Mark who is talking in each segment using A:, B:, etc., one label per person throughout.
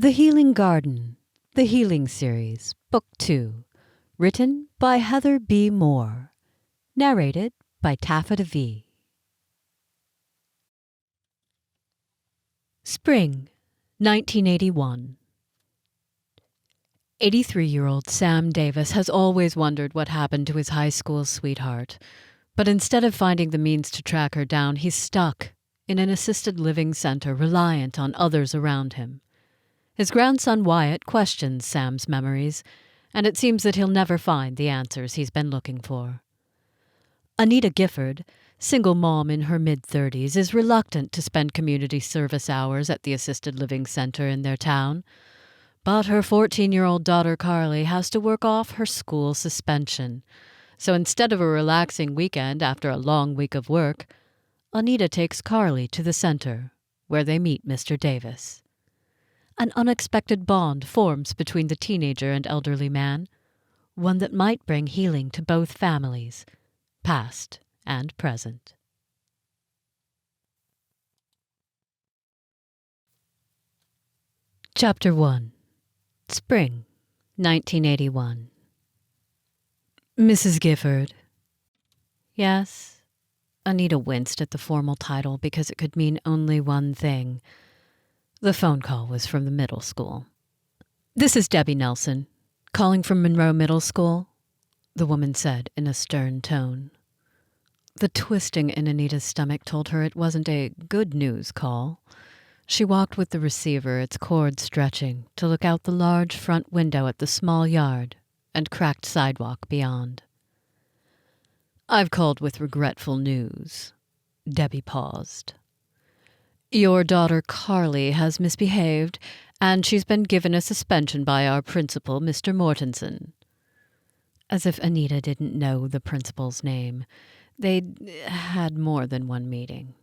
A: The Healing Garden, The Healing Series, Book 2, written by Heather B. Moore, narrated by Taffeta V. Spring, 1981. 83-year-old Sam Davis has always wondered what happened to his high school sweetheart, but instead of finding the means to track her down, he's stuck in an assisted living center reliant on others around him. His grandson Wyatt questions Sam's memories, and it seems that he'll never find the answers he's been looking for. Anita Gifford, single mom in her mid-30s, is reluctant to spend community service hours at the assisted living center in their town, but her 14-year-old daughter Carly has to work off her school suspension. So instead of a relaxing weekend after a long week of work, Anita takes Carly to the center, where they meet Mr. Davis. An unexpected bond forms between the teenager and elderly man, one that might bring healing to both families, past and present. Chapter 1. Spring, 1981. Mrs. Gifford. Yes. Anita winced at the formal title because it could mean only one thing. The phone call was from the middle school. "This is Debbie Nelson, calling from Monroe Middle School," the woman said in a stern tone. The twisting in Anita's stomach told her it wasn't a good news call. She walked with the receiver, its cord stretching, to look out the large front window at the small yard and cracked sidewalk beyond. "I've called with regretful news." Debbie paused. "Your daughter Carly has misbehaved, and she's been given a suspension by our principal, Mr. Mortensen." As if Anita didn't know the principal's name. They'd had more than one meeting.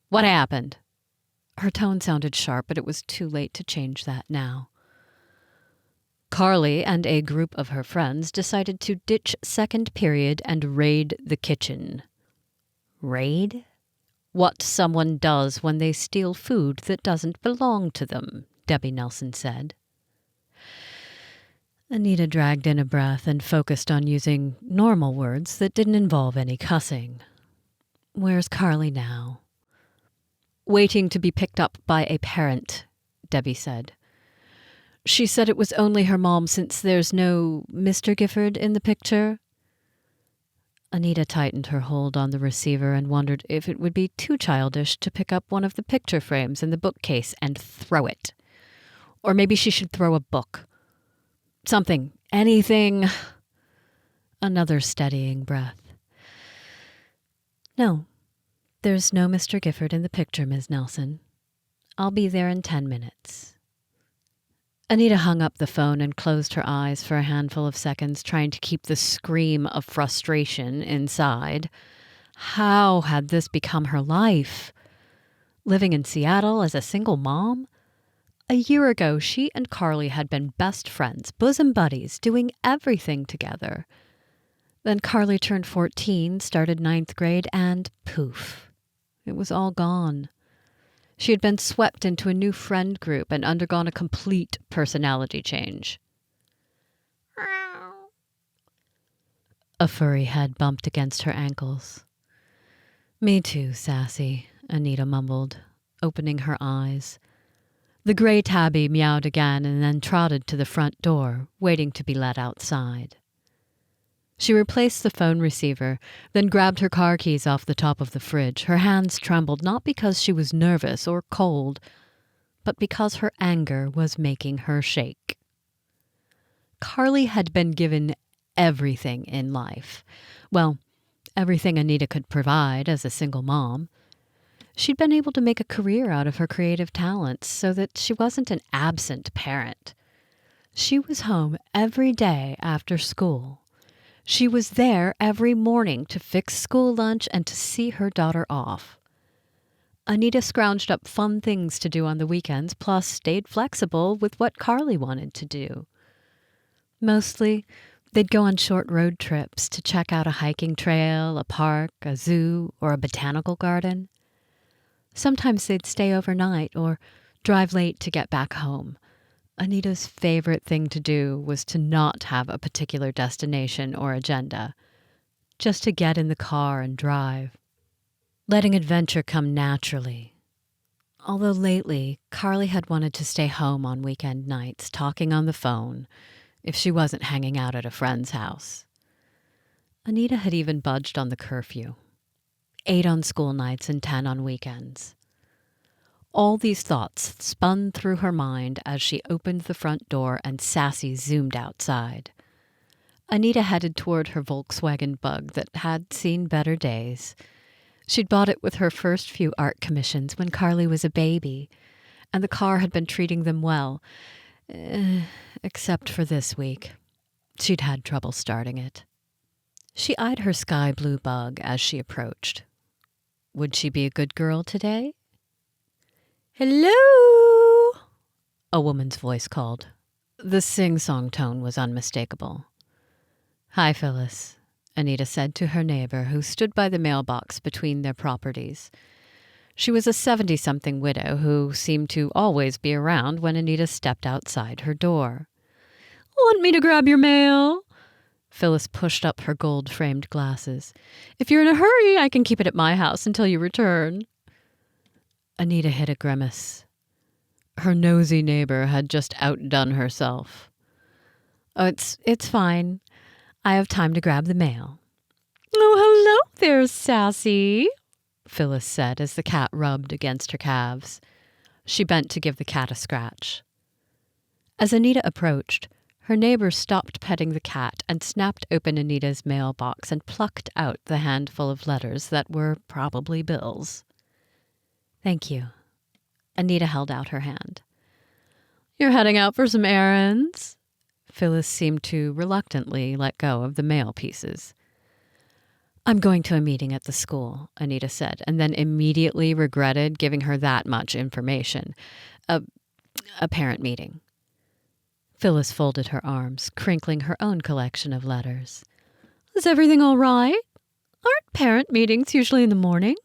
A: "What happened?" Her tone sounded sharp, but it was too late to change that now. "Carly and a group of her friends decided to ditch second period and raid the kitchen." "Raid?" "What someone does when they steal food that doesn't belong to them," Debbie Nelson said. Anita dragged in a breath and focused on using normal words that didn't involve any cussing. "Where's Carly now?" "Waiting to be picked up by a parent," Debbie said. "She said it was only her mom since there's no Mr. Gifford in the picture." Anita tightened her hold on the receiver and wondered if it would be too childish to pick up one of the picture frames in the bookcase and throw it. Or maybe she should throw a book. Something, anything. Another steadying breath. "No, there's no Mr. Gifford in the picture, Ms. Nelson. I'll be there in 10 minutes. Anita hung up the phone and closed her eyes for a handful of seconds, trying to keep the scream of frustration inside. How had this become her life? Living in Seattle as a single mom? A year ago, she and Carly had been best friends, bosom buddies, doing everything together. Then Carly turned 14, started 9th grade, and poof, it was all gone. She had been swept into a new friend group and undergone a complete personality change. A furry head bumped against her ankles. "Me too, sassy," Anita mumbled, opening her eyes. The gray tabby meowed again and then trotted to the front door, waiting to be let outside. She replaced the phone receiver, then grabbed her car keys off the top of the fridge. Her hands trembled, not because she was nervous or cold, but because her anger was making her shake. Carly had been given everything in life. Well, everything Anita could provide as a single mom. She'd been able to make a career out of her creative talents so that she wasn't an absent parent. She was home every day after school. She was there every morning to fix school lunch and to see her daughter off. Anita scrounged up fun things to do on the weekends, plus stayed flexible with what Carly wanted to do. Mostly, they'd go on short road trips to check out a hiking trail, a park, a zoo, or a botanical garden. Sometimes they'd stay overnight or drive late to get back home. Anita's favorite thing to do was to not have a particular destination or agenda, just to get in the car and drive, letting adventure come naturally. Although lately, Carly had wanted to stay home on weekend nights, talking on the phone, if she wasn't hanging out at a friend's house. Anita had even budged on the curfew. 8 on school nights and 10 on weekends. All these thoughts spun through her mind as she opened the front door and Sassy zoomed outside. Anita headed toward her Volkswagen Bug that had seen better days. She'd bought it with her first few art commissions when Carly was a baby, and the car had been treating them well, except for this week. She'd had trouble starting it. She eyed her sky blue Bug as she approached. Would she be a good girl today? "Hello!" a woman's voice called. The sing-song tone was unmistakable. "Hi, Phyllis," Anita said to her neighbor, who stood by the mailbox between their properties. She was a 70-something widow who seemed to always be around when Anita stepped outside her door. "Want me to grab your mail?" Phyllis pushed up her gold-framed glasses. "If you're in a hurry, I can keep it at my house until you return." Anita hid a grimace. Her nosy neighbor had just outdone herself. "Oh, it's fine. I have time to grab the mail." "Oh, hello there, Sassy," Phyllis said as the cat rubbed against her calves. She bent to give the cat a scratch. As Anita approached, her neighbor stopped petting the cat and snapped open Anita's mailbox and plucked out the handful of letters that were probably bills. "Thank you." Anita held out her hand. "You're heading out for some errands?" Phyllis seemed to reluctantly let go of the mail pieces. "I'm going to a meeting at the school," Anita said, and then immediately regretted giving her that much information. A parent meeting. Phyllis folded her arms, crinkling her own collection of letters. "Is everything all right? Aren't parent meetings usually in the morning?"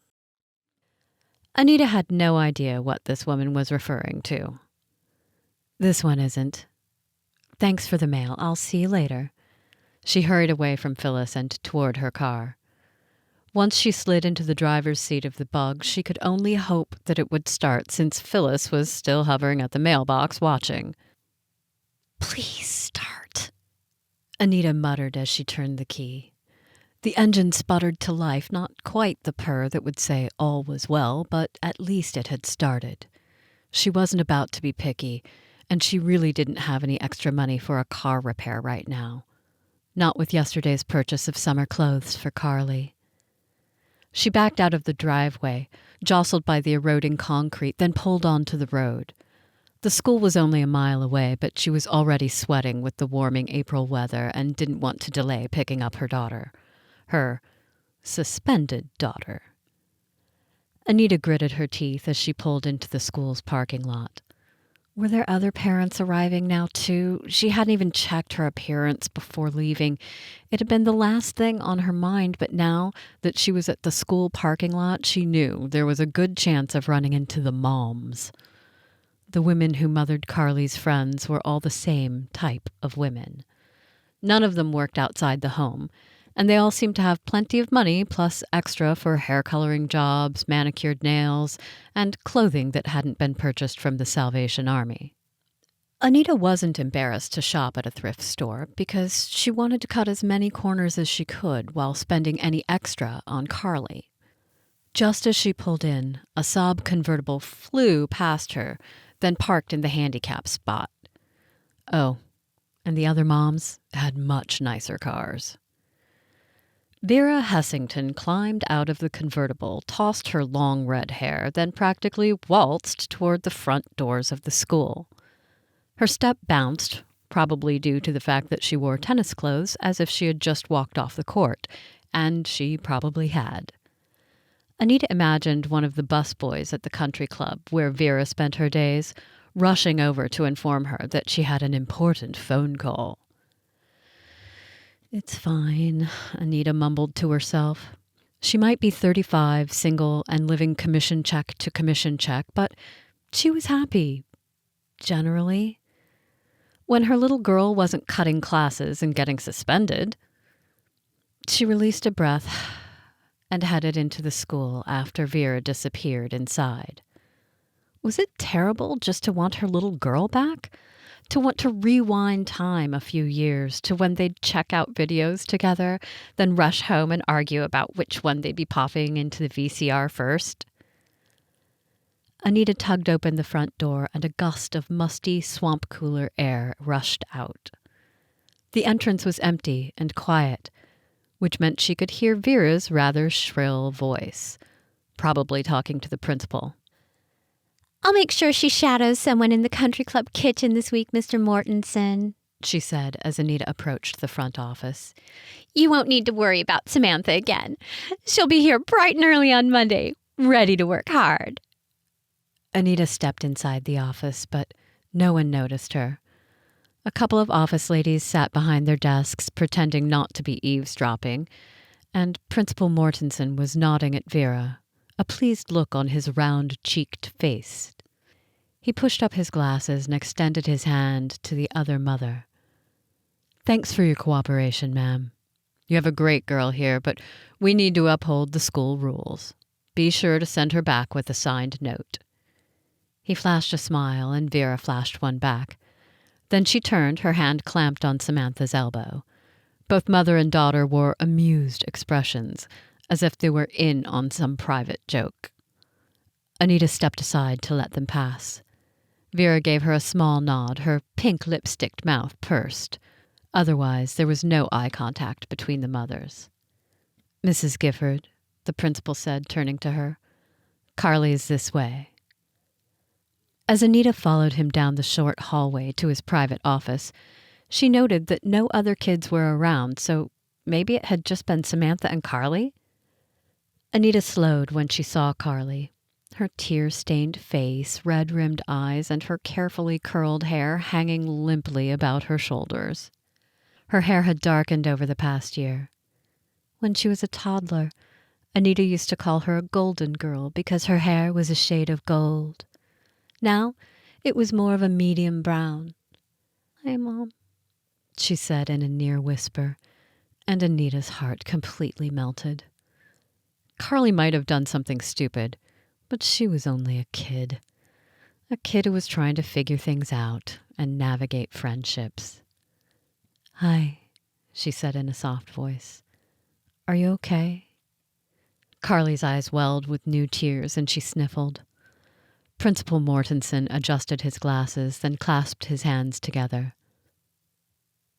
A: Anita had no idea what this woman was referring to. "This one isn't. Thanks for the mail. I'll see you later." She hurried away from Phyllis and toward her car. Once she slid into the driver's seat of the Bug, she could only hope that it would start, since Phyllis was still hovering at the mailbox watching. "Please start," Anita muttered as she turned the key. The engine sputtered to life, not quite the purr that would say all was well, but at least it had started. She wasn't about to be picky, and she really didn't have any extra money for a car repair right now. Not with yesterday's purchase of summer clothes for Carly. She backed out of the driveway, jostled by the eroding concrete, then pulled onto the road. The school was only a mile away, but she was already sweating with the warming April weather and didn't want to delay picking up her daughter. Her suspended daughter. Anita gritted her teeth as she pulled into the school's parking lot. Were there other parents arriving now, too? She hadn't even checked her appearance before leaving. It had been the last thing on her mind, but now that she was at the school parking lot, she knew there was a good chance of running into the moms. The women who mothered Carly's friends were all the same type of women. None of them worked outside the home, and they all seemed to have plenty of money, plus extra for hair coloring jobs, manicured nails, and clothing that hadn't been purchased from the Salvation Army. Anita wasn't embarrassed to shop at a thrift store because she wanted to cut as many corners as she could while spending any extra on Carly. Just as she pulled in, a Saab convertible flew past her, then parked in the handicap spot. Oh, and the other moms had much nicer cars. Vera Hessington climbed out of the convertible, tossed her long red hair, then practically waltzed toward the front doors of the school. Her step bounced, probably due to the fact that she wore tennis clothes as if she had just walked off the court, and she probably had. Anita imagined one of the busboys at the country club, where Vera spent her days, rushing over to inform her that she had an important phone call. "It's fine," Anita mumbled to herself. She might be 35, single, and living commission check to commission check, but she was happy. Generally. when her little girl wasn't cutting classes and getting suspended. She released a breath and headed into the school after Vera disappeared inside. Was it terrible just to want her little girl back? To want to rewind time a few years to when they'd check out videos together, then rush home and argue about which one they'd be popping into the VCR first? Anita tugged open the front door and a gust of musty swamp cooler air rushed out. The entrance was empty and quiet, which meant she could hear Vera's rather shrill voice, probably talking to the principal.
B: "I'll make sure she shadows someone in the country club kitchen this week, Mr. Mortensen,"
A: she said as Anita approached the front office.
B: "You won't need to worry about Samantha again. She'll be here bright and early on Monday, ready to work hard."
A: Anita stepped inside the office, but no one noticed her. A couple of office ladies sat behind their desks, pretending not to be eavesdropping, and Principal Mortensen was nodding at Vera, a pleased look on his round-cheeked face. He pushed up his glasses and extended his hand to the other mother. "Thanks for your cooperation, ma'am. You have a great girl here, but we need to uphold the school rules. Be sure to send her back with a signed note." He flashed a smile, and Vera flashed one back. Then she turned, her hand clamped on Samantha's elbow. Both mother and daughter wore amused expressions, as if they were in on some private joke. Anita stepped aside to let them pass. Vera gave her a small nod, her pink lipsticked mouth pursed. Otherwise, there was no eye contact between the mothers. "Mrs. Gifford," the principal said, turning to her, "Carly's this way." As Anita followed him down the short hallway to his private office, she noted that no other kids were around, so maybe it had just been Samantha and Carly? Anita slowed when she saw Carly. Her tear-stained face, red-rimmed eyes, and her carefully curled hair hanging limply about her shoulders. Her hair had darkened over the past year. When she was a toddler, Anita used to call her a golden girl because her hair was a shade of gold. Now it was more of a medium brown. "Hi, Mom," she said in a near whisper, and Anita's heart completely melted. Carly might have done something stupid, but she was only a kid. A kid who was trying to figure things out and navigate friendships. "Hi," she said in a soft voice. "Are you okay?" Carly's eyes welled with new tears and she sniffled. Principal Mortensen adjusted his glasses, then clasped his hands together.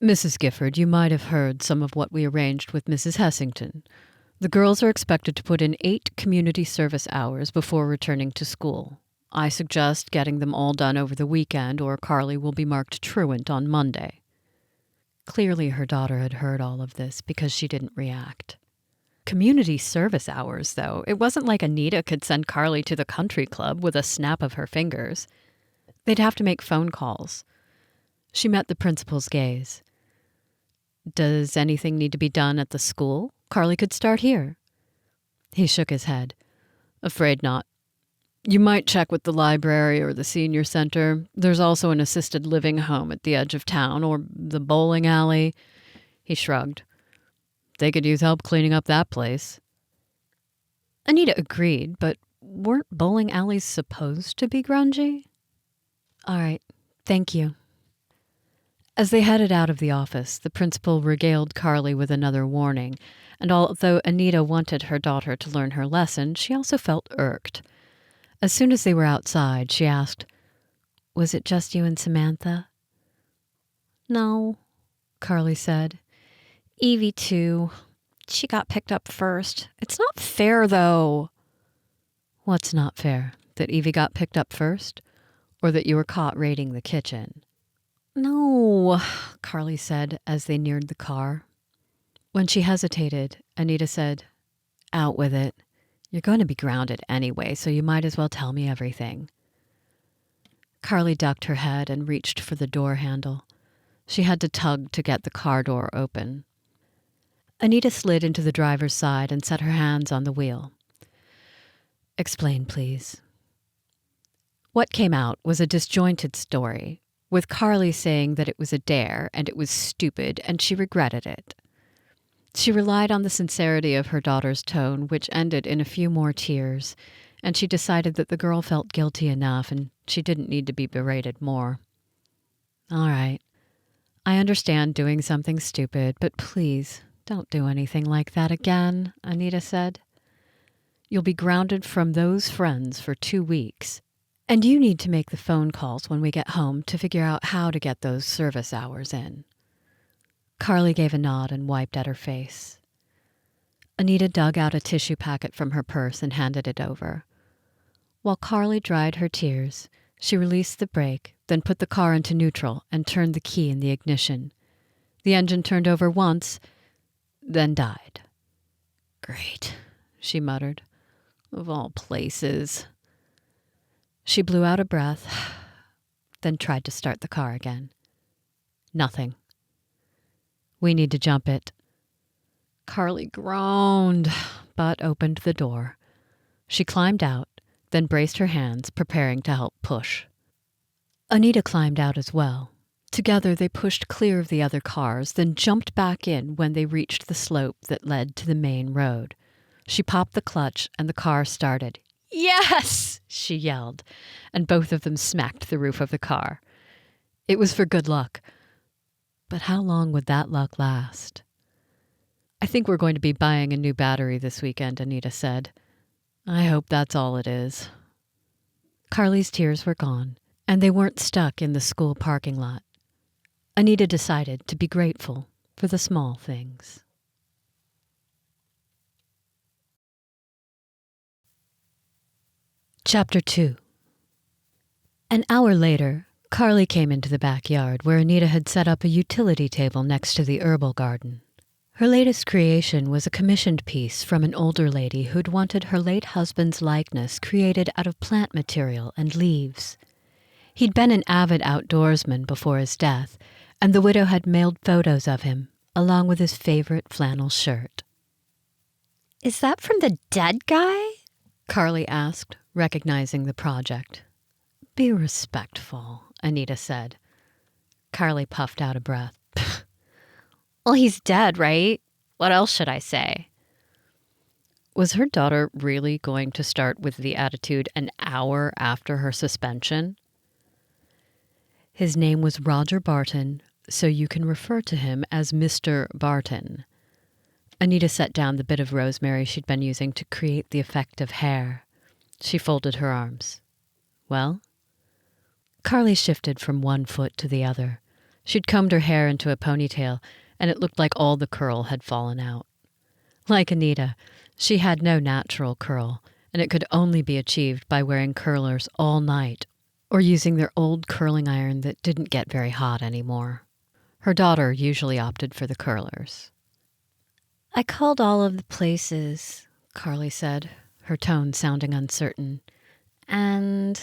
A: "Mrs. Gifford, you might have heard some of what we arranged with Mrs. Hessington. The girls are expected to put in 8 community service hours before returning to school. I suggest getting them all done over the weekend, or Carly will be marked truant on Monday." Clearly her daughter had heard all of this because she didn't react. Community service hours, though. It wasn't like Anita could send Carly to the country club with a snap of her fingers. They'd have to make phone calls. She met the principal's gaze. "Does anything need to be done at the school? Carly could start here." He shook his head. "Afraid not. You might check with the library or the senior center. There's also an assisted living home at the edge of town, or the bowling alley." He shrugged. "They could use help cleaning up that place." Anita agreed, but weren't bowling alleys supposed to be grungy? "All right, thank you." As they headed out of the office, the principal regaled Carly with another warning, and although Anita wanted her daughter to learn her lesson, she also felt irked. As soon as they were outside, she asked, "Was it just you and Samantha?" "No," Carly said. "Evie, too. She got picked up first. It's not fair, though." "What's not fair? That Evie got picked up first? Or that you were caught raiding the kitchen?" "No," Carly said as they neared the car. When she hesitated, Anita said, "Out with it. You're going to be grounded anyway, so you might as well tell me everything." Carly ducked her head and reached for the door handle. She had to tug to get the car door open. Anita slid into the driver's side and set her hands on the wheel. "Explain, please." What came out was a disjointed story. with Carly saying that it was a dare and it was stupid and she regretted it. She relied on the sincerity of her daughter's tone, which ended in a few more tears, and she decided that the girl felt guilty enough and she didn't need to be berated more. All right, I understand doing something stupid, but please don't do anything like that again, Anita said. You'll be grounded from those friends for 2 weeks, and you need to make the phone calls when we get home to figure out how to get those service hours in. Carly gave a nod and wiped at her face. Anita dug out a tissue packet from her purse and handed it over. While Carly dried her tears, she released the brake, then put the car into neutral and turned the key in the ignition. The engine turned over once, then died. Great, she muttered. Of all places. She blew out a breath, then tried to start the car again. Nothing. We need to jump it. Carly groaned, but opened the door. She climbed out, then braced her hands, preparing to help push. Anita climbed out as well. Together they pushed clear of the other cars, then jumped back in when they reached the slope that led to the main road. She popped the clutch and the car started. Yes! She yelled, and both of them smacked the roof of the car. It was for good luck. But how long would that luck last? I think we're going to be buying a new battery this weekend, Anita said. I hope that's all it is. Carly's tears were gone, and they weren't stuck in the school parking lot. Anita decided to be grateful for the small things. Chapter 2. An hour later, Carly came into the backyard where Anita had set up a utility table next to the herbal garden. Her latest creation was a commissioned piece from an older lady who'd wanted her late husband's likeness created out of plant material and leaves. He'd been an avid outdoorsman before his death, and the widow had mailed photos of him, along with his favorite flannel shirt.
B: Is that from the dead guy?
A: Carly asked, recognizing the project. Be respectful, Anita said. Carly puffed out a breath.
B: Well, he's dead, right? What else should I say?
A: Was her daughter really going to start with the attitude an hour after her suspension? His name was Roger Barton, so you can refer to him as Mr. Barton. Anita set down the bit of rosemary she'd been using to create the effect of hair. She folded her arms. Well? Carly shifted from one foot to the other. She'd combed her hair into a ponytail, and it looked like all the curl had fallen out. Like Anita, she had no natural curl, and it could only be achieved by wearing curlers all night or using their old curling iron that didn't get very hot anymore. Her daughter usually opted for the curlers. I called all of the places, Carly said, her tone sounding uncertain. And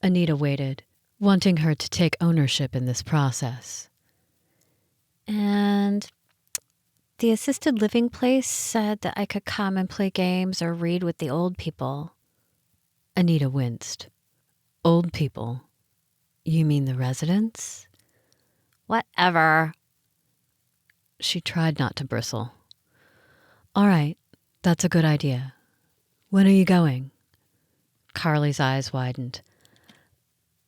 A: Anita waited, wanting her to take ownership in this process. And the assisted living place said that I could come and play games or read with the old people. Anita winced. Old people? You mean the residents?
B: Whatever.
A: She tried not to bristle. All right, that's a good idea. When are you going? Carly's eyes widened.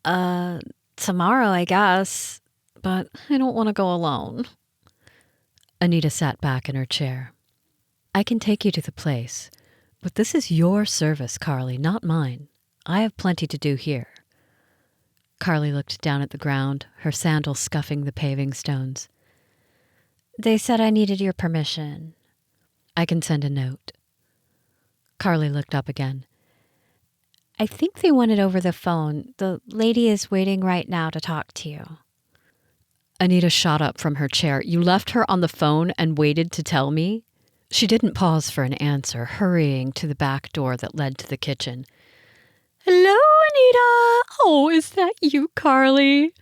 B: Tomorrow, I guess. But I don't want to go alone.
A: Anita sat back in her chair. I can take you to the place, but this is your service, Carly, not mine. I have plenty to do here. Carly looked down at the ground, her sandals scuffing the paving stones.
B: They said I needed your permission.
A: I can send a note. Carly looked up again.
B: I think they want it over the phone. The lady is waiting right now to talk to you.
A: Anita shot up from her chair. You left her on the phone and waited to tell me? She didn't pause for an answer, hurrying to the back door that led to the kitchen.
B: Hello, Anita. Oh, is that you, Carly?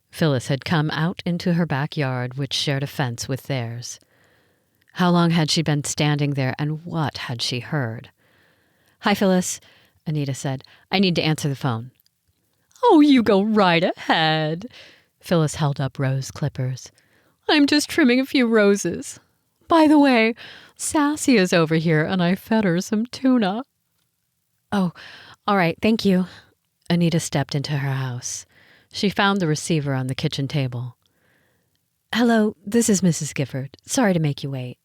A: Phyllis had come out into her backyard, which shared a fence with theirs. How long had she been standing there, and what had she heard? Hi, Phyllis, Anita said. I need to answer the phone. Oh, you go right ahead. Phyllis held up rose clippers. I'm just trimming a few roses. By the way, Sassy is over here and I fed her some tuna. Oh, all right, thank you. Anita stepped into her house. She found the receiver on the kitchen table. Hello, this is Mrs. Gifford. Sorry to make you wait.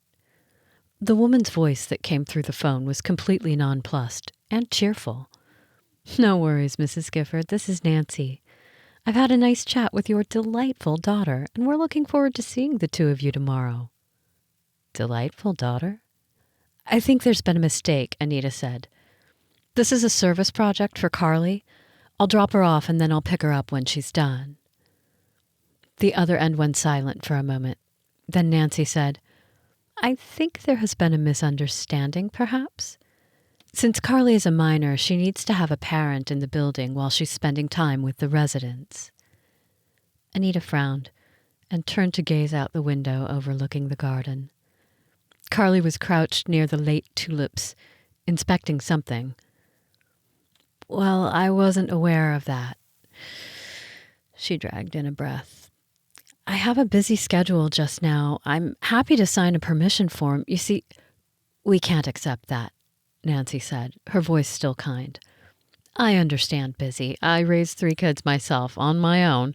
A: The woman's voice that came through the phone was completely nonplussed and cheerful. No worries, Mrs. Gifford. This is Nancy. I've had a nice chat with your delightful daughter, and we're looking forward to seeing the two of you tomorrow. Delightful daughter? I think there's been a mistake, Anita said. This is a service project for Carly. I'll drop her off and then I'll pick her up when she's done. The other end went silent for a moment. Then Nancy said, I think there has been a misunderstanding, perhaps. Since Carly is a minor, she needs to have a parent in the building while she's spending time with the residents. Anita frowned and turned to gaze out the window overlooking the garden. Carly was crouched near the late tulips, inspecting something. Well, I wasn't aware of that. She dragged in a breath. I have a busy schedule just now. I'm happy to sign a permission form. You see, we can't accept that, Nancy said, her voice still kind. I understand busy. I raised 3 kids myself, on my own.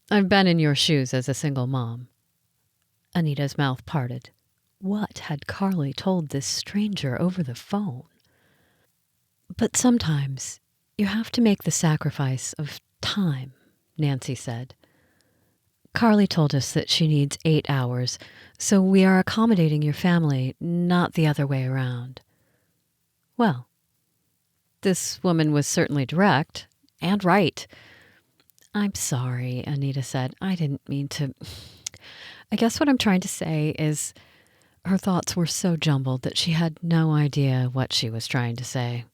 A: I've been in your shoes as a single mom. Anita's mouth parted. What had Carly told this stranger over the phone? But sometimes you have to make the sacrifice of time, Nancy said. Carly told us that she needs 8 hours, so we are accommodating your family, not the other way around. Well, this woman was certainly direct and right. I'm sorry, Anita said. I didn't mean to. I guess what I'm trying to say is her thoughts were so jumbled that she had no idea what she was trying to say.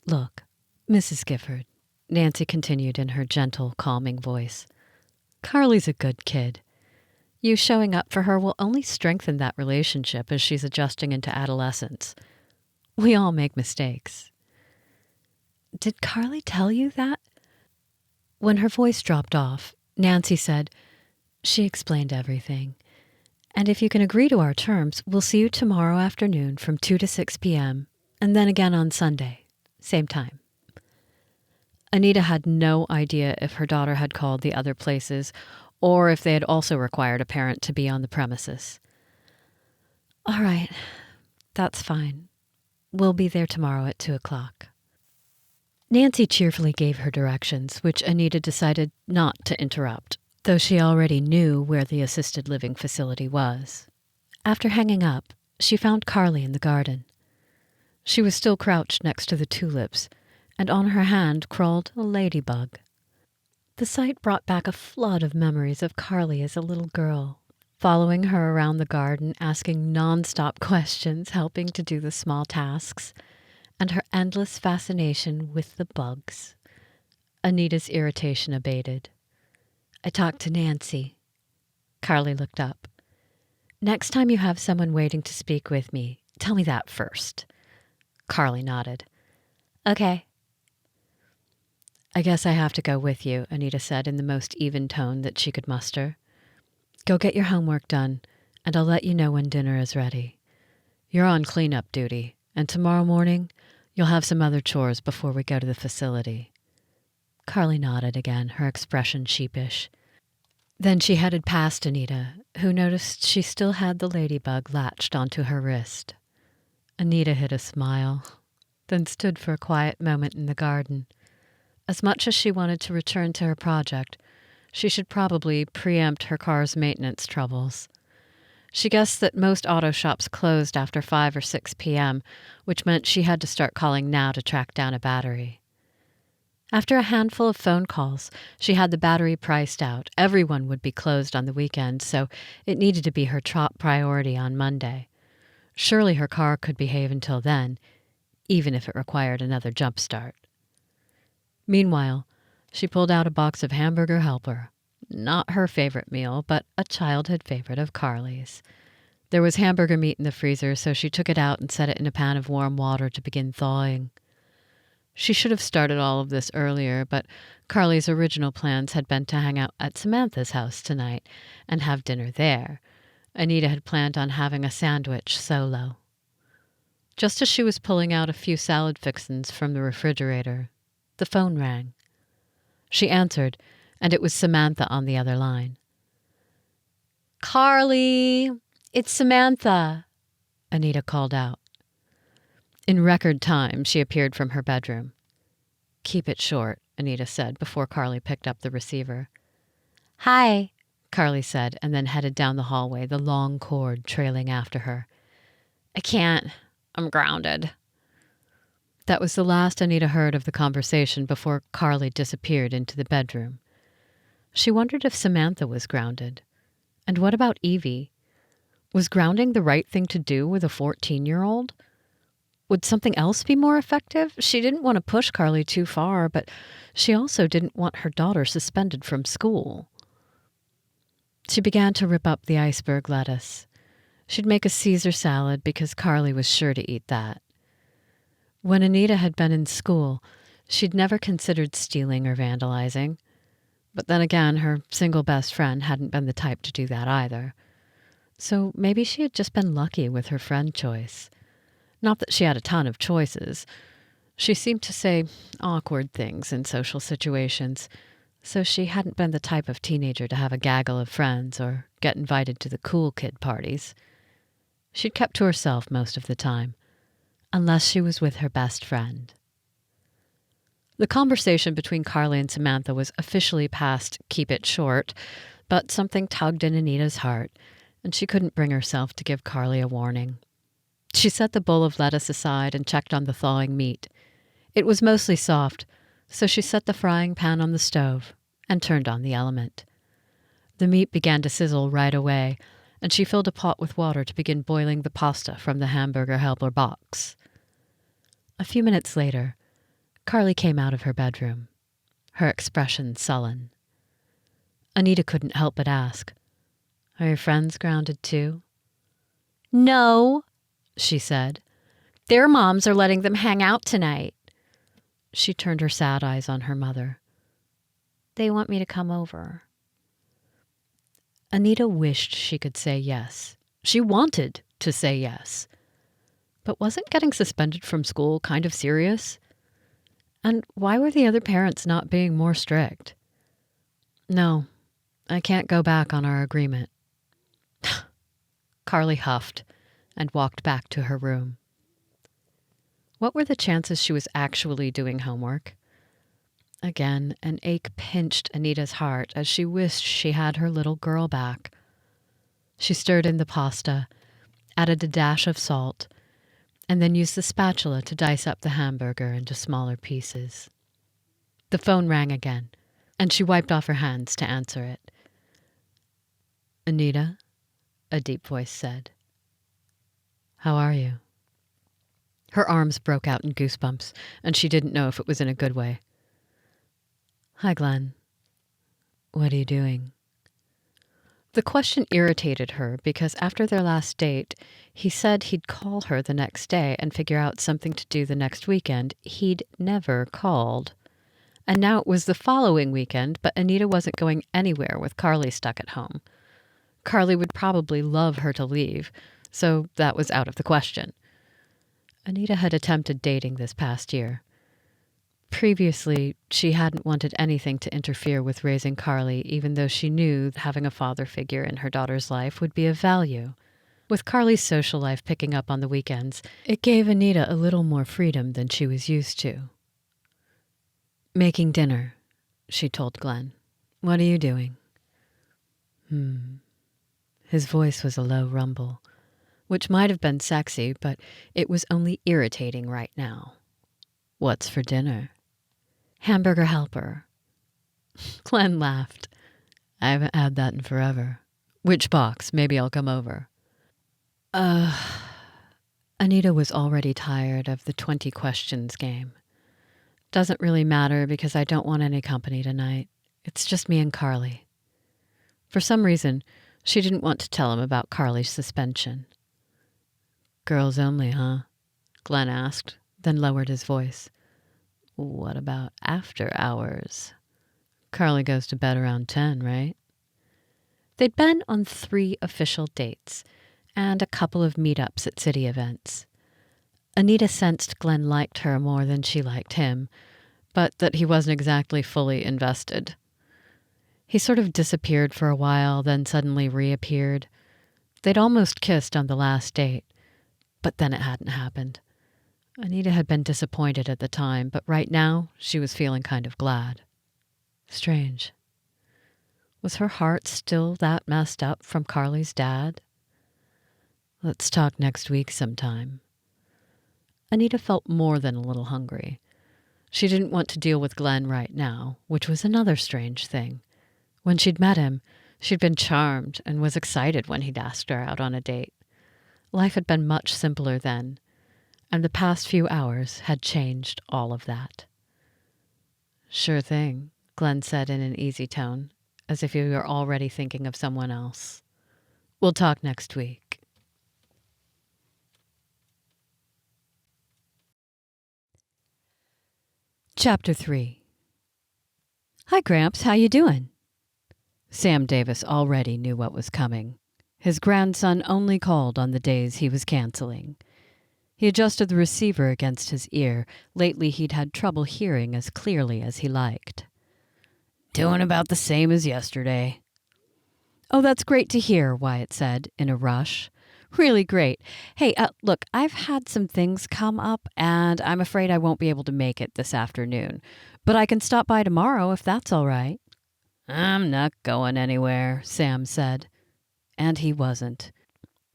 A: Look, Mrs. Gifford, Nancy continued in her gentle, calming voice. Carly's a good kid. You showing up for her will only strengthen that relationship as she's adjusting into adolescence. We all make mistakes. Did Carly tell you that? When her voice dropped off, Nancy said, She explained everything. And if you can agree to our terms, we'll see you tomorrow afternoon from 2 to 6 p.m., and then again on Sunday, same time. Anita had no idea if her daughter had called the other places or if they had also required a parent to be on the premises. All right, that's fine. We'll be there tomorrow at 2 o'clock. Nancy cheerfully gave her directions, which Anita decided not to interrupt, though she already knew where the assisted living facility was. After hanging up, she found Carly in the garden. She was still crouched next to the tulips, and on her hand crawled a ladybug. The sight brought back a flood of memories of Carly as a little girl, following her around the garden, asking non-stop questions, helping to do the small tasks, and her endless fascination with the bugs. Anita's irritation abated. I talked to Nancy. Carly looked up. Next time you have someone waiting to speak with me, tell me that first. Carly nodded. Okay. I guess I have to go with you, Anita said in the most even tone that she could muster. Go get your homework done, and I'll let you know when dinner is ready. You're on cleanup duty, and tomorrow morning you'll have some other chores before we go to the facility. Carly nodded again, her expression sheepish. Then she headed past Anita, who noticed she still had the ladybug latched onto her wrist. Anita hid a smile, then stood for a quiet moment in the garden. As much as she wanted to return to her project, she should probably preempt her car's maintenance troubles. She guessed that most auto shops closed after 5 or 6 p.m., which meant she had to start calling now to track down a battery. After a handful of phone calls, she had the battery priced out. Everyone would be closed on the weekend, so it needed to be her top priority on Monday. Surely her car could behave until then, even if it required another jump start. Meanwhile, she pulled out a box of hamburger helper. Not her favorite meal, but a childhood favorite of Carly's. There was hamburger meat in the freezer, so she took it out and set it in a pan of warm water to begin thawing. She should have started all of this earlier, but Carly's original plans had been to hang out at Samantha's house tonight and have dinner there. Anita had planned on having a sandwich solo. Just as she was pulling out a few salad fixins from the refrigerator, the phone rang. She answered, and it was Samantha on the other line. "Carly, it's Samantha," Anita called out. In record time, she appeared from her bedroom. "Keep it short," Anita said before Carly picked up the receiver.
B: "Hi,"
A: Carly said, and then headed down the hallway, the long cord trailing after her.
B: "I can't. I'm grounded."
A: That was the last Anita heard of the conversation before Carly disappeared into the bedroom. She wondered if Samantha was grounded. And what about Evie? Was grounding the right thing to do with a 14-year-old? Would something else be more effective? She didn't want to push Carly too far, but she also didn't want her daughter suspended from school. She began to rip up the iceberg lettuce. She'd make a Caesar salad because Carly was sure to eat that. When Anita had been in school, she'd never considered stealing or vandalizing. But then again, her single best friend hadn't been the type to do that either. So maybe she had just been lucky with her friend choice. Not that she had a ton of choices. She seemed to say awkward things in social situations, so she hadn't been the type of teenager to have a gaggle of friends or get invited to the cool kid parties. She'd kept to herself most of the time, unless she was with her best friend. The conversation between Carly and Samantha was officially past keep it short, but something tugged in Anita's heart, and she couldn't bring herself to give Carly a warning. She set the bowl of lettuce aside and checked on the thawing meat. It was mostly soft, so she set the frying pan on the stove and turned on the element. The meat began to sizzle right away, and she filled a pot with water to begin boiling the pasta from the hamburger helper box. A few minutes later, Carly came out of her bedroom, her expression sullen. Anita couldn't help but ask, "Are your friends grounded too?"
B: "No,"
A: she said.
B: "Their moms are letting them hang out tonight."
A: She turned her sad eyes on her mother.
B: "They want me to come over."
A: Anita wished she could say yes. She wanted to say yes. But wasn't getting suspended from school kind of serious? And why were the other parents not being more strict? "No, I can't go back on our agreement." Carly huffed and walked back to her room. What were the chances she was actually doing homework? Again, an ache pinched Anita's heart as she wished she had her little girl back. She stirred in the pasta, added a dash of salt, and then used the spatula to dice up the hamburger into smaller pieces. The phone rang again, and she wiped off her hands to answer it. "Anita," a deep voice said. "How are you?" Her arms broke out in goosebumps, and she didn't know if it was in a good way. "Hi, Glenn. What are you doing?" The question irritated her because after their last date, he said he'd call her the next day and figure out something to do the next weekend. He'd never called. And now it was the following weekend, but Anita wasn't going anywhere with Carly stuck at home. Carly would probably love her to leave, so that was out of the question. Anita had attempted dating this past year. Previously, she hadn't wanted anything to interfere with raising Carly, even though she knew having a father figure in her daughter's life would be of value. With Carly's social life picking up on the weekends, it gave Anita a little more freedom than she was used to. "Making dinner," she told Glenn. "What are you doing?" His voice was a low rumble, which might have been sexy, but it was only irritating right now. "What's for dinner?" "Hamburger helper." Glenn laughed. "I haven't had that in forever. Which box? Maybe I'll come over." Anita was already tired of the 20 questions game. "Doesn't really matter because I don't want any company tonight. It's just me and Carly." For some reason, she didn't want to tell him about Carly's suspension. "Girls only, huh?" Glenn asked, then lowered his voice. What about after hours? Carly goes to bed around 10, right? They'd been on 3 official dates and a couple of meetups at city events. Anita sensed Glenn liked her more than she liked him, but that he wasn't exactly fully invested. He sort of disappeared for a while, then suddenly reappeared. They'd almost kissed on the last date, but then it hadn't happened. Anita had been disappointed at the time, but right now she was feeling kind of glad. Strange. Was her heart still that messed up from Carly's dad? Let's talk next week sometime. Anita felt more than a little hungry. She didn't want to deal with Glenn right now, which was another strange thing. When she'd met him, she'd been charmed and was excited when he'd asked her out on a date. Life had been much simpler then, and the past few hours had changed all of that. Sure thing, Glenn said in an easy tone, as if he were already thinking of someone else. We'll talk next week. Chapter 3. Hi, Gramps. How you doing? Sam Davis already knew what was coming. His grandson only called on the days he was canceling. He adjusted the receiver against his ear. Lately he'd had trouble hearing as clearly as he liked. Doing about the same as yesterday. Oh, that's great to hear, Wyatt said in a rush. Really great. Hey, look, I've had some things come up, and I'm afraid I won't be able to make it this afternoon. But I can stop by tomorrow if that's all right. I'm not going anywhere, Sam said. And he wasn't.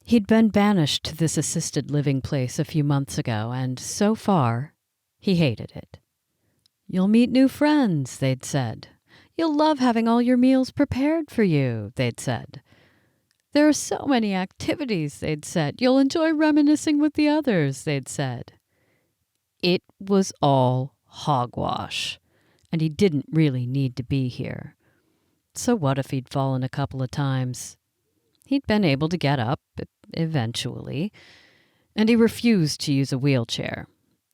A: He'd been banished to this assisted living place a few months ago, and so far, he hated it. You'll meet new friends, they'd said. You'll love having all your meals prepared for you, they'd said. There are so many activities, they'd said. You'll enjoy reminiscing with the others, they'd said. It was all hogwash, and he didn't really need to be here. So what if he'd fallen a couple of times? He'd been able to get up, eventually, and he refused to use a wheelchair.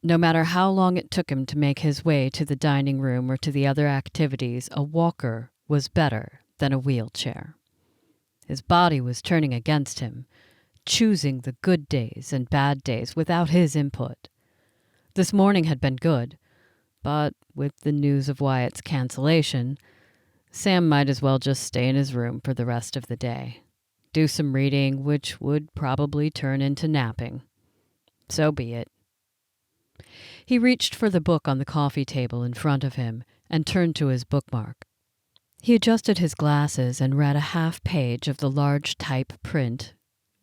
A: No matter how long it took him to make his way to the dining room or to the other activities, a walker was better than a wheelchair. His body was turning against him, choosing the good days and bad days without his input. This morning had been good, but with the news of Wyatt's cancellation, Sam might as well just stay in his room for the rest of the day. Do some reading, which would probably turn into napping. So be it. He reached for the book on the coffee table in front of him and turned to his bookmark. He adjusted his glasses and read a half page of the large type print,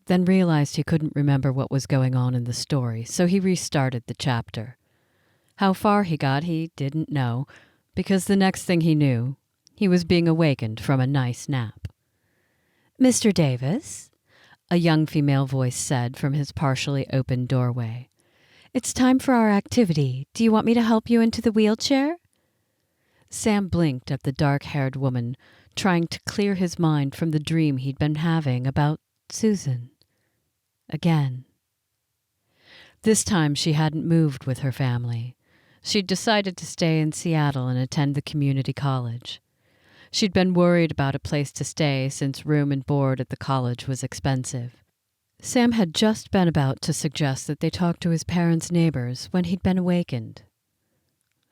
A: then realized he couldn't remember what was going on in the story, so he restarted the chapter. How far he got he didn't know, because the next thing he knew, he was being awakened from a nice nap. Mr. Davis, a young female voice said from his partially open doorway. It's time for our activity. Do you want me to help you into the wheelchair? Sam blinked at the dark-haired woman, trying to clear his mind from the dream he'd been having about Susan. Again. This time she hadn't moved with her family. She'd decided to stay in Seattle and attend the community college. She'd been worried about a place to stay since room and board at the college was expensive. Sam had just been about to suggest that they talk to his parents' neighbors when he'd been awakened.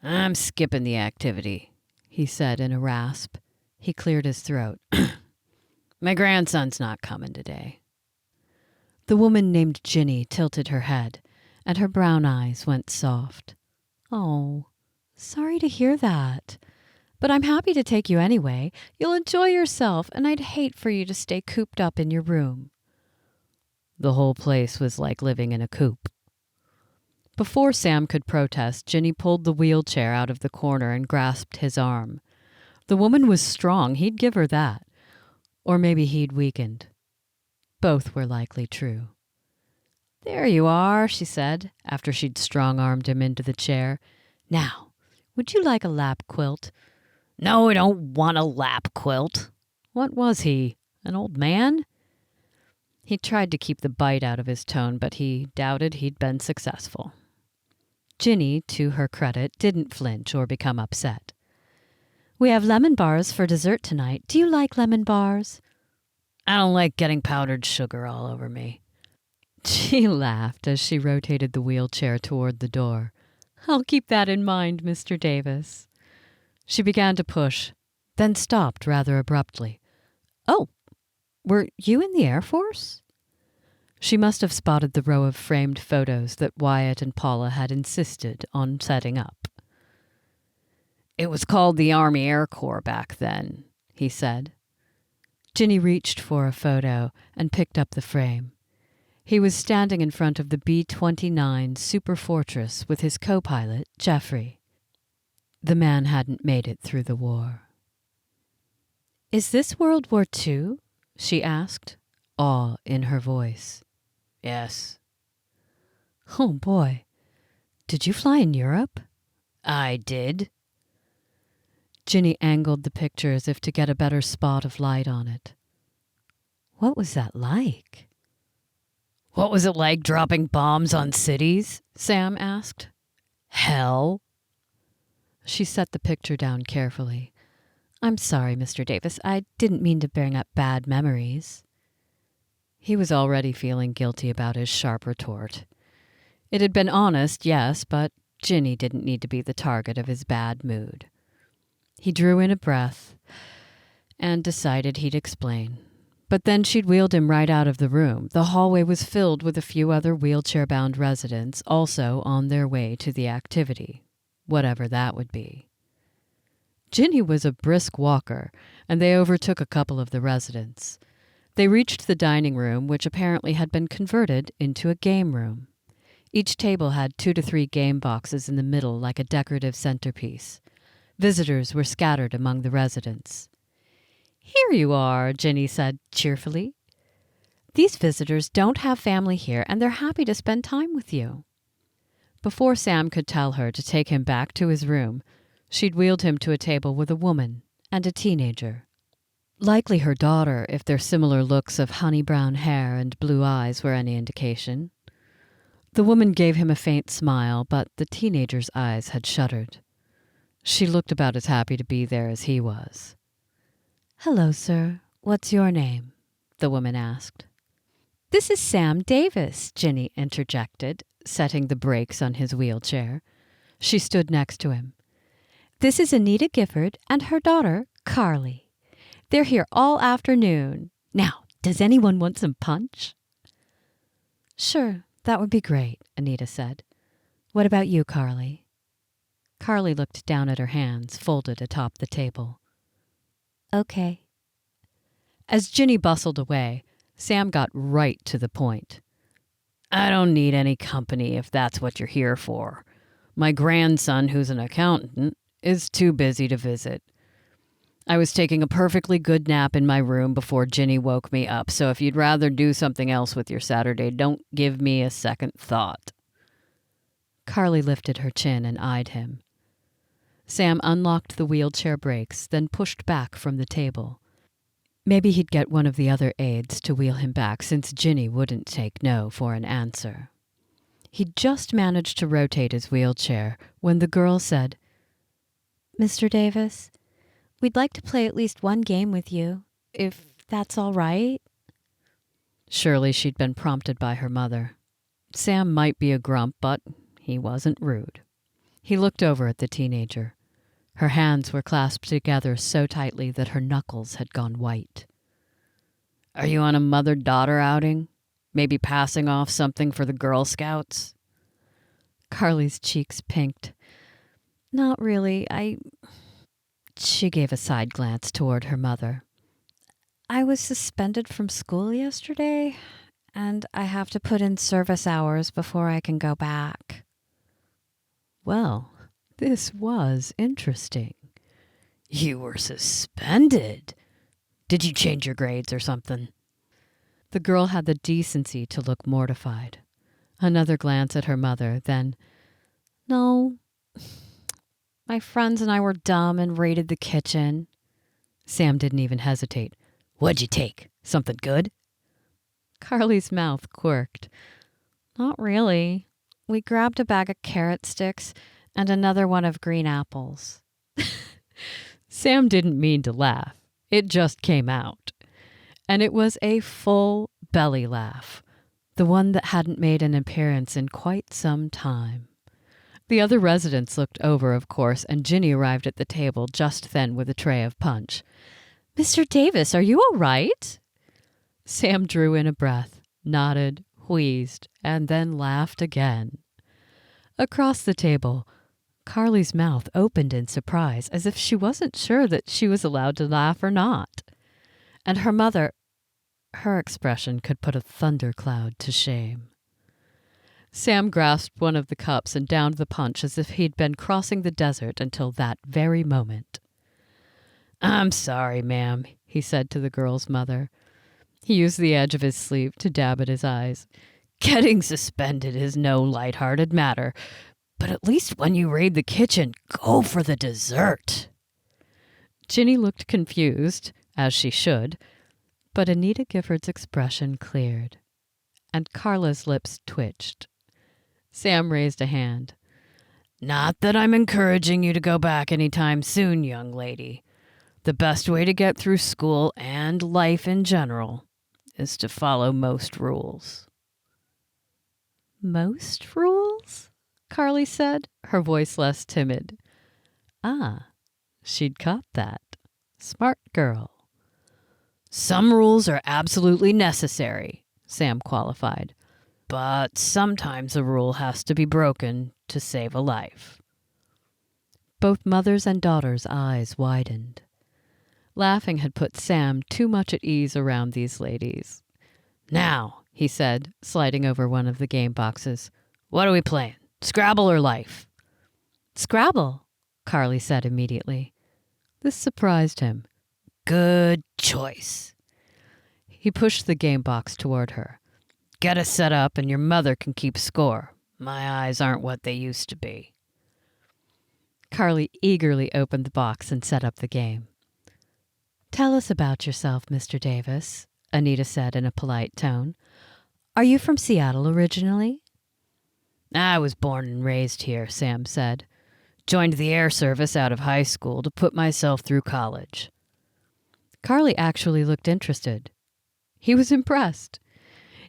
A: I'm skipping the activity, he said in a rasp. He cleared his throat. My grandson's not coming today. The woman named Ginny tilted her head, and her brown eyes went soft. Oh, sorry to hear that. But I'm happy to take you anyway. You'll enjoy yourself, and I'd hate for you to stay cooped up in your room. The whole place was like living in a coop. Before Sam could protest, Ginny pulled the wheelchair out of the corner and grasped his arm. The woman was strong, he'd give her that. Or maybe he'd weakened. Both were likely true. There you are, she said, after she'd strong-armed him into the chair. Now, would you like a lap quilt? No, I don't want a lap quilt. What was he, an old man? He tried to keep the bite out of his tone, but he doubted he'd been successful. Ginny, to her credit, didn't flinch or become upset. "We have lemon bars for dessert tonight. Do you like lemon bars?" "I don't like getting powdered sugar all over me." She laughed as she rotated the wheelchair toward the door. "I'll keep that in mind, Mr. Davis." She began to push, then stopped rather abruptly. "Oh, were you in the Air Force?" She must have spotted the row of framed photos that Wyatt and Paula had insisted on setting up. "It was called the Army Air Corps back then," he said. Ginny reached for a photo and picked up the frame. He was standing in front of the B-29 Super Fortress with his co-pilot, Jeffrey. The man hadn't made it through the war. "Is this World War II?" she asked, awe in her voice. "Yes." "Oh boy. Did you fly in Europe?" "I did." Ginny angled the picture as if to get a better spot of light on it. "What was that like?" "What was it like dropping bombs on cities?" Sam asked. "Hell." She set the picture down carefully. "I'm sorry, Mr. Davis. I didn't mean to bring up bad memories." He was already feeling guilty about his sharp retort. It had been honest, yes, but Ginny didn't need to be the target of his bad mood. He drew in a breath and decided he'd explain. But then she'd wheeled him right out of the room. The hallway was filled with a few other wheelchair-bound residents also on their way to the activity, whatever that would be. Ginny was a brisk walker, and they overtook a couple of the residents. They reached the dining room, which apparently had been converted into a game room. Each table had 2 to 3 game boxes in the middle like a decorative centerpiece. Visitors were scattered among the residents. "Here you are," Ginny said cheerfully. "These visitors don't have family here, and they're happy to spend time with you." Before Sam could tell her to take him back to his room, she'd wheeled him to a table with a woman and a teenager. Likely her daughter, if their similar looks of honey brown hair and blue eyes were any indication. The woman gave him a faint smile, but the teenager's eyes had shuttered. She looked about as happy to be there as he was. "Hello, sir. What's your name?" the woman asked. "This is Sam Davis," Ginny interjected, setting the brakes on his wheelchair. She stood next to him. "This is Anita Gifford and her daughter, Carly. They're here all afternoon. Now, does anyone want some punch?" "Sure, that would be great," Anita said. "What about you, Carly?" Carly looked down at her hands, folded atop the table. "Okay." As Ginny bustled away, Sam got right to the point. "I don't need any company if that's what you're here for. My grandson, who's an accountant, is too busy to visit. I was taking a perfectly good nap in my room before Ginny woke me up, so if you'd rather do something else with your Saturday, don't give me a second thought." Carly lifted her chin and eyed him. Sam unlocked the wheelchair brakes, then pushed back from the table. Maybe he'd get one of the other aides to wheel him back, since Ginny wouldn't take no for an answer. He'd just managed to rotate his wheelchair when the girl said, "Mr. Davis, we'd like to play at least one game with you, if that's all right." Surely she'd been prompted by her mother. Sam might be a grump, but he wasn't rude. He looked over at the teenager. Her hands were clasped together so tightly that her knuckles had gone white. "Are you on a mother-daughter outing? Maybe passing off something for the Girl Scouts?" Carly's cheeks pinked. "Not really. She gave a side glance toward her mother. "I was suspended from school yesterday, and I have to put in service hours before I can go back." Well, this was interesting. "You were suspended? Did you change your grades or something?" The girl had the decency to look mortified. Another glance at her mother, then, "No. My friends and I were dumb and raided the kitchen." Sam didn't even hesitate. "What'd you take? Something good?" Carly's mouth quirked. "Not really. we grabbed a bag of carrot sticks and another one of green apples. Sam didn't mean to laugh. It just came out. And it was a full belly laugh, the one that hadn't made an appearance in quite some time. The other residents looked over, of course, and Ginny arrived at the table just then with a tray of punch. "Mr. Davis, are you all right?" Sam drew in a breath, nodded, wheezed, and then laughed again. Across the table, Carly's mouth opened in surprise, as if she wasn't sure that she was allowed to laugh or not. And her mother, her expression could put a thundercloud to shame. Sam grasped one of the cups and downed the punch as if he'd been crossing the desert until that very moment. "I'm sorry, ma'am," he said to the girl's mother. He used the edge of his sleeve to dab at his eyes. "Getting suspended is no light-hearted matter, but at least when you raid the kitchen, go for the dessert." Ginny looked confused, as she should, but Anita Gifford's expression cleared, and Carla's lips twitched. Sam raised a hand. "Not that I'm encouraging you to go back any time soon, young lady. The best way to get through school and life in general is to follow most rules." "Most rules?" Carly said, her voice less timid. Ah, she'd caught that. Smart girl. "Some rules are absolutely necessary," Sam qualified. "But sometimes a rule has to be broken to save a life." Both mother's and daughter's eyes widened. Laughing had put Sam too much at ease around these ladies. "Now," he said, sliding over one of the game boxes, "what are we playing? Scrabble or life?" "Scrabble," Carly said immediately. This surprised him. "Good choice." He pushed the game box toward her. "Get us set up and your mother can keep score. My eyes aren't what they used to be." Carly eagerly opened the box and set up the game. "Tell us about yourself, Mr. Davis," Anita said in a polite tone. "Are you from Seattle originally?" "I was born and raised here," Sam said. "Joined the Air Service out of high school to put myself through college." Carly actually looked interested. He was impressed.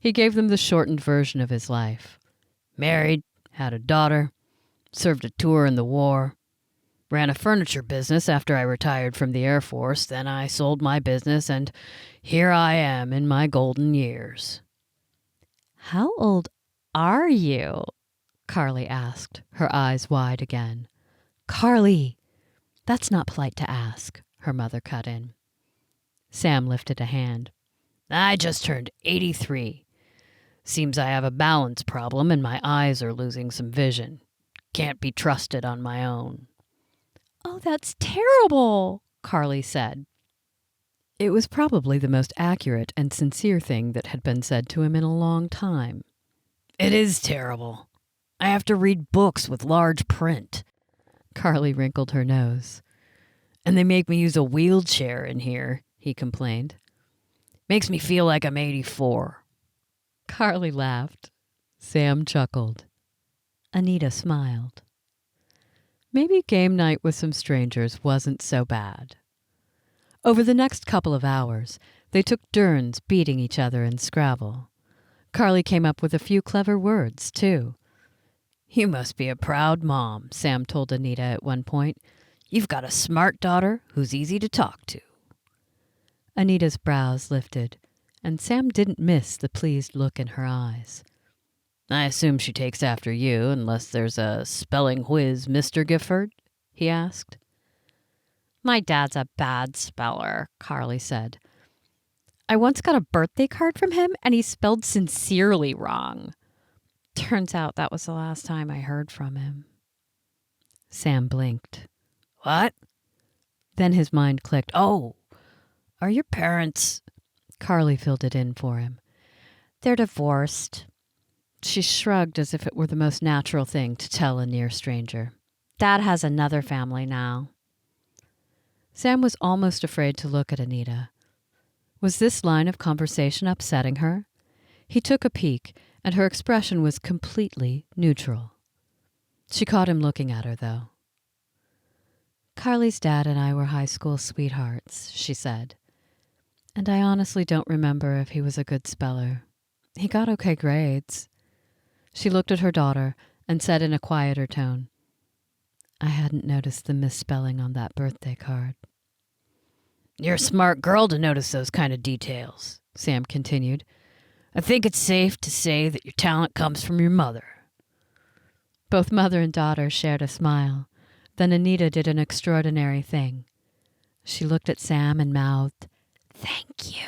A: He gave them the shortened version of his life. "Married, had a daughter, served a tour in the war, ran a furniture business after I retired from the Air Force, then I sold my business, and here I am in my golden years." "How old are you?" Carly asked, her eyes wide again. "Carly, that's not polite to ask," her mother cut in. Sam lifted a hand. "I just turned 83. Seems I have a balance problem and my eyes are losing some vision. Can't be trusted on my own." "Oh, that's terrible," Carly said. It was probably the most accurate and sincere thing that had been said to him in a long time. "It is terrible. I have to read books with large print." Carly wrinkled her nose. "And they make me use a wheelchair in here," he complained. "Makes me feel like I'm 84. Carly laughed. Sam chuckled. Anita smiled. Maybe game night with some strangers wasn't so bad. Over the next couple of hours, they took turns beating each other in Scrabble. Carly came up with a few clever words, too. "You must be a proud mom," Sam told Anita at one point. "You've got a smart daughter who's easy to talk to." Anita's brows lifted, and Sam didn't miss the pleased look in her eyes. "I assume she takes after you, unless there's a spelling whiz, Mr. Gifford?" he asked. "My dad's a bad speller," Carly said. "I once got a birthday card from him, and he spelled sincerely wrong. Turns out that was the last time I heard from him." Sam blinked. "What?" Then his mind clicked. "Oh, are your parents—" Carly filled it in for him. "They're divorced." She shrugged as if it were the most natural thing to tell a near stranger. "Dad has another family now." Sam was almost afraid to look at Anita. Was this line of conversation upsetting her? He took a peek, and her expression was completely neutral. She caught him looking at her, though. "Carly's dad and I were high school sweethearts," she said. "And I honestly don't remember if he was a good speller. He got okay grades." She looked at her daughter and said in a quieter tone, "I hadn't noticed the misspelling on that birthday card."
C: "You're a smart girl to notice those kind of details," Sam continued. "I think it's safe to say that your talent comes from your mother."
A: Both mother and daughter shared a smile. Then Anita did an extraordinary thing. She looked at Sam and mouthed, "Thank you."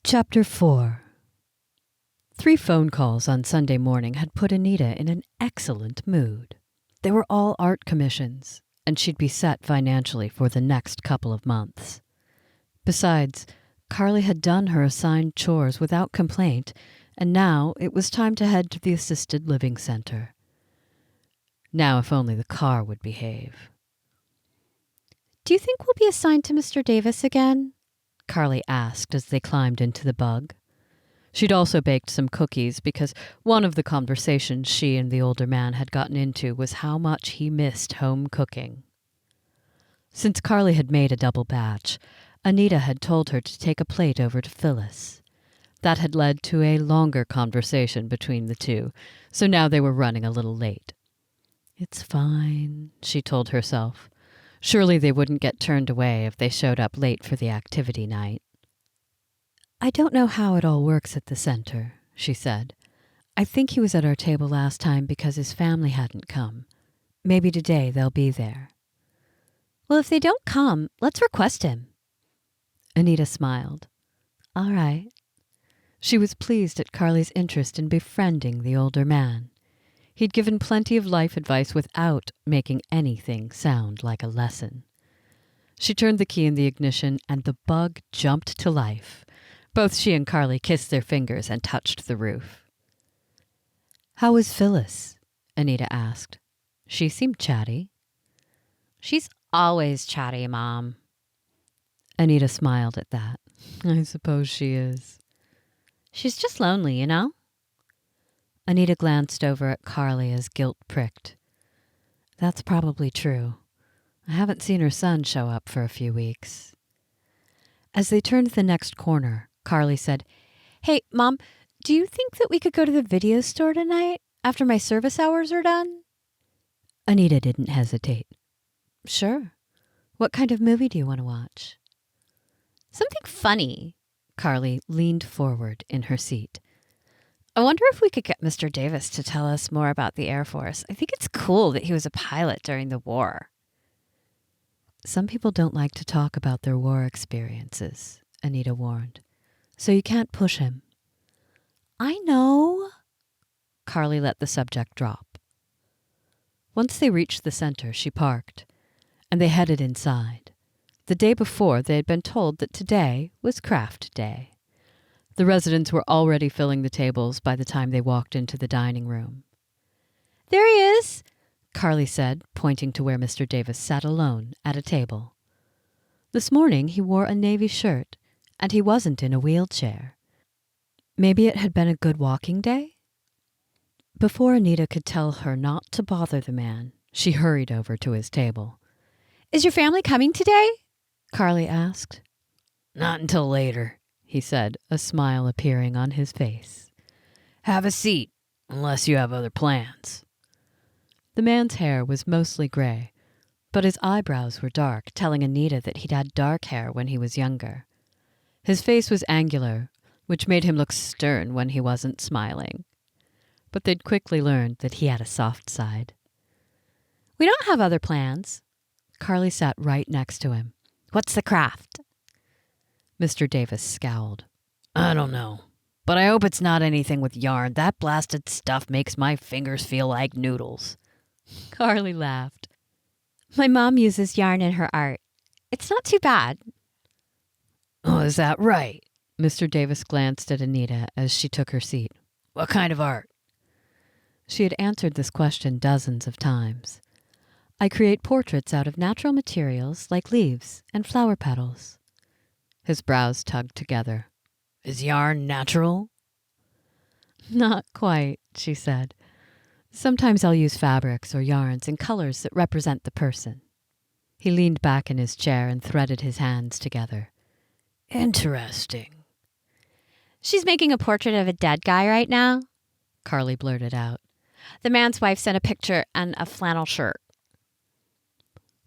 A: Chapter 4. 3 phone calls on Sunday morning had put Anita in an excellent mood. They were all art commissions, and she'd be set financially for the next couple of months. Besides, Carly had done her assigned chores without complaint, and now it was time to head to the assisted living center. Now if only the car would behave.
B: "Do you think we'll be assigned to Mr. Davis again?"
A: Carly asked as they climbed into the bug. She'd also baked some cookies because one of the conversations she and the older man had gotten into was how much he missed home cooking. Since Carly had made a double batch, Anita had told her to take a plate over to Phyllis. That had led to a longer conversation between the two, so now they were running a little late. "It's fine," she told herself. Surely they wouldn't get turned away if they showed up late for the activity night. "I don't know how it all works at the center," she said. "I think he was at our table last time because his family hadn't come. Maybe today they'll be there."
B: "Well, if they don't come, let's request him."
A: Anita smiled. "All right." She was pleased at Carly's interest in befriending the older man. He'd given plenty of life advice without making anything sound like a lesson. She turned the key in the ignition and the bug jumped to life. Both she and Carly kissed their fingers and touched the roof. "How was Phyllis?" Anita asked. She seemed chatty.
B: "She's always chatty, Mom."
A: Anita smiled at that. "I suppose she is."
B: "She's just lonely, you know?"
A: Anita glanced over at Carly as guilt pricked. "That's probably true. I haven't seen her son show up for a few weeks." As they turned the next corner, Carly said,
B: "Hey, Mom, do you think that we could go to the video store tonight after my service hours are done?"
A: Anita didn't hesitate. "Sure. What kind of movie do you want to watch?"
B: "Something funny."
A: Carly leaned forward in her seat.
B: "I wonder if we could get Mr. Davis to tell us more about the Air Force. I think it's cool that he was a pilot during the war."
A: "Some people don't like to talk about their war experiences," Anita warned. "So you can't push him."
B: "I know."
A: Carly let the subject drop. Once they reached the center, she parked, and they headed inside. The day before, they had been told that today was craft day. The residents were already filling the tables by the time they walked into the dining room.
B: "There he is,"
A: Carly said, pointing to where Mr. Davis sat alone at a table. This morning he wore a navy shirt, and he wasn't in a wheelchair. Maybe it had been a good walking day? Before Anita could tell her not to bother the man, she hurried over to his table.
B: "Is your family coming today?"
A: Carly asked.
C: "Not until later,"
A: he said, a smile appearing on his face.
C: "Have a seat, unless you have other plans."
A: The man's hair was mostly gray, but his eyebrows were dark, telling Anita that he'd had dark hair when he was younger. His face was angular, which made him look stern when he wasn't smiling. But they'd quickly learned that he had a soft side.
B: "We don't have other plans."
A: Carly sat right next to him.
B: "What's the craft?"
A: Mr. Davis scowled.
C: "I don't know, but I hope it's not anything with yarn. That blasted stuff makes my fingers feel like noodles."
A: Carly laughed.
B: "My mom uses yarn in her art. It's not too bad."
C: "Oh, is that right?"
A: Mr. Davis glanced at Anita as she took her seat.
C: "What kind of art?"
A: She had answered this question dozens of times. "I create portraits out of natural materials like leaves and flower petals." His brows tugged together.
C: Is yarn natural?
A: Not quite, she said. Sometimes I'll use fabrics or yarns in colors that represent the person. He leaned back in his chair and threaded his hands together.
C: Interesting.
B: She's making a portrait of a dead guy right now,
A: Carly blurted out.
B: The man's wife sent a picture and a flannel shirt.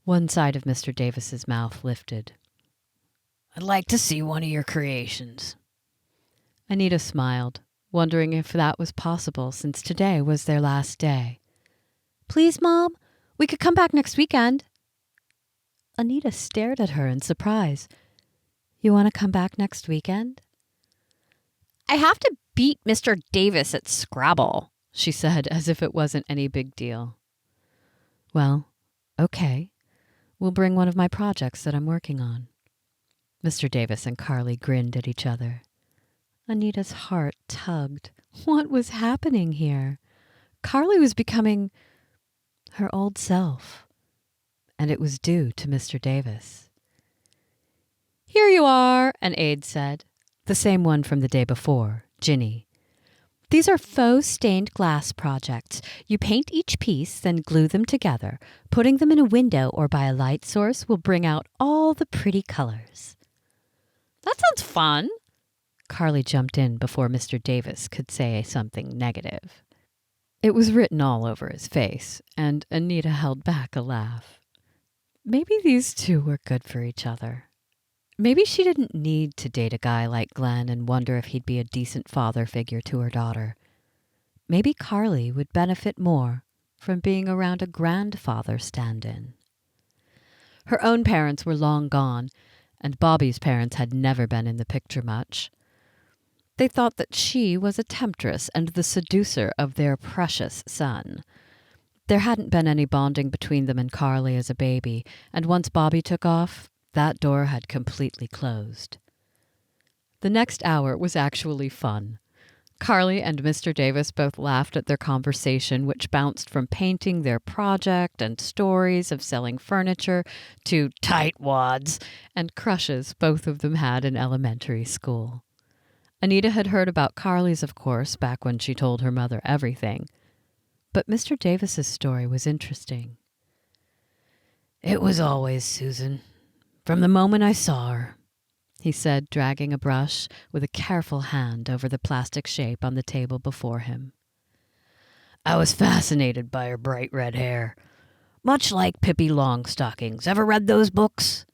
A: One side of Mr. Davis's mouth lifted.
C: I'd like to see one of your creations.
A: Anita smiled, wondering if that was possible since today was their last day.
B: Please, Mom, we could come back next weekend.
A: Anita stared at her in surprise. You want to come back next weekend?
B: I have to beat Mr. Davis at Scrabble,
A: she said as if it wasn't any big deal. Well, okay. We'll bring one of my projects that I'm working on. Mr. Davis and Carly grinned at each other. Anita's heart tugged. What was happening here? Carly was becoming her old self, and it was due to Mr. Davis. Here you are, an aide said. The same one from the day before, Ginny. These are faux stained glass projects. You paint each piece, then glue them together. Putting them in a window or by a light source will bring out all the pretty colors.
B: That sounds fun.
A: Carly jumped in before Mr. Davis could say something negative. It was written all over his face, and Anita held back a laugh. Maybe these two were good for each other. Maybe she didn't need to date a guy like Glenn and wonder if he'd be a decent father figure to her daughter. Maybe Carly would benefit more from being around a grandfather stand-in. Her own parents were long gone, and Bobby's parents had never been in the picture much. They thought that she was a temptress and the seducer of their precious son. There hadn't been any bonding between them and Carly as a baby, and once Bobby took off, that door had completely closed. The next hour was actually fun. Carly and Mr. Davis both laughed at their conversation, which bounced from painting their project and stories of selling furniture to tightwads and crushes both of them had in elementary school. Anita had heard about Carly's, of course, back when she told her mother everything. But Mr. Davis's story was interesting.
C: It was always Susan. From the moment I saw her,
A: he said, dragging a brush with a careful hand over the plastic shape on the table before him.
C: I was fascinated by her bright red hair, much like Pippi Longstockings. Ever read those books?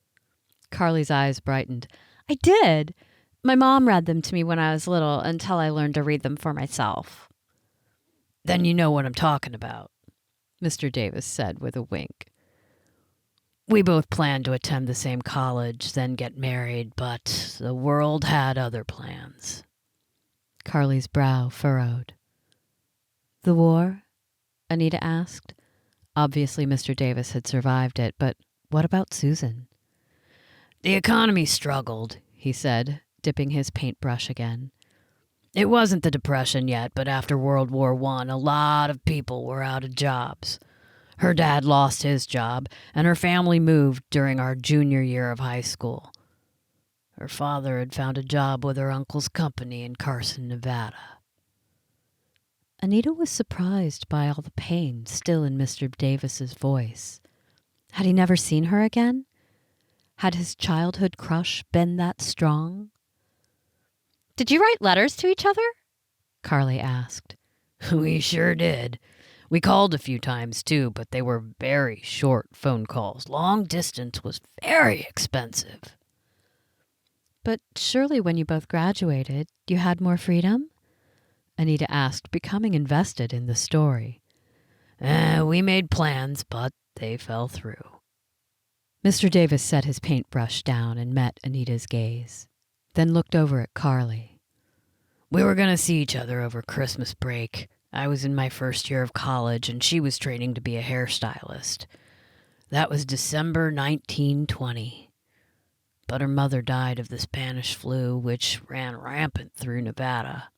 A: Carly's eyes brightened.
B: I did. My mom read them to me when I was little until I learned to read them for myself.
C: Then you know what I'm talking about,
A: Mr. Davis said with a wink.
C: We both planned to attend the same college, then get married, but the world had other plans.
A: Carly's brow furrowed. The war? Anita asked. Obviously, Mr. Davis had survived it, but what about Susan?
C: The economy struggled, he said, dipping his paintbrush again. It wasn't the Depression yet, but after World War I, a lot of people were out of jobs. Her dad lost his job, and her family moved during our junior year of high school. Her father had found a job with her uncle's company in Carson, Nevada.
A: Anita was surprised by all the pain still in Mr. Davis's voice. Had he never seen her again? Had his childhood crush been that strong?
B: Did you write letters to each other?
A: Carly asked.
C: We sure did. We called a few times, too, but they were very short phone calls. Long distance was very expensive.
A: But surely when you both graduated, you had more freedom? Anita asked, becoming invested in the story.
C: We made plans, but they fell through.
A: Mr. Davis set his paintbrush down and met Anita's gaze, then looked over at Carly.
C: We were going to see each other over Christmas break. I was in my first year of college, and she was training to be a hairstylist. That was December 1920. But her mother died of the Spanish flu, which ran rampant through Nevada.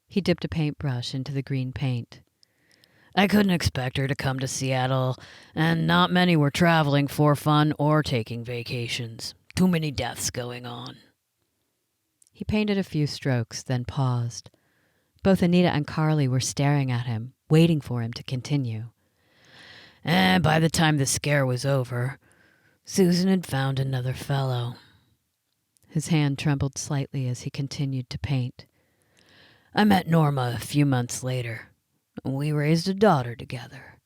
A: He dipped a paintbrush into the green paint.
C: I couldn't expect her to come to Seattle, and not many were traveling for fun or taking vacations. Too many deaths going on.
A: He painted a few strokes, then paused. Both Anita and Carly were staring at him, waiting for him to continue.
C: And by the time the scare was over, Susan had found another fellow.
A: His hand trembled slightly as he continued to paint.
C: I met Norma a few months later. We raised a daughter together.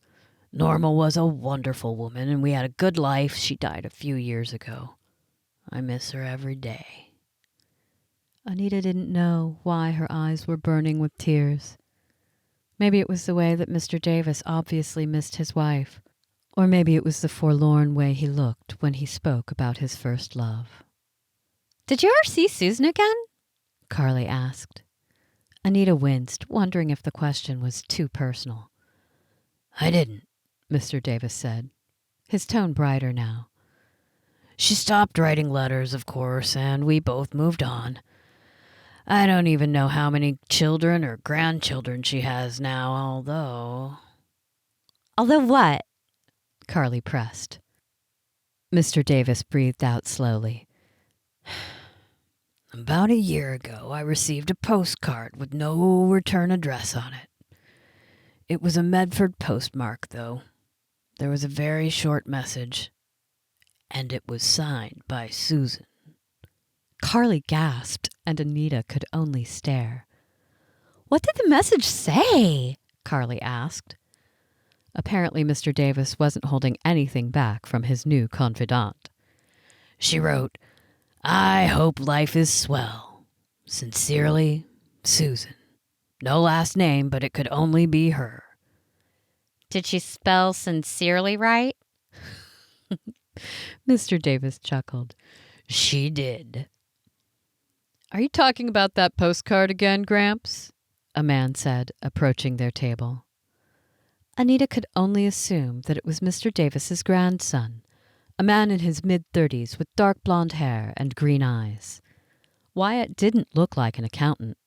C: Norma was a wonderful woman, and we had a good life. She died a few years ago. I miss her every day.
A: Anita didn't know why her eyes were burning with tears. Maybe it was the way that Mr. Davis obviously missed his wife, or maybe it was the forlorn way he looked when he spoke about his first love.
B: Did you ever see Susan again?
A: Carly asked. Anita winced, wondering if the question was too personal.
C: I didn't,
A: Mr. Davis said, his tone brighter now.
C: She stopped writing letters, of course, and we both moved on. I don't even know how many children or grandchildren she has now, although...
B: Although what?
A: Carly pressed. Mr. Davis breathed out slowly.
C: About a year ago, I received a postcard with no return address on it. It was a Medford postmark, though. There was a very short message, and it was signed by Susan.
A: Carly gasped, and Anita could only stare.
B: What did the message say?
A: Carly asked. Apparently, Mr. Davis wasn't holding anything back from his new confidant.
C: She wrote, I hope life is swell. Sincerely, Susan. No last name, but it could only be her.
B: Did she spell sincerely right?
A: Mr. Davis chuckled.
C: She did.
A: Are you talking about that postcard again, Gramps? A man said, approaching their table. Anita could only assume that it was Mr. Davis's grandson, a man in his mid-30s with dark blonde hair and green eyes. Wyatt didn't look like an accountant,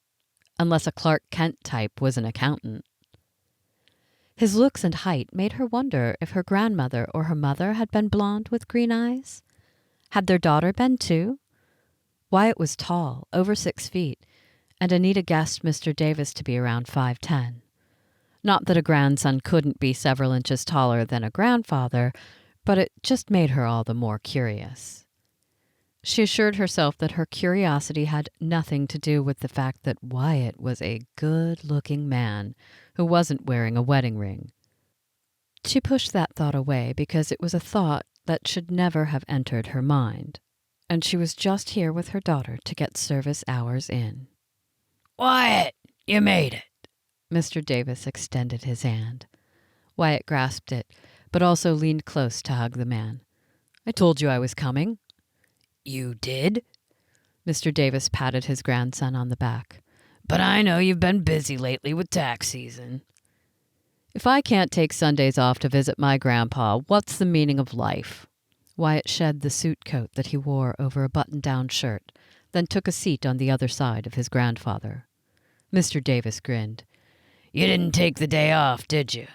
A: unless a Clark Kent type was an accountant. His looks and height made her wonder if her grandmother or her mother had been blonde with green eyes. Had their daughter been too? Wyatt was tall, over 6 feet, and Anita guessed Mr. Davis to be around 5'10". Not that a grandson couldn't be several inches taller than a grandfather, but it just made her all the more curious. She assured herself that her curiosity had nothing to do with the fact that Wyatt was a good-looking man who wasn't wearing a wedding ring. She pushed that thought away because it was a thought that should never have entered her mind, and she was just here with her daughter to get service hours in.
C: Wyatt, you made it.
A: Mr. Davis extended his hand. Wyatt grasped it, but also leaned close to hug the man. I told you I was coming.
C: You did?
A: Mr. Davis patted his grandson on the back.
C: But I know you've been busy lately with tax season.
A: If I can't take Sundays off to visit my grandpa, what's the meaning of life? Wyatt shed the suit coat that he wore over a button-down shirt, then took a seat on the other side of his grandfather. Mr. Davis grinned.
C: You didn't take the day off, did you?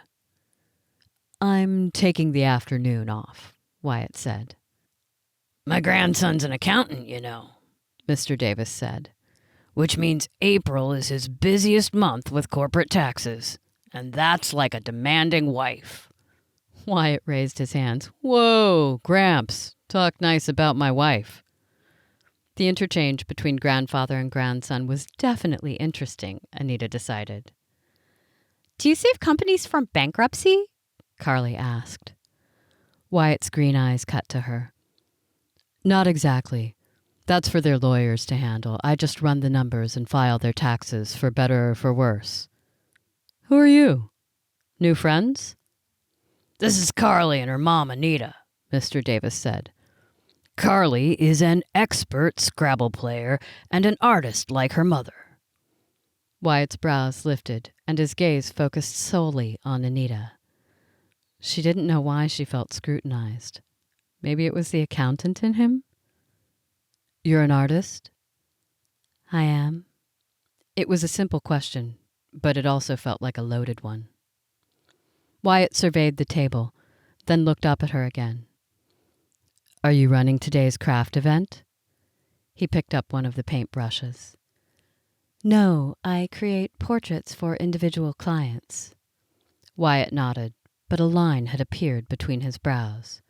A: I'm taking the afternoon off, Wyatt said.
C: My grandson's an accountant, you know,
A: Mr. Davis said.
C: Which means April is his busiest month with corporate taxes, and that's like a demanding wife.
A: Wyatt raised his hands. Whoa, Gramps, talk nice about my wife. The interchange between grandfather and grandson was definitely interesting, Anita decided.
B: Do you save companies from bankruptcy?
A: Carly asked. Wyatt's green eyes cut to her. Not exactly. That's for their lawyers to handle. I just run the numbers and file their taxes, for better or for worse. Who are you? New friends?
C: This is Carly and her mom, Anita,
A: Mr. Davis said.
C: Carly is an expert Scrabble player and an artist like her mother.
A: Wyatt's brows lifted, and his gaze focused solely on Anita. She didn't know why she felt scrutinized. Maybe it was the accountant in him? You're an artist? I am. It was a simple question, but it also felt like a loaded one. Wyatt surveyed the table, then looked up at her again. Are you running today's craft event? He picked up one of the paintbrushes. No, I create portraits for individual clients. Wyatt nodded, but a line had appeared between his brows.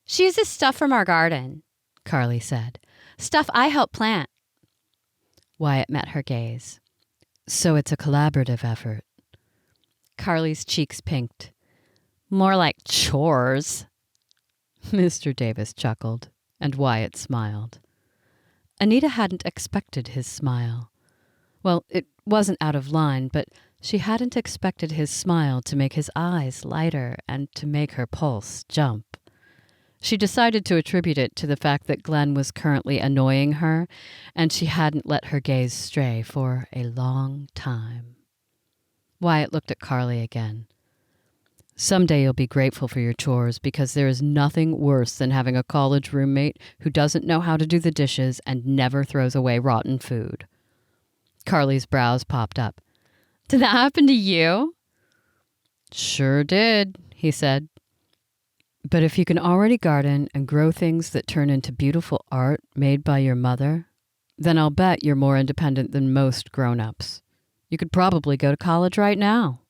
B: She uses stuff from our garden,
A: Carly said.
B: stuff I help plant.
A: Wyatt met her gaze. So it's a collaborative effort. Carly's cheeks pinked.
B: More like chores.
A: Mr. Davis chuckled, and Wyatt smiled. Anita hadn't expected his smile. Well, it wasn't out of line, but she hadn't expected his smile to make his eyes lighter and to make her pulse jump. She decided to attribute it to the fact that Glenn was currently annoying her, and she hadn't let her gaze stray for a long time. Wyatt looked at Carly again. Someday you'll be grateful for your chores because there is nothing worse than having a college roommate who doesn't know how to do the dishes and never throws away rotten food. Carly's brows popped up.
B: Did that happen to you?
A: Sure did, he said. But if you can already garden and grow things that turn into beautiful art made by your mother, then I'll bet you're more independent than most grown-ups. You could probably go to college right now.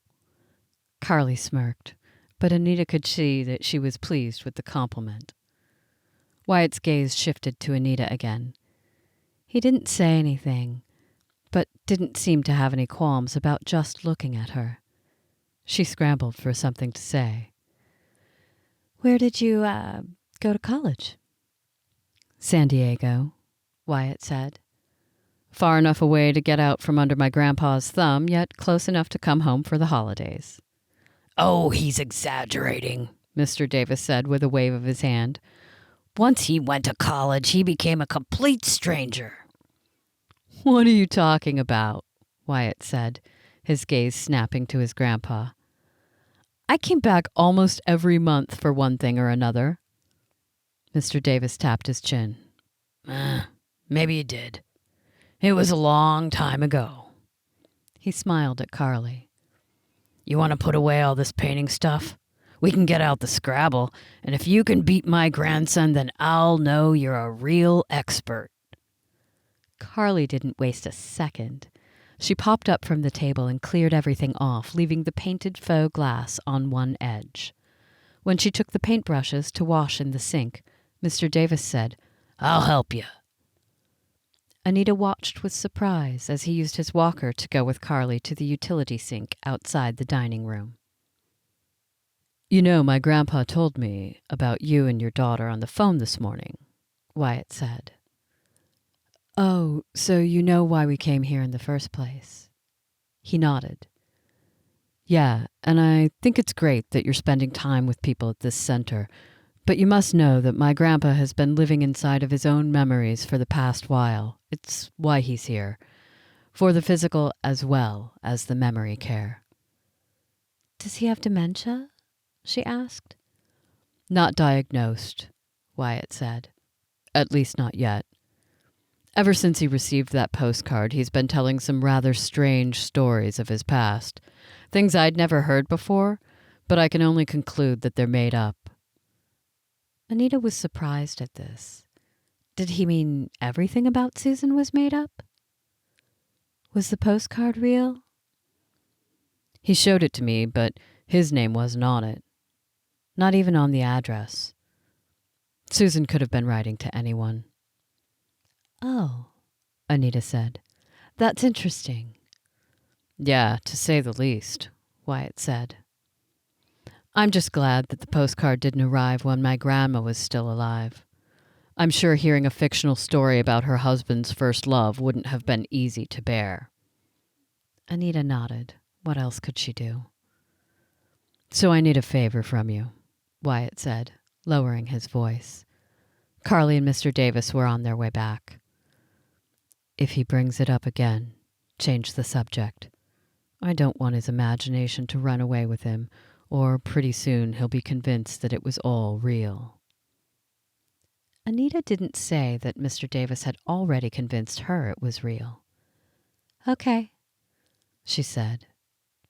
A: Carly smirked, but Anita could see that she was pleased with the compliment. Wyatt's gaze shifted to Anita again. He didn't say anything, but didn't seem to have any qualms about just looking at her. She scrambled for something to say. Where did you, go to college? San Diego, Wyatt said. Far enough away to get out from under my grandpa's thumb, yet close enough to come home for the holidays.
C: Oh, he's exaggerating, Mr. Davis said with a wave of his hand. Once he went to college, he became a complete stranger.
A: What are you talking about? Wyatt said, his gaze snapping to his grandpa. I came back almost every month for one thing or another. Mr. Davis tapped his chin.
C: Maybe you did. It was a long time ago.
A: He smiled at Carly.
C: You want to put away all this painting stuff? We can get out the Scrabble, and if you can beat my grandson, then I'll know you're a real expert.
A: Carly didn't waste a second. She popped up from the table and cleared everything off, leaving the painted faux glass on one edge. When she took the paintbrushes to wash in the sink, Mr. Davis said,
C: I'll help you.
A: Anita watched with surprise as he used his walker to go with Carly to the utility sink outside the dining room. You know, my grandpa told me about you and your daughter on the phone this morning, Wyatt said. Oh, so you know why we came here in the first place? He nodded. Yeah, and I think it's great that you're spending time with people at this center, but you must know that my grandpa has been living inside of his own memories for the past while. It's why he's here, for the physical as well as the memory care. Does he have dementia? She asked. Not diagnosed, Wyatt said. At least not yet. Ever since he received that postcard, he's been telling some rather strange stories of his past. Things I'd never heard before, but I can only conclude that they're made up. Anita was surprised at this. Did he mean everything about Susan was made up? Was the postcard real? He showed it to me, but his name wasn't on it. Not even on the address. Susan could have been writing to anyone. Oh, Anita said. That's interesting. Yeah, to say the least, Wyatt said. I'm just glad that the postcard didn't arrive when my grandma was still alive. I'm sure hearing a fictional story about her husband's first love wouldn't have been easy to bear. Anita nodded. What else could she do? So I need a favor from you, Wyatt said, lowering his voice. Carly and Mr. Davis were on their way back. If he brings it up again, change the subject. I don't want his imagination to run away with him, or pretty soon he'll be convinced that it was all real. Anita didn't say that Mr. Davis had already convinced her it was real. Okay, she said,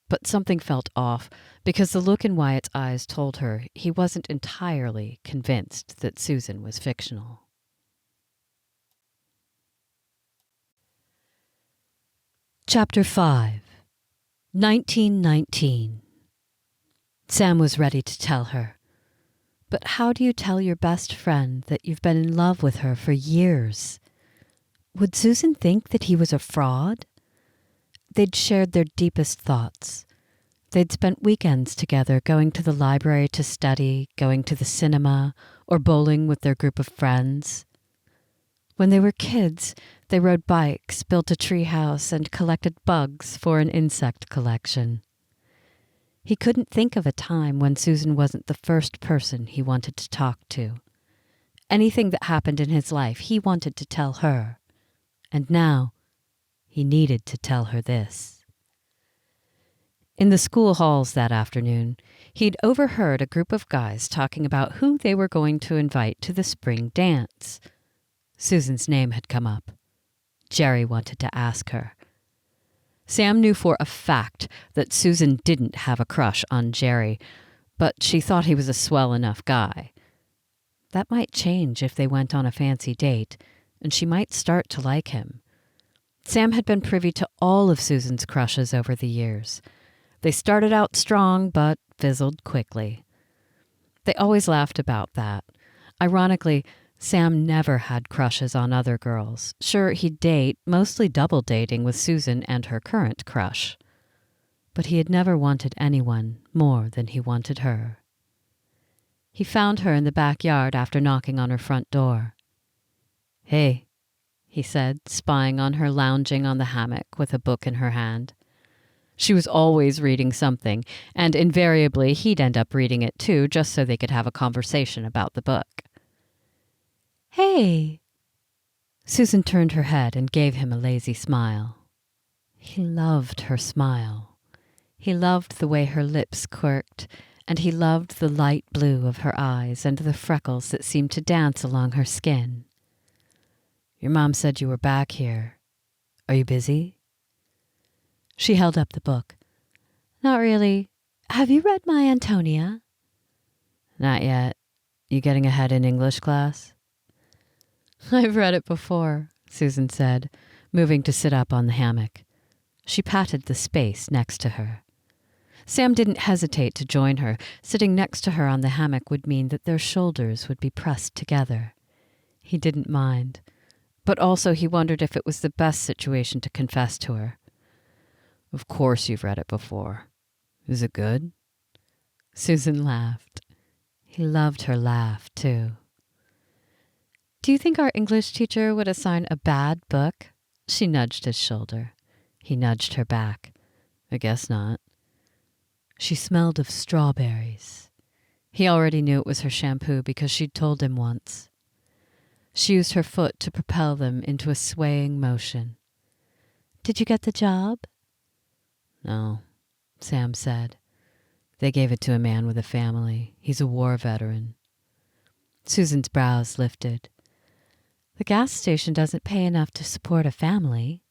A: But something felt off because the look in Wyatt's eyes told her he wasn't entirely convinced that Susan was fictional. Chapter 5, 1919. Sam was ready to tell her. But how do you tell your best friend that you've been in love with her for years? Would Susan think that he was a fraud? They'd shared their deepest thoughts. They'd spent weekends together going to the library to study, going to the cinema, or bowling with their group of friends. When they were kids, they rode bikes, built a treehouse, and collected bugs for an insect collection. He couldn't think of a time when Susan wasn't the first person he wanted to talk to. Anything that happened in his life, he wanted to tell her. And now, he needed to tell her this. In the school halls that afternoon, he'd overheard a group of guys talking about who they were going to invite to the spring dance. Susan's name had come up. Jerry wanted to ask her. Sam knew for a fact that Susan didn't have a crush on Jerry, but she thought he was a swell enough guy. That might change if they went on a fancy date, and she might start to like him. Sam had been privy to all of Susan's crushes over the years. They started out strong, but fizzled quickly. They always laughed about that. Ironically, Sam never had crushes on other girls. Sure, he'd date, mostly double dating with Susan and her current crush. But he had never wanted anyone more than he wanted her. He found her in the backyard after knocking on her front door. "Hey," he said, spying on her lounging on the hammock with a book in her hand. She was always reading something, and invariably he'd end up reading it too, just so they could have a conversation about the book. "Hey." Susan turned her head and gave him a lazy smile. He loved her smile. He loved the way her lips quirked, and he loved the light blue of her eyes and the freckles that seemed to dance along her skin. "Your mom said you were back here. Are you busy?" She held up the book. "Not really. Have you read my Antonia?" "Not yet. You getting ahead in English class?" "I've read it before," Susan said, moving to sit up on the hammock. She patted the space next to her. Sam didn't hesitate to join her. Sitting next to her on the hammock would mean that their shoulders would be pressed together. He didn't mind. But also he wondered if it was the best situation to confess to her. "Of course you've read it before. Is it good?" Susan laughed. He loved her laugh, too. "Do you think our English teacher would assign a bad book?" She nudged his shoulder. He nudged her back. "I guess not." She smelled of strawberries. He already knew it was her shampoo because she'd told him once. She used her foot to propel them into a swaying motion. "Did you get the job?" "No," Sam said. "They gave it to a man with a family. He's a war veteran." Susan's brows lifted. "The gas station doesn't pay enough to support a family."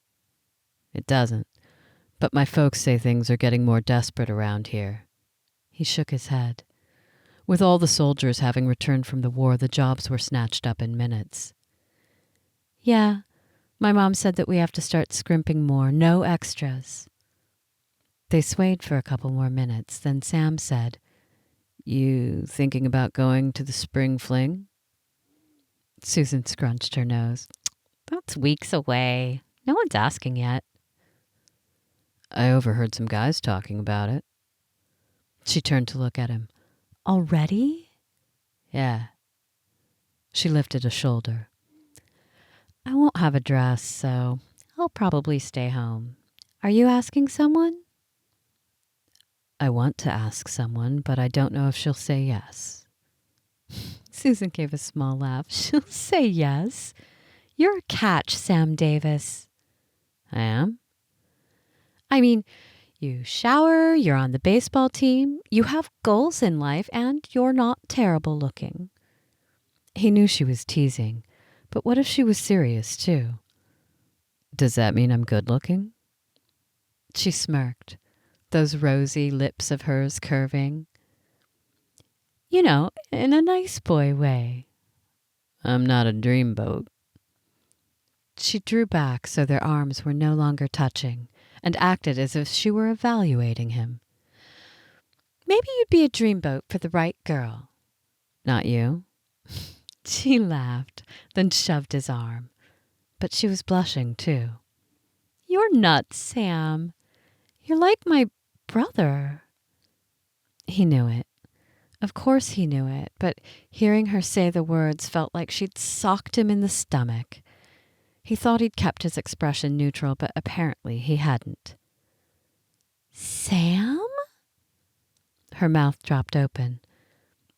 A: "It doesn't, but my folks say things are getting more desperate around here." He shook his head. With all the soldiers having returned from the war, the jobs were snatched up in minutes. "Yeah, my mom said that we have to start scrimping more, no extras." They swayed for a couple more minutes, then Sam said, "You thinking about going to the spring fling?" Susan scrunched her nose. "That's weeks away. No one's asking yet." "I overheard some guys talking about it." She turned to look at him. "Already?" "Yeah." She lifted a shoulder. "I won't have a dress, so I'll probably stay home. Are you asking someone?" "I want to ask someone, but I don't know if she'll say yes." Susan gave a small laugh. "She'll say yes. You're a catch, Sam Davis." "I am?" "I mean, you shower, you're on the baseball team, you have goals in life, and you're not terrible looking." He knew she was teasing, but what if she was serious, too? "Does that mean I'm good looking?" She smirked. those rosy lips of hers curving. You know, in a nice boy way.
C: I'm not a dreamboat.
A: She drew back so their arms were no longer touching and acted as if she were evaluating him. Maybe you'd be a dreamboat for the right girl.
C: Not you?
A: She laughed, then shoved his arm. But she was blushing, too. You're nuts, Sam. You're like my brother. He knew it. Of course he knew it, but hearing her say the words felt like she'd socked him in the stomach. He thought he'd kept his expression neutral, but apparently he hadn't. Sam? Her mouth dropped open.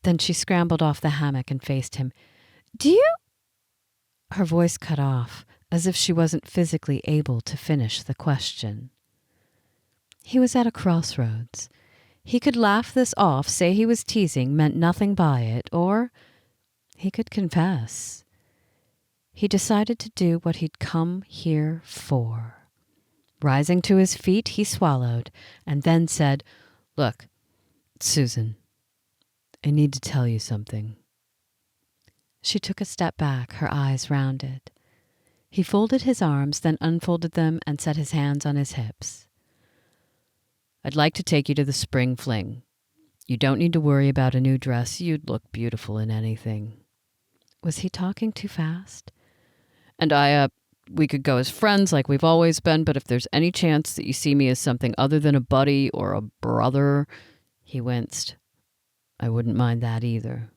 A: Then she scrambled off the hammock and faced him. Do you? Her voice cut off, as if she wasn't physically able to finish the question. He was at a crossroads. He could laugh this off, say he was teasing, meant nothing by it, or he could confess. He decided to do what he'd come here for. Rising to his feet, he swallowed, and then said, Look, Susan, I need to tell you something. She took a step back, her eyes rounded. He folded his arms, then unfolded them and set his hands on his hips. I'd like to take you to the spring fling. You don't need to worry about a new dress. You'd look beautiful in anything. Was he talking too fast? And we could go as friends like we've always been, but if there's any chance that you see me as something other than a buddy or a brother, he winced. I wouldn't mind that either.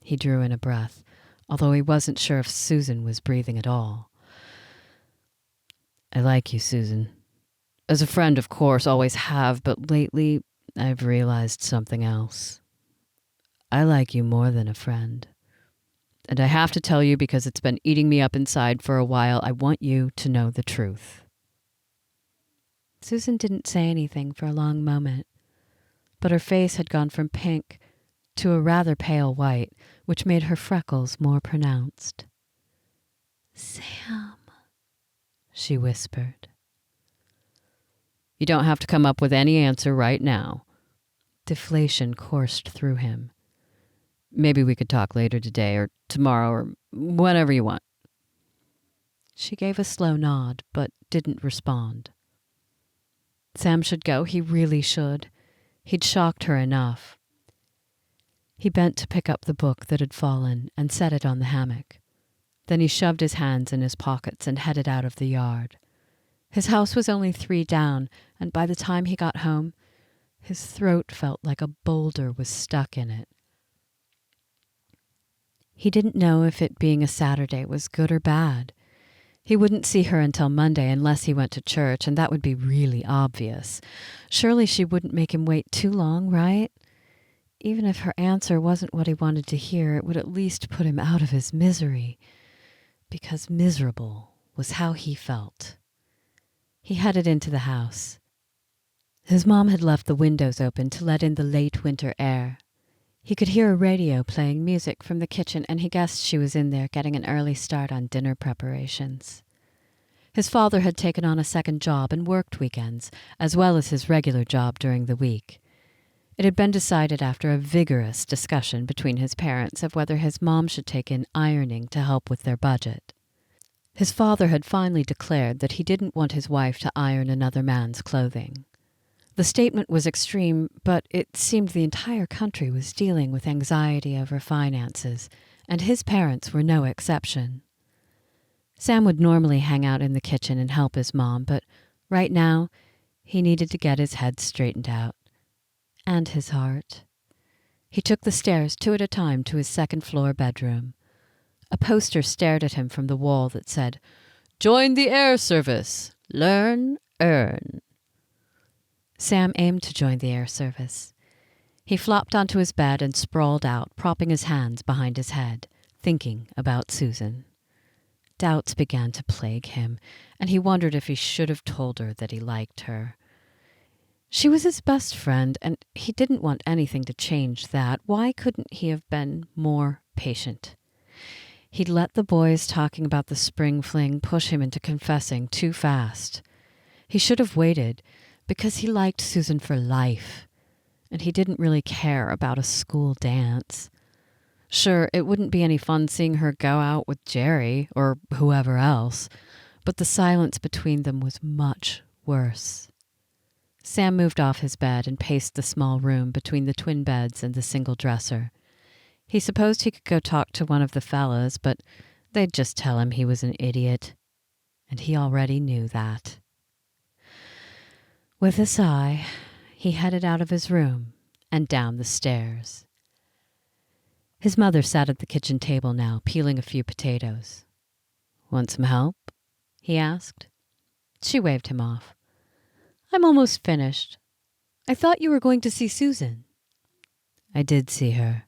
A: He drew in a breath, although he wasn't sure if Susan was breathing at all. I like you, Susan. As a friend, of course, always have, but lately I've realized something else. I like you more than a friend. And I have to tell you because it's been eating me up inside for a while. I want you to know the truth. Susan didn't say anything for a long moment, but her face had gone from pink to a rather pale white, which made her freckles more pronounced. Sam, she whispered. You don't have to come up with any answer right now. Deflation coursed through him. Maybe we could talk later today or tomorrow or whenever you want. She gave a slow nod, but didn't respond. Sam should go. He really should. He'd shocked her enough. He bent to pick up the book that had fallen and set it on the hammock. Then he shoved his hands in his pockets and headed out of the yard. His house was only 3 down, and by the time he got home, his throat felt like a boulder was stuck in it. He didn't know if it being a Saturday was good or bad. He wouldn't see her until Monday unless he went to church, and that would be really obvious. Surely she wouldn't make him wait too long, right? Even if her answer wasn't what he wanted to hear, it would at least put him out of his misery. Because miserable was how he felt. He headed into the house. His mom had left the windows open to let in the late winter air. He could hear a radio playing music from the kitchen, and he guessed she was in there getting an early start on dinner preparations. His father had taken on a second job and worked weekends, as well as his regular job during the week. It had been decided after a vigorous discussion between his parents of whether his mom should take in ironing to help with their budget. His father had finally declared that he didn't want his wife to iron another man's clothing. The statement was extreme, but it seemed the entire country was dealing with anxiety over finances, and his parents were no exception. Sam would normally hang out in the kitchen and help his mom, but right now he needed to get his head straightened out. And his heart. He took the stairs 2 at a time to his second-floor bedroom. A poster stared at him from the wall that said, "Join the air service. Learn, earn." Sam aimed to join the air service. He flopped onto his bed and sprawled out, propping his hands behind his head, thinking about Susan. Doubts began to plague him, and he wondered if he should have told her that he liked her. She was his best friend, and he didn't want anything to change that. Why couldn't he have been more patient? He'd let the boys talking about the spring fling push him into confessing too fast. He should have waited, because he liked Susan for life, and he didn't really care about a school dance. Sure, it wouldn't be any fun seeing her go out with Jerry or whoever else, but the silence between them was much worse. Sam moved off his bed and paced the small room between the twin beds and the single dresser. He supposed he could go talk to one of the fellas, but they'd just tell him he was an idiot, and he already knew that. With a sigh, he headed out of his room and down the stairs. His mother sat at the kitchen table now, peeling a few potatoes. "Want some help?" he asked. She waved him off. "I'm almost finished. I thought you were going to see Susan." "I did see her."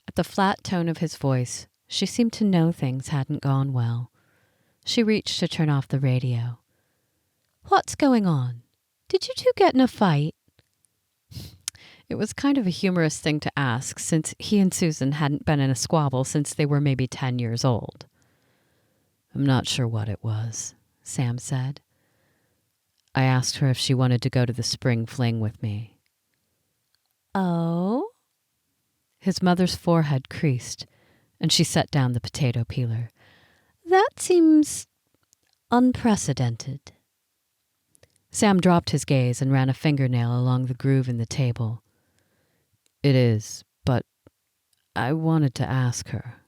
A: At the flat tone of his voice, she seemed to know things hadn't gone well. She reached to turn off the radio. "What's going on? Did you two get in a fight?" It was kind of a humorous thing to ask, since he and Susan hadn't been in a squabble since they were maybe 10 years old. "I'm not sure what it was," Sam said. "I asked her if she wanted to go to the spring fling with me."
B: Oh?
A: His mother's forehead creased, and she set down the potato peeler.
B: That seems unprecedented.
A: Sam dropped his gaze and ran a fingernail along the groove in the table. "It is, but I wanted to ask her."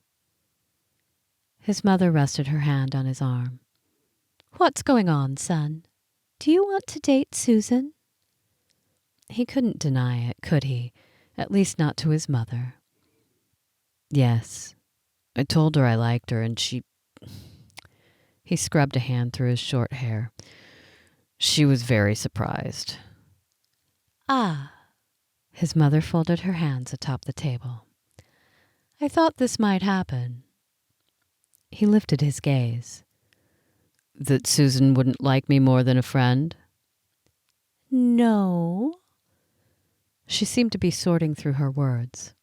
A: His mother rested her hand on his arm.
B: "What's going on, son? Do you want to date Susan?"
A: He couldn't deny it, could he? At least not to his mother. "Yes. I told her I liked her, and she..." He scrubbed a hand through his short hair. "She was very surprised."
B: "Ah."
A: His mother folded her hands atop the table. "I thought this might happen." He lifted his gaze. "That Susan wouldn't like me more than a friend?"
B: "No."
A: She seemed to be sorting through her words.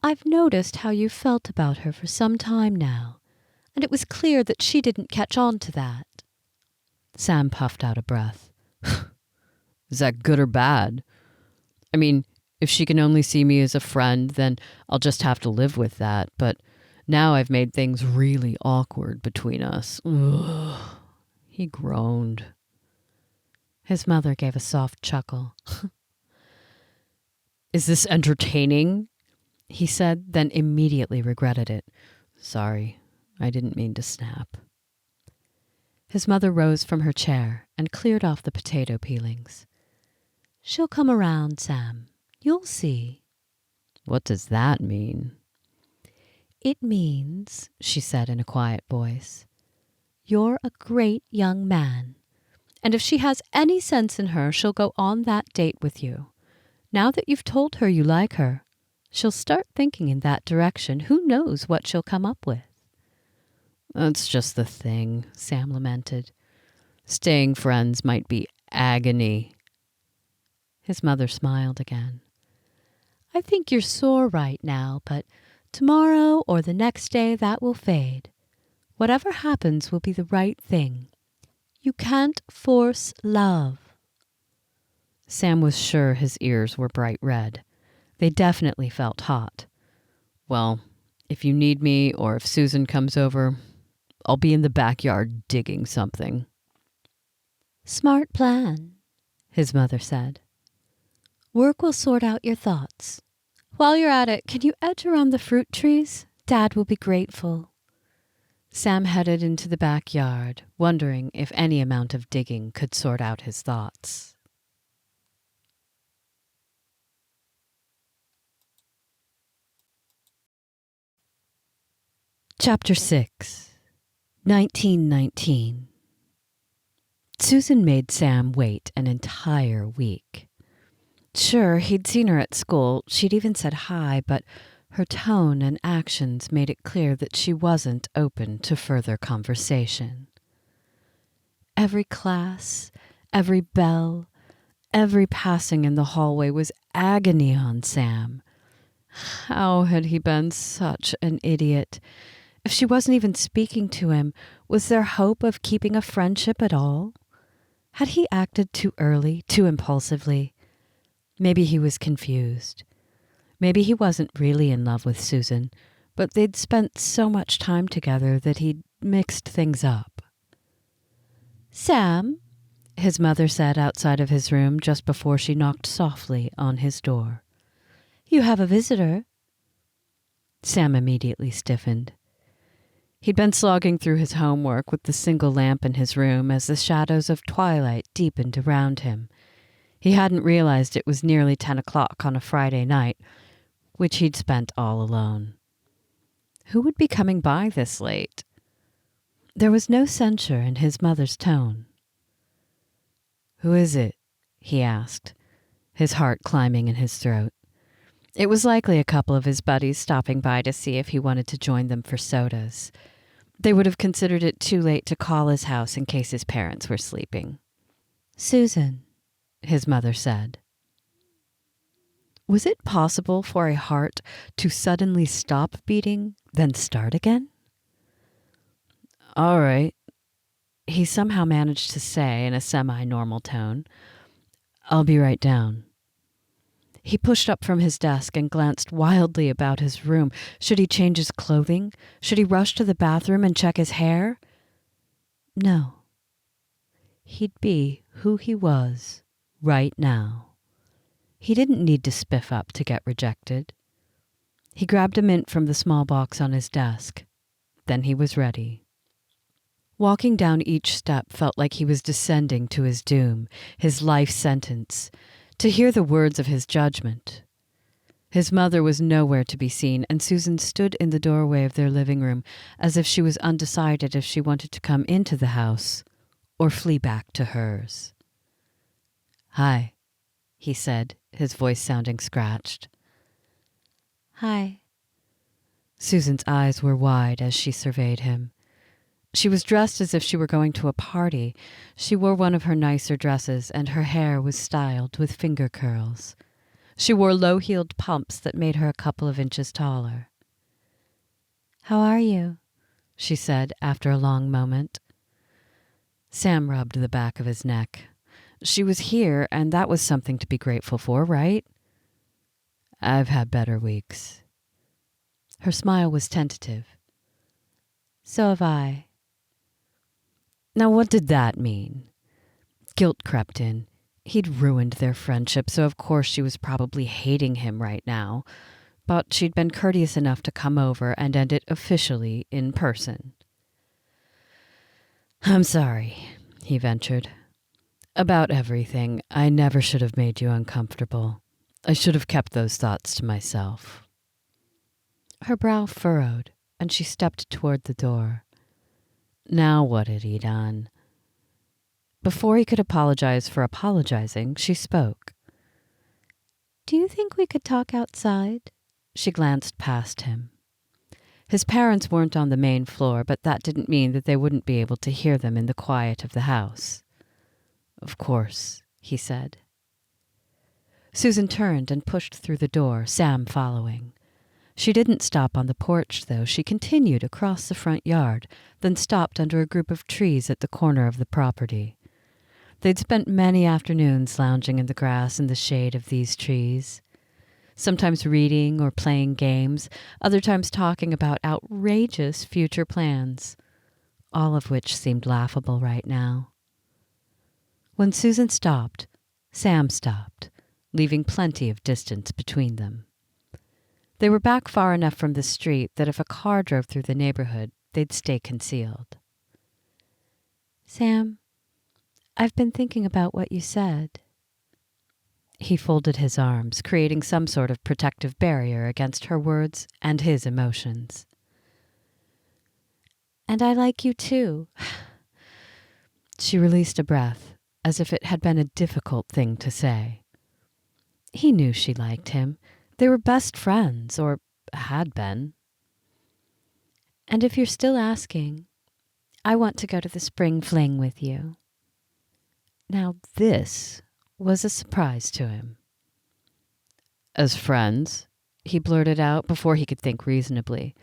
B: "I've noticed how you felt about her for some time now, and it was clear that she didn't catch on to that."
A: Sam puffed out a breath. "Is that good or bad? I mean, if she can only see me as a friend, then I'll just have to live with that, but now I've made things really awkward between us." Ugh. He groaned. His mother gave a soft chuckle. "Is this entertaining?" he said, then immediately regretted it. "Sorry, I didn't mean to snap." His mother rose from her chair and cleared off the potato peelings.
B: "She'll come around, Sam. You'll see."
A: "What does that mean?"
B: "It means," she said in a quiet voice, "you're a great young man. And if she has any sense in her, she'll go on that date with you. Now that you've told her you like her, she'll start thinking in that direction. Who knows what she'll come up with?"
A: "That's just the thing," Sam lamented. "Staying friends might be agony." His mother smiled again.
B: "I think you're sore right now, but tomorrow or the next day that will fade. Whatever happens will be the right thing. You can't force love."
A: Sam was sure his ears were bright red. They definitely felt hot. "Well, if you need me or if Susan comes over, I'll be in the backyard digging something."
B: "Smart plan," his mother said. "Work will sort out your thoughts. While you're at it, can you edge around the fruit trees? Dad will be grateful."
A: Sam headed into the backyard, wondering if any amount of digging could sort out his thoughts. Chapter 6, 1919. Susan made Sam wait an entire week. Sure, he'd seen her at school, she'd even said hi, but her tone and actions made it clear that she wasn't open to further conversation. Every class, every bell, every passing in the hallway was agony on Sam. How had he been such an idiot? If she wasn't even speaking to him, was there hope of keeping a friendship at all?
B: Had he acted too early, too impulsively? Maybe he was confused. Maybe he wasn't really in love with Susan, but they'd spent so much time together that he'd mixed things up. "Sam," his mother said outside of his room just before she knocked softly on his door. "You have a visitor." Sam immediately stiffened. He'd been slogging through his homework with the single lamp in his room as the shadows of twilight deepened around him. He hadn't realized it was nearly 10 o'clock on a Friday night, which he'd spent all alone. Who would be coming by this late? There was no censure in his mother's tone. "Who is it?" he asked, his heart climbing in his throat. It was likely a couple of his buddies stopping by to see if he wanted to join them for sodas. They would have considered it too late to call his house in case his parents were sleeping. "Susan," his mother said. Was it possible for a heart to suddenly stop beating, then start again? "All right," he somehow managed to say in a semi-normal tone. "I'll be right down." He pushed up from his desk and glanced wildly about his room. Should he change his clothing? Should he rush to the bathroom and check his hair? No. He'd be who he was right now. He didn't need to spiff up to get rejected. He grabbed a mint from the small box on his desk. Then he was ready. Walking down each step felt like he was descending to his doom, his life sentence, to hear the words of his judgment. His mother was nowhere to be seen, and Susan stood in the doorway of their living room as if she was undecided if she wanted to come into the house or flee back to hers. "Hi," he said, his voice sounding scratched. "Hi." Susan's eyes were wide as she surveyed him. She was dressed as if she were going to a party. She wore one of her nicer dresses, and her hair was styled with finger curls. She wore low-heeled pumps that made her a couple of inches taller. "How are you?" she said after a long moment. Sam rubbed the back of his neck. She was here, and that was something to be grateful for, right? "I've had better weeks." Her smile was tentative. "So have I." Now, what did that mean? Guilt crept in. He'd ruined their friendship, so of course she was probably hating him right now. But she'd been courteous enough to come over and end it officially in person. "I'm sorry," he ventured. "About everything. I never should have made you uncomfortable. I should have kept those thoughts to myself." Her brow furrowed, and she stepped toward the door. Now what had he done? Before he could apologize for apologizing, she spoke. "Do you think we could talk outside?" She glanced past him. His parents weren't on the main floor, but that didn't mean that they wouldn't be able to hear them in the quiet of the house. "Of course," he said. Susan turned and pushed through the door, Sam following. She didn't stop on the porch, though. She continued across the front yard, then stopped under a group of trees at the corner of the property. They'd spent many afternoons lounging in the grass in the shade of these trees, sometimes reading or playing games, other times talking about outrageous future plans, all of which seemed laughable right now. When Susan stopped, Sam stopped, leaving plenty of distance between them. They were back far enough from the street that if a car drove through the neighborhood, they'd stay concealed. "Sam, I've been thinking about what you said." He folded his arms, creating some sort of protective barrier against her words and his emotions. "And I like you too." She released a breath, as if it had been a difficult thing to say. He knew she liked him. They were best friends, or had been. "And if you're still asking, I want to go to the spring fling with you." Now this was a surprise to him. "As friends?" he blurted out before he could think reasonably.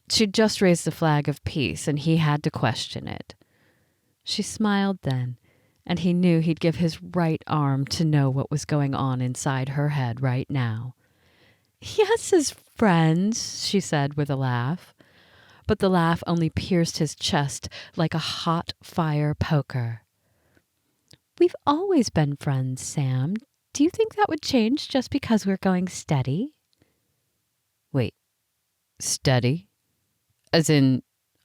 B: She'd just raised the flag of peace, and he had to question it. She smiled then, and he knew he'd give his right arm to know what was going on inside her head right now. "Yes, as friends," she said with a laugh. But the laugh only pierced his chest like a hot fire poker. "We've always been friends, Sam. Do you think that would change just because we're going steady?"
C: Wait, steady? As in,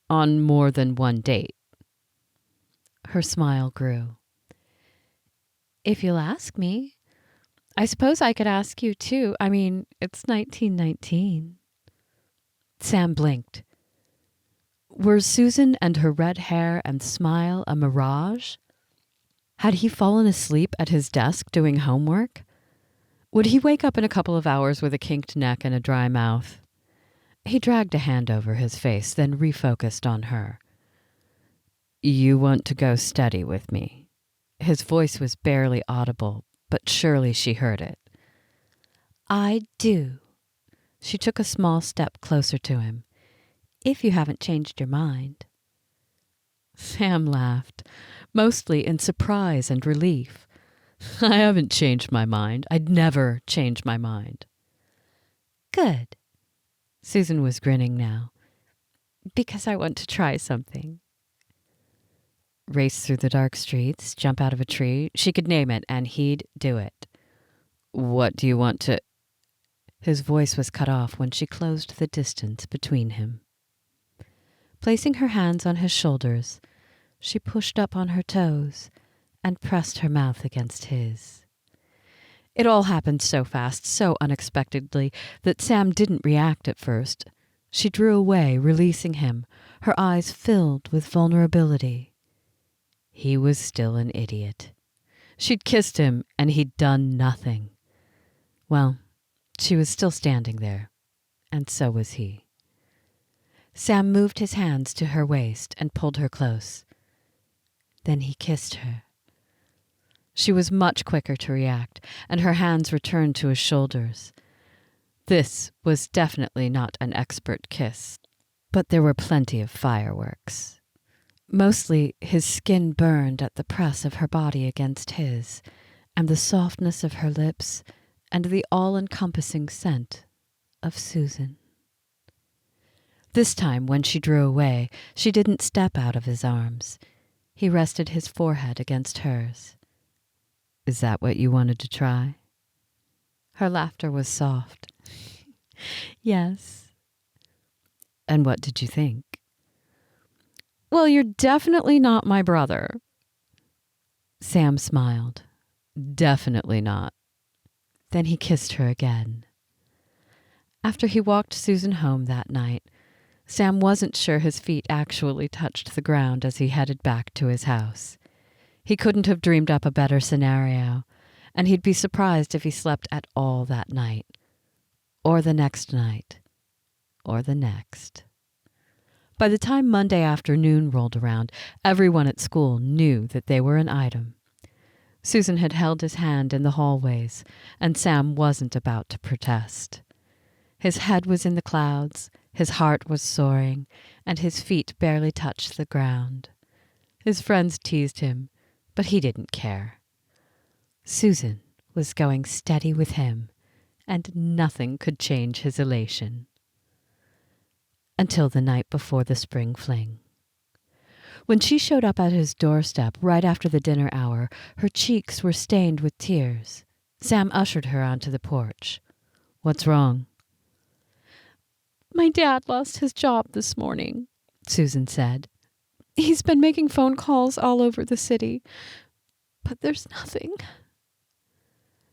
C: on more than one date?
B: Her smile grew. "If you'll ask me. I suppose I could ask you too. I mean, it's 1919. Sam blinked. Were Susan and her red hair and smile a mirage? Had he fallen asleep at his desk doing homework? Would he wake up in a couple of hours with a kinked neck and a dry mouth? He dragged a hand over his face, then refocused on her. "You want to go steady with me?" His voice was barely audible, but surely she heard it. "I do." She took a small step closer to him. "If you haven't changed your mind." Sam laughed, mostly in surprise and relief. "I haven't changed my mind. I'd never change my mind." "Good." Susan was grinning now. "Because I want to try something." Race through the dark streets, jump out of a tree. She could name it, and he'd do it.
C: "What do you want to—"
B: His voice was cut off when she closed the distance between him. Placing her hands on his shoulders, she pushed up on her toes and pressed her mouth against his. It all happened so fast, so unexpectedly, that Sam didn't react at first. She drew away, releasing him, her eyes filled with vulnerability. He was still an idiot. She'd kissed him, and he'd done nothing. Well, she was still standing there, and so was he. Sam moved his hands to her waist and pulled her close. Then he kissed her. She was much quicker to react, and her hands returned to his shoulders. This was definitely not an expert kiss, but there were plenty of fireworks. Mostly his skin burned at the press of her body against his, and the softness of her lips, and the all-encompassing scent of Susan. This time, when she drew away, she didn't step out of his arms. He rested his forehead against hers. "Is that what you wanted to try?" Her laughter was soft. "Yes." "And what did you think?" "Well, you're definitely not my brother." Sam smiled. "Definitely not." Then he kissed her again. After he walked Susan home that night, Sam wasn't sure his feet actually touched the ground as he headed back to his house. He couldn't have dreamed up a better scenario, and he'd be surprised if he slept at all that night, or the next night, or the next. By the time Monday afternoon rolled around, everyone at school knew that they were an item. Susan had held his hand in the hallways, and Sam wasn't about to protest. His head was in the clouds, his heart was soaring, and his feet barely touched the ground. His friends teased him, but he didn't care. Susan was going steady with him, and nothing could change his elation. Until the night before the spring fling. When she showed up at his doorstep right after the dinner hour, her cheeks were stained with tears. Sam ushered her onto the porch. "What's wrong?" "My dad lost his job this morning," Susan said. "He's been making phone calls all over the city, but there's nothing."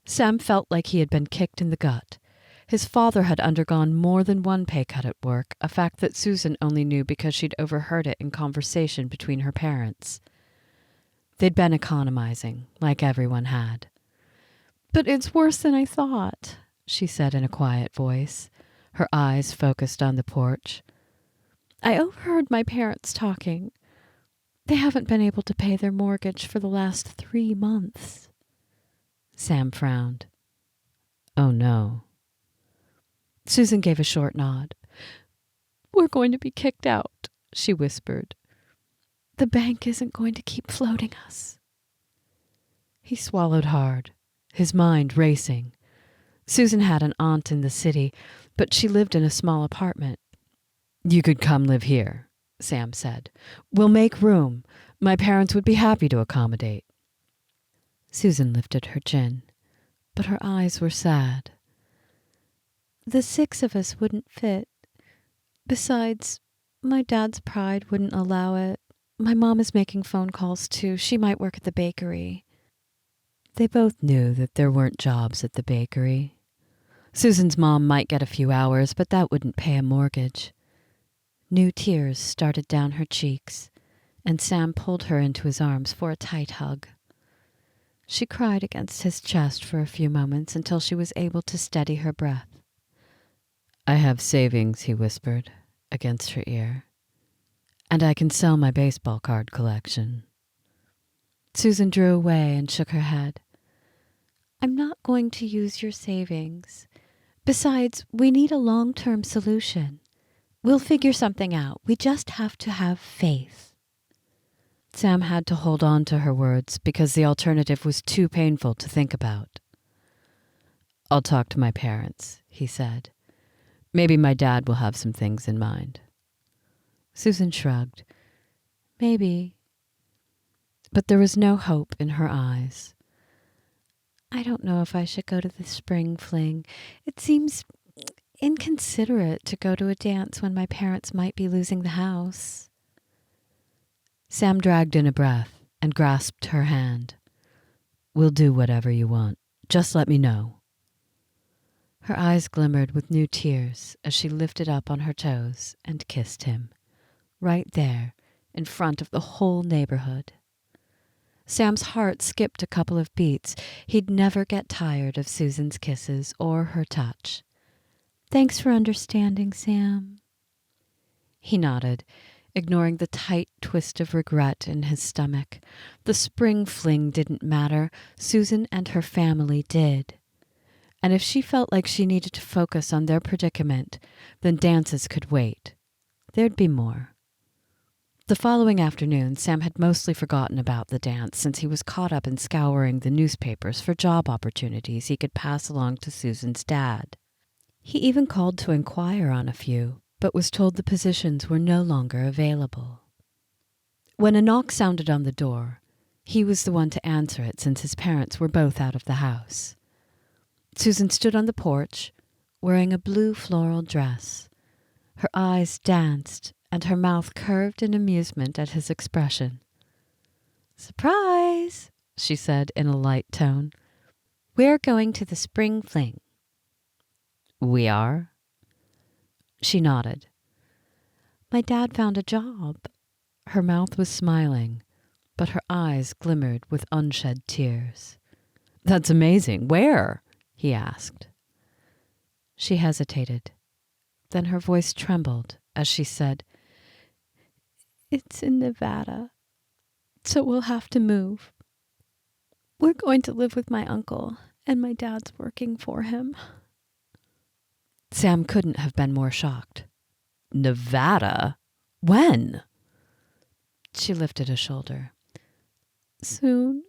B: Sam felt like he had been kicked in the gut. His father had undergone more than one pay cut at work, a fact that Susan only knew because she'd overheard it in conversation between her parents. They'd been economizing, like everyone had. "But it's worse than I thought," she said in a quiet voice, her eyes focused on the porch. "I overheard my parents talking. They haven't been able to pay their mortgage for the last 3 months. Sam frowned. "Oh, no." Susan gave a short nod. "We're going to be kicked out," she whispered. "The bank isn't going to keep floating us." He swallowed hard, his mind racing. Susan had an aunt in the city, but she lived in a small apartment.
C: You could come live here, Sam said. We'll make room. My parents would be happy to accommodate.
B: Susan lifted her chin, but her eyes were sad. The 6 of us wouldn't fit. Besides, my dad's pride wouldn't allow it. My mom is making phone calls too. She might work at the bakery.
C: They both knew that there weren't jobs at the bakery. Susan's mom might get a few hours, but that wouldn't pay a mortgage.
B: New tears started down her cheeks, and Sam pulled her into his arms for a tight hug. She cried against his chest for a few moments until she was able to steady her breath.
C: I have savings, he whispered, against her ear. And I can sell my baseball card collection.
B: Susan drew away and shook her head. I'm not going to use your savings. Besides, we need a long-term solution. We'll figure something out. We just have to have faith.
C: Sam had to hold on to her words because the alternative was too painful to think about. I'll talk to my parents, he said. Maybe my dad will have some things in mind.
B: Susan shrugged. Maybe. But there was no hope in her eyes. I don't know if I should go to the spring fling. It seems inconsiderate to go to a dance when my parents might be losing the house.
C: Sam dragged in a breath and grasped her hand. We'll do whatever you want. Just let me know.
B: Her eyes glimmered with new tears as she lifted up on her toes and kissed him, right there in front of the whole neighborhood. Sam's heart skipped a couple of beats. He'd never get tired of Susan's kisses or her touch. Thanks for understanding, Sam. He nodded, ignoring the tight twist of regret in his stomach. The spring fling didn't matter. Susan and her family did. And if she felt like she needed to focus on their predicament, then dances could wait. There'd be more. The following afternoon, Sam had mostly forgotten about the dance since he was caught up in scouring the newspapers for job opportunities he could pass along to Susan's dad. He even called to inquire on a few, but was told the positions were no longer available. When a knock sounded on the door, he was the one to answer it since his parents were both out of the house. Susan stood on the porch, wearing a blue floral dress. Her eyes danced, and her mouth curved in amusement at his expression. "Surprise," she said in a light tone. "We're going to the spring fling."
C: "We are?"
B: She nodded. "My dad found a job." Her mouth was smiling, but her eyes glimmered with unshed tears.
C: "That's amazing. Where?" he asked.
B: She hesitated. Then her voice trembled as she said, "It's in Nevada, so we'll have to move. We're going to live with my uncle, and my dad's working for him."
C: Sam couldn't have been more shocked. "Nevada? When?"
B: She lifted a shoulder. "Soon.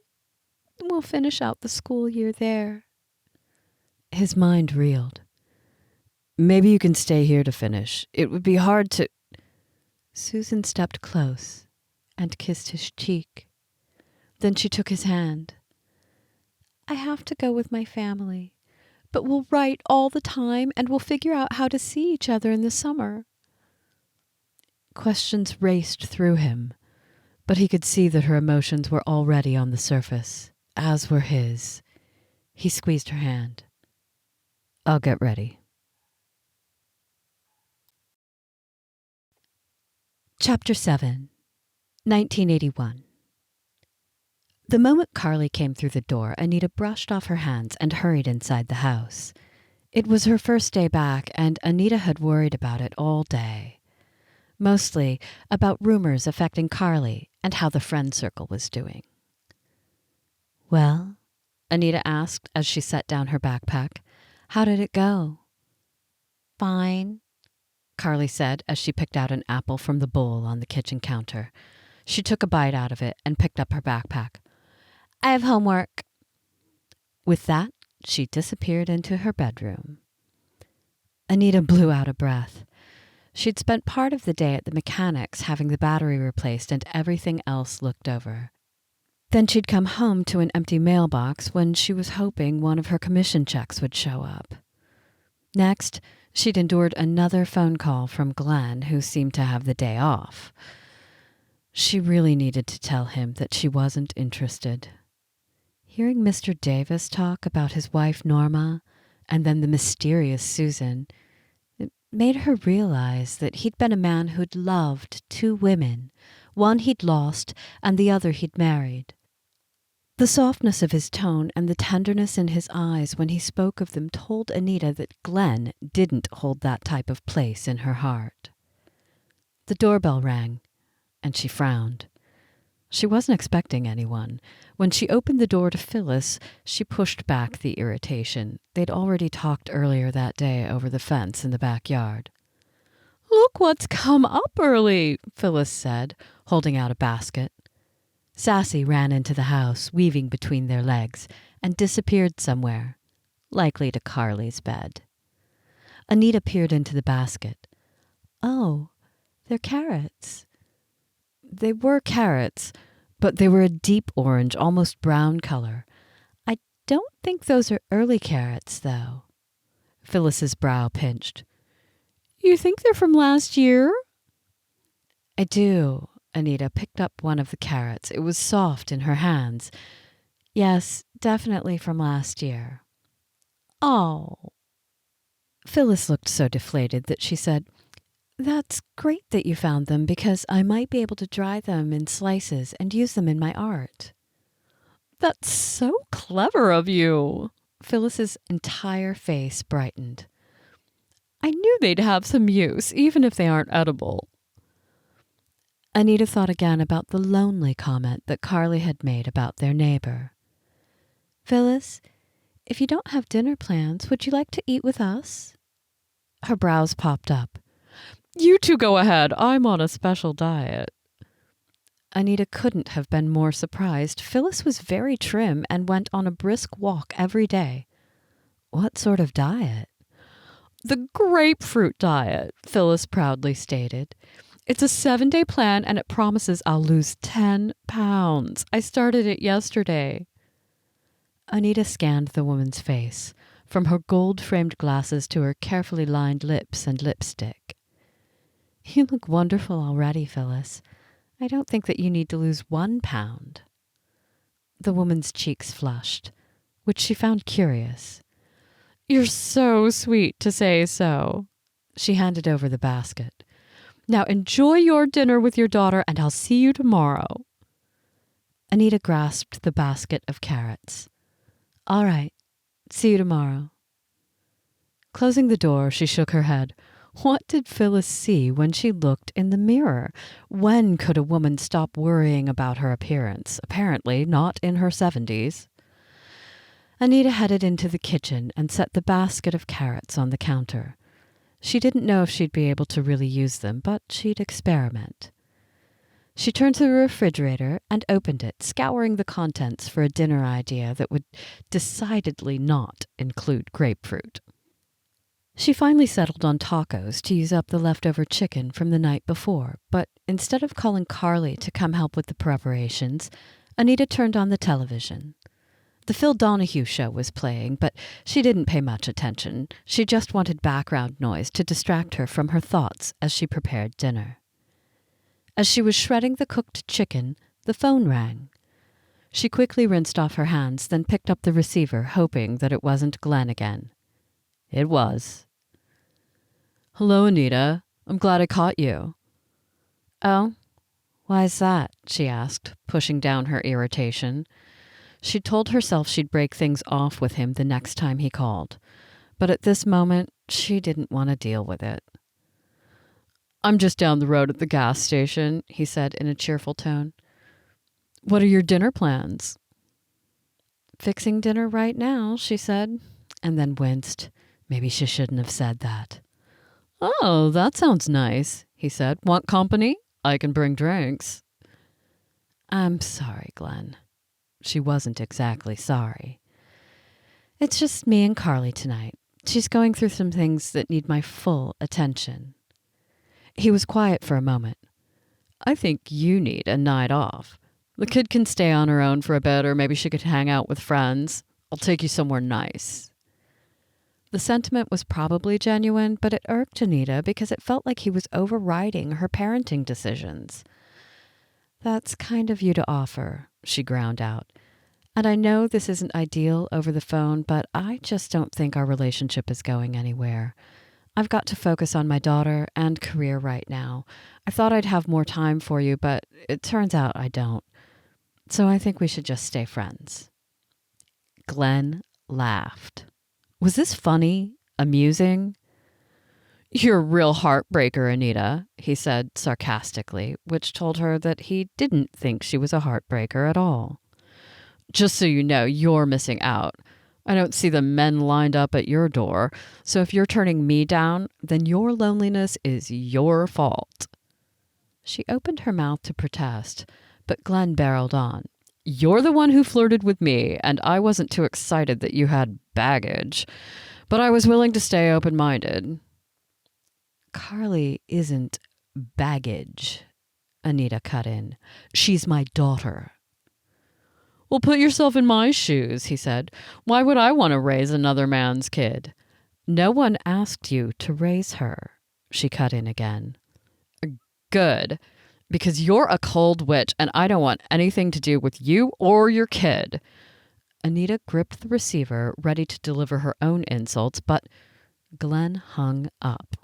B: We'll finish out the school year there."
C: His mind reeled. "Maybe you can stay here to finish. It would be hard to—"
B: Susan stepped close and kissed his cheek. Then she took his hand. "I have to go with my family, but we'll write all the time and we'll figure out how to see each other in the summer."
C: Questions raced through him, but he could see that her emotions were already on the surface, as were his. He squeezed her hand. "I'll get ready."
B: Chapter 7, 1981. The moment Carly came through the door, Anita brushed off her hands and hurried inside the house. It was her first day back, and Anita had worried about it all day. Mostly about rumors affecting Carly and how the friend circle was doing. "Well?" Anita asked as she set down her backpack. "How did it go?" "Fine," Carly said as she picked out an apple from the bowl on the kitchen counter. She took a bite out of it and picked up her backpack. "I have homework. With that, she disappeared into her bedroom. Anita blew out a breath. She'd spent part of the day at the mechanic's having the battery replaced and everything else looked over. Then she'd come home to an empty mailbox when she was hoping one of her commission checks would show up. Next, she'd endured another phone call from Glenn, who seemed to have the day off. She really needed to tell him that she wasn't interested. Hearing Mr. Davis talk about his wife Norma and then the mysterious Susan, it made her realize that he'd been a man who'd loved two women, one he'd lost and the other he'd married. The softness of his tone and the tenderness in his eyes when he spoke of them told Anita that Glenn didn't hold that type of place in her heart. The doorbell rang, and she frowned. She wasn't expecting anyone. When she opened the door to Phyllis, she pushed back the irritation. They'd already talked earlier that day over the fence in the backyard. "Look what's come up early," Phyllis said, holding out a basket. Sassy ran into the house, weaving between their legs, and disappeared somewhere, likely to Carly's bed. Anita peered into the basket. "Oh, they're carrots." They were carrots, but they were a deep orange, almost brown color. "I don't think those are early carrots, though." Phyllis's brow pinched. "You think they're from last year?" "I do." Anita picked up one of the carrots. It was soft in her hands. "Yes, definitely from last year." "Oh." Phyllis looked so deflated that she said, "That's great that you found them because I might be able to dry them in slices and use them in my art." "That's so clever of you." Phyllis's entire face brightened. "I knew they'd have some use, even if they aren't edible." Anita thought again about the lonely comment that Carly had made about their neighbor. "Phyllis, if you don't have dinner plans, would you like to eat with us?" Her brows popped up. "You two go ahead. I'm on a special diet." Anita couldn't have been more surprised. Phyllis was very trim and went on a brisk walk every day. What sort of diet? "The grapefruit diet," Phyllis proudly stated. "It's a 7-day plan and it promises I'll lose 10 pounds. I started it yesterday." Anita scanned the woman's face, from her gold-framed glasses to her carefully lined lips and lipstick. "You look wonderful already, Phyllis. I don't think that you need to lose 1 pound. The woman's cheeks flushed, which she found curious. "You're so sweet to say so." She handed over the basket. "Now enjoy your dinner with your daughter, and I'll see you tomorrow." Anita grasped the basket of carrots. "All right. See you tomorrow." Closing the door, she shook her head. What did Phyllis see when she looked in the mirror? When could a woman stop worrying about her appearance? Apparently not in her 70s. Anita headed into the kitchen and set the basket of carrots on the counter. She didn't know if she'd be able to really use them, but she'd experiment. She turned to the refrigerator and opened it, scouring the contents for a dinner idea that would decidedly not include grapefruit. She finally settled on tacos to use up the leftover chicken from the night before, but instead of calling Carly to come help with the preparations, Anita turned on the television. The Phil Donahue show was playing, but she didn't pay much attention. She just wanted background noise to distract her from her thoughts as she prepared dinner. As she was shredding the cooked chicken, the phone rang. She quickly rinsed off her hands, then picked up the receiver, hoping that it wasn't Glenn again. It was. "Hello, Anita. I'm glad I caught you." "Oh? Why's that?" she asked, pushing down her irritation. She told herself she'd break things off with him the next time he called, but at this moment, she didn't want to deal with it. "I'm just down the road at the gas station," he said in a cheerful tone. "What are your dinner plans?" "Fixing dinner right now," she said, and then winced. Maybe she shouldn't have said that. "Oh, that sounds nice," he said. "Want company? I can bring drinks." "I'm sorry, Glenn." She wasn't exactly sorry. It's just me and Carly tonight. She's going through some things that need my full attention. He was quiet for a moment. I think you need a night off. The kid can stay on her own for a bit, or maybe she could hang out with friends. I'll take you somewhere nice. The sentiment was probably genuine, but it irked Anita because it felt like he was overriding her parenting decisions. That's kind of you to offer, she ground out. And I know this isn't ideal over the phone, but I just don't think our relationship is going anywhere. I've got to focus on my daughter and career right now. I thought I'd have more time for you, but it turns out I don't. So I think we should just stay friends. Glenn laughed. Was this funny? Amusing? You're a real heartbreaker, Anita, he said sarcastically, which told her that he didn't think she was a heartbreaker at all. Just so you know, you're missing out. I don't see the men lined up at your door, so if you're turning me down, then your loneliness is your fault. She opened her mouth to protest, but Glenn barreled on. You're the one who flirted with me, and I wasn't too excited that you had baggage, but I was willing to stay open-minded. Carly isn't baggage, Anita cut in. She's my daughter. Well, put yourself in my shoes, he said. Why would I want to raise another man's kid? No one asked you to raise her, she cut in again. Good, because you're a cold witch and I don't want anything to do with you or your kid. Anita gripped the receiver, ready to deliver her own insults, but Glenn hung up.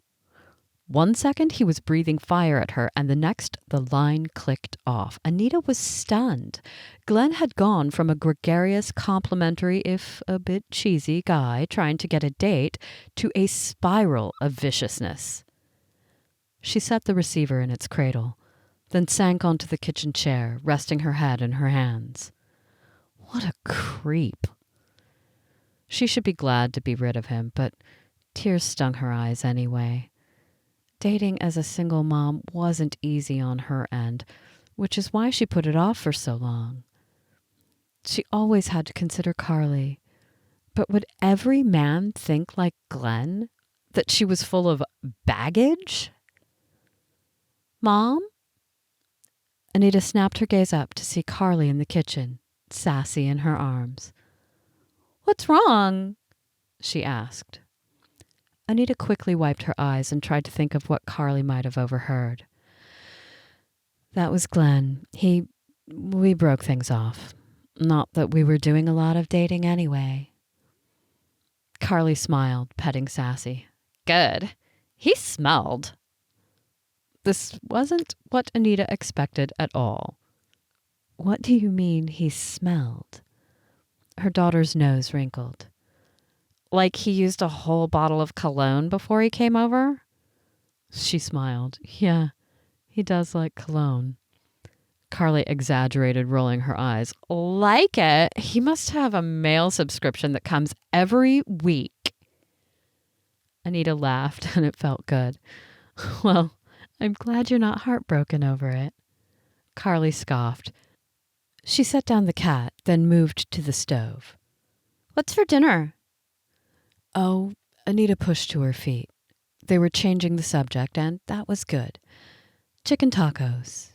B: 1 second, he was breathing fire at her, and the next, the line clicked off. Anita was stunned. Glenn had gone from a gregarious, complimentary, if a bit cheesy guy trying to get a date to a spiral of viciousness. She set the receiver in its cradle, then sank onto the kitchen chair, resting her head in her hands. What a creep. She should be glad to be rid of him, but tears stung her eyes anyway. Dating as a single mom wasn't easy on her end, which is why she put it off for so long. She always had to consider Carly. But would every man think like Glenn? That she was full of baggage? Mom? Anita snapped her gaze up to see Carly in the kitchen, sassy in her arms. What's wrong? She asked. Anita quickly wiped her eyes and tried to think of what Carly might have overheard. That was Glenn. We broke things off. Not that we were doing a lot of dating anyway. Carly smiled, petting Sassy. Good. He smelled. This wasn't what Anita expected at all. What do you mean he smelled? Her daughter's nose wrinkled. Like he used a whole bottle of cologne before he came over? She smiled. Yeah, he does like cologne. Carly exaggerated, rolling her eyes. Like it? He must have a mail subscription that comes every week. Anita laughed, and it felt good. Well, I'm glad you're not heartbroken over it. Carly scoffed. She set down the cat, then moved to the stove. What's for dinner? Oh, Anita pushed to her feet. They were changing the subject, and that was good. Chicken tacos.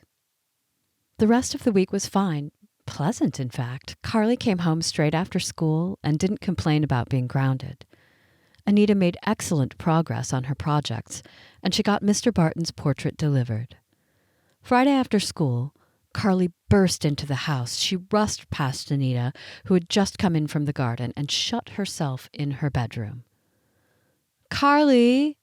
B: The rest of the week was fine. Pleasant, in fact. Carly came home straight after school and didn't complain about being grounded. Anita made excellent progress on her projects, and she got Mr. Barton's portrait delivered. Friday after school, Carly burst into the house. She rushed past Anita, who had just come in from the garden, and shut herself in her bedroom. Carly,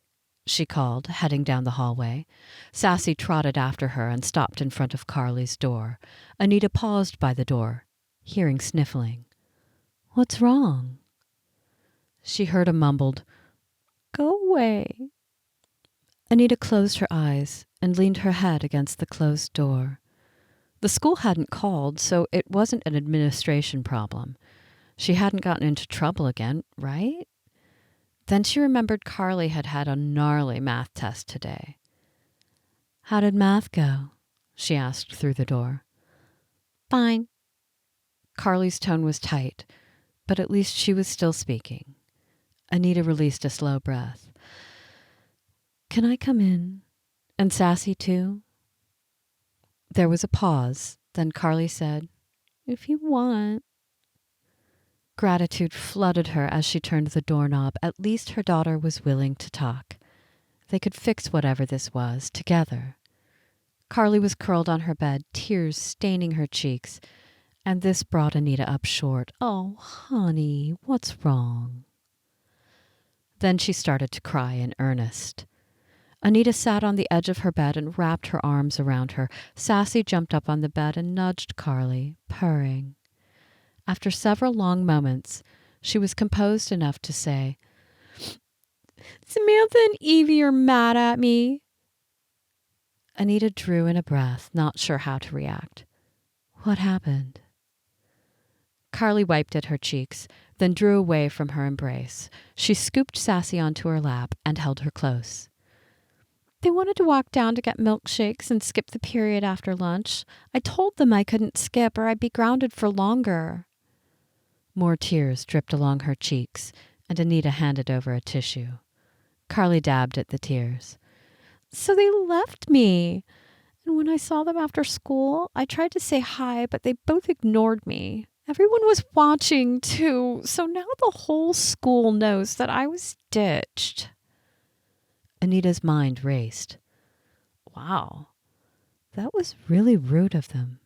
B: she called, heading down the hallway. Sassy trotted after her and stopped in front of Carly's door. Anita paused by the door, hearing sniffling. What's wrong? She heard a mumbled, Go away. Anita closed her eyes and leaned her head against the closed door. The school hadn't called, so it wasn't an administration problem. She hadn't gotten into trouble again, right? Then she remembered Carly had had a gnarly math test today. How did math go? She asked through the door. Fine. Carly's tone was tight, but at least she was still speaking. Anita released a slow breath. Can I come in? And Sassy too? There was a pause. Then Carly said, If you want. Gratitude flooded her as she turned the doorknob. At least her daughter was willing to talk. They could fix whatever this was, together. Carly was curled on her bed, tears staining her cheeks, and this brought Anita up short. Oh, honey, what's wrong? Then she started to cry in earnest. Anita sat on the edge of her bed and wrapped her arms around her. Sassy jumped up on the bed and nudged Carly, purring. After several long moments, she was composed enough to say, Samantha and Evie are mad at me. Anita drew in a breath, not sure how to react. What happened? Carly wiped at her cheeks, then drew away from her embrace. She scooped Sassy onto her lap and held her close. They wanted to walk down to get milkshakes and skip the period after lunch. I told them I couldn't skip or I'd be grounded for longer. More tears dripped along her cheeks, and Anita handed over a tissue. Carly dabbed at the tears. So they left me. And when I saw them after school, I tried to say hi, but they both ignored me. Everyone was watching, too, so now the whole school knows that I was ditched. Anita's mind raced. Wow, that was really rude of them.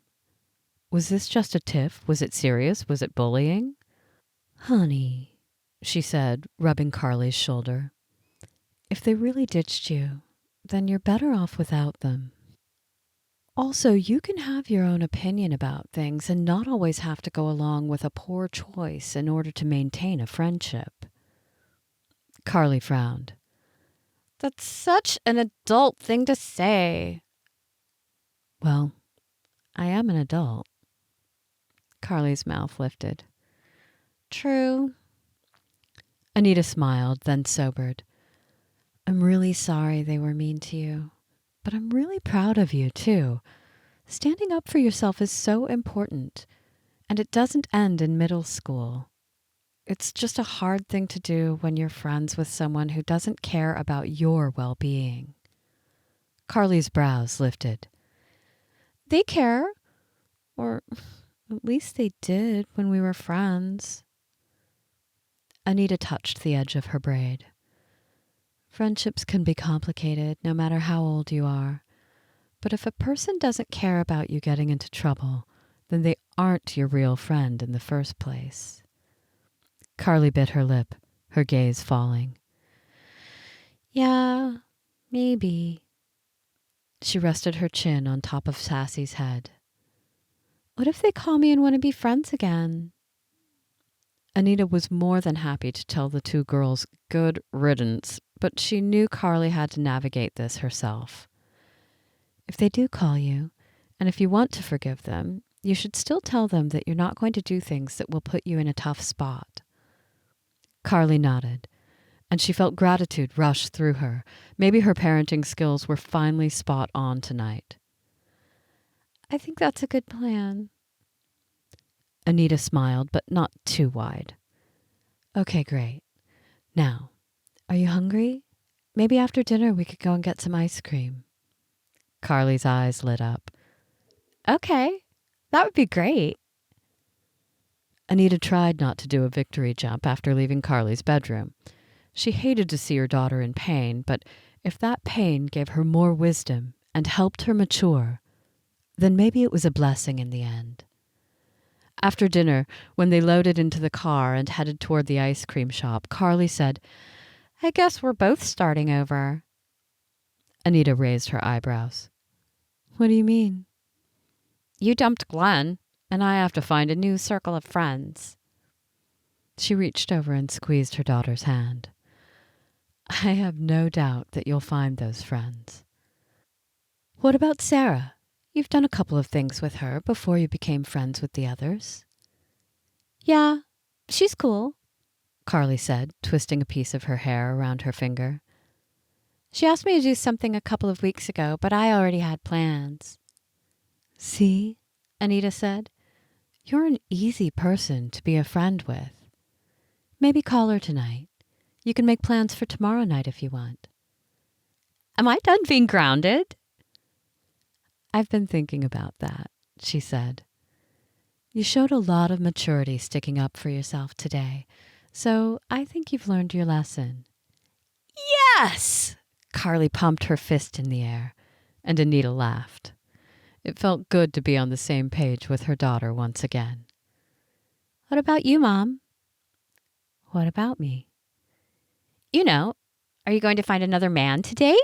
B: Was this just a tiff? Was it serious? Was it bullying? Honey, she said, rubbing Carly's shoulder. If they really ditched you, then you're better off without them. Also, you can have your own opinion about things and not always have to go along with a poor choice in order to maintain a friendship. Carly frowned. That's such an adult thing to say. Well, I am an adult. Carly's mouth lifted. True. Anita smiled, then sobered. I'm really sorry they were mean to you, but I'm really proud of you, too. Standing up for yourself is so important, and it doesn't end in middle school. It's just a hard thing to do when you're friends with someone who doesn't care about your well-being. Carly's brows lifted. They care, or at least they did when we were friends. Anita touched the edge of her braid. Friendships can be complicated no matter how old you are. But if a person doesn't care about you getting into trouble, then they aren't your real friend in the first place. Carly bit her lip, her gaze falling. Yeah, maybe. She rested her chin on top of Sassy's head. What if they call me and want to be friends again? Anita was more than happy to tell the two girls good riddance, but she knew Carly had to navigate this herself. If they do call you, and if you want to forgive them, you should still tell them that you're not going to do things that will put you in a tough spot. Carly nodded, and she felt gratitude rush through her. Maybe her parenting skills were finally spot on tonight. I think that's a good plan. Anita smiled, but not too wide. Okay, great. Now, are you hungry? Maybe after dinner we could go and get some ice cream. Carly's eyes lit up. Okay, that would be great. Anita tried not to do a victory jump after leaving Carly's bedroom. She hated to see her daughter in pain, but if that pain gave her more wisdom and helped her mature, then maybe it was a blessing in the end. After dinner, when they loaded into the car and headed toward the ice cream shop, Carly said, I guess we're both starting over. Anita raised her eyebrows. What do you mean? You dumped Glenn, and I have to find a new circle of friends. She reached over and squeezed her daughter's hand. I have no doubt that you'll find those friends. What about Sarah? You've done a couple of things with her before you became friends with the others. Yeah, she's cool, Carly said, twisting a piece of her hair around her finger. She asked me to do something a couple of weeks ago, but I already had plans. See, Anita said, you're an easy person to be a friend with. Maybe call her tonight. You can make plans for tomorrow night if you want. Am I done being grounded? I've been thinking about that, she said. You showed a lot of maturity sticking up for yourself today, so I think you've learned your lesson. Yes! Carly pumped her fist in the air, and Anita laughed. It felt good to be on the same page with her daughter once again. What about you, Mom? What about me? You know, are you going to find another man to date?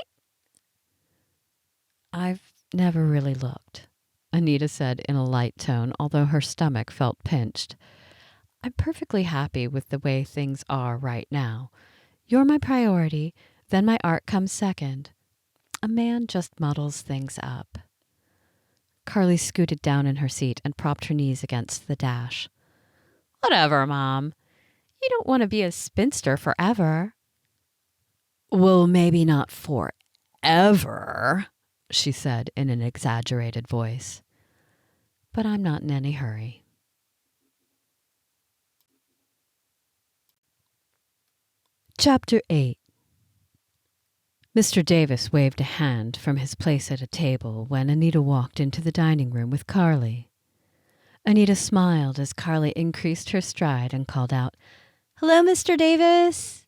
B: I've never really looked, Anita said in a light tone, although her stomach felt pinched. I'm perfectly happy with the way things are right now. You're my priority, then my art comes second. A man just muddles things up. Carly scooted down in her seat and propped her knees against the dash. Whatever, Mom. You don't want to be a spinster forever. Well, maybe not forever, she said in an exaggerated voice. But I'm not in any hurry. Chapter 8. Mr. Davis waved a hand from his place at a table when Anita walked into the dining room with Carly. Anita smiled as Carly increased her stride and called out, "Hello, Mr. Davis."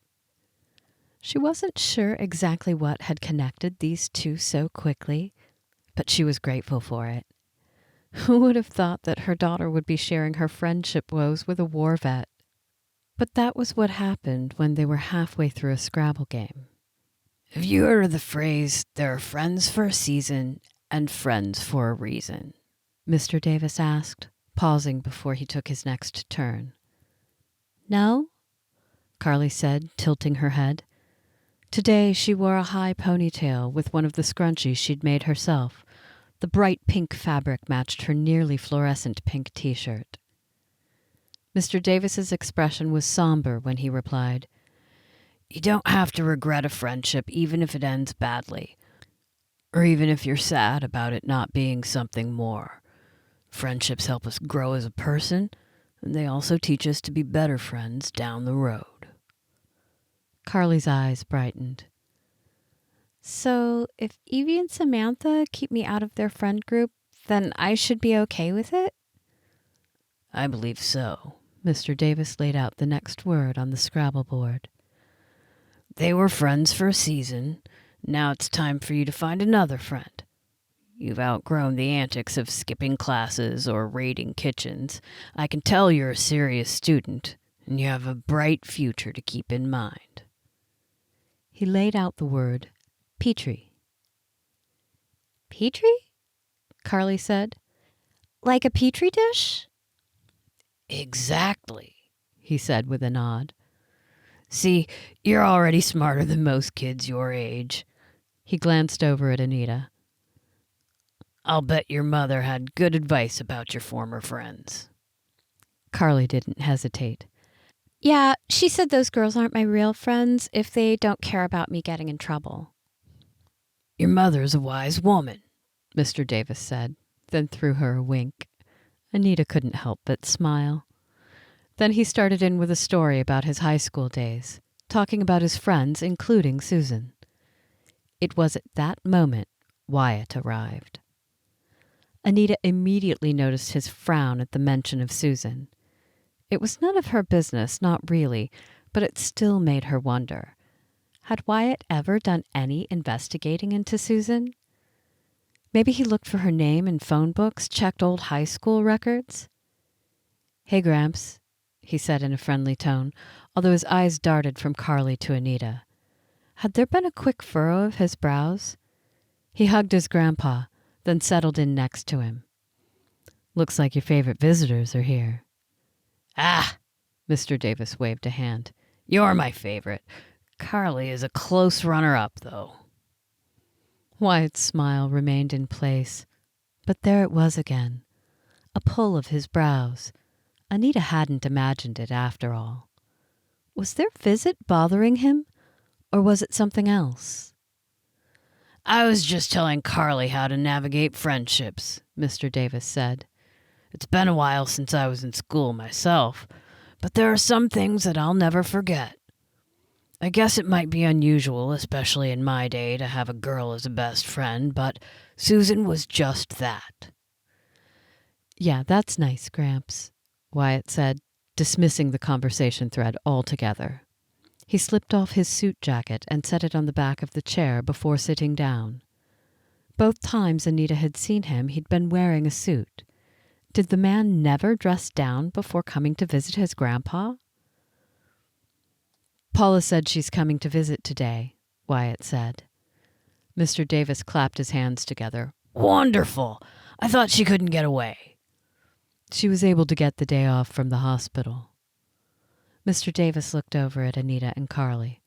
B: She wasn't sure exactly what had connected these two so quickly, but she was grateful for it. Who would have thought that her daughter would be sharing her friendship woes with a war vet? But that was what happened when they were halfway through a Scrabble game.
C: Have you heard of the phrase, there are friends for a season and friends for a reason?
B: Mr. Davis asked, pausing before he took his next turn. No, Carly said, tilting her head. Today she wore a high ponytail with one of the scrunchies she'd made herself. The bright pink fabric matched her nearly fluorescent pink t-shirt. Mr. Davis's expression was somber when he replied, You don't have to regret a friendship even if it ends badly, or even if you're sad about it not being something more. Friendships help us grow as a person, and they also teach us to be better friends down the road. Carly's eyes brightened. So, if Evie and Samantha keep me out of their friend group, then I should be okay with it?
C: I believe so.
B: Mr. Davis laid out the next word on the Scrabble board.
C: They were friends for a season. Now it's time for you to find another friend. You've outgrown the antics of skipping classes or raiding kitchens. I can tell you're a serious student, and you have a bright future to keep in mind.
B: He laid out the word Petrie. Petrie? Carly said. Like a petri dish?
C: Exactly, he said with a nod. See, you're already smarter than most kids your age.
B: He glanced over at Anita.
C: I'll bet your mother had good advice about your former friends.
B: Carly didn't hesitate. Yeah, she said those girls aren't my real friends if they don't care about me getting in trouble.
C: Your mother's a wise woman,
B: Mr. Davis said, then threw her a wink. Anita couldn't help but smile. Then he started in with a story about his high school days, talking about his friends, including Susan. It was at that moment Wyatt arrived. Anita immediately noticed his frown at the mention of Susan. It was none of her business, not really, but it still made her wonder. Had Wyatt ever done any investigating into Susan? Maybe he looked for her name in phone books, checked old high school records? Hey, Gramps, he said in a friendly tone, although his eyes darted from Carly to Anita. Had there been a quick furrow of his brows? He hugged his grandpa, then settled in next to him. Looks like your favorite visitors are here.
C: Ah,
B: Mr. Davis waved a hand.
C: You're my favorite. Carly is a close runner-up, though.
B: Wyatt's smile remained in place, but there it was again, a pull of his brows. Anita hadn't imagined it after all. Was their visit bothering him, or was it something else?
C: I was just telling Carly how to navigate friendships,
B: Mr. Davis said.
C: It's been a while since I was in school myself, but there are some things that I'll never forget. I guess it might be unusual, especially in my day, to have a girl as a best friend, but Susan was just that.
B: Yeah, that's nice, Gramps, Wyatt said, dismissing the conversation thread altogether. He slipped off his suit jacket and set it on the back of the chair before sitting down. Both times Anita had seen him, he'd been wearing a suit. Did the man never dress down before coming to visit his grandpa? Paula said she's coming to visit today, Wyatt said. Mr. Davis clapped his hands together.
C: Wonderful! I thought she couldn't get away.
B: She was able to get the day off from the hospital. Mr. Davis looked over at Anita and Carly.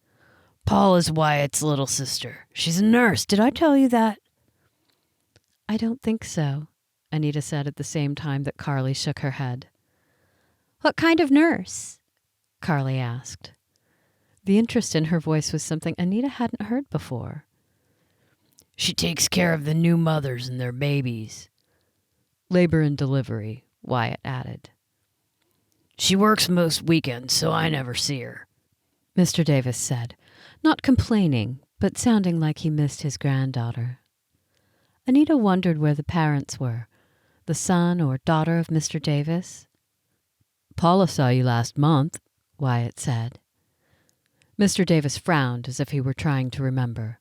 C: Paula's Wyatt's little sister. She's a nurse. Did I tell you that?
B: I don't think so, Anita said at the same time that Carly shook her head.
A: What kind of nurse?
B: Carly asked. The interest in her voice was something Anita hadn't heard before.
C: She takes care of the new mothers and their babies.
B: Labor and delivery, Wyatt added.
C: She works most weekends, so I never see her,
B: Mr. Davis said, not complaining, but sounding like he missed his granddaughter. Anita wondered where the parents were, the son or daughter of Mr. Davis. Paula saw you last month, Wyatt said. Mr. Davis frowned as if he were trying to remember.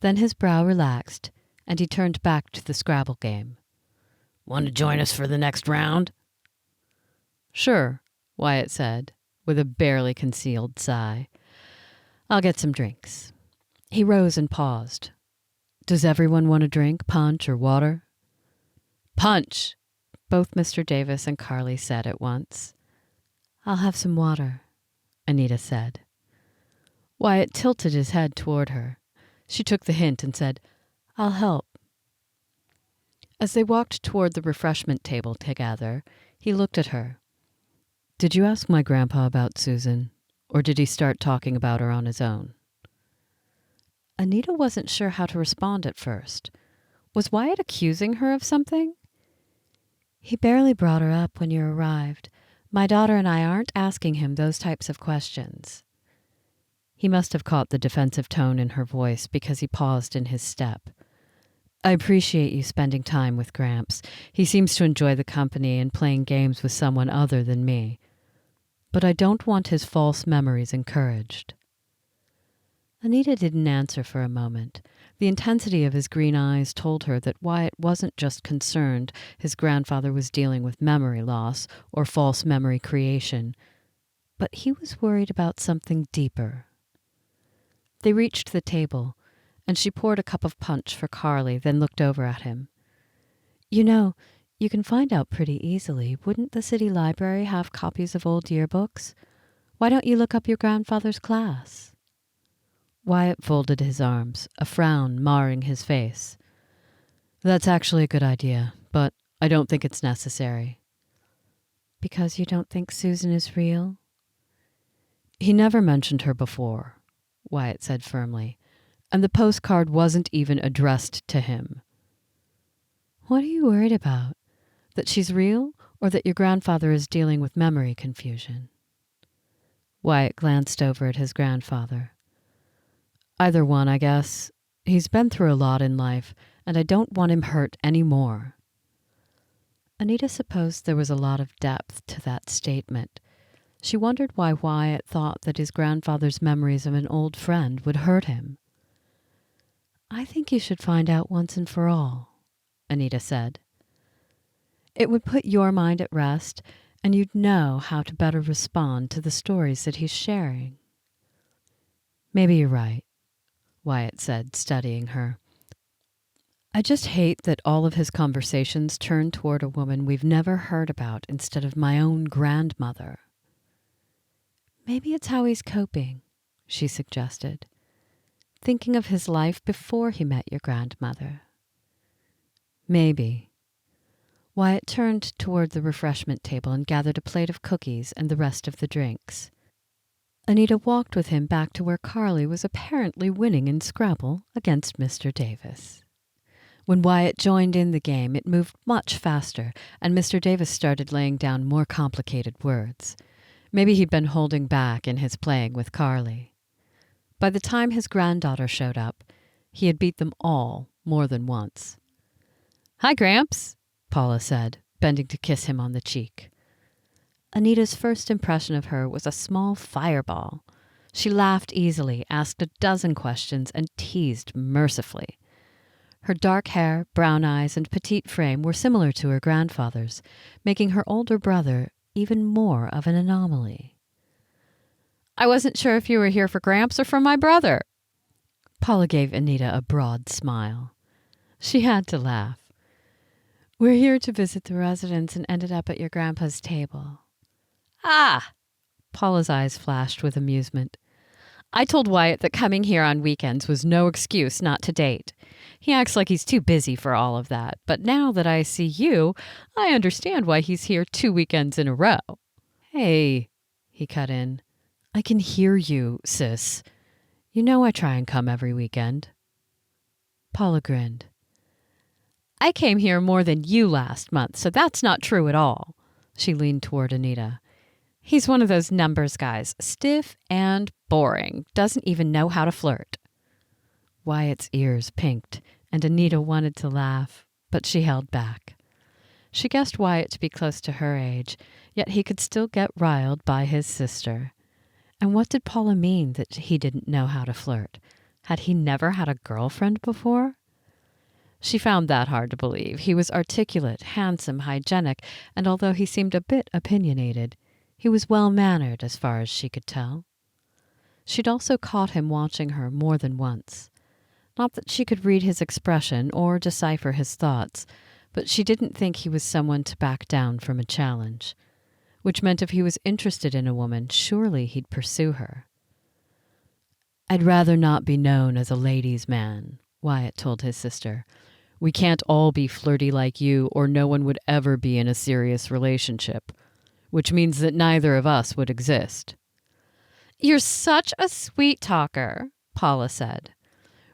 B: Then his brow relaxed, and he turned back to the Scrabble game.
C: Want to join us for the next round?
B: Sure, Wyatt said, with a barely concealed sigh. I'll get some drinks. He rose and paused. Does everyone want a drink, punch or water? Punch, both Mr. Davis and Carly said at once. I'll have some water, Anita said. Wyatt tilted his head toward her. She took the hint and said, I'll help. As they walked toward the refreshment table together, he looked at her. Did you ask my grandpa about Susan, or did he start talking about her on his own? Anita wasn't sure how to respond at first. Was Wyatt accusing her of something? He barely brought her up when you arrived. My daughter and I aren't asking him those types of questions. He must have caught the defensive tone in her voice because he paused in his step. I appreciate you spending time with Gramps. He seems to enjoy the company and playing games with someone other than me. But I don't want his false memories encouraged. Anita didn't answer for a moment. The intensity of his green eyes told her that Wyatt wasn't just concerned his grandfather was dealing with memory loss or false memory creation, but he was worried about something deeper. They reached the table, and she poured a cup of punch for Carly, then looked over at him. You know, you can find out pretty easily. Wouldn't the city library have copies of old yearbooks? Why don't you look up your grandfather's class? Wyatt folded his arms, a frown marring his face. That's actually a good idea, but I don't think it's necessary. Because you don't think Susan is real? He never mentioned her before, Wyatt said firmly, and the postcard wasn't even addressed to him. What are you worried about? That she's real, or that your grandfather is dealing with memory confusion? Wyatt glanced over at his grandfather. Either one, I guess. He's been through a lot in life, and I don't want him hurt any more. Anita supposed there was a lot of depth to that statement. She wondered why Wyatt thought that his grandfather's memories of an old friend would hurt him. I think you should find out once and for all, Anita said. It would put your mind at rest, and you'd know how to better respond to the stories that he's sharing. Maybe you're right, Wyatt said, studying her. I just hate that all of his conversations turn toward a woman we've never heard about instead of my own grandmother. Maybe it's how he's coping, she suggested, thinking of his life before he met your grandmother. Maybe. Wyatt turned toward the refreshment table and gathered a plate of cookies and the rest of the drinks. Anita walked with him back to where Carly was apparently winning in Scrabble against Mr. Davis. When Wyatt joined in the game, it moved much faster, and Mr. Davis started laying down more complicated words. Maybe he'd been holding back in his playing with Carly. By the time his granddaughter showed up, he had beat them all more than once. "Hi, Gramps," Paula said, bending to kiss him on the cheek. Anita's first impression of her was a small fireball. She laughed easily, asked a dozen questions, and teased mercifully. Her dark hair, brown eyes, and petite frame were similar to her grandfather's, making her older brother even more of an anomaly. "I wasn't sure if you were here for Gramps or for my brother." Paula gave Anita a broad smile. She had to laugh. "We're here to visit the residents and ended up at your grandpa's table." "Ah!" Paula's eyes flashed with amusement. "I told Wyatt that coming here on weekends was no excuse not to date. He acts like he's too busy for all of that, but now that I see you, I understand why he's here 2 weekends in a row." "Hey," he cut in. "I can hear you, sis. You know I try and come every weekend." Paula grinned. "I came here more than you last month, so that's not true at all." She leaned toward Anita. "He's one of those numbers guys, stiff and boring, doesn't even know how to flirt." Wyatt's ears pinked, and Anita wanted to laugh, but she held back. She guessed Wyatt to be close to her age, yet he could still get riled by his sister. And what did Paula mean that he didn't know how to flirt? Had he never had a girlfriend before? She found that hard to believe. He was articulate, handsome, hygienic, and although he seemed a bit opinionated, he was well-mannered as far as she could tell. She'd also caught him watching her more than once. Not that she could read his expression or decipher his thoughts, but she didn't think he was someone to back down from a challenge, which meant if he was interested in a woman, surely he'd pursue her. "I'd rather not be known as a ladies' man," Wyatt told his sister. "We can't all be flirty like you, or no one would ever be in a serious relationship, which means that neither of us would exist." "You're such a sweet talker," Paula said,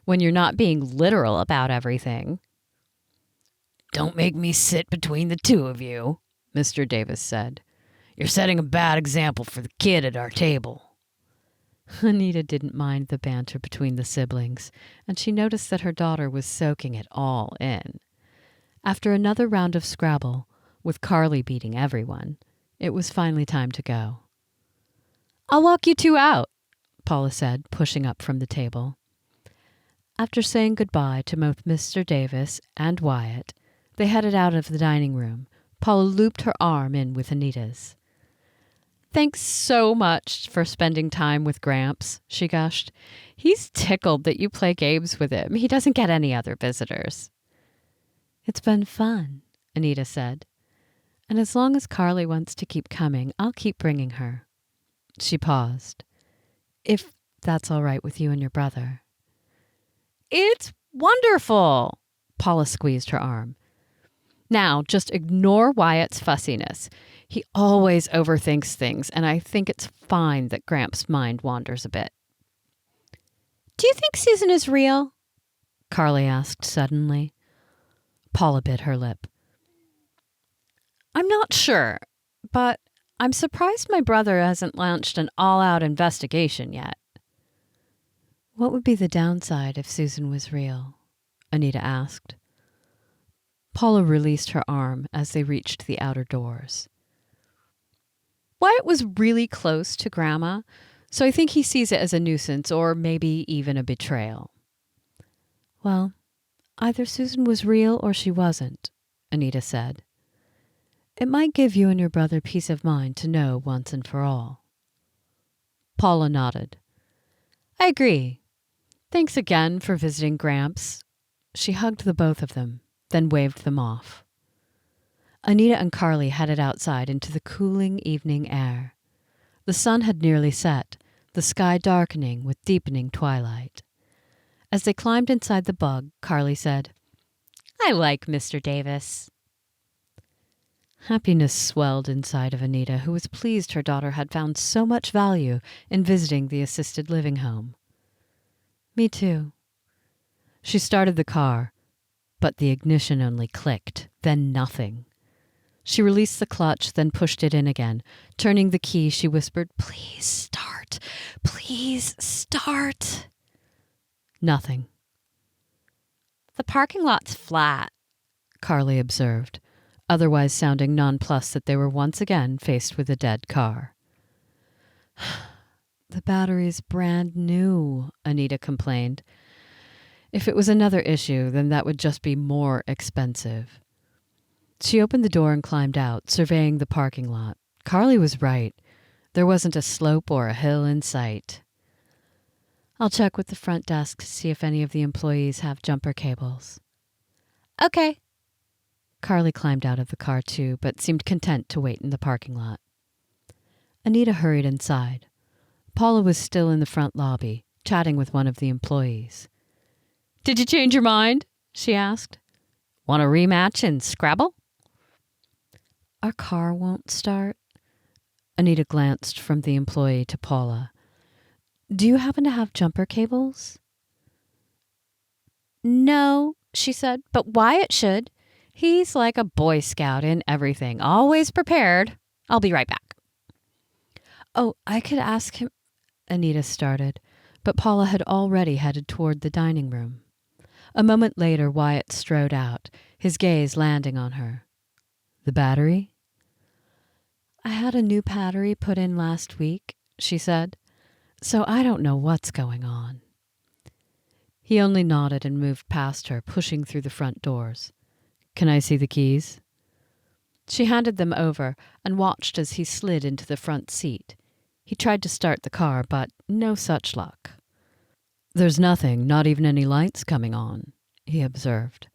B: "when you're not being literal about everything."
C: "Don't make me sit between the two of you," Mr. Davis said. "You're setting a bad example for the kid at our table."
B: Anita didn't mind the banter between the siblings, and she noticed that her daughter was soaking it all in. After another round of Scrabble, with Carly beating everyone, it was finally time to go. "I'll walk you two out," Paula said, pushing up from the table. After saying goodbye to both Mr. Davis and Wyatt, they headed out of the dining room. Paula looped her arm in with Anita's. "Thanks so much for spending time with Gramps," she gushed. "He's tickled that you play games with him. He doesn't get any other visitors." "It's been fun," Anita said. "And as long as Carly wants to keep coming, I'll keep bringing her." She paused. "If that's all right with you and your brother." "It's wonderful!" Paula squeezed her arm. "Now, just ignore Wyatt's fussiness. He always overthinks things, and I think it's fine that Gramps' mind wanders a bit." "Do you think Susan is real?" Carly asked suddenly. Paula bit her lip. "I'm not sure, but I'm surprised my brother hasn't launched an all-out investigation yet." "What would be the downside if Susan was real?" Anita asked. Paula released her arm as they reached the outer doors. "Wyatt was really close to Grandma, so I think he sees it as a nuisance or maybe even a betrayal." "Well, either Susan was real or she wasn't," Anita said. "It might give you and your brother peace of mind to know once and for all." Paula nodded. "I agree. Thanks again for visiting Gramps." She hugged the both of them, then waved them off. Anita and Carly headed outside into the cooling evening air. The sun had nearly set, the sky darkening with deepening twilight. As they climbed inside the bug, Carly said, "I like Mr. Davis." Happiness swelled inside of Anita, who was pleased her daughter had found so much value in visiting the assisted living home. "Me too." She started the car, but the ignition only clicked, then nothing. She released the clutch, then pushed it in again. Turning the key, she whispered, "Please start. Please start." Nothing.
A: "The parking lot's flat,"
B: Carly observed, otherwise sounding nonplussed that they were once again faced with a dead car. "The battery's brand new," Anita complained. If it was another issue, then that would just be more expensive. She opened the door and climbed out, surveying the parking lot. Carly was right. There wasn't a slope or a hill in sight. "I'll check with the front desk to see if any of the employees have jumper cables."
A: "Okay."
B: Carly climbed out of the car too, but seemed content to wait in the parking lot. Anita hurried inside. Paula was still in the front lobby, chatting with one of the employees. "Did you change your mind?" she asked. "Want a rematch in Scrabble?" "Our car won't start." Anita glanced from the employee to Paula. "Do you happen to have jumper cables?"
A: "No," she said, "but Wyatt should. He's like a Boy Scout in everything, always prepared. I'll be right back."
B: "Oh, I could ask him," Anita started, but Paula had already headed toward the dining room. A moment later, Wyatt strode out, his gaze landing on her. "The battery?" "I had a new battery put in last week," she said, "so I don't know what's going on." He only nodded and moved past her, pushing through the front doors. "Can I see the keys?" She handed them over and watched as he slid into the front seat. He tried to start the car, but no such luck. "There's nothing, not even any lights coming on," he observed.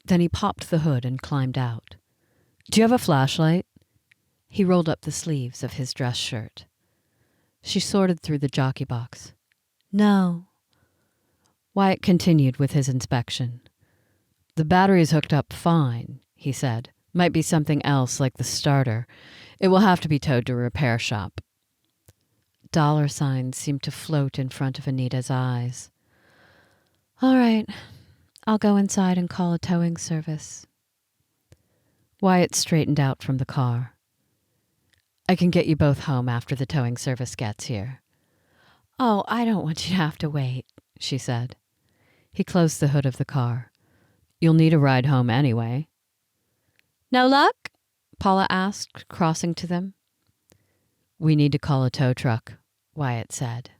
B: Then he popped the hood and climbed out. "Do you have a flashlight?" He rolled up the sleeves of his dress shirt. She sorted through the jockey box. "No." Wyatt continued with his inspection. "The battery's hooked up fine," he said. "Might be something else like the starter. It will have to be towed to a repair shop." Dollar signs seemed to float in front of Anita's eyes. "All right, I'll go inside and call a towing service." Wyatt straightened out from the car. "I can get you both home after the towing service gets here." "Oh, I don't want you to have to wait," she said. He closed the hood of the car. "You'll need a ride home anyway."
A: "No luck?"
B: Paula asked, crossing to them. "We need to call a tow truck," Wyatt said.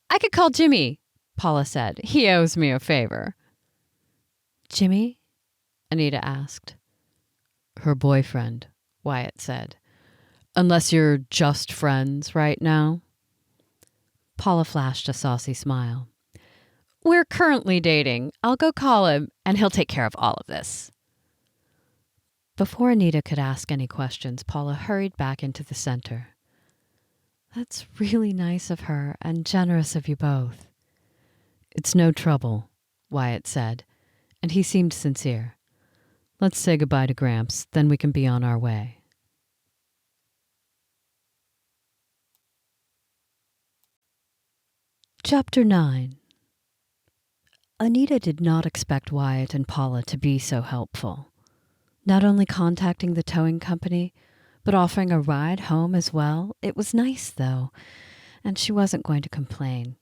A: "I could call Jimmy," Paula said. "He owes me a favor."
B: "Jimmy?" Anita asked. "Her boyfriend," Wyatt said. "Unless you're just friends right now." Paula flashed a saucy smile.
A: "We're currently dating. I'll go call him, and he'll take care of all of this."
B: Before Anita could ask any questions, Paula hurried back into the center. "That's really nice of her and generous of you both." "It's no trouble," Wyatt said, and he seemed sincere. "Let's say goodbye to Gramps, then we can be on our way." Chapter 9. Anita did not expect Wyatt and Paula to be so helpful. Not only contacting the towing company, but offering a ride home as well. It was nice, though, and she wasn't going to complain.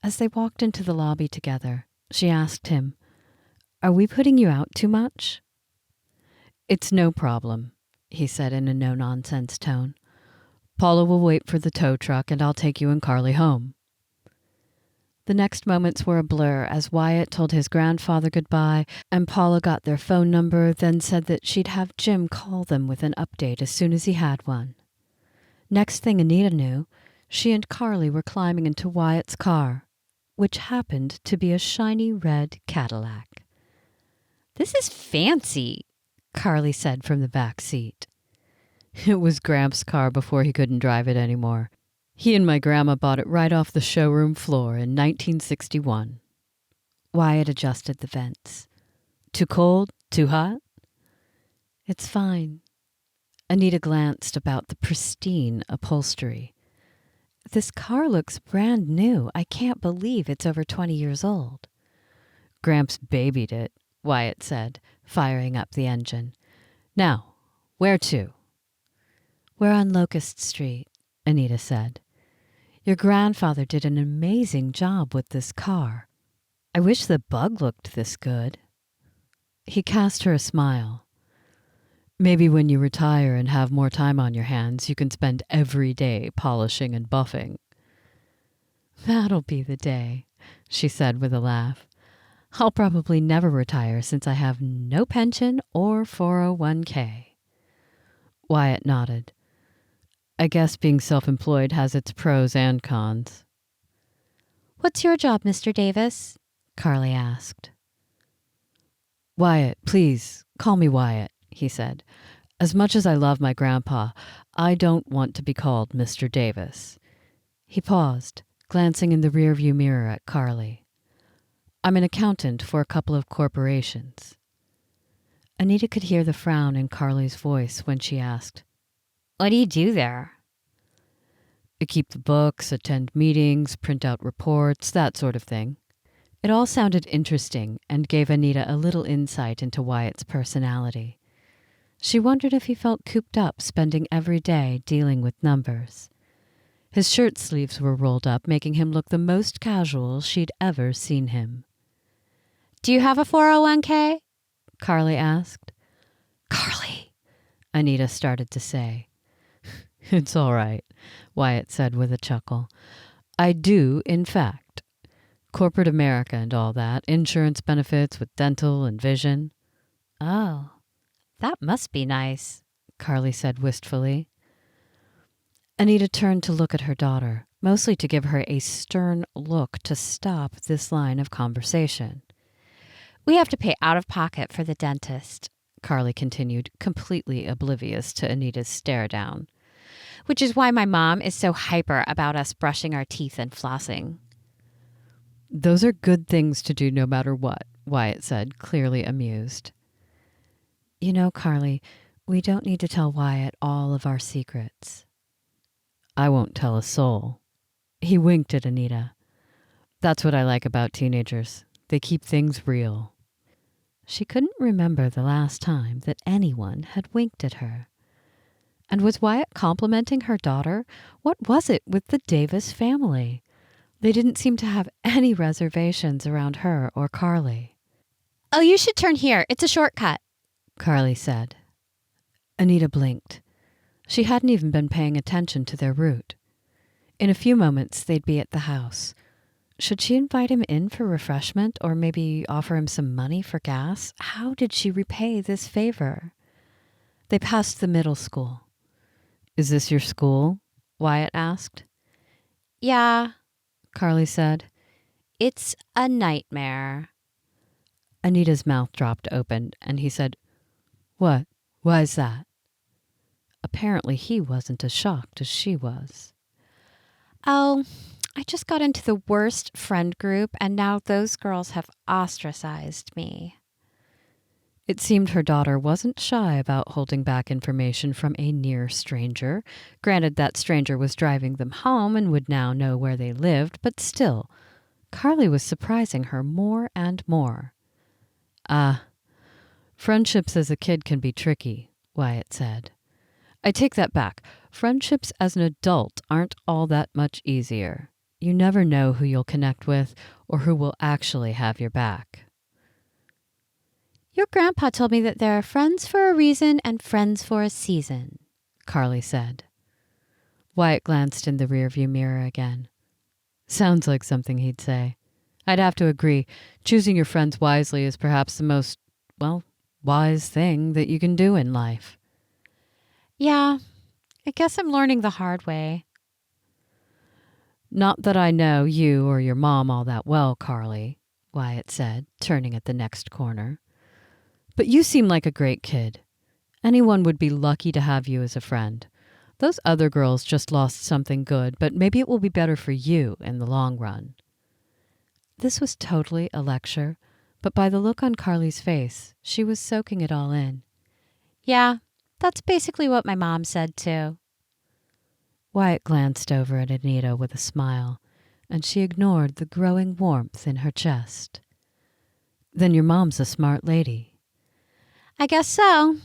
B: As they walked into the lobby together, she asked him, "Are we putting you out too much?" "It's no problem," he said in a no-nonsense tone. "Paula will wait for the tow truck and I'll take you and Carly home." The next moments were a blur as Wyatt told his grandfather goodbye and Paula got their phone number, then said that she'd have Jim call them with an update as soon as he had one. Next thing Anita knew, she and Carly were climbing into Wyatt's car, which happened to be a shiny red Cadillac.
A: "This is fancy,"
B: Carly said from the back seat. "It was Gramps' car before he couldn't drive it anymore. He and my grandma bought it right off the showroom floor in 1961. Wyatt adjusted the vents. "Too cold? Too hot?" "It's fine." Anita glanced about the pristine upholstery. "This car looks brand new. I can't believe it's over 20 years old." "Gramps babied it," Wyatt said, firing up the engine. "Now,
C: Where to?
B: We're on Locust Street, Anita said. Your grandfather did an amazing job with this car. I wish the bug looked this good. He cast her a smile.
C: Maybe when you retire and have more time on your hands, you can spend every day polishing and buffing.
B: That'll be the day, she said with a laugh. I'll probably never retire since I have no pension or 401k.
C: Wyatt nodded. I guess being self-employed has its pros and cons.
B: What's your job, Mr. Davis? Carly asked.
C: Wyatt, please, call me Wyatt, he said. As much as I love my grandpa, I don't want to be called Mr. Davis. He paused, glancing in the rearview mirror at Carly. I'm an accountant for a couple of corporations.
B: Anita could hear the frown in Carly's voice when she asked, What do you do there?
C: I keep the books, attend meetings, print out reports, that sort of thing. It all sounded interesting and gave Anita a little insight into Wyatt's personality. She wondered if he felt cooped up, spending every day dealing with numbers. His shirt sleeves were rolled up, making him look the most casual she'd ever seen him.
B: Do you have a 401k?
C: Carly asked.
B: Carly,
C: Anita started to say. It's all right, Wyatt said with a chuckle. I do, in fact. Corporate America and all that, insurance benefits with dental and vision.
B: Oh, that must be nice,
C: Carly said wistfully. Anita turned to look at her daughter, mostly to give her a stern look to stop this line of conversation.
B: We have to pay out of pocket for the dentist,
C: Carly continued, completely oblivious to Anita's stare down.
B: Which is why my mom is so hyper about us brushing our teeth and flossing.
C: Those are good things to do no matter what, Wyatt said, clearly amused.
B: You know, Carly, we don't need to tell Wyatt all of our secrets.
C: I won't tell a soul. He winked at Anita. That's what I like about teenagers. They keep things real.
B: She couldn't remember the last time that anyone had winked at her. And was Wyatt complimenting her daughter? What was it with the Davis family? They didn't seem to have any reservations around her or Carly. Oh, you should turn here. It's a shortcut,
C: Carly said. Anita blinked. She hadn't even been paying attention to their route. In a few moments, they'd be at the house. Should she invite him in for refreshment or maybe offer him some money for gas? How did she repay this favor? They passed the middle school. Is this your school? Wyatt asked.
B: Yeah,
C: Carly said.
B: It's a nightmare.
C: Anita's mouth dropped open, and he said, What? Why's that? Apparently he wasn't as shocked as she was.
B: Oh, I just got into the worst friend group, and now those girls have ostracized me.
C: It seemed her daughter wasn't shy about holding back information from a near stranger. Granted, that stranger was driving them home and would now know where they lived, but still, Carly was surprising her more and more. Friendships as a kid can be tricky, Wyatt said. I take that back. Friendships as an adult aren't all that much easier. You never know who you'll connect with or who will actually have your back.
B: Your grandpa told me that there are friends for a reason and friends for a season,
C: Carly said. Wyatt glanced in the rearview mirror again. Sounds like something he'd say. I'd have to agree. Choosing your friends wisely is perhaps the most, wise thing that you can do in life.
B: Yeah, I guess I'm learning the hard way.
C: Not that I know you or your mom all that well, Carly, Wyatt said, turning at the next corner. But you seem like a great kid. Anyone would be lucky to have you as a friend. Those other girls just lost something good, but maybe it will be better for you in the long run. This was totally a lecture, but by the look on Carly's face, she was soaking it all in.
B: Yeah, that's basically what my mom said too.
C: Wyatt glanced over at Anita with a smile, and she ignored the growing warmth in her chest. Then your mom's a smart lady.
B: I guess so.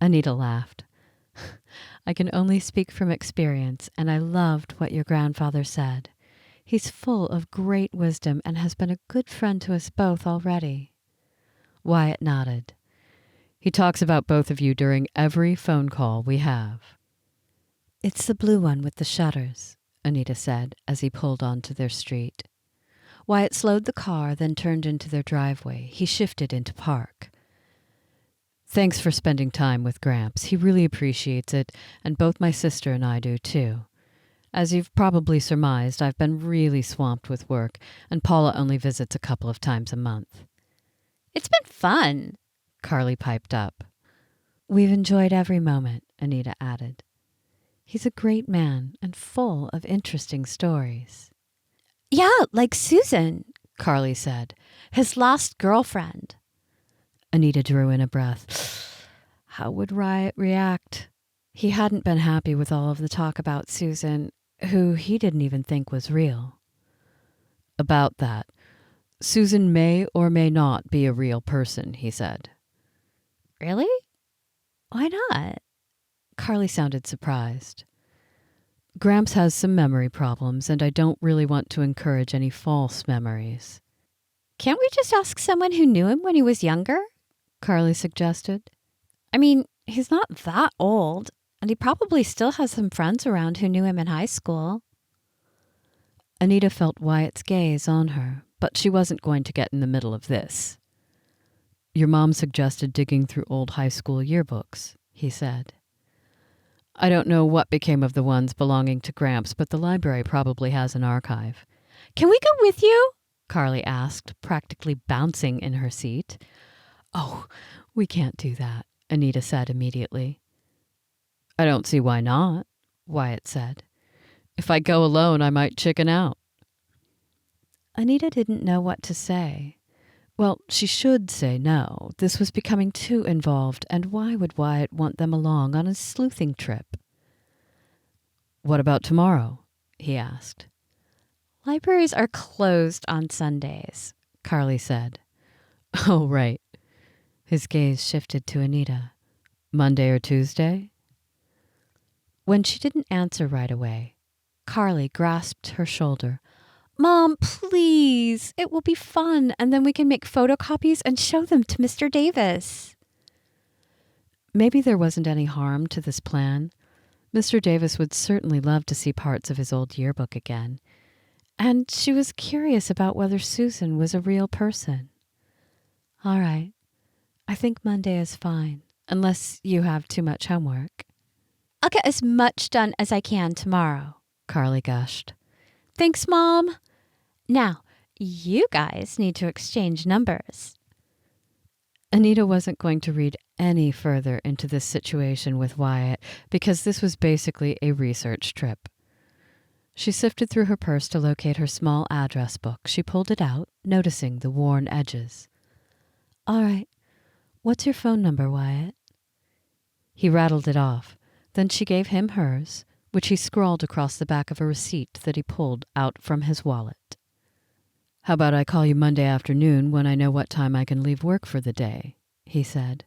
B: Anita laughed. I can only speak from experience, and I loved what your grandfather said. He's full of great wisdom and has been a good friend to us both already. Wyatt nodded. He talks about both of you during every phone call we have. It's the blue one with the shutters, Anita said as he pulled onto their street. Wyatt slowed the car, then turned into their driveway. He shifted into park. Thanks for spending time with Gramps. He really appreciates it, and both my sister and I do too. As you've probably surmised, I've been really swamped with work, and Paula only visits a couple of times a month.
A: It's been fun,
B: Carly piped up. We've enjoyed every moment, Anita added. He's a great man and full of interesting stories.
A: Yeah, like Susan, Carly said. His lost girlfriend.
B: Anita drew in a breath. How would Wyatt react? He hadn't been happy with all of the talk about Susan, who he didn't even think was real. About that, Susan may or may not be a real person, he said.
A: Really? Why not?
B: Carly sounded surprised. Gramps has some memory problems, and I don't really want to encourage any false memories.
A: Can't we just ask someone who knew him when he was younger?
B: Carly suggested.
A: I mean, he's not that old, and he probably still has some friends around who knew him in high school.
B: Anita felt Wyatt's gaze on her, but she wasn't going to get in the middle of this. Your mom suggested digging through old high school yearbooks, he said. I don't know what became of the ones belonging to Gramps, but the library probably has an archive.
A: Can we go with you?
B: Carly asked, practically bouncing in her seat. Oh, we can't do that, Anita said immediately. I don't see why not, Wyatt said. If I go alone, I might chicken out. Anita didn't know what to say. Well, she should say no. This was becoming too involved, and why would Wyatt want them along on a sleuthing trip? What about tomorrow? He asked.
A: Libraries are closed on Sundays, Carly said.
B: Oh, right. His gaze shifted to Anita. Monday or Tuesday? When she didn't answer right away, Carly grasped her shoulder.
A: Mom, please. It will be fun, and then we can make photocopies and show them to Mr. Davis.
B: Maybe there wasn't any harm to this plan. Mr. Davis would certainly love to see parts of his old yearbook again. And she was curious about whether Susan was a real person. All right. I think Monday is fine, unless you have too much homework.
A: I'll get as much done as I can tomorrow,
B: Carly gushed.
A: Thanks, Mom. Now, you guys need to exchange numbers.
B: Anita wasn't going to read any further into this situation with Wyatt because this was basically a research trip. She sifted through her purse to locate her small address book. She pulled it out, noticing the worn edges. All right. What's your phone number, Wyatt? He rattled it off. Then she gave him hers, which he scrawled across the back of a receipt that he pulled out from his wallet. How about I call you Monday afternoon when I know what time I can leave work for the day, he said.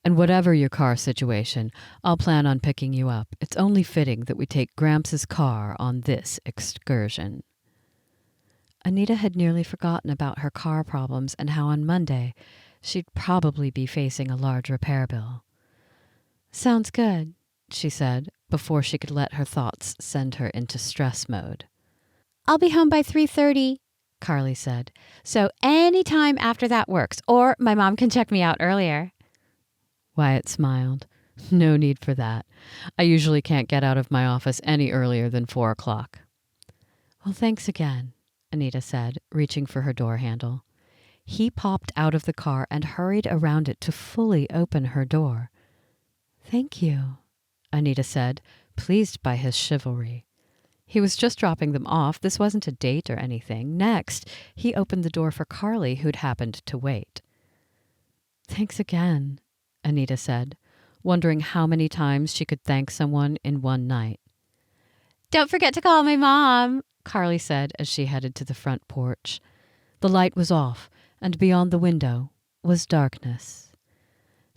B: And whatever your car situation, I'll plan on picking you up. It's only fitting that we take Gramps' car on this excursion. Anita had nearly forgotten about her car problems and how on Monday she'd probably be facing a large repair bill. Sounds good, she said, before she could let her thoughts send her into stress mode.
A: I'll be home by 3:30, Carly said. So any time after that works, or my mom can check me out earlier.
B: Wyatt smiled. No need for that. I usually can't get out of my office any earlier than 4 o'clock. Well, thanks again, Anita said, reaching for her door handle. He popped out of the car and hurried around it to fully open her door. Thank you, Anita said, pleased by his chivalry. He was just dropping them off. This wasn't a date or anything. Next, he opened the door for Carly, who'd happened to wait. Thanks again, Anita said, wondering how many times she could thank someone in one night.
A: Don't forget to call my mom,
B: Carly said as she headed to the front porch. The light was off, and beyond the window was darkness.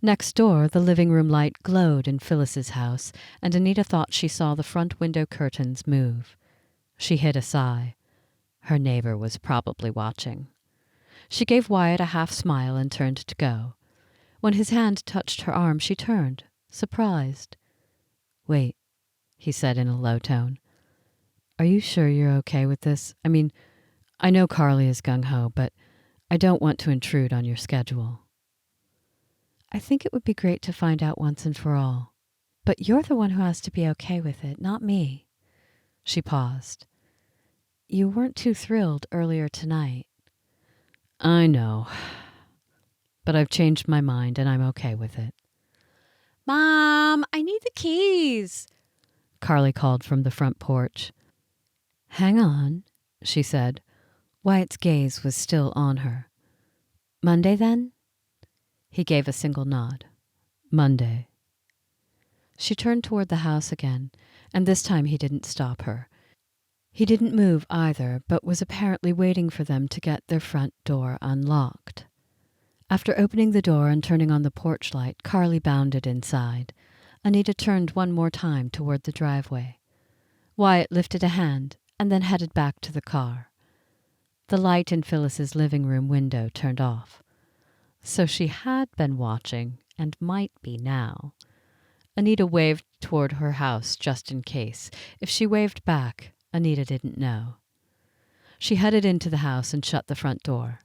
B: Next door, the living room light glowed in Phyllis's house, and Anita thought she saw the front window curtains move. She hid a sigh. Her neighbor was probably watching. She gave Wyatt a half smile and turned to go. When his hand touched her arm, she turned, surprised. "Wait," he said in a low tone. "Are you sure you're okay with this? I mean, I know Carly is gung-ho, but I don't want to intrude on your schedule." "I think it would be great to find out once and for all. But you're the one who has to be okay with it, not me." She paused. "You weren't too thrilled earlier tonight." "I know. But I've changed my mind and I'm okay with it." "Mom, I need the keys," Carly called from the front porch. "Hang on," she said. Wyatt's gaze was still on her. "Monday, then?" He gave a single nod. "Monday." She turned toward the house again, and this time he didn't stop her. He didn't move either, but was apparently waiting for them to get their front door unlocked. After opening the door and turning on the porch light, Carly bounded inside. Anita turned one more time toward the driveway. Wyatt lifted a hand and then headed back to the car. The light in Phyllis's living room window turned off. So she had been watching and might be now. Anita waved toward her house just in case. If she waved back, Anita didn't know. She headed into the house and shut the front door.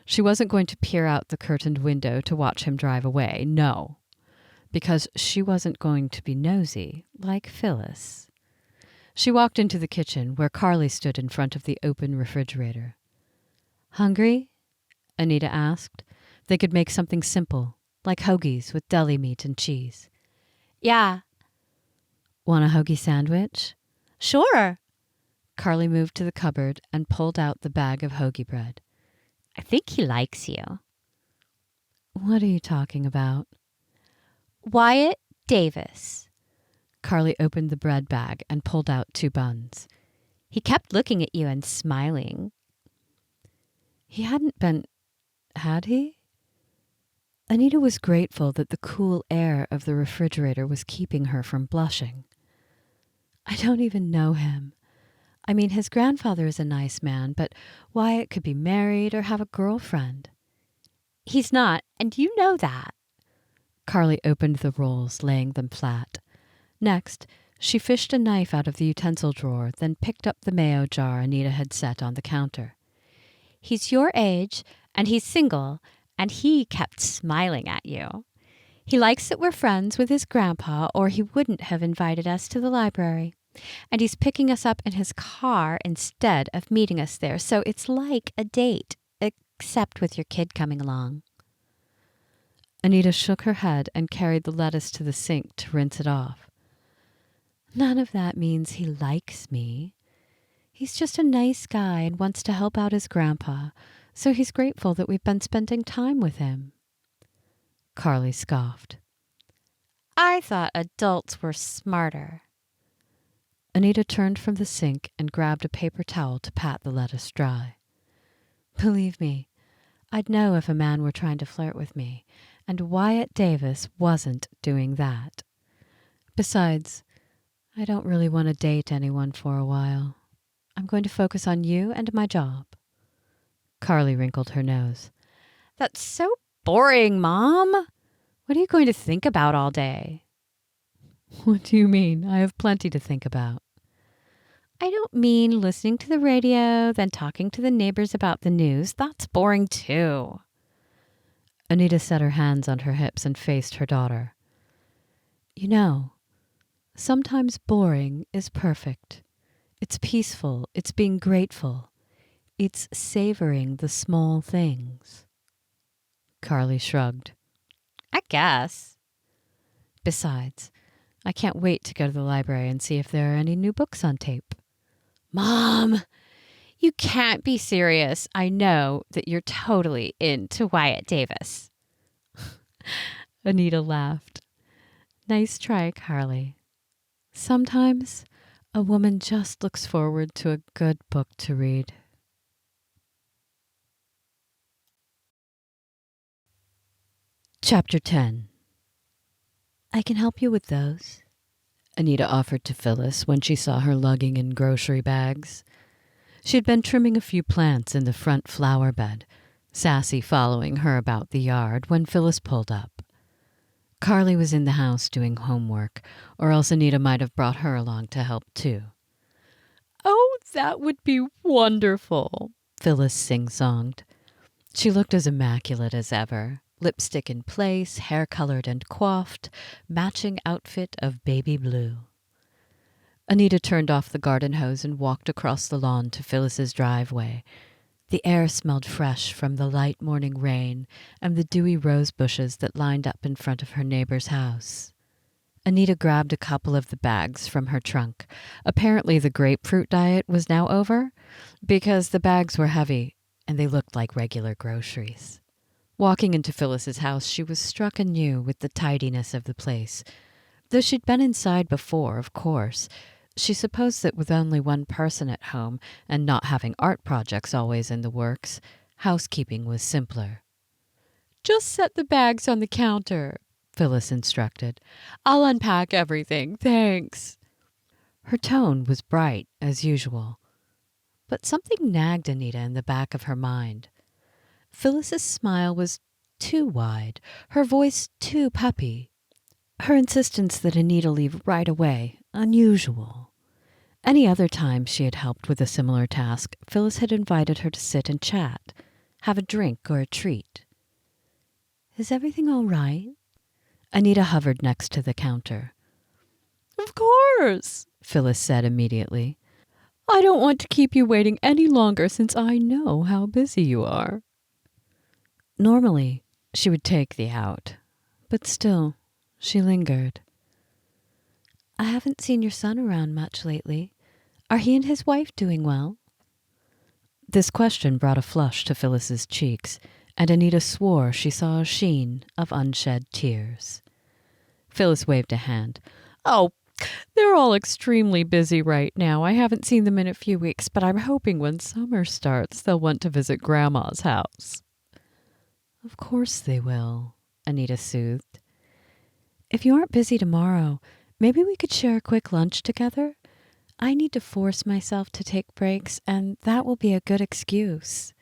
B: She wasn't going to peer out the curtained window to watch him drive away, no, because she wasn't going to be nosy like Phyllis. She walked into the kitchen where Carly stood in front of the open refrigerator. "Hungry?" Anita asked. They could make something simple, like hoagies with deli meat and cheese. "Yeah." "Want a hoagie sandwich?" "Sure." Carly moved to the cupboard and pulled out the bag of hoagie bread. "I think he likes you." "What are you talking about?" "Wyatt Davis." Carly opened the bread bag and pulled out 2 buns. "He kept looking at you and smiling." He hadn't been, had he? Anita was grateful that the cool air of the refrigerator was keeping her from blushing. "I don't even know him. I mean, his grandfather is a nice man, but Wyatt could be married or have a girlfriend." "He's not, and you know that." Carly opened the rolls, laying them flat. Next, she fished a knife out of the utensil drawer, then picked up the mayo jar Anita had set on the counter. "He's your age, and he's single, and he kept smiling at you. He likes that we're friends with his grandpa, or he wouldn't have invited us to the library. And he's picking us up in his car instead of meeting us there, so it's like a date, except with your kid coming along." Anita shook her head and carried the lettuce to the sink to rinse it off. "None of that means he likes me. He's just a nice guy and wants to help out his grandpa, so he's grateful that we've been spending time with him." Carly scoffed. "I thought adults were smarter." Anita turned from the sink and grabbed a paper towel to pat the lettuce dry. "Believe me, I'd know if a man were trying to flirt with me, and Wyatt Davis wasn't doing that. Besides, I don't really want to date anyone for a while. I'm going to focus on you and my job." Carly wrinkled her nose. "That's so boring, Mom. What are you going to think about all day?" "What do you mean? I have plenty to think about." "I don't mean listening to the radio, then talking to the neighbors about the news. That's boring too." Anita set her hands on her hips and faced her daughter. "You know, sometimes boring is perfect. It's peaceful. It's being grateful. It's savoring the small things." Carly shrugged. "I guess. Besides, I can't wait to go to the library and see if there are any new books on tape." "Mom, you can't be serious. I know that you're totally into Wyatt Davis." Anita laughed. "Nice try, Carly. Sometimes a woman just looks forward to a good book to read." Chapter 10. I can help you with those, Anita offered to Phyllis when she saw her lugging in grocery bags. She had been trimming a few plants in the front flower bed, Sassy following her about the yard when Phyllis pulled up. Carly was in the house doing homework, or else Anita might have brought her along to help too.
A: Oh, that would be wonderful,
B: Phyllis sing-songed. She looked as immaculate as ever, lipstick in place, hair colored and coiffed, matching outfit of baby blue. Anita turned off the garden hose and walked across the lawn to Phyllis's driveway. The air smelled fresh from the light morning rain and the dewy rose bushes that lined up in front of her neighbor's house. Anita grabbed a couple of the bags from her trunk. Apparently the grapefruit diet was now over, because the bags were heavy and they looked like regular groceries. Walking into Phyllis's house, she was struck anew with the tidiness of the place. Though she'd been inside before, of course, she supposed that with only one person at home and not having art projects always in the works, housekeeping was simpler.
A: Just set the bags on the counter, Phyllis instructed. I'll unpack everything, thanks.
B: Her tone was bright, as usual, but something nagged Anita in the back of her mind. Phyllis's smile was too wide, her voice too peppy. Her insistence that Anita leave right away, unusual. Any other time she had helped with a similar task, Phyllis had invited her to sit and chat, have a drink or a treat. Is everything all right? Anita hovered next to the counter.
A: Of course, Phyllis said immediately. I don't want to keep you waiting any longer since I know how busy you are.
B: Normally, she would take the out, but still, she lingered. I haven't seen your son around much lately. Are he and his wife doing well? This question brought a flush to Phyllis's cheeks, and Anita swore she saw a sheen of unshed tears. Phyllis waved a hand.
A: Oh, they're all extremely busy right now. I haven't seen them in a few weeks, but I'm hoping when summer starts, they'll want to visit Grandma's house.
B: Of course they will, Anita soothed. If you aren't busy tomorrow, maybe we could share a quick lunch together? I need to force myself to take breaks, and that will be a good excuse.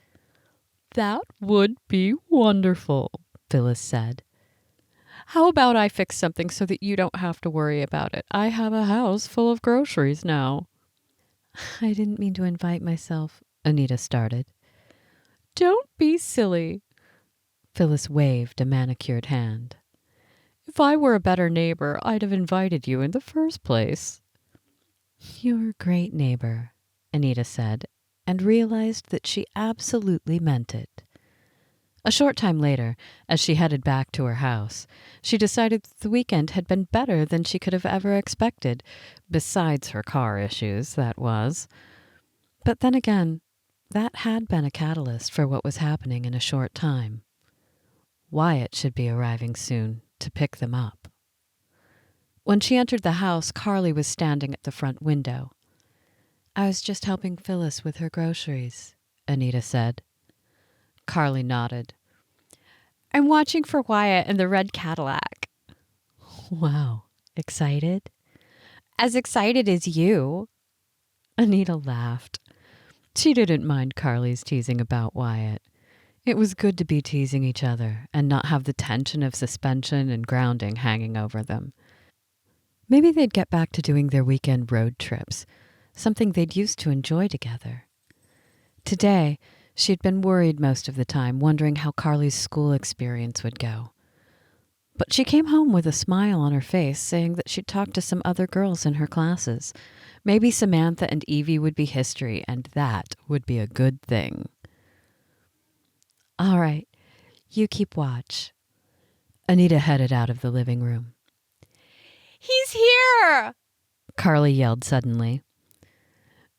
A: That would be wonderful, Phyllis said. How about I fix something so that you don't have to worry about it? I have a house full of groceries now.
B: I didn't mean to invite myself, Anita started.
A: Don't be silly.
B: Phyllis waved a manicured hand.
A: If I were a better neighbor, I'd have invited you in the first place.
B: You're a great neighbor, Anita said, and realized that she absolutely meant it. A short time later, as she headed back to her house, she decided that the weekend had been better than she could have ever expected, besides her car issues, that was. But then again, that had been a catalyst for what was happening in a short time. Wyatt should be arriving soon to pick them up. When she entered the house, Carly was standing at the front window. I was just helping Phyllis with her groceries, Anita said. Carly nodded.
A: I'm watching for Wyatt and the red Cadillac.
B: Wow, excited?
A: As excited as you.
B: Anita laughed. She didn't mind Carly's teasing about Wyatt. It was good to be teasing each other and not have the tension of suspension and grounding hanging over them. Maybe they'd get back to doing their weekend road trips, something they'd used to enjoy together. Today, she had been worried most of the time, wondering how Carly's school experience would go. But she came home with a smile on her face, saying that she'd talked to some other girls in her classes. Maybe Samantha and Evie would be history, and that would be a good thing. All right, you keep watch. Anita headed out of the living room.
A: He's here!
B: Carly yelled suddenly.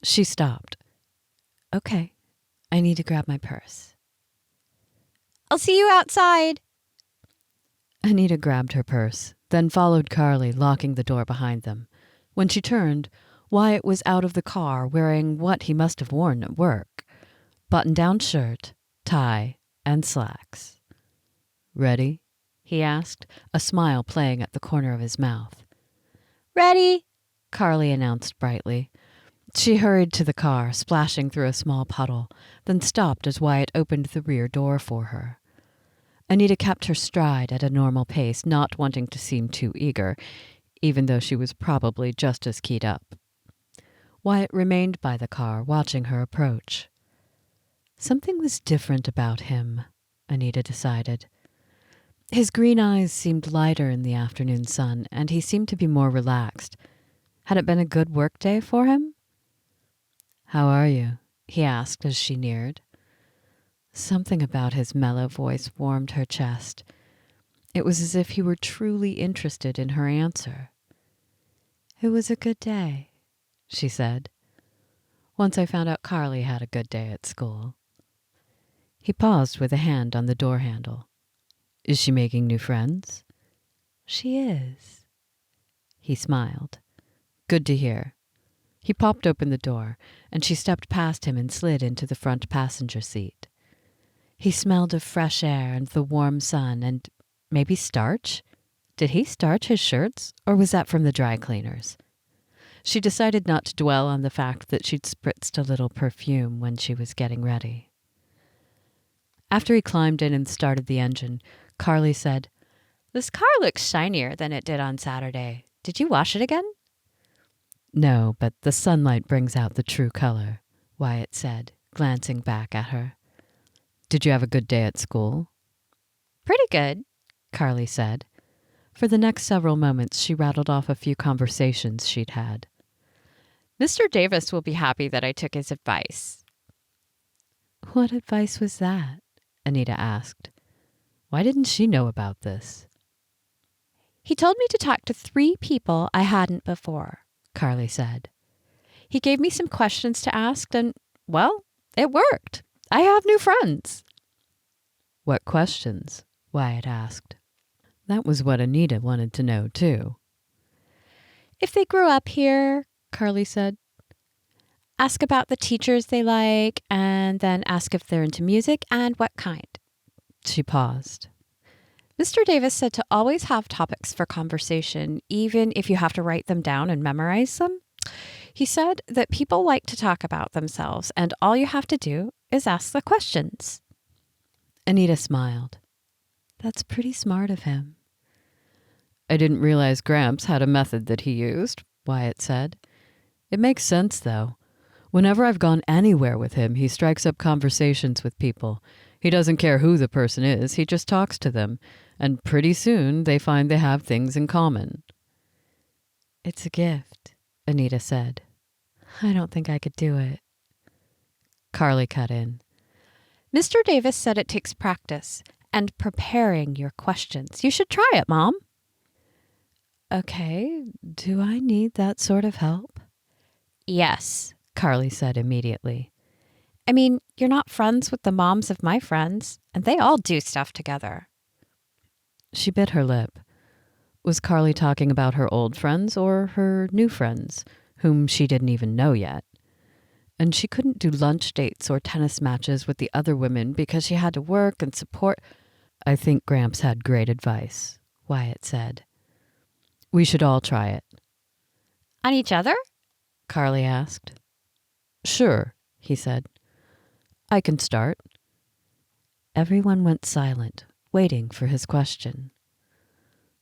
B: She stopped. Okay, I need to grab my purse.
A: I'll see you outside.
B: Anita grabbed her purse, then followed Carly, locking the door behind them. When she turned, Wyatt was out of the car wearing what he must have worn at work. Button-down shirt, tie, and slacks. Ready? he asked, a smile playing at the corner of his mouth. Ready, Carly announced brightly. She hurried to the car, splashing through a small puddle, then stopped as Wyatt opened the rear door for her. Anita kept her stride at a normal pace, not wanting to seem too eager, even though she was probably just as keyed up. Wyatt remained by the car, watching her approach. Something was different about him, Anita decided. His green eyes seemed lighter in the afternoon sun, and he seemed to be more relaxed. Had it been a good work day for him? "How are you?" he asked as she neared. Something about his mellow voice warmed her chest. It was as if he were truly interested in her answer. "It was a good day," she said. "Once I found out Carly had a good day at school." He paused with a hand on the door handle. "Is she making new friends?" "She is." He smiled. "Good to hear." He popped open the door, and she stepped past him and slid into the front passenger seat. He smelled of fresh air and the warm sun and maybe starch? Did he starch his shirts, or was that from the dry cleaners? She decided not to dwell on the fact that she'd spritzed a little perfume when she was getting ready. After he climbed in and started the engine, Carly said, "This car looks shinier than it did on Saturday. Did you wash it again?" "No, but the sunlight brings out the true color," Wyatt said, glancing back at her. "Did you have a good day at school?" "Pretty good," Carly said. For the next several moments, she rattled off a few conversations she'd had. "Mr. Davis will be happy that I took his advice." "What advice was that?" Anita asked. Why didn't she know about this? "He told me to talk to 3 people I hadn't before," Carly said. "He gave me some questions to ask and, well, it worked. I have new friends." "What questions?" Wyatt asked. That was what Anita wanted to know, too. "If they grew up here," Carly said. "Ask about the teachers they like, and then ask if they're into music and what kind." She paused. "Mr. Davis said to always have topics for conversation, even if you have to write them down and memorize them. He said that people like to talk about themselves, and all you have to do is ask the questions." Anita smiled. "That's pretty smart of him." "I didn't realize Gramps had a method that he used," Wyatt said. "It makes sense, though. Whenever I've gone anywhere with him, he strikes up conversations with people. He doesn't care who the person is, he just talks to them, and pretty soon they find they have things in common." "It's a gift," Anita said. "I don't think I could do it." Carly cut in. "Mr. Davis said it takes practice and preparing your questions. You should try it, Mom." "Okay, do I need that sort of help?" "Yes," Carly said immediately. "I mean, you're not friends with the moms of my friends, and they all do stuff together." She bit her lip. Was Carly talking about her old friends or her new friends, whom she didn't even know yet? And she couldn't do lunch dates or tennis matches with the other women because she had to work and support. "I think Gramps had great advice," Wyatt said. "We should all try it." "On each other?" Carly asked. "Sure," he said. "I can start." Everyone went silent, waiting for his question.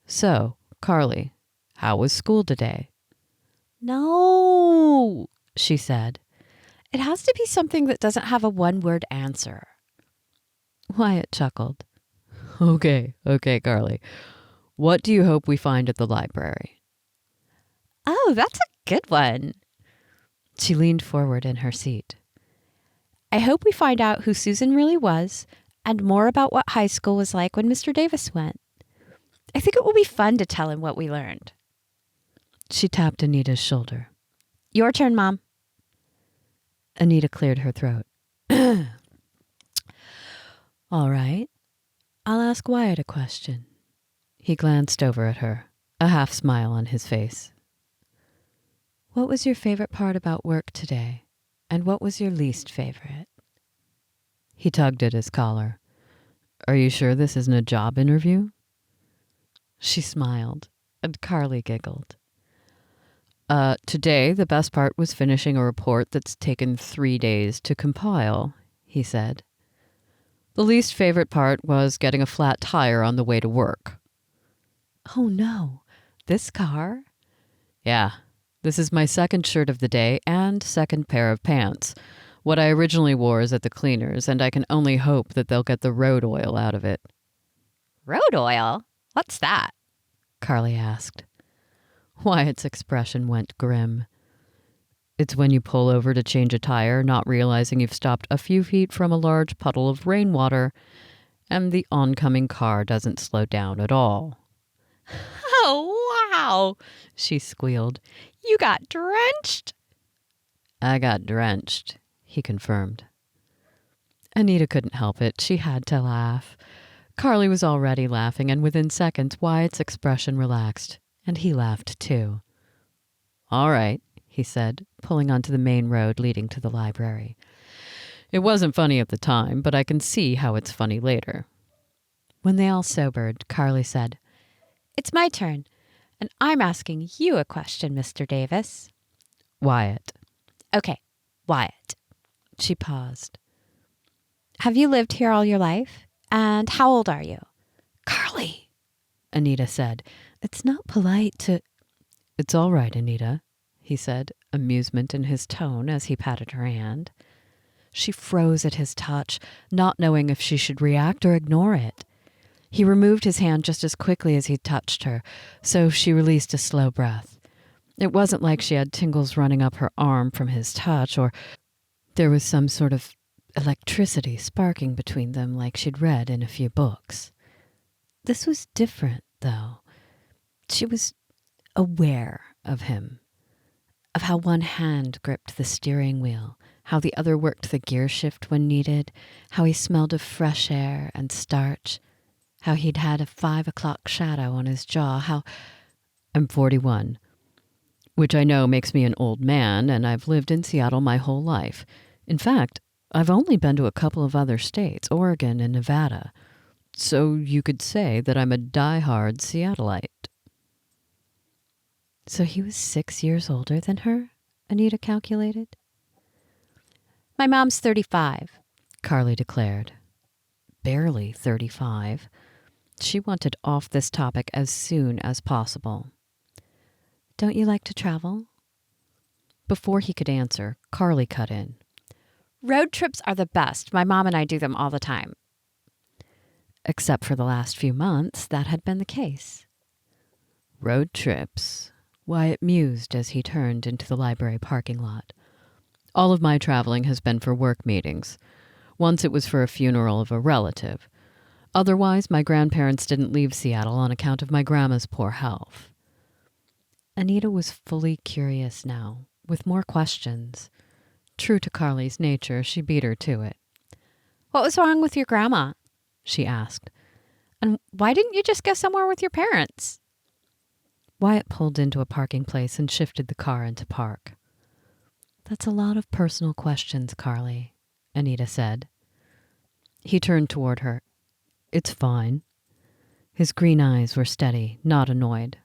B: "So, Carly, how was school today?" "No," she said. "It has to be something that doesn't have a one-word answer." Wyatt chuckled. Okay, Carly. What do you hope we find at the library?" "Oh, that's a good one." She leaned forward in her seat. "I hope we find out who Susan really was and more about what high school was like when Mr. Davis went. I think it will be fun to tell him what we learned." She tapped Anita's shoulder. "Your turn, Mom." Anita cleared her throat. "All right. I'll ask Wyatt a question." He glanced over at her, a half smile on his face. "What was your favorite part about work today, and what was your least favorite?" He tugged at his collar. "Are you sure this isn't a job interview?" She smiled, and Carly giggled. Today, the best part was finishing a report that's taken 3 days to compile, he said. The least favorite part was getting a flat tire on the way to work. Oh no, this car? Yeah, this is my second shirt of the day and second pair of pants. What I originally wore is at the cleaners, and I can only hope that they'll get the road oil out of it.
A: Road oil? What's that?
B: Carly asked. Wyatt's expression went grim. It's when you pull over to change a tire, not realizing you've stopped a few feet from a large puddle of rainwater, and the oncoming car doesn't slow down at all.
A: Oh, wow, she squealed. You got drenched?
B: I got drenched, he confirmed. Anita couldn't help it. She had to laugh. Carly was already laughing, and within seconds, Wyatt's expression relaxed, and he laughed too. All right, he said, pulling onto the main road leading to the library. It wasn't funny at the time, but I can see how it's funny later. When they all sobered, Carly said,
A: It's my turn, and I'm asking you a question, Mr. Davis.
B: Wyatt.
A: Okay, Wyatt. She paused. Have you lived here all your life? And how old are you?
B: Carly, Anita said. It's not polite to... It's all right, Anita, he said, amusement in his tone as he patted her hand. She froze at his touch, not knowing if she should react or ignore it. He removed his hand just as quickly as he touched her, so she released a slow breath. It wasn't like she had tingles running up her arm from his touch, or there was some sort of electricity sparking between them like she'd read in a few books. This was different, though. She was aware of him, of how one hand gripped the steering wheel, how the other worked the gear shift when needed, how he smelled of fresh air and starch, how he'd had a 5 o'clock shadow on his jaw, how... I'm 41, which I know makes me an old man, and I've lived in Seattle my whole life. In fact, I've only been to a couple of other states, Oregon and Nevada, so you could say that I'm a die-hard Seattleite. So he was 6 years older than her, Anita calculated.
A: My mom's 35,
B: Carly declared. Barely 35. She wanted off this topic as soon as possible. Don't you like to travel? Before he could answer, Carly cut in.
A: Road trips are the best. My mom and I do them all the time.
B: Except for the last few months, that had been the case. Road trips, Wyatt mused as he turned into the library parking lot. All of my traveling has been for work meetings. Once it was for a funeral of a relative. Otherwise, my grandparents didn't leave Seattle on account of my grandma's poor health. Anita was fully curious now, with more questions. True to Carly's nature, she beat her to it.
A: What was wrong with your grandma?
B: She asked.
A: And why didn't you just go somewhere with your parents?
B: Wyatt pulled into a parking place and shifted the car into park. That's a lot of personal questions, Carly, Anita said. He turned toward her. It's fine. His green eyes were steady, not annoyed.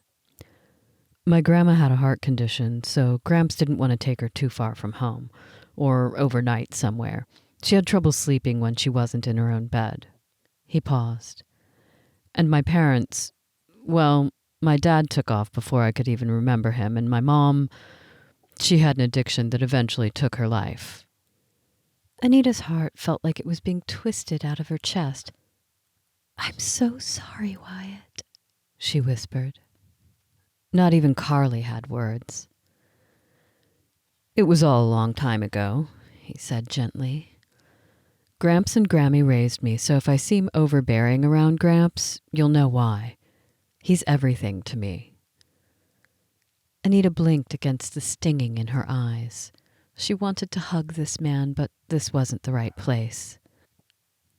B: My grandma had a heart condition, so Gramps didn't want to take her too far from home, or overnight somewhere. She had trouble sleeping when she wasn't in her own bed. He paused. And my parents, well, my dad took off before I could even remember him, and my mom, she had an addiction that eventually took her life. Anita's heart felt like it was being twisted out of her chest. I'm so sorry, Wyatt, she whispered. Not even Carly had words. It was all a long time ago, he said gently. Gramps and Grammy raised me, so if I seem overbearing around Gramps, you'll know why. He's everything to me. Anita blinked against the stinging in her eyes. She wanted to hug this man, but this wasn't the right place.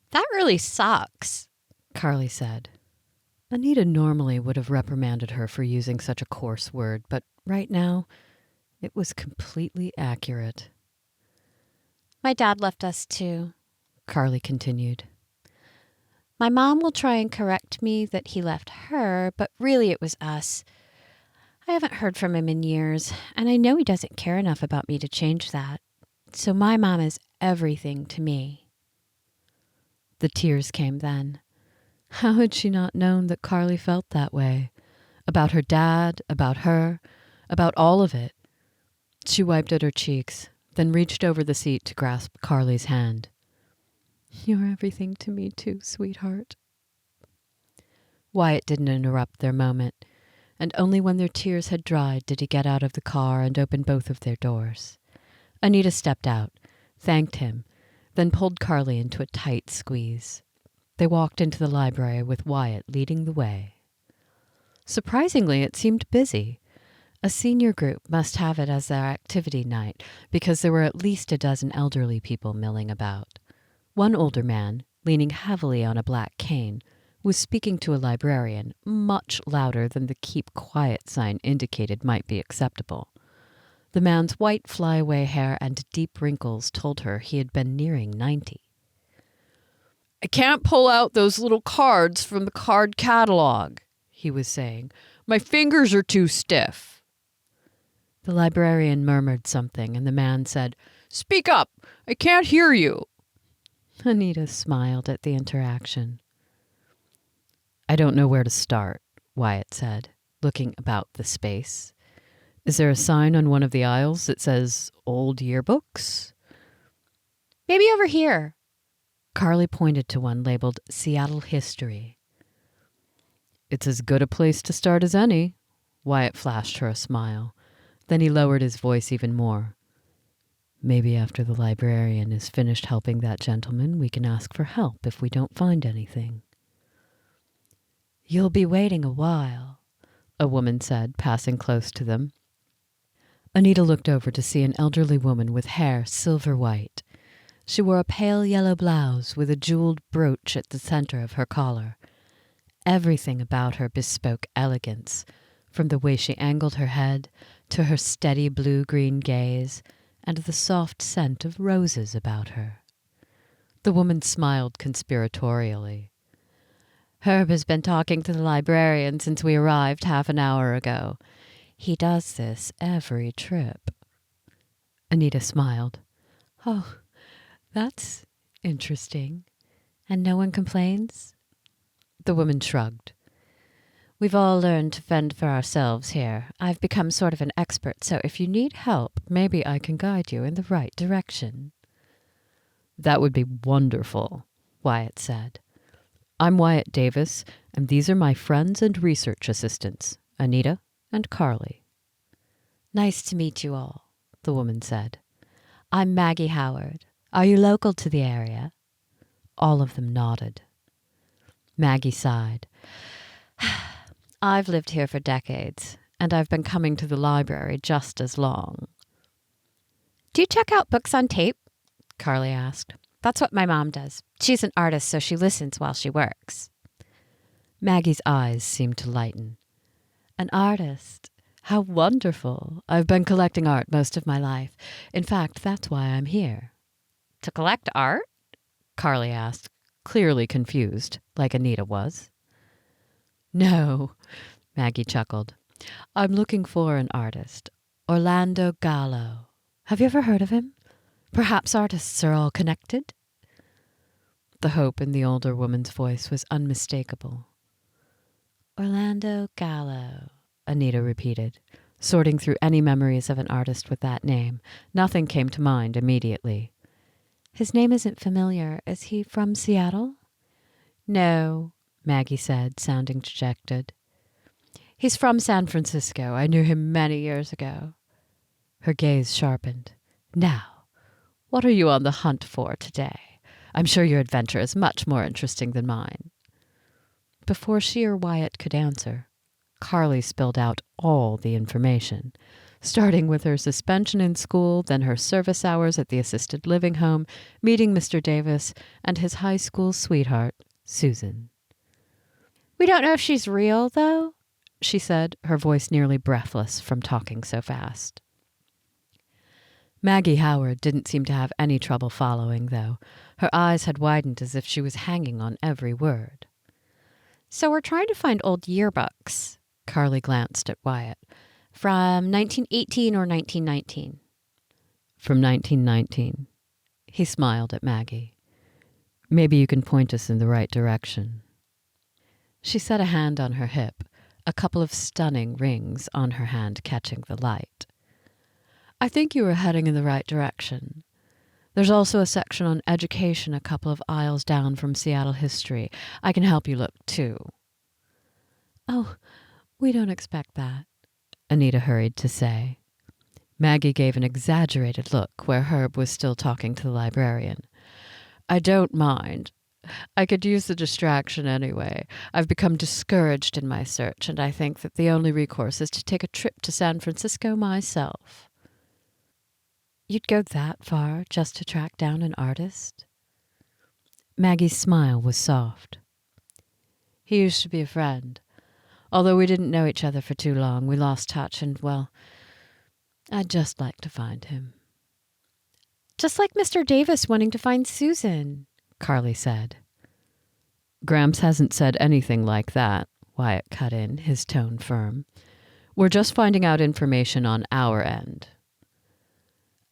A: That really sucks,
B: Carly said. Anita normally would have reprimanded her for using such a coarse word, but right now, it was completely accurate.
A: My dad left us too,
B: Carly continued. My mom will try and correct me that he left her, but really it was us. I haven't heard from him in years, and I know he doesn't care enough about me to change that. So my mom is everything to me."
A: The tears came then. How had she not known that Carly felt that way? About her dad, about her, about all of it. She wiped at her cheeks, then reached over the seat to grasp Carly's hand. "You're everything to me too, sweetheart." Wyatt didn't interrupt their moment, and only when their tears had dried did he get out of the car and open both of their doors. Anita stepped out, thanked him, then pulled Carly into a tight squeeze. They walked into the library with Wyatt leading the way. Surprisingly, it seemed busy. A senior group must have it as their activity night because there were at least a dozen elderly people milling about. One older man, leaning heavily on a black cane, was speaking to a librarian much louder than the "keep quiet" sign indicated might be acceptable. The man's white flyaway hair and deep wrinkles told her he had been nearing 90.
C: "I can't pull out those little cards from the card catalog," he was saying. "My fingers are too stiff."
A: The librarian murmured something, and the man said,
C: "Speak up! I can't hear you."
A: Anita smiled at the interaction. "I don't know where to start," Wyatt said, looking about the space. "Is there a sign on one of the aisles that says old yearbooks?"
B: "Maybe over here."
A: Carly pointed to one labeled Seattle History. "It's as good a place to start as any." Wyatt flashed her a smile. Then he lowered his voice even more. "Maybe after the librarian is finished helping that gentleman, we can ask for help if we don't find anything." "You'll be waiting a while," a woman said, passing close to them. Anita looked over to see an elderly woman with hair silver white. She wore a pale yellow blouse with a jeweled brooch at the center of her collar. Everything about her bespoke elegance, from the way she angled her head to her steady blue-green gaze and the soft scent of roses about her. The woman smiled conspiratorially. "Herb has been talking to the librarian since we arrived half an hour ago. He does this every trip." Anita smiled. "Oh, that's interesting. And no one complains?" The woman shrugged. "We've all learned to fend for ourselves here. I've become sort of an expert, so if you need help, maybe I can guide you in the right direction." "That would be wonderful," Wyatt said. "I'm Wyatt Davis, and these are my friends and research assistants, Anita and Carly." "Nice to meet you all," the woman said. "I'm Maggie Howard. Are you local to the area?" All of them nodded. Maggie sighed. "I've lived here for decades, and I've been coming to the library just as long."
B: "Do you check out books on tape?" Carly asked. "That's what my mom does. She's an artist, so she listens while she works."
A: Maggie's eyes seemed to lighten. "An artist? How wonderful. I've been collecting art most of my life. In fact, that's why I'm here."
B: "To collect art?"
A: Carly asked, clearly confused, like Anita was. "No," Maggie chuckled. "I'm looking for an artist. Orlando Gallo. Have you ever heard of him? Perhaps artists are all connected?" The hope in the older woman's voice was unmistakable. "Orlando Gallo," Anita repeated, sorting through any memories of an artist with that name. Nothing came to mind immediately. "His name isn't familiar. Is he from Seattle?" "No," Maggie said, sounding dejected. "He's from San Francisco. I knew him many years ago." Her gaze sharpened. "Now, what are you on the hunt for today? I'm sure your adventure is much more interesting than mine." Before she or Wyatt could answer, Carly spilled out all the information, starting with her suspension in school, then her service hours at the assisted living home, meeting Mr. Davis, and his high school sweetheart, Susan.
B: "We don't know if she's real, though,"
A: she said, her voice nearly breathless from talking so fast.
B: Maggie Howard didn't seem to have any trouble following, though. Her eyes had widened as if she was hanging on every word.
A: So we're trying to find old yearbooks. Carly glanced at Wyatt. From 1918 or 1919?
B: From 1919. He smiled at Maggie. Maybe you can point us in the right direction. She set a hand on her hip, a couple of stunning rings on her hand catching the light. I think you were heading in the right direction. There's also a section on education a couple of aisles down from Seattle history. I can help you look, too.
A: Oh, we don't expect that,
B: Anita hurried to say. Maggie gave an exaggerated look where Herb was still talking to the librarian. I don't mind. I could use the distraction anyway. I've become discouraged in my search, and I think that the only recourse is to take a trip to San Francisco myself.
A: You'd go that far just to track down an artist?
B: Maggie's smile was soft. He used to be a friend. Although we didn't know each other for too long, we lost touch, and, well, I'd just like to find him.
A: Just like Mr. Davis wanting to find Susan,
B: Carly said. Gramps hasn't said anything like that, Wyatt cut in, his tone firm. We're just finding out information on our end.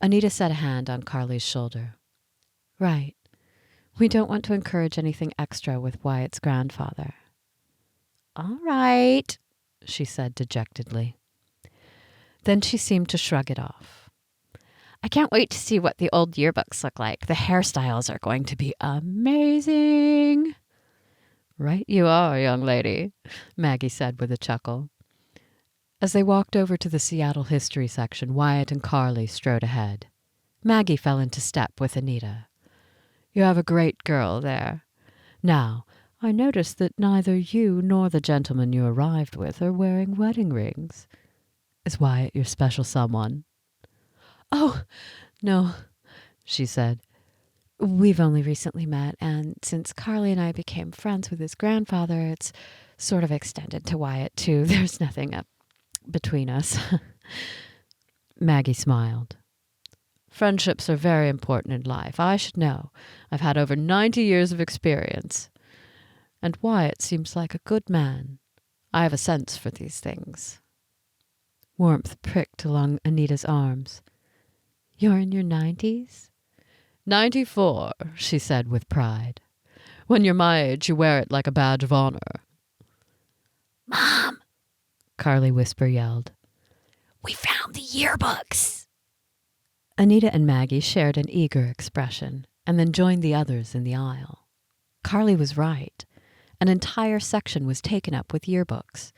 B: Anita set a hand on Carly's shoulder.
A: Right. We don't want to encourage anything extra with Wyatt's grandfather.
B: All right, she said dejectedly. Then she seemed to shrug it off.
A: I can't wait to see what the old yearbooks look like. The hairstyles are going to be amazing.
B: Right you are, young lady, Maggie said with a chuckle. As they walked over to the Seattle history section, Wyatt and Carly strode ahead. Maggie fell into step with Anita. You have a great girl there. Now, I notice that neither you nor the gentleman you arrived with are wearing wedding rings. Is Wyatt your special someone?
A: Oh, no, she said. We've only recently met, and since Carly and I became friends with his grandfather, it's sort of extended to Wyatt, too. There's nothing up between us.
B: Maggie smiled. Friendships are very important in life. I should know. I've had over 90 years of experience. And Wyatt seems like a good man. I have a sense for these things. Warmth pricked along Anita's arms.
A: You're in your 90s?
B: 94, she said with pride. When you're my age, you wear it like a badge of honor.
A: Mom,
B: Carly Whisper yelled.
A: We found the yearbooks.
B: Anita and Maggie shared an eager expression and then joined the others in the aisle. Carly was right. An entire section was taken up with yearbooks.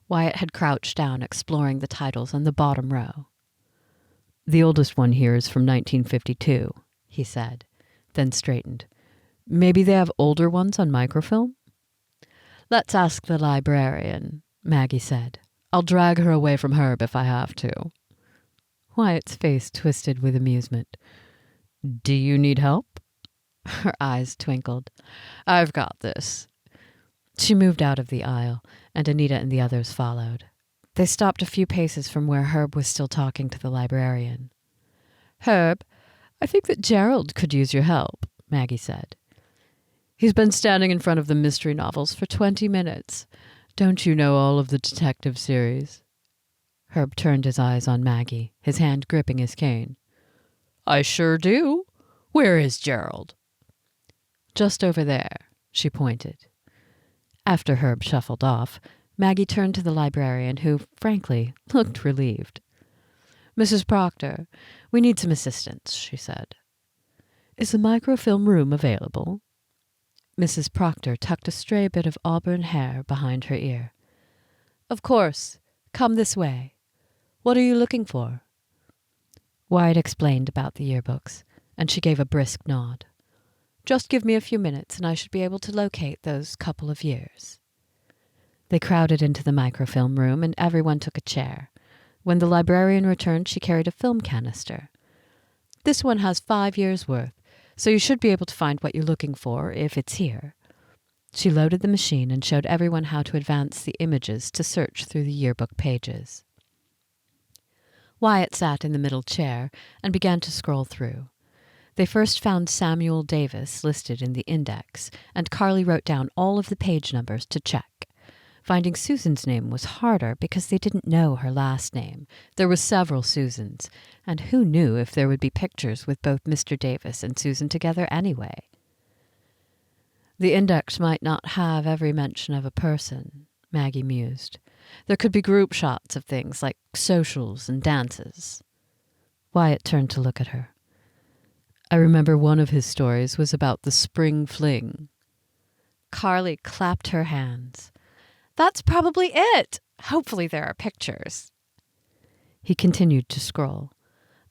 B: Wyatt had crouched down, exploring the titles on the bottom row. The oldest one here is from 1952, he said, then straightened. Maybe they have older ones on microfilm? Let's ask the librarian, Maggie said. I'll drag her away from Herb if I have to. Wyatt's face twisted with amusement. Do you need help? Her eyes twinkled. I've got this. She moved out of the aisle, and Anita and the others followed. They stopped a few paces from where Herb was still talking to the librarian. Herb, I think that Gerald could use your help, Maggie said. He's been standing in front of the mystery novels for 20 minutes. Don't you know all of the detective series? Herb turned his eyes on Maggie, his hand gripping his cane. I sure do. Where is Gerald? Just over there, she pointed. After Herb shuffled off, Maggie turned to the librarian, who, frankly, looked relieved. Mrs. Proctor, we need some assistance, she said. Is the microfilm room available? Mrs. Proctor tucked a stray bit of auburn hair behind her ear. Of course. Come this way. What are you looking for? Wyatt explained about the yearbooks, and she gave a brisk nod. Just give me a few minutes, and I should be able to locate those couple of years. They crowded into the microfilm room, and everyone took a chair. When the librarian returned, she carried a film canister. This one has 5 years' worth, so you should be able to find what you're looking for if it's here. She loaded the machine and showed everyone how to advance the images to search through the yearbook pages. Wyatt sat in the middle chair and began to scroll through. They first found Samuel Davis listed in the index, and Carly wrote down all of the page numbers to check. Finding Susan's name was harder because they didn't know her last name. There were several Susans, and who knew if there would be pictures with both Mr. Davis and Susan together anyway? The index might not have every mention of a person, Maggie mused. There could be group shots of things like socials and dances. Wyatt turned to look at her. I remember one of his stories was about the spring fling. Carly clapped her hands. That's probably it. Hopefully there are pictures. He continued to scroll.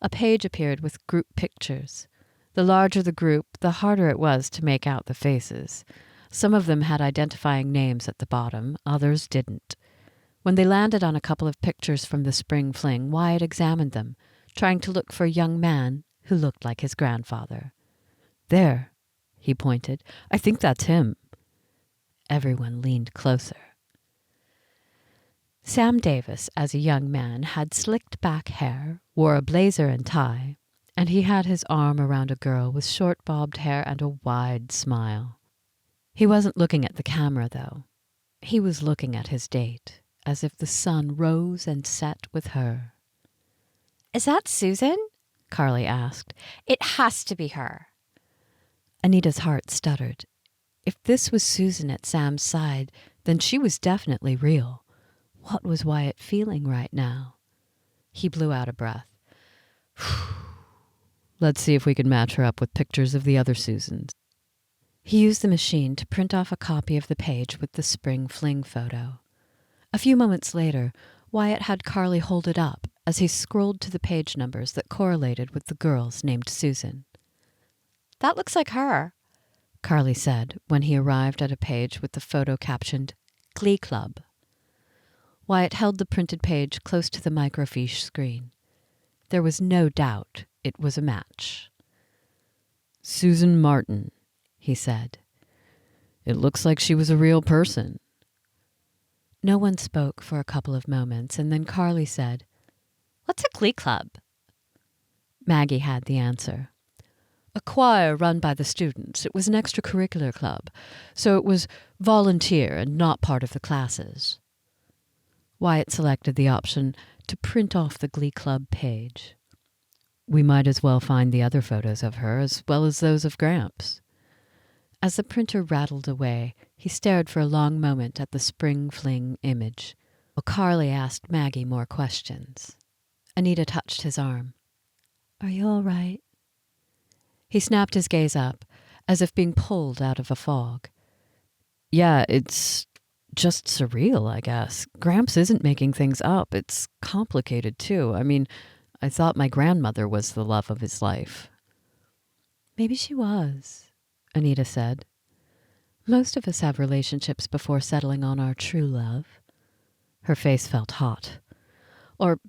B: A page appeared with group pictures. The larger the group, the harder it was to make out the faces. Some of them had identifying names at the bottom, others didn't. When they landed on a couple of pictures from the spring fling, Wyatt examined them, trying to look for a young man who looked like his grandfather. There, he pointed. I think that's him. Everyone leaned closer. Sam Davis, as a young man, had slicked back hair, wore a blazer and tie, and he had his arm around a girl with short bobbed hair and a wide smile. He wasn't looking at the camera, though. He was looking at his date, as if the sun rose and set with her. Is that Susan? Carly asked. It has to be her. Anita's heart stuttered. If this was Susan at Sam's side, then she was definitely real. What was Wyatt feeling right now? He blew out a breath. Let's see if we can match her up with pictures of the other Susans. He used the machine to print off a copy of the page with the spring fling photo. A few moments later, Wyatt had Carly hold it up as he scrolled to the page numbers that correlated with the girls named Susan. That looks like her, Carly said when he arrived at a page with the photo captioned Glee Club. Wyatt held the printed page close to the microfiche screen. There was no doubt it was a match. Susan Martin, he said. It looks like she was a real person. No one spoke for a couple of moments, and then Carly said, What's a glee club? Maggie had the answer. A choir run by the students. It was an extracurricular club, so it was volunteer and not part of the classes. Wyatt selected the option to print off the glee club page. We might as well find the other photos of her as well as those of Gramps. As the printer rattled away, he stared for a long moment at the spring fling image, while Carly asked Maggie more questions. Anita touched his arm. Are you all right? He snapped his gaze up, as if being pulled out of a fog. Yeah, it's just surreal, I guess. Gramps isn't making things up. It's complicated, too. I mean, I thought my grandmother was the love of his life. Maybe she was, Anita said. Most of us have relationships before settling on our true love. Her face felt hot. Or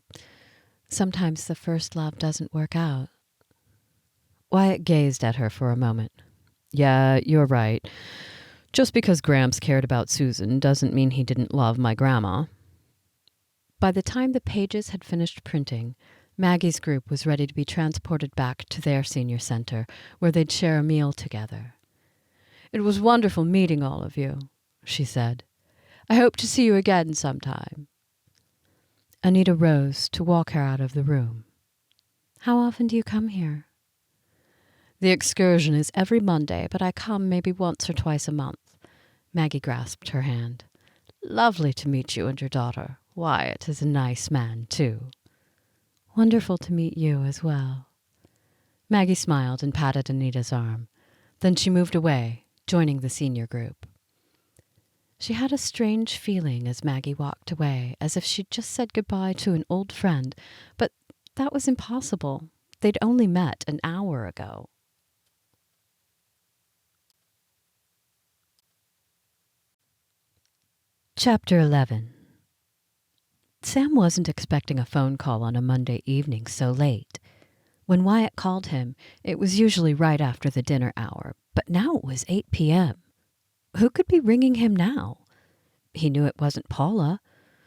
B: sometimes the first love doesn't work out. Wyatt gazed at her for a moment. Yeah, you're right. Just because Gramps cared about Susan doesn't mean he didn't love my grandma. By the time the pages had finished printing, Maggie's group was ready to be transported back to their senior center, where they'd share a meal together. It was wonderful meeting all of you, she said. I hope to see you again sometime. Anita rose to walk her out of the room. How often do you come here? The excursion is every Monday, but I come maybe once or twice a month. Maggie grasped her hand. Lovely to meet you and your daughter. Wyatt is a nice man, too. Wonderful to meet you as well. Maggie smiled and patted Anita's arm. Then she moved away, joining the senior group. She had a strange feeling as Maggie walked away, as if she'd just said goodbye to an old friend, but that was impossible. They'd only met an hour ago. Chapter 11. Sam wasn't expecting a phone call on a Monday evening so late. When Wyatt called him, it was usually right after the dinner hour, but now it was 8 p.m. Who could be ringing him now? He knew it wasn't Paula.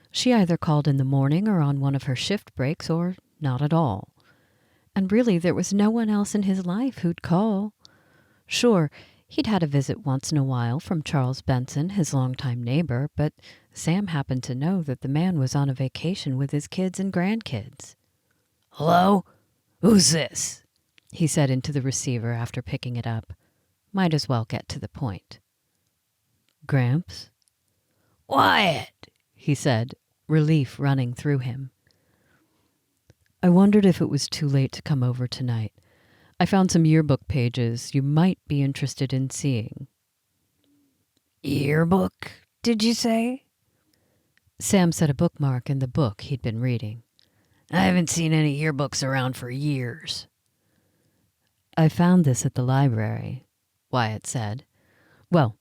B: She either called in the morning or on one of her shift breaks, or not at all. And really, there was no one else in his life who'd call. Sure, he'd had a visit once in a while from Charles Benson, his longtime neighbor, but Sam happened to know that the man was on a vacation with his kids and grandkids.
C: Hello? Who's this?
B: He said into the receiver after picking it up. Might as well get to the point. Gramps?
C: Wyatt,
B: He said, relief running through him. I wondered if it was too late to come over tonight. I found some yearbook pages you might be interested in seeing.
C: Yearbook, did you say?
B: Sam set a bookmark in the book he'd been reading.
C: I haven't seen any yearbooks around for years.
B: I found this at the library, Wyatt said. Well,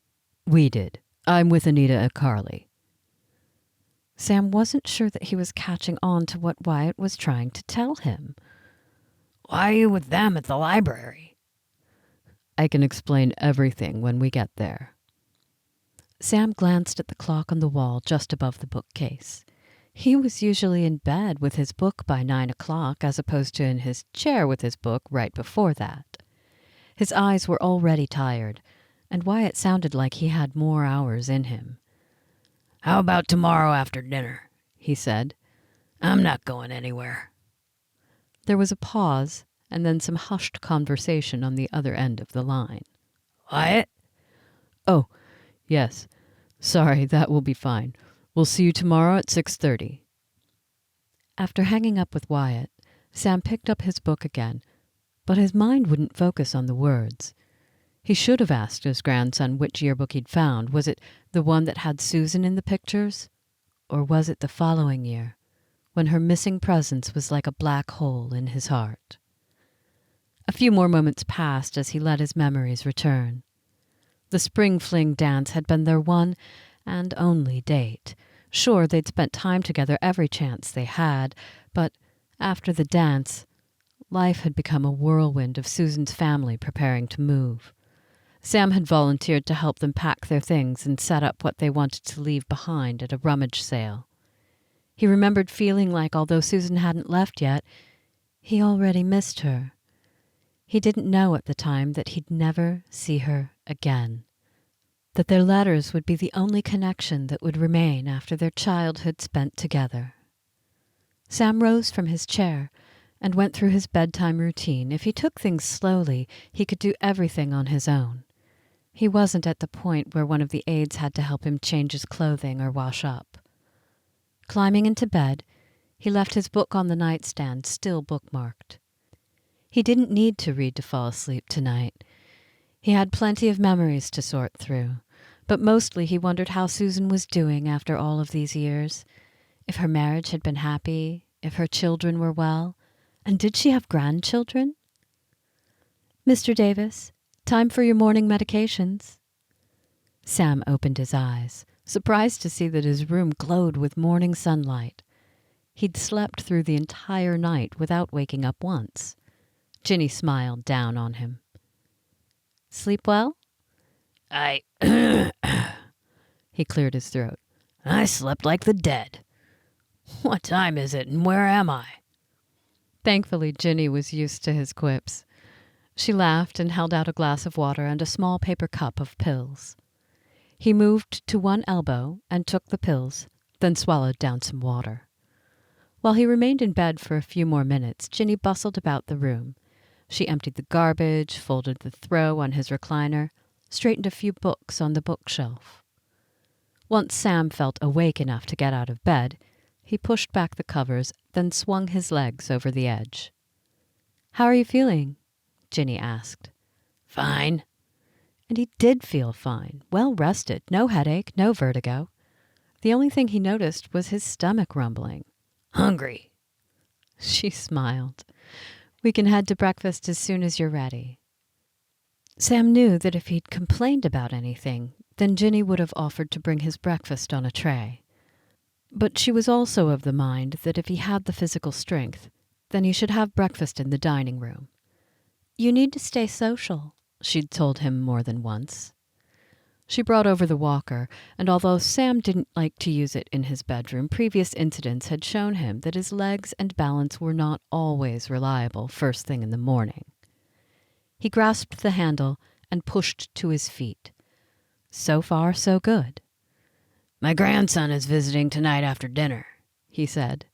B: we did. I'm with Anita and Carly. Sam wasn't sure that he was catching on to what Wyatt was trying to tell him.
C: Why are you with them at the library?
B: I can explain everything when we get there. Sam glanced at the clock on the wall just above the bookcase. He was usually in bed with his book by 9 o'clock, as opposed to in his chair with his book right before that. His eyes were already tired, and Wyatt sounded like he had more hours in him.
C: How about tomorrow after dinner? He said. I'm not going anywhere.
B: There was a pause, and then some hushed conversation on the other end of the line.
C: Wyatt?
B: Oh, yes. Sorry, that will be fine. We'll see you tomorrow at 6:30. After hanging up with Wyatt, Sam picked up his book again, but his mind wouldn't focus on the words. He should have asked his grandson which yearbook he'd found. Was it the one that had Susan in the pictures? Or was it the following year, when her missing presence was like a black hole in his heart? A few more moments passed as he let his memories return. The spring fling dance had been their one and only date. Sure, they'd spent time together every chance they had, but after the dance, life had become a whirlwind of Susan's family preparing to move. Sam had volunteered to help them pack their things and set up what they wanted to leave behind at a rummage sale. He remembered feeling like, although Susan hadn't left yet, he already missed her. He didn't know at the time that he'd never see her again, that their letters would be the only connection that would remain after their childhood spent together. Sam rose from his chair and went through his bedtime routine. If he took things slowly, he could do everything on his own. He wasn't at the point where one of the aides had to help him change his clothing or wash up. Climbing into bed, he left his book on the nightstand, still bookmarked. He didn't need to read to fall asleep tonight. He had plenty of memories to sort through, but mostly he wondered how Susan was doing after all of these years, if her marriage had been happy, if her children were well, and did she have grandchildren? Mr. Davis, time for your morning medications. Sam opened his eyes, surprised to see that his room glowed with morning sunlight. He'd slept through the entire night without waking up once. Ginny smiled down on him. Sleep well?
C: He cleared his throat. I slept like the dead. What time is it and where am I?
B: Thankfully, Ginny was used to his quips. She laughed and held out a glass of water and a small paper cup of pills. He moved to one elbow and took the pills, then swallowed down some water. While he remained in bed for a few more minutes, Ginny bustled about the room. She emptied the garbage, folded the throw on his recliner, straightened a few books on the bookshelf. Once Sam felt awake enough to get out of bed, he pushed back the covers, then swung his legs over the edge. How are you feeling? Ginny asked.
C: Fine.
B: And he did feel fine, well rested, no headache, no vertigo. The only thing he noticed was his stomach rumbling.
C: Hungry.
B: She smiled. We can head to breakfast as soon as you're ready. Sam knew that if he'd complained about anything, then Ginny would have offered to bring his breakfast on a tray. But she was also of the mind that if he had the physical strength, then he should have breakfast in the dining room. You need to stay social, she'd told him more than once. She brought over the walker, and although Sam didn't like to use it in his bedroom, previous incidents had shown him that his legs and balance were not always reliable first thing in the morning. He grasped the handle and pushed to his feet. So far, so good.
C: "My grandson is visiting tonight after dinner," he said,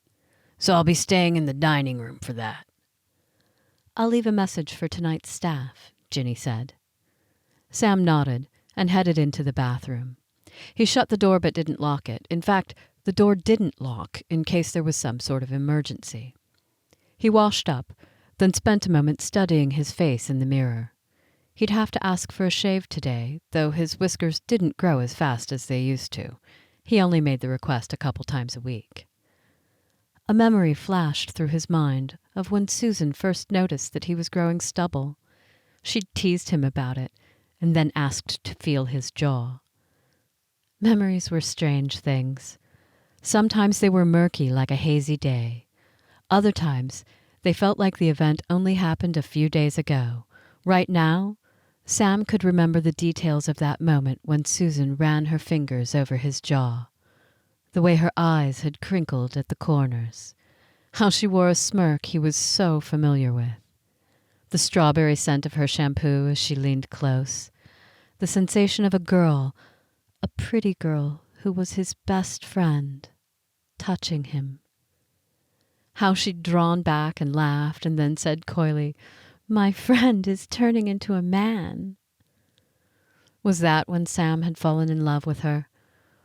C: "so I'll be staying in the dining room for that."
B: "I'll leave a message for tonight's staff," Ginny said. Sam nodded and headed into the bathroom. He shut the door but didn't lock it. In fact, the door didn't lock in case there was some sort of emergency. He washed up, then spent a moment studying his face in the mirror. He'd have to ask for a shave today, though his whiskers didn't grow as fast as they used to. He only made the request a couple times a week. A memory flashed through his mind of when Susan first noticed that he was growing stubble. She'd teased him about it, and then asked to feel his jaw. Memories were strange things. Sometimes they were murky like a hazy day. Other times, they felt like the event only happened a few days ago. Right now, Sam could remember the details of that moment when Susan ran her fingers over his jaw. The way her eyes had crinkled at the corners. How she wore a smirk he was so familiar with. The strawberry scent of her shampoo as she leaned close. The sensation of a girl, a pretty girl who was his best friend, touching him. How she'd drawn back and laughed and then said coyly, "My friend is turning into a man." Was that when Sam had fallen in love with her?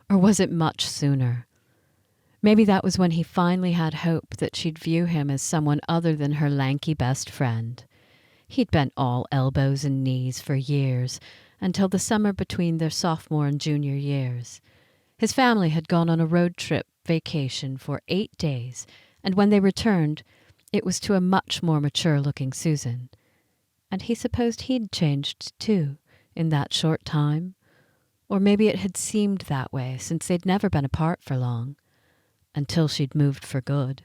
B: Or was it much sooner? Maybe that was when he finally had hope that she'd view him as someone other than her lanky best friend. He'd been all elbows and knees for years, until the summer between their sophomore and junior years. His family had gone on a road trip vacation for 8 days, and when they returned, it was to a much more mature-looking Susan. And he supposed he'd changed, too, in that short time. Or maybe it had seemed that way since they'd never been apart for long, until she'd moved for good.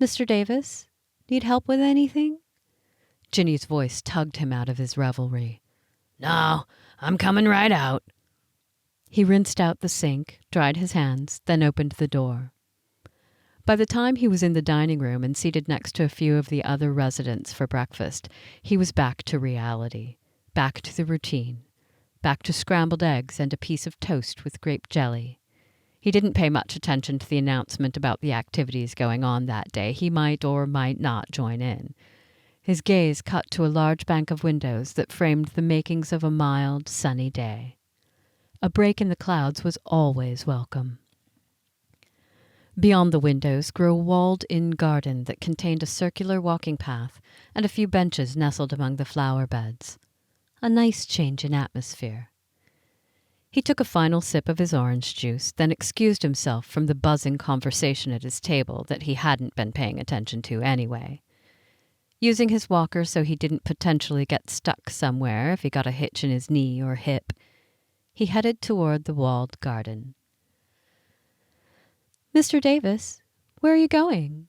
B: "Mr. Davis, need help with anything?" Ginny's voice tugged him out of his revelry.
C: "No, I'm coming right out."
B: He rinsed out the sink, dried his hands, then opened the door. By the time he was in the dining room and seated next to a few of the other residents for breakfast, he was back to reality, back to the routine, back to scrambled eggs and a piece of toast with grape jelly. He didn't pay much attention to the announcement about the activities going on that day. He might or might not join in. His gaze cut to a large bank of windows that framed the makings of a mild, sunny day. A break in the clouds was always welcome. Beyond the windows grew a walled-in garden that contained a circular walking path and a few benches nestled among the flower beds. A nice change in atmosphere. He took a final sip of his orange juice, then excused himself from the buzzing conversation at his table that he hadn't been paying attention to anyway. Using his walker so he didn't potentially get stuck somewhere if he got a hitch in his knee or hip, he headed toward the walled garden. "Mr. Davis, where are you going?"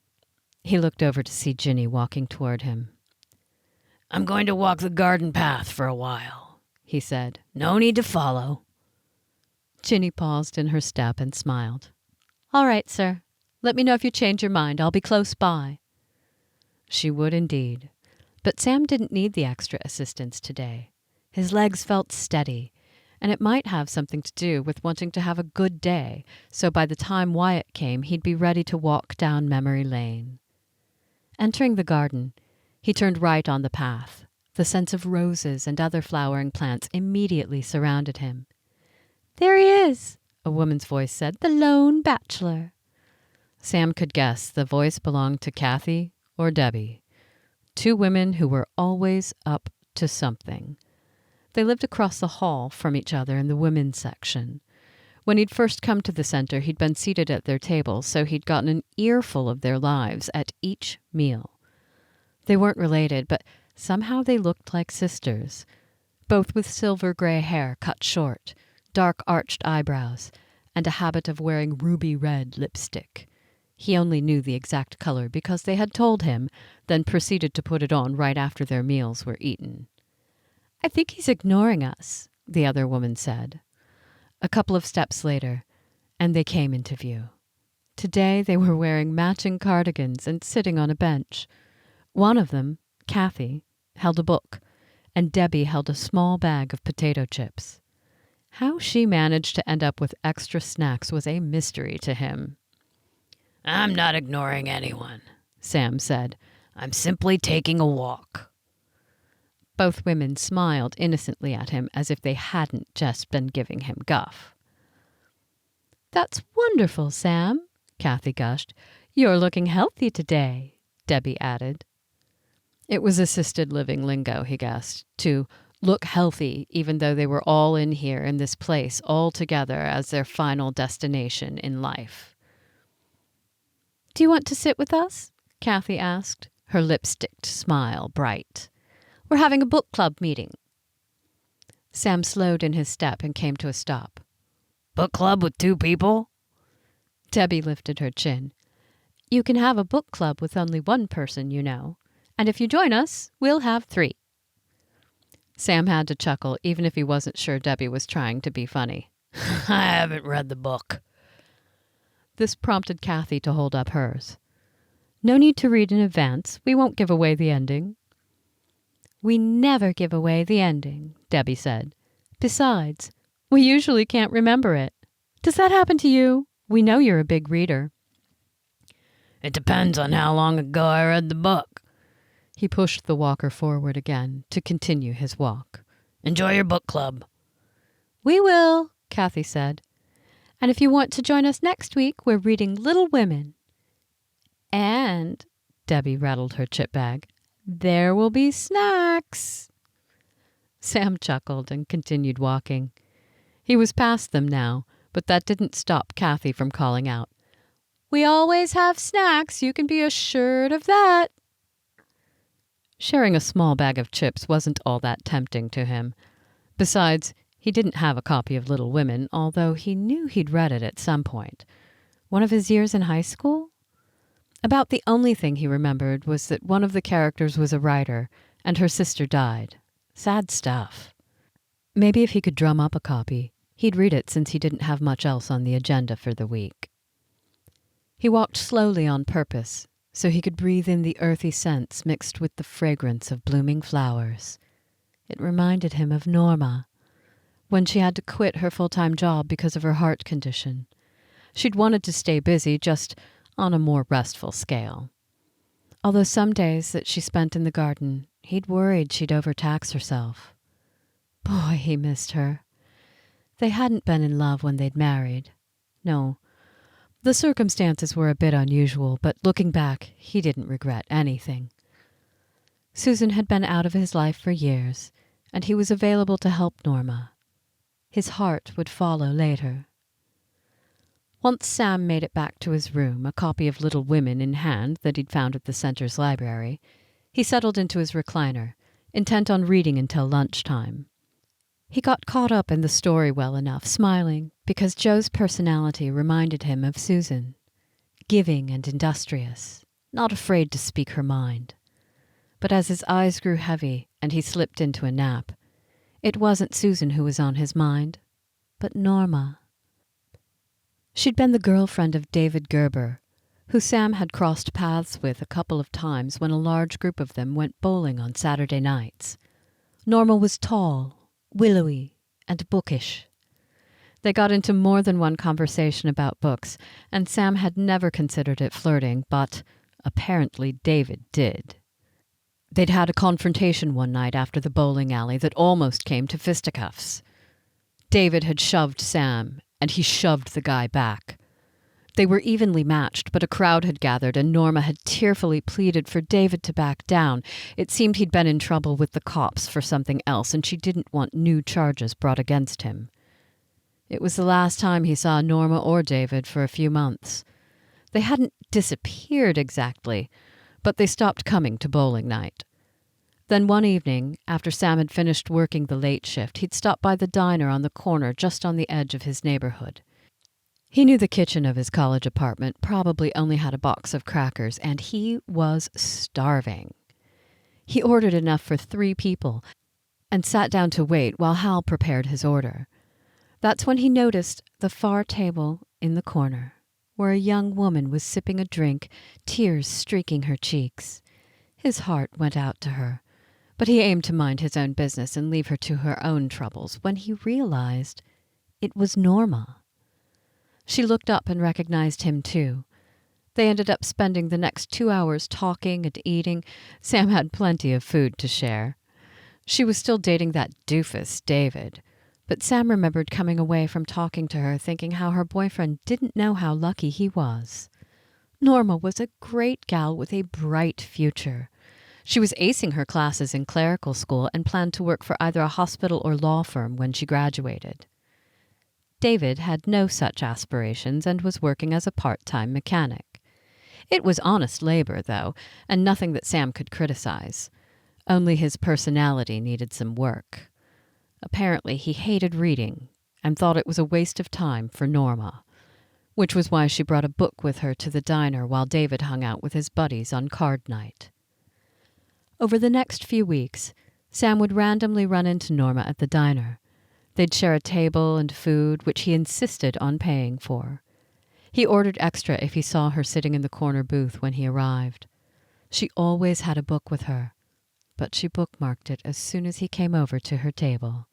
B: He looked over to see Ginny walking toward him.
C: "I'm going to walk the garden path for a while," he said. "No need to follow."
B: Ginny paused in her step and smiled. "All right, sir. Let me know if you change your mind. I'll be close by." She would indeed. But Sam didn't need the extra assistance today. His legs felt steady, and it might have something to do with wanting to have a good day, so by the time Wyatt came, he'd be ready to walk down memory lane. Entering the garden, he turned right on the path. The scent of roses and other flowering plants immediately surrounded him. "There he is," a woman's voice said, "the lone bachelor." Sam could guess the voice belonged to Kathy or Debbie, 2 women who were always up to something. They lived across the hall from each other in the women's section. When he'd first come to the center, he'd been seated at their table, so he'd gotten an earful of their lives at each meal. They weren't related, but somehow they looked like sisters, both with silver gray hair cut short, dark arched eyebrows, and a habit of wearing ruby red lipstick. He only knew the exact color because they had told him, then proceeded to put it on right after their meals were eaten. "I think he's ignoring us," the other woman said. A couple of steps later, and they came into view. Today they were wearing matching cardigans and sitting on a bench. One of them, Kathy, held a book, and Debbie held a small bag of potato chips. How she managed to end up with extra snacks was a mystery to him.
C: I'm not ignoring anyone, Sam said. I'm simply taking a walk.
B: Both women smiled innocently at him as if they hadn't just been giving him guff. That's wonderful, Sam, Kathy gushed. You're looking healthy today, Debbie added. It was assisted living lingo, he guessed, to look healthy even though they were all in here in this place all together as their final destination in life. Do you want to sit with us? Kathy asked, her lipsticked smile bright. We're having a book club meeting. Sam slowed in his step and came to a stop.
C: Book club with 2 people?
B: Debbie lifted her chin. You can have a book club with only 1 person, you know. And if you join us, we'll have 3. Sam had to chuckle, even if he wasn't sure Debbie was trying to be funny.
C: I haven't read the book.
B: This prompted Kathy to hold up hers. No need to read in advance. We won't give away the ending. We never give away the ending, Debbie said. Besides, we usually can't remember it. Does that happen to you? We know you're a big reader.
C: It depends on how long ago I read the book.
B: He pushed the walker forward again to continue his walk.
C: Enjoy your book club.
B: We will, Kathy said. And if you want to join us next week, we're reading Little Women. And, Debbie rattled her chip bag, there will be snacks. Sam chuckled and continued walking. He was past them now, but that didn't stop Kathy from calling out, We always have snacks, you can be assured of that. Sharing a small bag of chips wasn't all that tempting to him. Besides, he didn't have a copy of Little Women, although he knew he'd read it at some point. One of his years in high school? About the only thing he remembered was that one of the characters was a writer, and her sister died. Sad stuff. Maybe if he could drum up a copy, he'd read it since he didn't have much else on the agenda for the week. He walked slowly on purpose, so he could breathe in the earthy scents mixed with the fragrance of blooming flowers. It reminded him of Norma, when she had to quit her full-time job because of her heart condition. She'd wanted to stay busy, just on a more restful scale. Although some days that she spent in the garden, he'd worried she'd overtax herself. Boy, he missed her. They hadn't been in love when they'd married. No, the circumstances were a bit unusual, but looking back, he didn't regret anything. Susan had been out of his life for years, and he was available to help Norma. His heart would follow later. Once Sam made it back to his room, a copy of Little Women in hand that he'd found at the center's library, he settled into his recliner, intent on reading until lunchtime. He got caught up in the story well enough, smiling, because Jo's personality reminded him of Susan. Giving and industrious, not afraid to speak her mind. But as his eyes grew heavy and he slipped into a nap, it wasn't Susan who was on his mind, but Norma. She'd been the girlfriend of David Gerber, who Sam had crossed paths with a couple of times when a large group of them went bowling on Saturday nights. Norma was tall, willowy, and bookish. They got into more than one conversation about books, and Sam had never considered it flirting, but apparently David did. They'd had a confrontation one night after the bowling alley that almost came to fisticuffs. David had shoved Sam, and he shoved the guy back. They were evenly matched, but a crowd had gathered, and Norma had tearfully pleaded for David to back down. It seemed he'd been in trouble with the cops for something else, and she didn't want new charges brought against him. It was the last time he saw Norma or David for a few months. They hadn't disappeared exactly, but they stopped coming to bowling night. Then one evening, after Sam had finished working the late shift, he'd stop by the diner on the corner just on the edge of his neighborhood. He knew the kitchen of his college apartment probably only had a box of crackers, and he was starving. He ordered enough for 3 people, and sat down to wait while Hal prepared his order. That's when he noticed the far table in the corner, where a young woman was sipping a drink, tears streaking her cheeks. His heart went out to her, but he aimed to mind his own business and leave her to her own troubles when he realized it was Norma. She looked up and recognized him too. They ended up spending the next 2 hours talking and eating. Sam had plenty of food to share. She was still dating that doofus, David, but Sam remembered coming away from talking to her thinking how her boyfriend didn't know how lucky he was. Norma was a great gal with a bright future. She was acing her classes in clerical school and planned to work for either a hospital or law firm when she graduated. David had no such aspirations and was working as a part-time mechanic. It was honest labor, though, and nothing that Sam could criticize. Only his personality needed some work. Apparently he hated reading and thought it was a waste of time for Norma, which was why she brought a book with her to the diner while David hung out with his buddies on card night. Over the next few weeks, Sam would randomly run into Norma at the diner. They'd share a table and food, which he insisted on paying for. He ordered extra if he saw her sitting in the corner booth when he arrived. She always had a book with her, but she bookmarked it as soon as he came over to her table.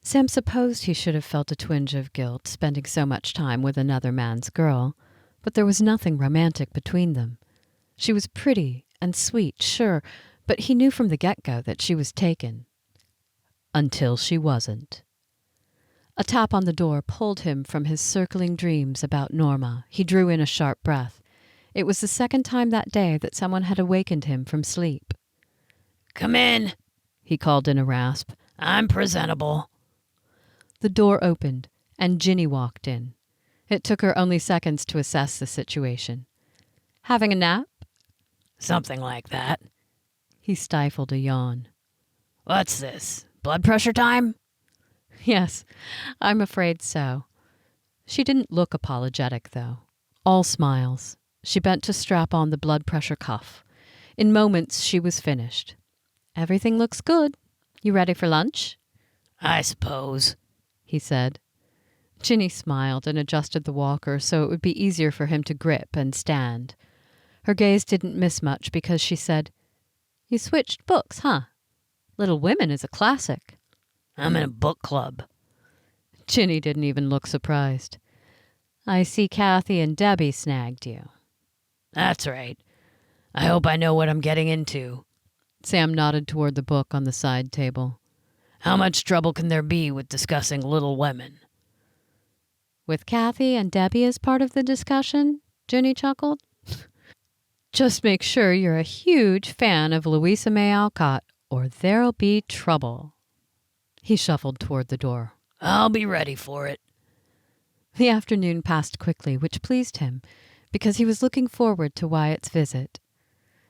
B: Sam supposed he should have felt a twinge of guilt spending so much time with another man's girl, but there was nothing romantic between them. She was pretty and sweet, sure, but he knew from the get-go that she was taken. Until she wasn't. A tap on the door pulled him from his circling dreams about Norma. He drew in a sharp breath. It was the second time that day that someone had awakened him from sleep.
C: "Come in," he called in a rasp. "I'm presentable."
B: The door opened, and Ginny walked in. It took her only seconds to assess the situation. "Having a nap?"
C: "Something like that."
B: He stifled a yawn.
C: "What's this? Blood pressure time?"
B: "Yes, I'm afraid so." She didn't look apologetic, though. All smiles. She bent to strap on the blood pressure cuff. In moments, she was finished. "Everything looks good. You ready for lunch?"
C: "I suppose,"
B: he said. Ginny smiled and adjusted the walker so it would be easier for him to grip and stand. Her gaze didn't miss much because she said, "You switched books, huh? Little Women is a classic."
C: "I'm in a book club."
B: Ginny didn't even look surprised. "I see Kathy and Debbie snagged you."
C: "That's right. I hope I know what I'm getting into."
B: Sam nodded toward the book on the side table.
C: "How much trouble can there be with discussing Little Women?"
B: "With Kathy and Debbie as part of the discussion?" Ginny chuckled. "Just make sure you're a huge fan of Louisa May Alcott, or there'll be trouble." He shuffled toward the door.
C: "I'll be ready for it."
B: The afternoon passed quickly, which pleased him, because he was looking forward to Wyatt's visit.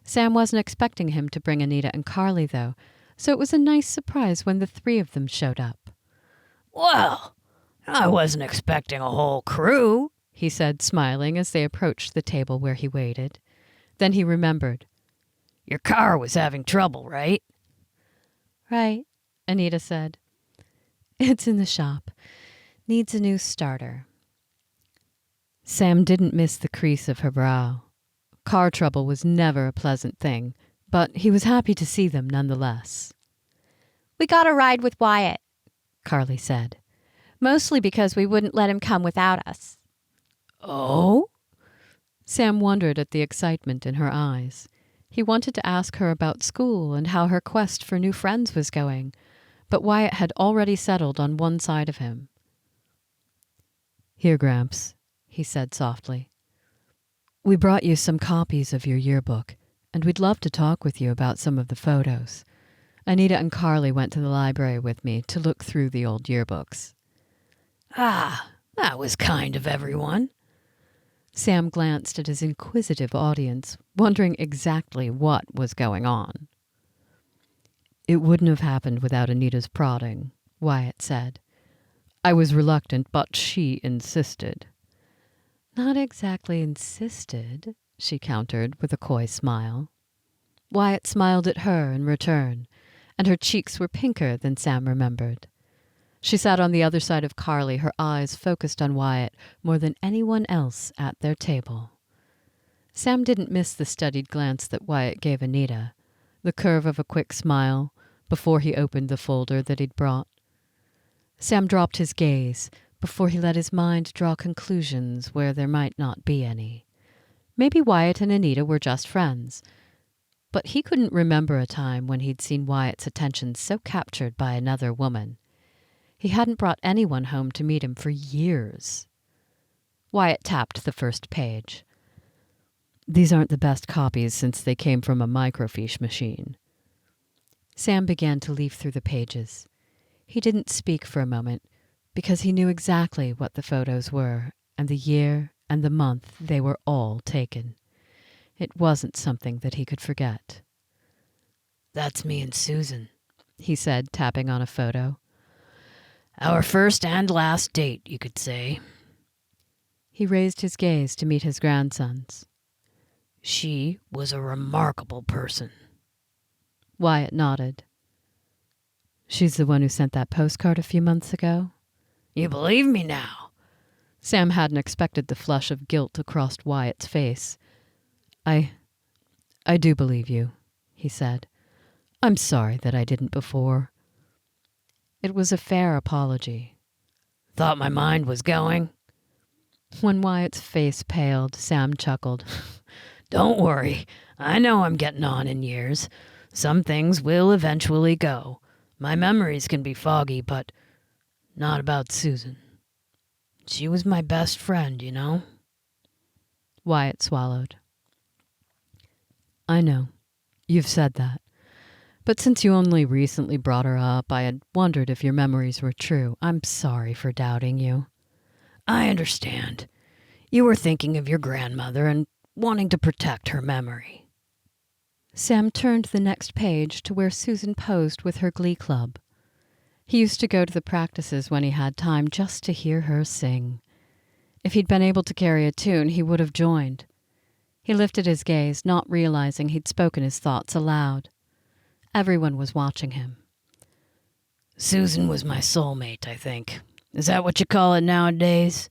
B: Sam wasn't expecting him to bring Anita and Carly, though, so it was a nice surprise when the three of them showed up.
C: "Well, I wasn't expecting a whole crew,"
B: he said, smiling as they approached the table where he waited. Then he remembered.
C: "Your car was having trouble, right?"
B: "Right," Anita said. "It's in the shop. Needs a new starter." Sam didn't miss the crease of her brow. Car trouble was never a pleasant thing, but he was happy to see them nonetheless. "We got a ride with Wyatt," Carly said. "Mostly because we wouldn't let him come without us."
C: "Oh?"
B: Sam wondered at the excitement in her eyes. He wanted to ask her about school and how her quest for new friends was going, but Wyatt had already settled on one side of him. "Here, Gramps," he said softly. "We brought you some copies of your yearbook, and we'd love to talk with you about some of the photos. Anita and Carly went to the library with me to look through the old yearbooks."
C: "Ah, that was kind of everyone."
B: Sam glanced at his inquisitive audience, wondering exactly what was going on. "It wouldn't have happened without Anita's prodding," Wyatt said. "I was reluctant, but she insisted." "Not exactly insisted," she countered with a coy smile. Wyatt smiled at her in return, and her cheeks were pinker than Sam remembered. She sat on the other side of Carly, her eyes focused on Wyatt more than anyone else at their table. Sam didn't miss the studied glance that Wyatt gave Anita, the curve of a quick smile, before he opened the folder that he'd brought. Sam dropped his gaze before he let his mind draw conclusions where there might not be any. Maybe Wyatt and Anita were just friends, but he couldn't remember a time when he'd seen Wyatt's attention so captured by another woman. He hadn't brought anyone home to meet him for years. Wyatt tapped the first page. "These aren't the best copies since they came from a microfiche machine." Sam began to leaf through the pages. He didn't speak for a moment because he knew exactly what the photos were and the year and the month they were all taken. It wasn't something that he could forget.
C: "That's me and Susan,"
B: he said, tapping on a photo.
C: "Our first and last date, you could say."
B: He raised his gaze to meet his grandson's.
C: "She was a remarkable person."
B: Wyatt nodded. "She's the one who sent that postcard a few months ago?"
C: "You believe me now?"
B: Sam hadn't expected the flush of guilt across Wyatt's face. I do believe you," he said. "I'm sorry that I didn't before." It was a fair apology.
C: "Thought my mind was going?"
B: When Wyatt's face paled, Sam chuckled.
C: "Don't worry. I know I'm getting on in years. Some things will eventually go. My memories can be foggy, but not about Susan. She was my best friend, you know?"
B: Wyatt swallowed. "I know. You've said that. But since you only recently brought her up, I had wondered if your memories were true. I'm sorry for doubting you."
C: "I understand. You were thinking of your grandmother and wanting to protect her memory."
B: Sam turned the next page to where Susan posed with her glee club. He used to go to the practices when he had time just to hear her sing. If he'd been able to carry a tune, he would have joined. He lifted his gaze, not realizing he'd spoken his thoughts aloud. Everyone was watching him.
C: "Susan was my soulmate, I think. Is that what you call it nowadays?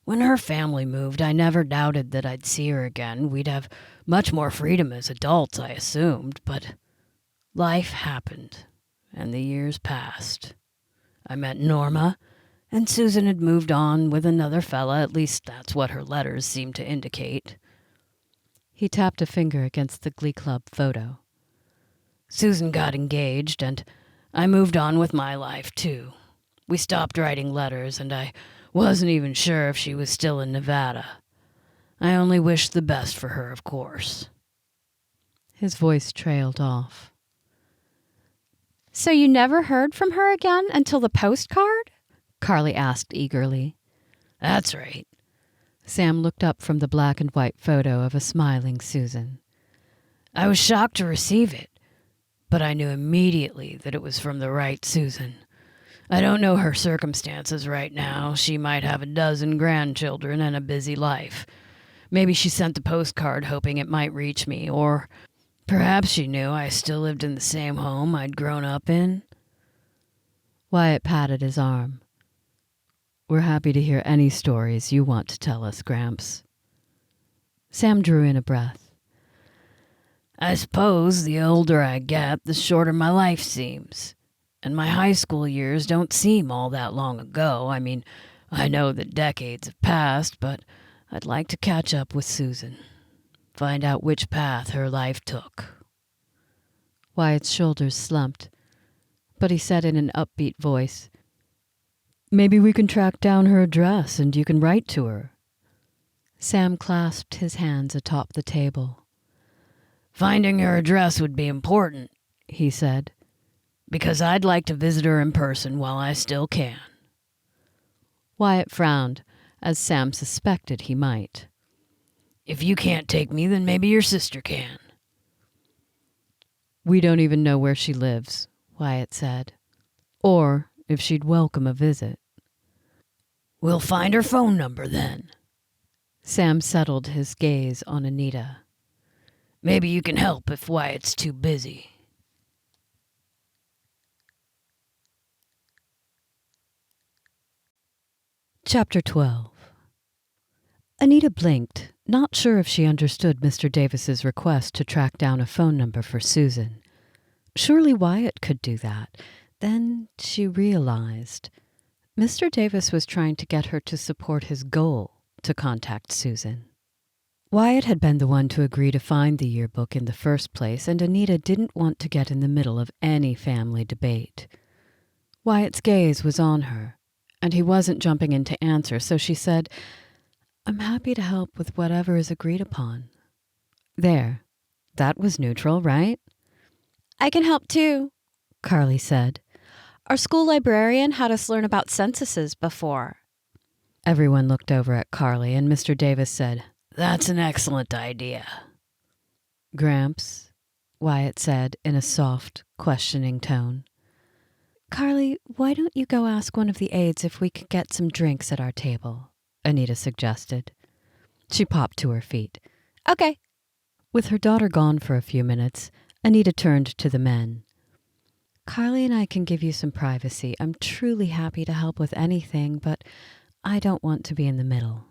C: When her family moved, I never doubted that I'd see her again. We'd have much more freedom as adults, I assumed, but life happened, and the years passed. I met Norma, and Susan had moved on with another fella, at least that's what her letters seemed to indicate."
B: He tapped a finger against the glee club photo.
C: "Susan got engaged, and I moved on with my life, too. We stopped writing letters, and I wasn't even sure if she was still in Nevada. I only wished the best for her, of course."
B: His voice trailed off.
A: "So you never heard from her again until the postcard?"
B: Carly asked eagerly.
C: "That's right."
B: Sam looked up from the black and white photo of a smiling Susan.
C: "I was shocked to receive it, but I knew immediately that it was from the right Susan. I don't know her circumstances right now. She might have a dozen grandchildren and a busy life. Maybe she sent the postcard hoping it might reach me, or perhaps she knew I still lived in the same home I'd grown up in."
B: Wyatt patted his arm. "We're happy to hear any stories you want to tell us, Gramps." Sam drew in a breath.
C: "I suppose the older I get, the shorter my life seems. And my high school years don't seem all that long ago. I mean, I know that decades have passed, but I'd like to catch up with Susan. Find out which path her life took."
B: Wyatt's shoulders slumped, but he said in an upbeat voice, "Maybe we can track down her address and you can write to her." Sam clasped his hands atop the table.
C: "Finding her address would be important," he said, "because I'd like to visit her in person while I still can."
B: Wyatt frowned, as Sam suspected he might.
C: "If you can't take me, then maybe your sister can."
B: "We don't even know where she lives," Wyatt said, "or if she'd welcome a visit."
C: "We'll find her phone number then."
B: Sam settled his gaze on Anita.
C: "Maybe you can help if Wyatt's too busy."
B: Chapter 12. Anita blinked, not sure if she understood Mr. Davis's request to track down a phone number for Susan. Surely Wyatt could do that. Then she realized Mr. Davis was trying to get her to support his goal to contact Susan. Wyatt had been the one to agree to find the yearbook in the first place, and Anita didn't want to get in the middle of any family debate. Wyatt's gaze was on her, and he wasn't jumping in to answer, so she said, "I'm happy to help with whatever is agreed upon." There. That was neutral, right?
A: I can help too, Carly said. Our school librarian had us learn about censuses before.
B: Everyone looked over at Carly, and Mr. Davis said,
C: "That's an excellent idea."
B: "Gramps," Wyatt said in a soft, questioning tone. "Carly, why don't you go ask one of the aides if we could get some drinks at our table?" Anita suggested. She popped to her feet.
A: Okay.
B: With her daughter gone for a few minutes, Anita turned to the men. "Carly and I can give you some privacy. I'm truly happy to help with anything, but I don't want to be in the middle."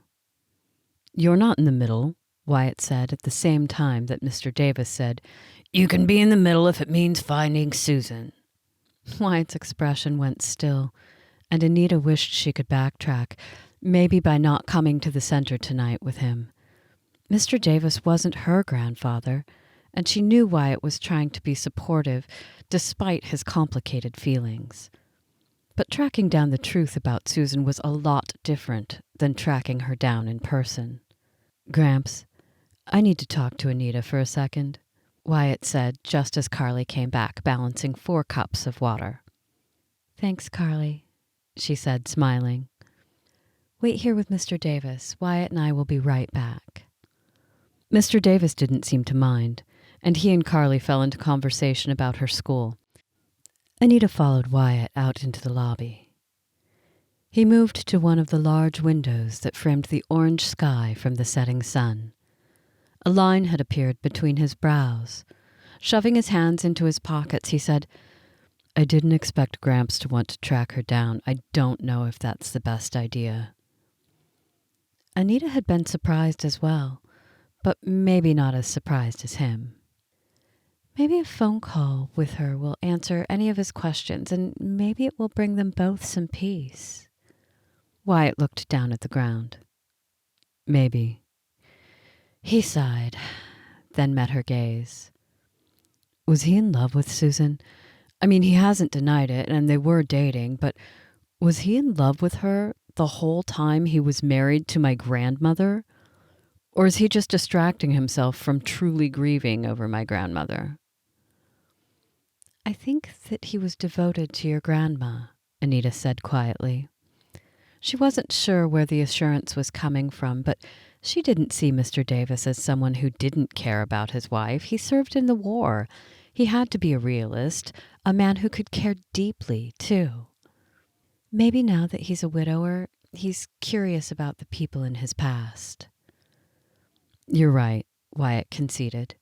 B: "You're not in the middle," Wyatt said at the same time that Mr. Davis said,
C: "You can be in the middle if it means finding Susan."
B: Wyatt's expression went still, and Anita wished she could backtrack, maybe by not coming to the center tonight with him. Mr. Davis wasn't her grandfather, and she knew Wyatt was trying to be supportive despite his complicated feelings. But tracking down the truth about Susan was a lot different than tracking her down in person. "Gramps, I need to talk to Anita for a second," Wyatt said just as Carly came back, balancing 4 cups of water. "Thanks, Carly," she said, smiling. "Wait here with Mr. Davis. Wyatt and I will be right back." Mr. Davis didn't seem to mind, and he and Carly fell into conversation about her school. Anita followed Wyatt out into the lobby. He moved to one of the large windows that framed the orange sky from the setting sun. A line had appeared between his brows. Shoving his hands into his pockets, he said, "I didn't expect Gramps to want to track her down. I don't know if that's the best idea." Anita had been surprised as well, but maybe not as surprised as him. Maybe a phone call with her will answer any of his questions, and maybe it will bring them both some peace. Wyatt looked down at the ground. Maybe. He sighed, then met her gaze. Was he in love with Susan? I mean, he hasn't denied it, and they were dating, but was he in love with her the whole time he was married to my grandmother? Or is he just distracting himself from truly grieving over my grandmother? "I think that he was devoted to your grandma," Anita said quietly. She wasn't sure where the assurance was coming from, but she didn't see Mr. Davis as someone who didn't care about his wife. He served in the war. He had to be a realist, a man who could care deeply, too. Maybe now that he's a widower, he's curious about the people in his past. "You're right," Wyatt conceded.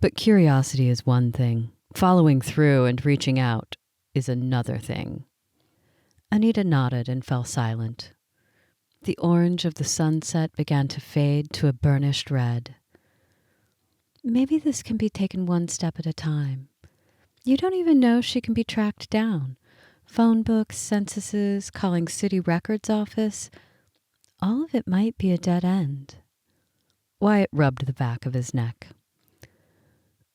B: "But curiosity is one thing. Following through and reaching out is another thing." Anita nodded and fell silent. The orange of the sunset began to fade to a burnished red. Maybe this can be taken one step at a time. You don't even know she can be tracked down. Phone books, censuses, calling city records office. All of it might be a dead end. Wyatt rubbed the back of his neck.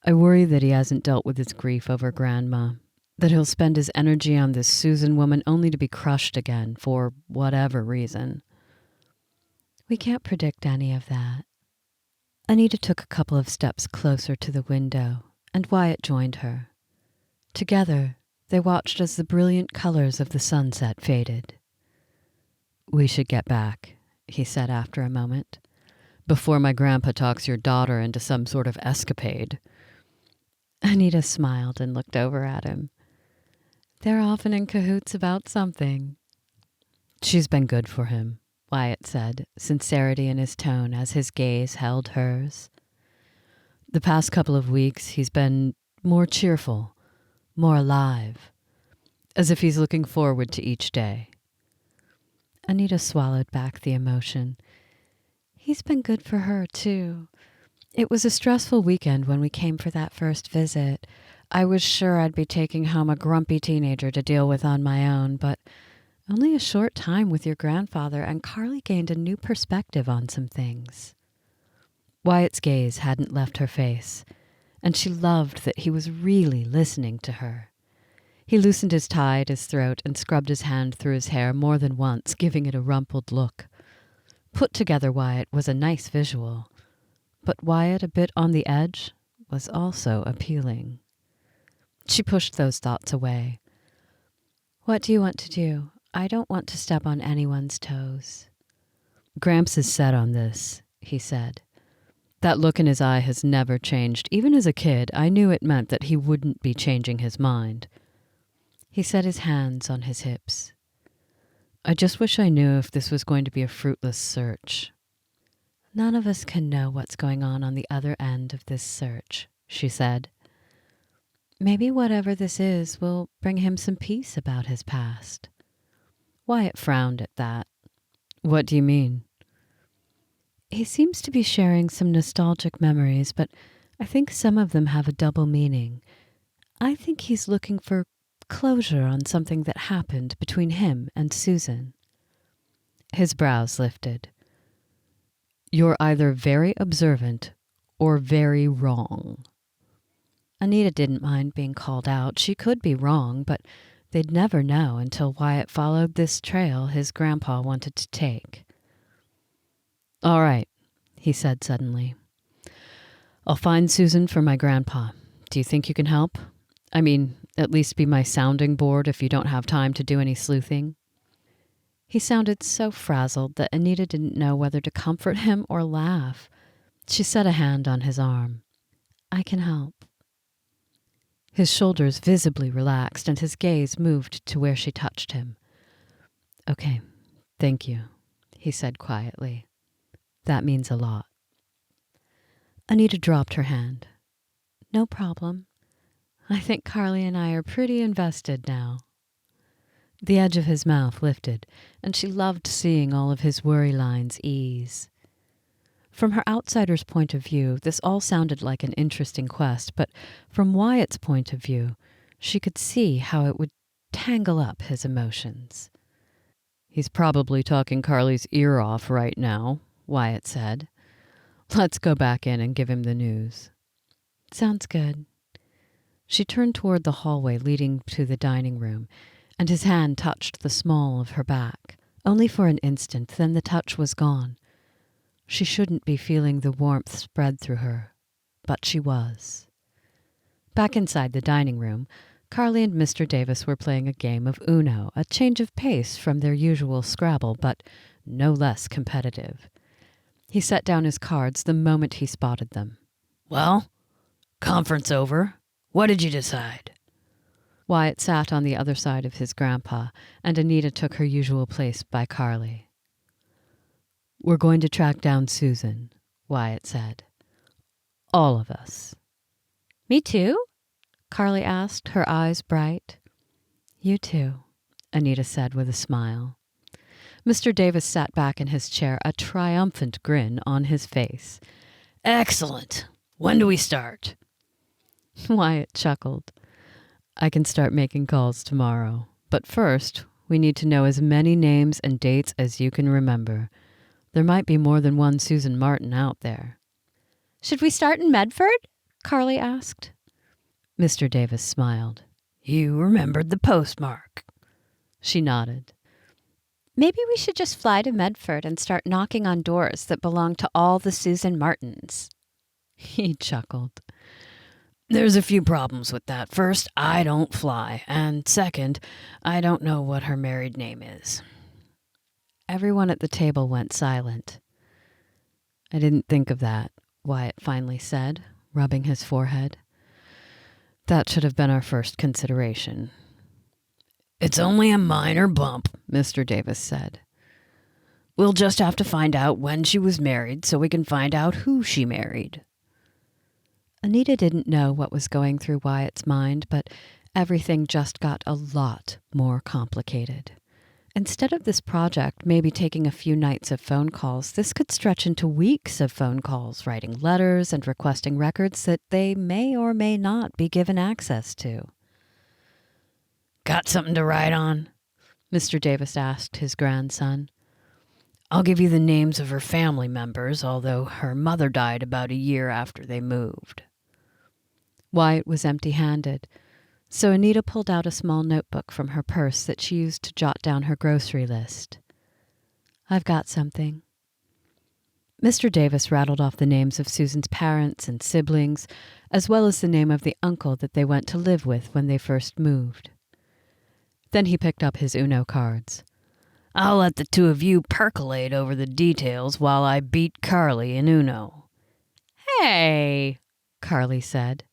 B: "I worry that he hasn't dealt with his grief over Grandma, that he'll spend his energy on this Susan woman only to be crushed again for whatever reason." "We can't predict any of that." Anita took a couple of steps closer to the window, and Wyatt joined her. Together, they watched as the brilliant colors of the sunset faded. "We should get back," he said after a moment, "before my grandpa talks your daughter into some sort of escapade." Anita smiled and looked over at him. "They're often in cahoots about something." "She's been good for him," Wyatt said, sincerity in his tone as his gaze held hers. "The past couple of weeks, he's been more cheerful, more alive, as if he's looking forward to each day." Anita swallowed back the emotion. He's been good for her, too. It was a stressful weekend when we came for that first visit. I was sure I'd be taking home a grumpy teenager to deal with on my own, but only a short time with your grandfather, and Carly gained a new perspective on some things. Wyatt's gaze hadn't left her face, and she loved that he was really listening to her. He loosened his tie at his throat and scrubbed his hand through his hair more than once, giving it a rumpled look. Put together, Wyatt was a nice visual, but Wyatt, a bit on the edge, was also appealing. She pushed those thoughts away. What do you want to do? I don't want to step on anyone's toes. Gramps is set on this, he said. That look in his eye has never changed. Even as a kid, I knew it meant that he wouldn't be changing his mind. He set his hands on his hips. I just wish I knew if this was going to be a fruitless search. None of us can know what's going on the other end of this search, she said. Maybe whatever this is will bring him some peace about his past. Wyatt frowned at that. What do you mean? He seems to be sharing some nostalgic memories, but I think some of them have a double meaning. I think he's looking for closure on something that happened between him and Susan. His brows lifted. You're either very observant or very wrong. Anita didn't mind being called out. She could be wrong, but they'd never know until Wyatt followed this trail his grandpa wanted to take. All right, he said suddenly. I'll find Susan for my grandpa. Do you think you can help? I mean, at least be my sounding board if you don't have time to do any sleuthing. He sounded so frazzled that Anita didn't know whether to comfort him or laugh. She set a hand on his arm. I can help. His shoulders visibly relaxed and his gaze moved to where she touched him. Okay, thank you, he said quietly. That means a lot. Anita dropped her hand. No problem. I think Carly and I are pretty invested now. The edge of his mouth lifted, and she loved seeing all of his worry lines ease. From her outsider's point of view, this all sounded like an interesting quest, but from Wyatt's point of view, she could see how it would tangle up his emotions. He's probably talking Carly's ear off right now, Wyatt said. Let's go back in and give him the news. Sounds good. She turned toward the hallway leading to the dining room, and his hand touched the small of her back. Only for an instant, then the touch was gone. She shouldn't be feeling the warmth spread through her, but she was. Back inside the dining room, Carly and Mr. Davis were playing a game of Uno, a change of pace from their usual Scrabble, but no less competitive. He set down his cards the moment he spotted them.
C: Well, conference over. What did you decide?
B: Wyatt sat on the other side of his grandpa, and Anita took her usual place by Carly. We're going to track down Susan, Wyatt said. All of us. Me too? Carly asked, her eyes bright. You too, Anita said with a smile. Mr. Davis sat back in his chair, a triumphant grin on his face.
C: Excellent. When do we start?
B: Wyatt chuckled. I can start making calls tomorrow. But first, we need to know as many names and dates as you can remember. There might be more than one Susan Martin out there. Should we start in Medford? Carly asked. Mr. Davis smiled.
C: You remembered the postmark.
B: She nodded. Maybe we should just fly to Medford and start knocking on doors that belong to all the Susan Martins. He chuckled.
C: There's a few problems with that. First, I don't fly. And second, I don't know what her married name is.
B: Everyone at the table went silent. I didn't think of that, Wyatt finally said, rubbing his forehead. That should have been our first consideration.
C: It's only a minor bump, Mr. Davis said. We'll just have to find out when she was married so we can find out who she married.
B: Anita didn't know what was going through Wyatt's mind, but everything just got a lot more complicated. Instead of this project maybe taking a few nights of phone calls, this could stretch into weeks of phone calls, writing letters and requesting records that they may or may not be given access to.
C: Got something to write on?
B: Mr. Davis asked his grandson.
C: I'll give you the names of her family members, although her mother died about a year after they moved.
B: Wyatt was empty-handed, so Anita pulled out a small notebook from her purse that she used to jot down her grocery list. I've got something. Mr. Davis rattled off the names of Susan's parents and siblings, as well as the name of the uncle that they went to live with when they first moved. Then he picked up his Uno cards.
C: I'll let the two of you percolate over the details while I beat Carly in Uno.
B: Hey, Carly said.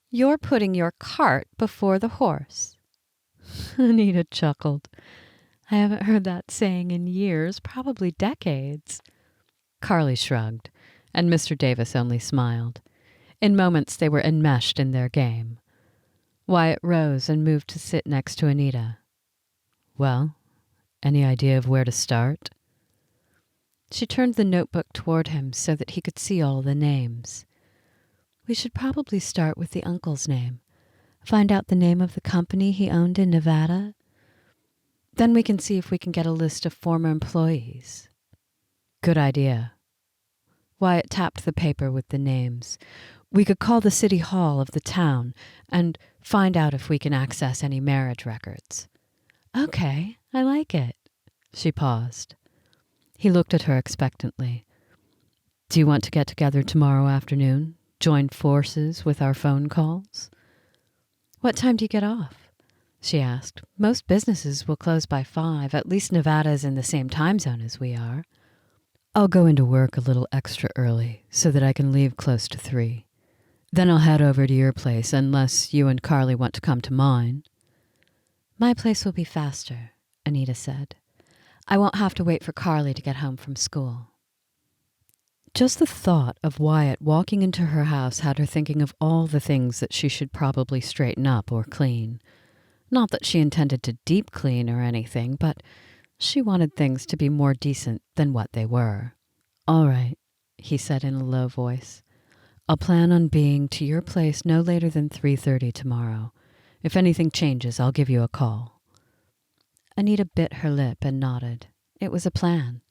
B: You're putting your cart before the horse. Anita chuckled. I haven't heard that saying in years, probably decades. Carly shrugged, and Mr. Davis only smiled. In moments they were enmeshed in their game. Wyatt rose and moved to sit next to Anita. Well, any idea of where to start? She turned the notebook toward him so that he could see all the names. We should probably start with the uncle's name. Find out the name of the company he owned in Nevada. Then we can see if we can get a list of former employees. Good idea. Wyatt tapped the paper with the names. We could call the city hall of the town and find out if we can access any marriage records. Okay, I like it. She paused. He looked at her expectantly. Do you want to get together tomorrow afternoon? Join forces with our phone calls? What time do you get off? She asked. Most businesses will close by 5. At least Nevada is in the same time zone as we are. I'll go into work a little extra early so that I can leave close to 3. Then I'll head over to your place unless you and Carly want to come to mine. My place will be faster, Anita said. I won't have to wait for Carly to get home from school. Just the thought of Wyatt walking into her house had her thinking of all the things that she should probably straighten up or clean. Not that she intended to deep clean or anything, but she wanted things to be more decent than what they were. All right, he said in a low voice. I'll plan on being to your place no later than 3:30 tomorrow. If anything changes, I'll give you a call. Anita bit her lip and nodded. It was a plan.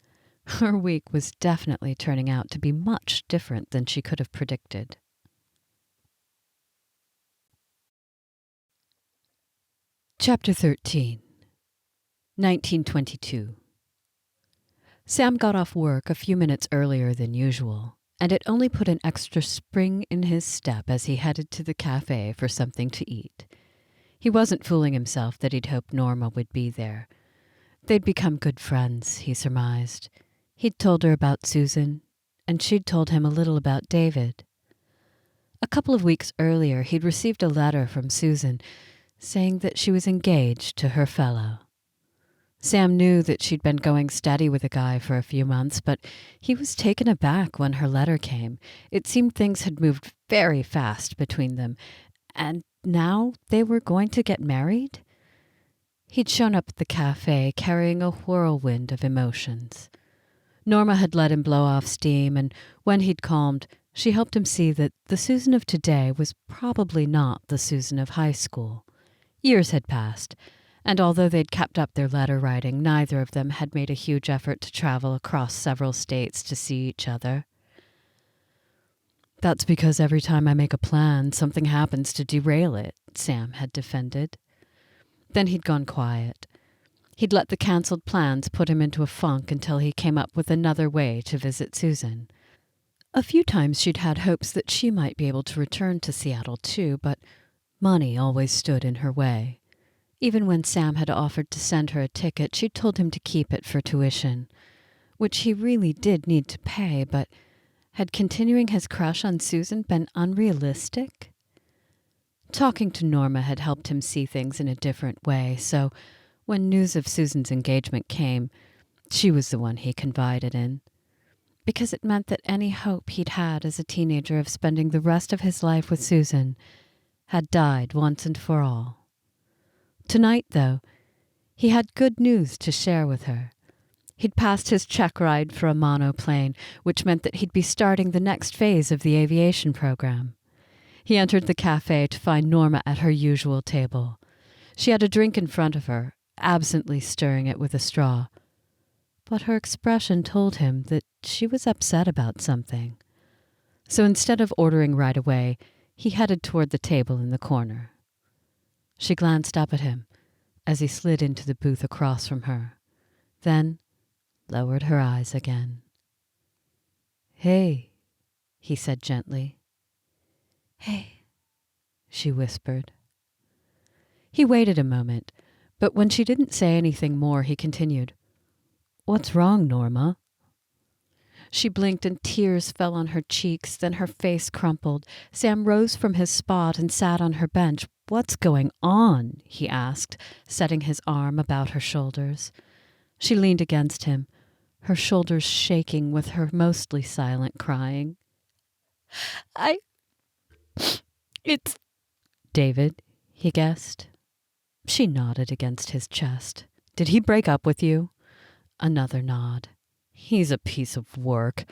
B: Her week was definitely turning out to be much different than she could have predicted. Chapter 13, 1922. Sam got off work a few minutes earlier than usual, and it only put an extra spring in his step as he headed to the cafe for something to eat. He wasn't fooling himself that he'd hoped Norma would be there. They'd become good friends, he surmised. He'd told her about Susan, and she'd told him a little about David. A couple of weeks earlier, he'd received a letter from Susan saying that she was engaged to her fellow. Sam knew that she'd been going steady with a guy for a few months, but he was taken aback when her letter came. It seemed things had moved very fast between them, and now they were going to get married? He'd shown up at the cafe carrying a whirlwind of emotions. Norma had let him blow off steam, and when he'd calmed, she helped him see that the Susan of today was probably not the Susan of high school. Years had passed, and although they'd kept up their letter writing, neither of them had made a huge effort to travel across several states to see each other. That's because every time I make a plan, something happens to derail it, Sam had defended. Then he'd gone quiet. He'd let the cancelled plans put him into a funk until he came up with another way to visit Susan. A few times she'd had hopes that she might be able to return to Seattle too, but money always stood in her way. Even when Sam had offered to send her a ticket, she'd told him to keep it for tuition, which he really did need to pay, but had continuing his crush on Susan been unrealistic? Talking to Norma had helped him see things in a different way, so when news of Susan's engagement came, she was the one he confided in, because it meant that any hope he'd had as a teenager of spending the rest of his life with Susan had died once and for all. Tonight, though, He had good news to share with her. He'd passed his check ride for a monoplane, which meant that he'd be starting the next phase of the aviation program. He entered the cafe to find Norma at her usual table. She had a drink in front of her, absently stirring it with a straw. But her expression told him that she was upset about something. So instead of ordering right away, he headed toward the table in the corner. She glanced up at him as he slid into the booth across from her, then lowered her eyes again. "Hey," he said gently. "Hey," she whispered. He waited a moment, but when she didn't say anything more, he continued, "What's wrong, Norma?" She blinked and tears fell on her cheeks, then her face crumpled. Sam rose from his spot and sat on her bench. "What's going on?" he asked, setting his arm about her shoulders. She leaned against him, her shoulders shaking with her mostly silent crying. It's David, he guessed. She nodded against his chest. "Did he break up with you?" Another nod. "He's a piece of work,"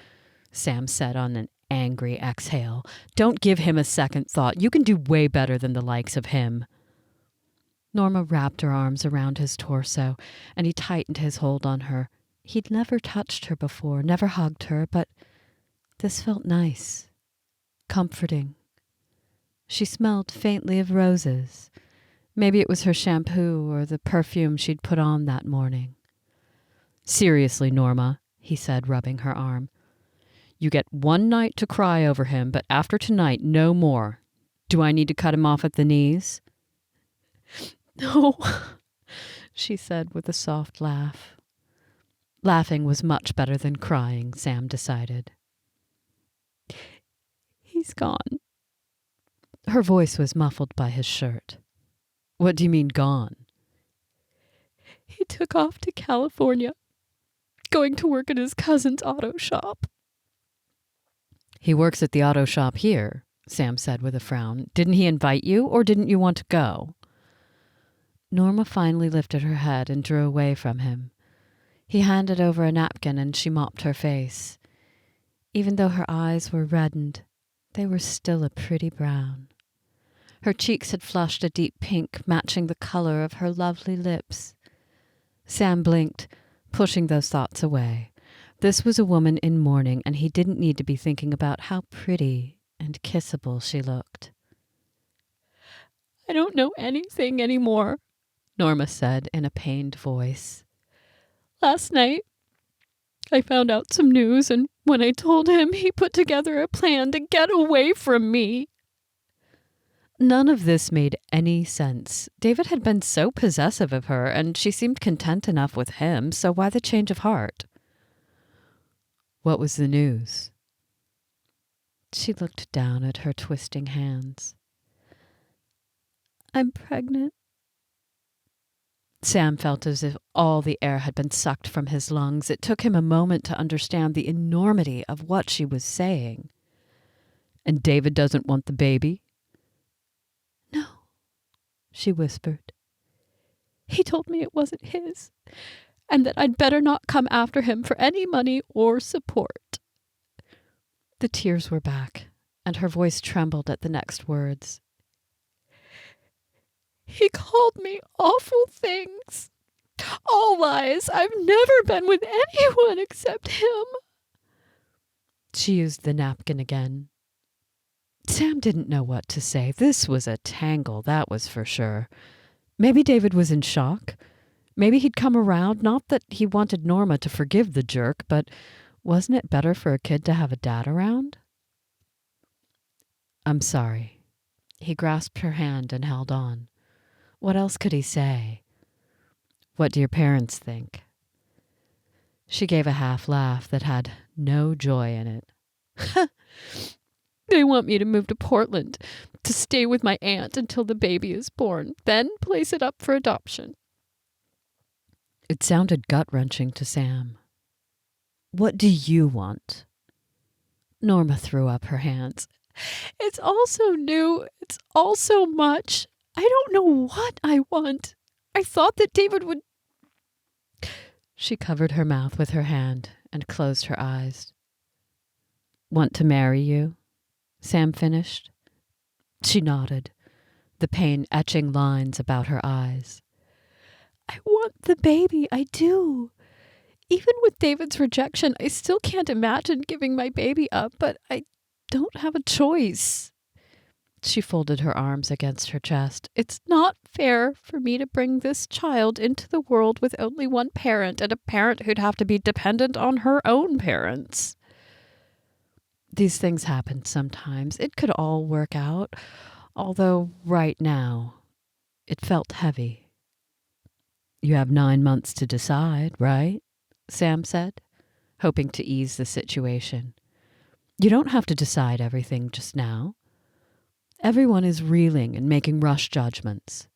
B: Sam said on an angry exhale. "Don't give him a second thought. You can do way better than the likes of him." Norma wrapped her arms around his torso, and he tightened his hold on her. He'd never touched her before, never hugged her, but this felt nice, comforting. She smelled faintly of roses. Maybe it was her shampoo or the perfume she'd put on that morning. "Seriously, Norma," he said, rubbing her arm. "You get one night to cry over him, but after tonight, no more. Do I need to cut him off at the knees?" "No," she said with a soft laugh. Laughing was much better than crying, Sam decided. "He's gone." Her voice was muffled by his shirt. "What do you mean, gone?" "He took off to California, going to work at his cousin's auto shop." "He works at the auto shop here," Sam said with a frown. "Didn't he invite you, or didn't you want to go?" Norma finally lifted her head and drew away from him. He handed over a napkin and she mopped her face. Even though her eyes were reddened, they were still a pretty brown. Her cheeks had flushed a deep pink, matching the color of her lovely lips. Sam blinked, pushing those thoughts away. This was a woman in mourning, and he didn't need to be thinking about how pretty and kissable she looked. "I don't know anything anymore," Norma said in a pained voice. "Last night, I found out some news, and when I told him, he put together a plan to get away from me." None of this made any sense. David had been so possessive of her, and she seemed content enough with him, so why the change of heart? "What was the news?" She looked down at her twisting hands. "I'm pregnant." Sam felt as if all the air had been sucked from his lungs. It took him a moment to understand the enormity of what she was saying. "And David doesn't want the baby?" "No," she whispered. "He told me it wasn't his, and that I'd better not come after him for any money or support." The tears were back, and her voice trembled at the next words. "He called me awful things. All lies. I've never been with anyone except him." She used the napkin again. Sam didn't know what to say. This was a tangle, that was for sure. Maybe David was in shock. Maybe he'd come around. Not that he wanted Norma to forgive the jerk, but wasn't it better for a kid to have a dad around? "I'm sorry." He grasped her hand and held on. What else could he say? "What do your parents think?" She gave a half laugh that had no joy in it. "They want me to move to Portland, to stay with my aunt until the baby is born, then place it up for adoption." It sounded gut-wrenching to Sam. "What do you want?" Norma threw up her hands. "It's all so new. It's all so much. I don't know what I want. I thought that David would She covered her mouth with her hand and closed her eyes. "Want to marry you?" Sam finished. She nodded, the pain etching lines about her eyes. "I want the baby, I do. Even with David's rejection, I still can't imagine giving my baby up, but I don't have a choice." She folded her arms against her chest. "It's not fair for me to bring this child into the world with only one parent, and a parent who'd have to be dependent on her own parents." These things happen sometimes. It could all work out, although right now it felt heavy. "You have 9 months to decide, right?" Sam said, hoping to ease the situation. "You don't have to decide everything just now. Everyone is reeling and making rush judgments."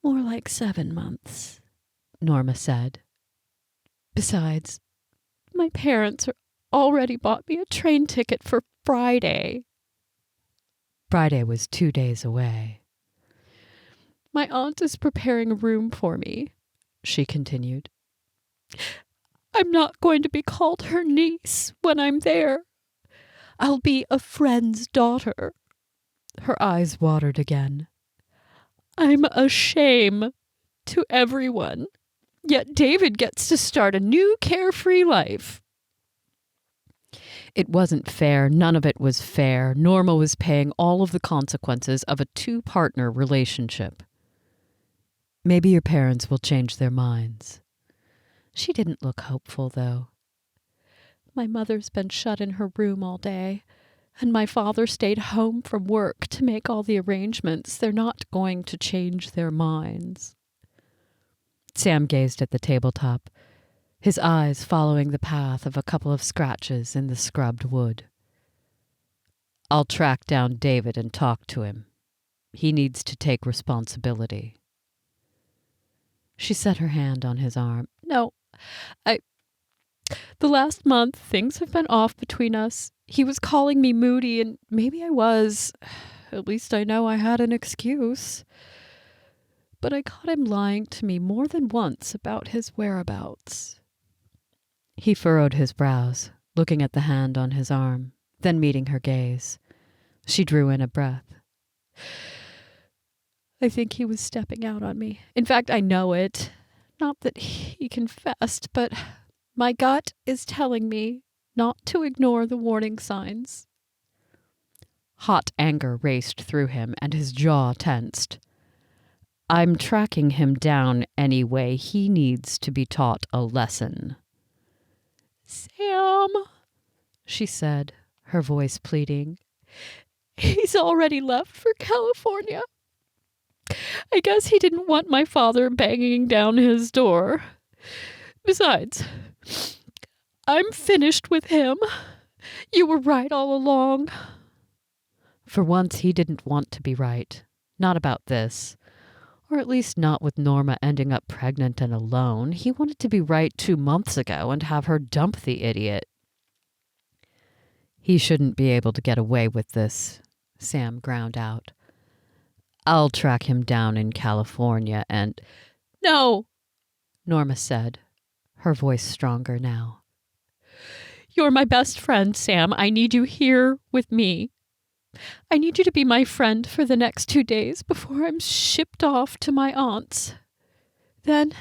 B: "More like 7 months, Norma said. "Besides, my parents already bought me a train ticket for Friday." Friday was 2 days away. "My aunt is preparing a room for me," she continued. "I'm not going to be called her niece when I'm there. I'll be a friend's daughter." Her eyes watered again. "I'm a shame to everyone, yet David gets to start a new carefree life." It wasn't fair. None of it was fair. Norma was paying all of the consequences of a two-partner relationship. "Maybe your parents will change their minds." She didn't look hopeful, though. "My mother's been shut in her room all day, and my father stayed home from work to make all the arrangements. They're not going to change their minds." Sam gazed at the tabletop, his eyes following the path of a couple of scratches in the scrubbed wood. "I'll track down David and talk to him. He needs to take responsibility." She set her hand on his arm. "No, the last month things have been off between us. He was calling me moody, and maybe I was. At least I know I had an excuse. But I caught him lying to me more than once about his whereabouts." He furrowed his brows, looking at the hand on his arm, then meeting her gaze. She drew in a breath. "I think he was stepping out on me. In fact, I know it. Not that he confessed, but my gut is telling me not to ignore the warning signs." Hot anger raced through him, and his jaw tensed. "I'm tracking him down anyway. He needs to be taught a lesson." "Sam," she said, her voice pleading, "he's already left for California. I guess he didn't want my father banging down his door. Besides, I'm finished with him. You were right all along." For once, he didn't want to be right. Not about this. Or at least not with Norma ending up pregnant and alone. He wanted to be right 2 months ago and have her dump the idiot. "He shouldn't be able to get away with this," Sam ground out. "I'll track him down in California and—" "No," Norma said, her voice stronger now. "You're my best friend, Sam. I need you here with me. I need you to be my friend for the next 2 days before I'm shipped off to my aunt's. Then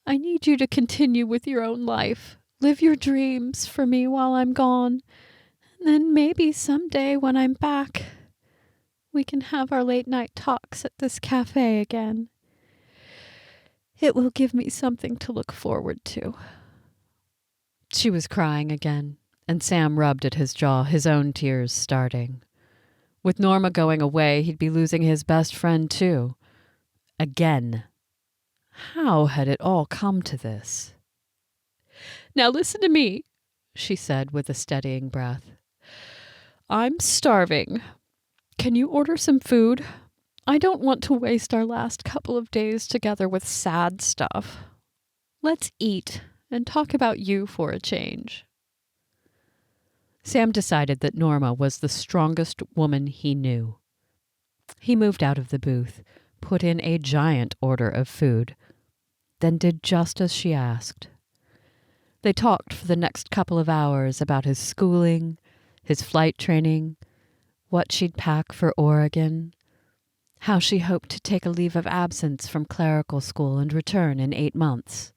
B: I need you to continue with your own life. Live your dreams for me while I'm gone. And then maybe someday when I'm back, we can have our late-night talks at this cafe again. It will give me something to look forward to." She was crying again, and Sam rubbed at his jaw, his own tears starting. With Norma going away, he'd be losing his best friend too. Again. How had it all come to this? "Now listen to me," she said with a steadying breath. "I'm starving. Can you order some food? I don't want to waste our last couple of days together with sad stuff. Let's eat and talk about you for a change." Sam decided that Norma was the strongest woman he knew. He moved out of the booth, put in a giant order of food. then did just as she asked. They talked for the next couple of hours about his schooling, his flight training, what she'd pack for Oregon, how she hoped to take a leave of absence from clerical school and return in 8 months.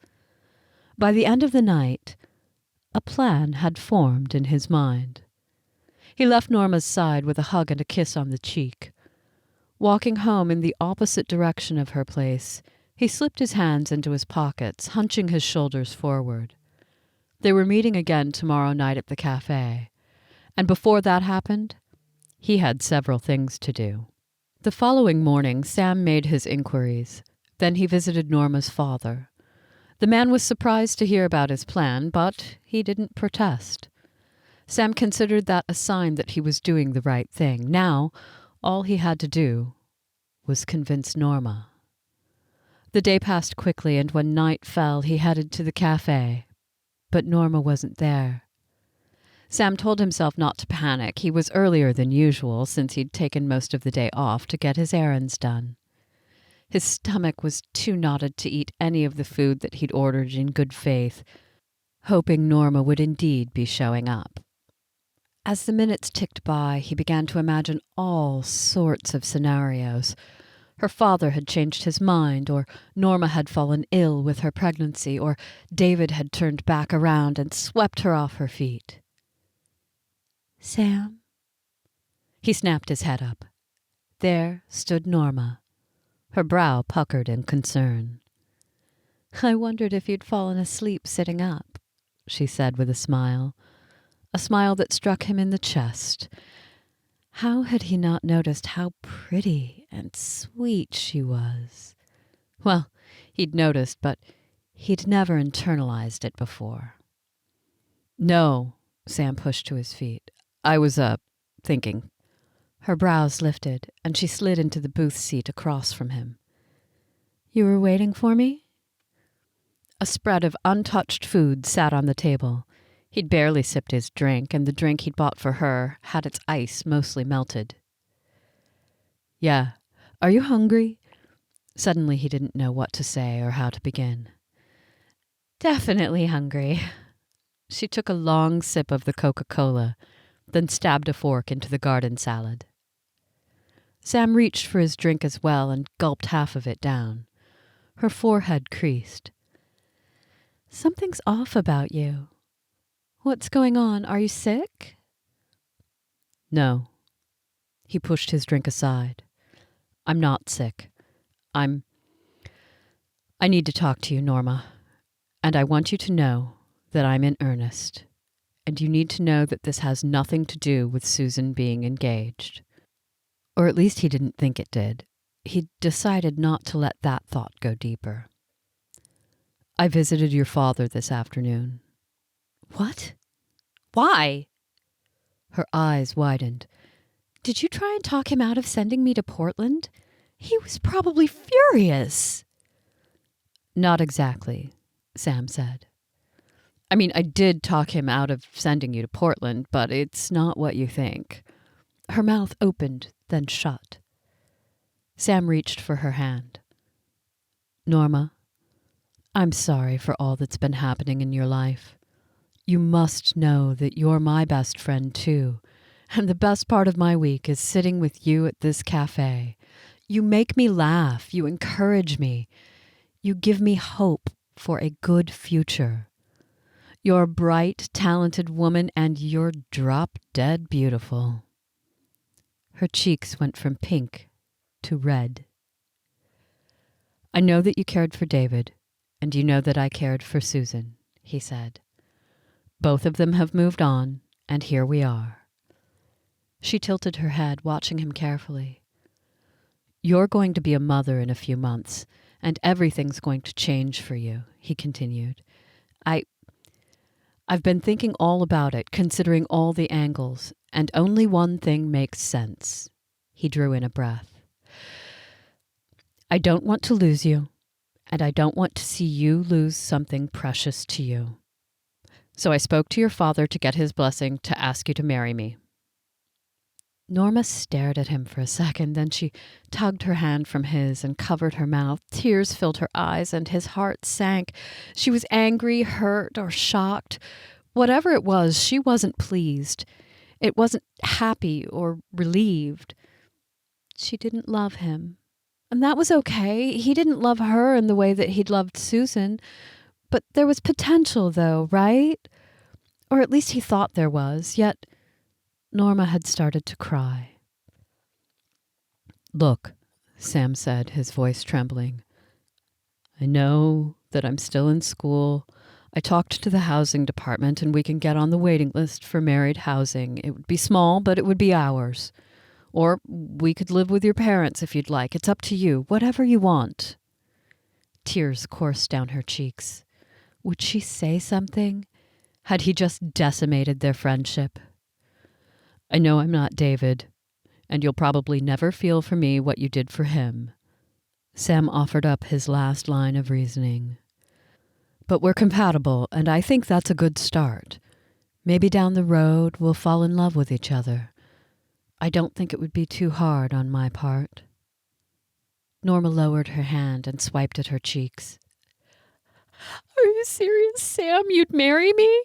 B: By the end of the night, a plan had formed in his mind. He left Norma's side with a hug and a kiss on the cheek. Walking home in the opposite direction of her place, he slipped his hands into his pockets, hunching his shoulders forward. They were meeting again tomorrow night at the cafe, and before that happened, he had several things to do. The following morning, Sam made his inquiries. Then he visited Norma's father. The man was surprised to hear about his plan, but he didn't protest. Sam considered that a sign that he was doing the right thing. Now, all he had to do was convince Norma. The day passed quickly, and when night fell, he headed to the cafe. But Norma wasn't there. Sam told himself not to panic. He was earlier than usual, since he'd taken most of the day off to get his errands done. His stomach was too knotted to eat any of the food that he'd ordered in good faith, hoping Norma would indeed be showing up. As the minutes ticked by, he began to imagine all sorts of scenarios. Her father had changed his mind, or Norma had fallen ill with her pregnancy, or David had turned back around and swept her off her feet. "Sam?" He snapped his head up. There stood Norma, her brow puckered in concern. "I wondered if you'd fallen asleep sitting up," she said with a smile that struck him in the chest. How had he not noticed how pretty and sweet she was? Well, he'd noticed, but he'd never internalized it before. "No," Sam pushed to his feet. "I was, thinking." Her brows lifted, and she slid into the booth seat across from him. "You were waiting for me?" A spread of untouched food sat on the table. He'd barely sipped his drink, and the drink he'd bought for her had its ice mostly melted. "Yeah. Are you hungry?" Suddenly he didn't know what to say or how to begin. "Definitely hungry." She took a long sip of the Coca-Cola, then stabbed a fork into the garden salad. Sam reached for his drink as well and gulped half of it down. Her forehead creased. "Something's off about you. What's going on? Are you sick?" "No." He pushed his drink aside. "I'm not sick. I need to talk to you, Norma. And I want you to know that I'm in earnest. And you need to know that this has nothing to do with Susan being engaged." Or at least he didn't think it did. He'd decided not to let that thought go deeper. "I visited your father this afternoon." "What? Why?" Her eyes widened. "Did you try and talk him out of sending me to Portland? He was probably furious." "Not exactly," Sam said. "I mean, I did talk him out of sending you to Portland, but it's not what you think." Her mouth opened, then shut. Sam reached for her hand. "Norma, I'm sorry for all that's been happening in your life. You must know that you're my best friend, too, and the best part of my week is sitting with you at this cafe. You make me laugh. You encourage me. You give me hope for a good future. You're a bright, talented woman, and you're drop-dead beautiful." Her cheeks went from pink to red. "I know that you cared for David, and you know that I cared for Susan," he said. "Both of them have moved on, and here we are." She tilted her head, watching him carefully. "You're going to be a mother in a few months, and everything's going to change for you," he continued. I've been thinking all about it, considering all the angles, and only one thing makes sense." He drew in a breath. "I don't want to lose you, and I don't want to see you lose something precious to you. So I spoke to your father to get his blessing to ask you to marry me." Norma stared at him for a second, then she tugged her hand from his and covered her mouth. Tears filled her eyes, and his heart sank. She was angry, hurt, or shocked. Whatever it was, she wasn't pleased. It wasn't happy or relieved. She didn't love him. And that was okay. He didn't love her in the way that he'd loved Susan. But there was potential, though, right? Or at least he thought there was. Yet Norma had started to cry.
A: "Look," Sam said, his voice trembling. "I know that I'm still in school. I talked to the housing department and we can get on the waiting list for married housing. It would be small, but it would be ours. Or we could live with your parents if you'd like. It's up to you. Whatever you want."
B: Tears coursed down her cheeks. Would she say something? Had he just decimated their friendship?
A: "I know I'm not David, and you'll probably never feel for me what you did for him." Sam offered up his last line of reasoning. "But we're compatible, and I think that's a good start. Maybe down the road we'll fall in love with each other. I don't think it would be too hard on my part."
B: Norma lowered her hand and swiped at her cheeks.
C: "Are you serious, Sam? You'd marry me?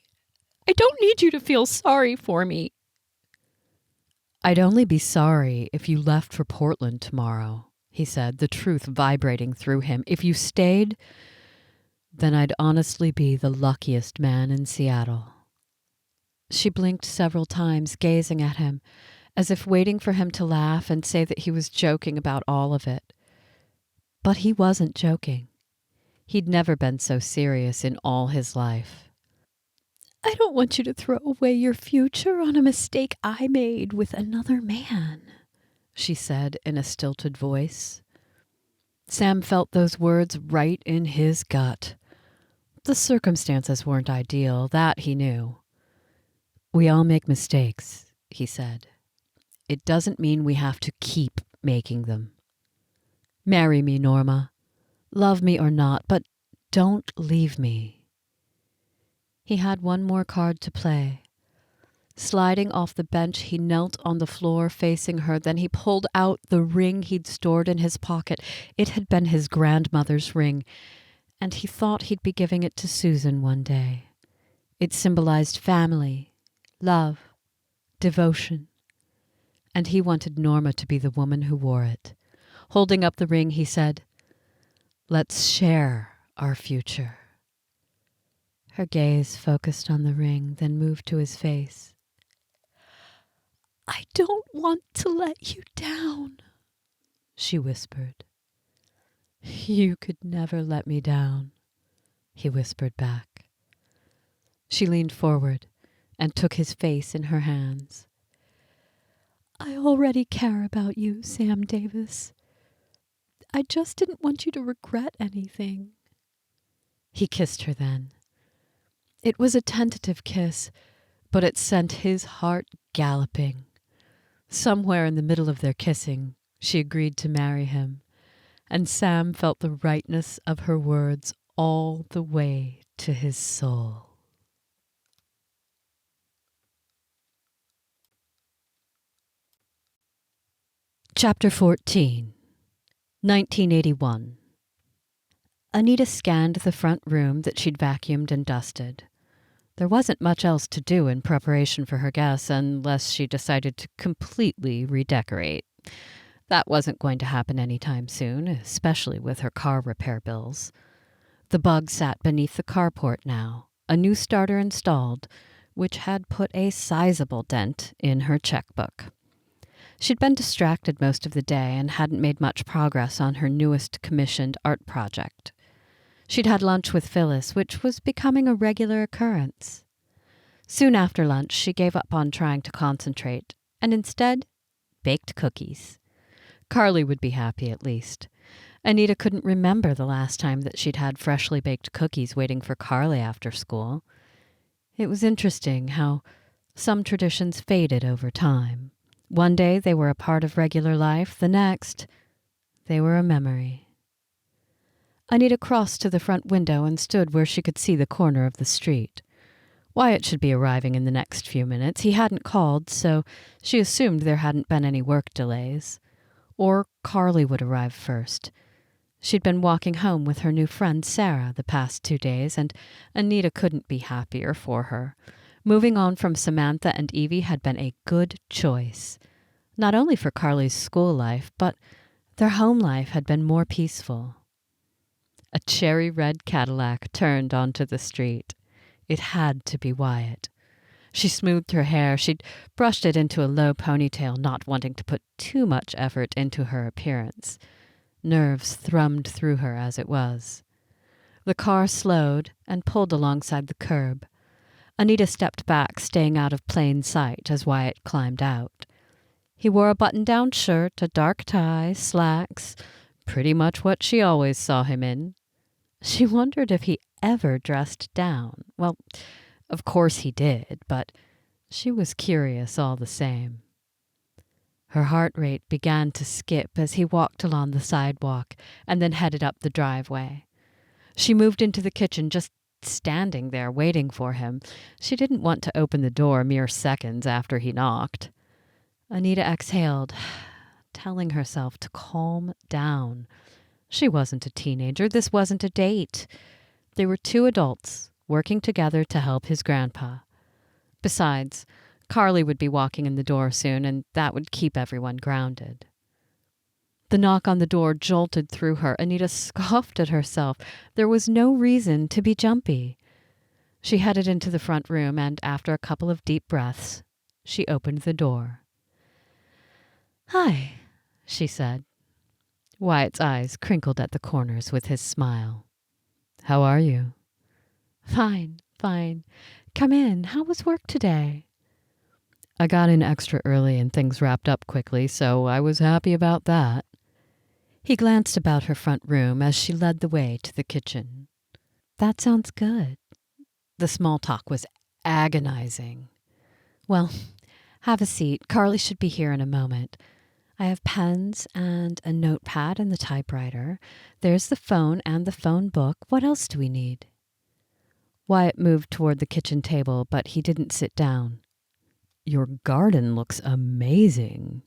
C: I don't need you to feel sorry for me."
A: "I'd only be sorry if you left for Portland tomorrow," he said, the truth vibrating through him. "If you stayed, then I'd honestly be the luckiest man in Seattle."
B: She blinked several times, gazing at him, as if waiting for him to laugh and say that he was joking about all of it. But he wasn't joking. He'd never been so serious in all his life.
C: "I don't want you to throw away your future on a mistake I made with another man," she said in a stilted voice.
A: Sam felt those words right in his gut. The circumstances weren't ideal, that he knew. "We all make mistakes," he said. "It doesn't mean we have to keep making them. Marry me, Norma. Love me or not, but don't leave me."
B: He had one more card to play. Sliding off the bench, he knelt on the floor facing her. Then he pulled out the ring he'd stored in his pocket. It had been his grandmother's ring, and he thought he'd be giving it to Susan one day. It symbolized family, love, devotion, and he wanted Norma to be the woman who wore it. Holding up the ring, he said, "Let's share our future." Her gaze focused on the ring, then moved to his face.
C: "I don't want to let you down," she whispered.
B: "You could never let me down," he whispered back. She leaned forward and took his face in her hands.
C: "I already care about you, Sam Davis. I just didn't want you to regret anything."
B: He kissed her then. It was a tentative kiss, but it sent his heart galloping. Somewhere in the middle of their kissing, she agreed to marry him, and Sam felt the rightness of her words all the way to his soul.
A: Chapter 14, 1981.
B: Anita scanned the front room that she'd vacuumed and dusted. There wasn't much else to do in preparation for her guests unless she decided to completely redecorate. That wasn't going to happen anytime soon, especially with her car repair bills. The bug sat beneath the carport now, a new starter installed, which had put a sizable dent in her checkbook. She'd been distracted most of the day and hadn't made much progress on her newest commissioned art project. She'd had lunch with Phyllis, which was becoming a regular occurrence. Soon after lunch, she gave up on trying to concentrate and instead baked cookies. Carly would be happy at least. Anita couldn't remember the last time that she'd had freshly baked cookies waiting for Carly after school. It was interesting how some traditions faded over time. One day they were a part of regular life, the next they were a memory. Anita crossed to the front window and stood where she could see the corner of the street. Wyatt should be arriving in the next few minutes. He hadn't called, so she assumed there hadn't been any work delays. Or Carly would arrive first. She'd been walking home with her new friend Sarah the past 2 days, and Anita couldn't be happier for her. Moving on from Samantha and Evie had been a good choice. Not only for Carly's school life, but their home life had been more peaceful. A cherry-red Cadillac turned onto the street. It had to be Wyatt. She smoothed her hair. She'd brushed it into a low ponytail, not wanting to put too much effort into her appearance. Nerves thrummed through her as it was. The car slowed and pulled alongside the curb. Anita stepped back, staying out of plain sight as Wyatt climbed out. He wore a button-down shirt, a dark tie, slacks, pretty much what she always saw him in. She wondered if he ever dressed down. Well, of course he did, but she was curious all the same. Her heart rate began to skip as he walked along the sidewalk and then headed up the driveway. She moved into the kitchen, just standing there waiting for him. She didn't want to open the door mere seconds after he knocked. Anita exhaled, telling herself to calm down. She wasn't a teenager. This wasn't a date. They were two adults working together to help his grandpa. Besides, Carly would be walking in the door soon, and that would keep everyone grounded. The knock on the door jolted through her. Anita scoffed at herself. There was no reason to be jumpy. She headed into the front room, and after a couple of deep breaths, she opened the door. "Hi," she said. Wyatt's eyes crinkled at the corners with his smile. "How are you?" "Fine, fine. Come in. How was work today?" "I got in extra early and things wrapped up quickly, so I was happy about that." He glanced about her front room as she led the way to the kitchen. "That sounds good." The small talk was agonizing. "Well, have a seat. Carly should be here in a moment. I have pens and a notepad and the typewriter. There's the phone and the phone book. What else do we need?" Wyatt moved toward the kitchen table, but he didn't sit down. "Your garden looks amazing."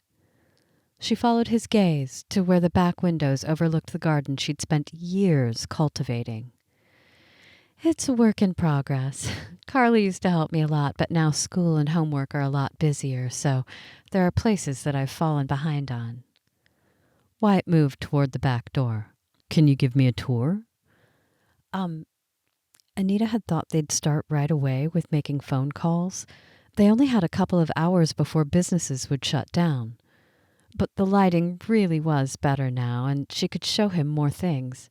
B: She followed his gaze to where the back windows overlooked the garden she'd spent years cultivating. "It's a work in progress. Carly used to help me a lot, but now school and homework are a lot busier, so there are places that I've fallen behind on." Wyatt moved toward the back door. "Can you give me a tour?" Anita had thought they'd start right away with making phone calls. They only had a couple of hours before businesses would shut down. But the lighting really was better now, and she could show him more things.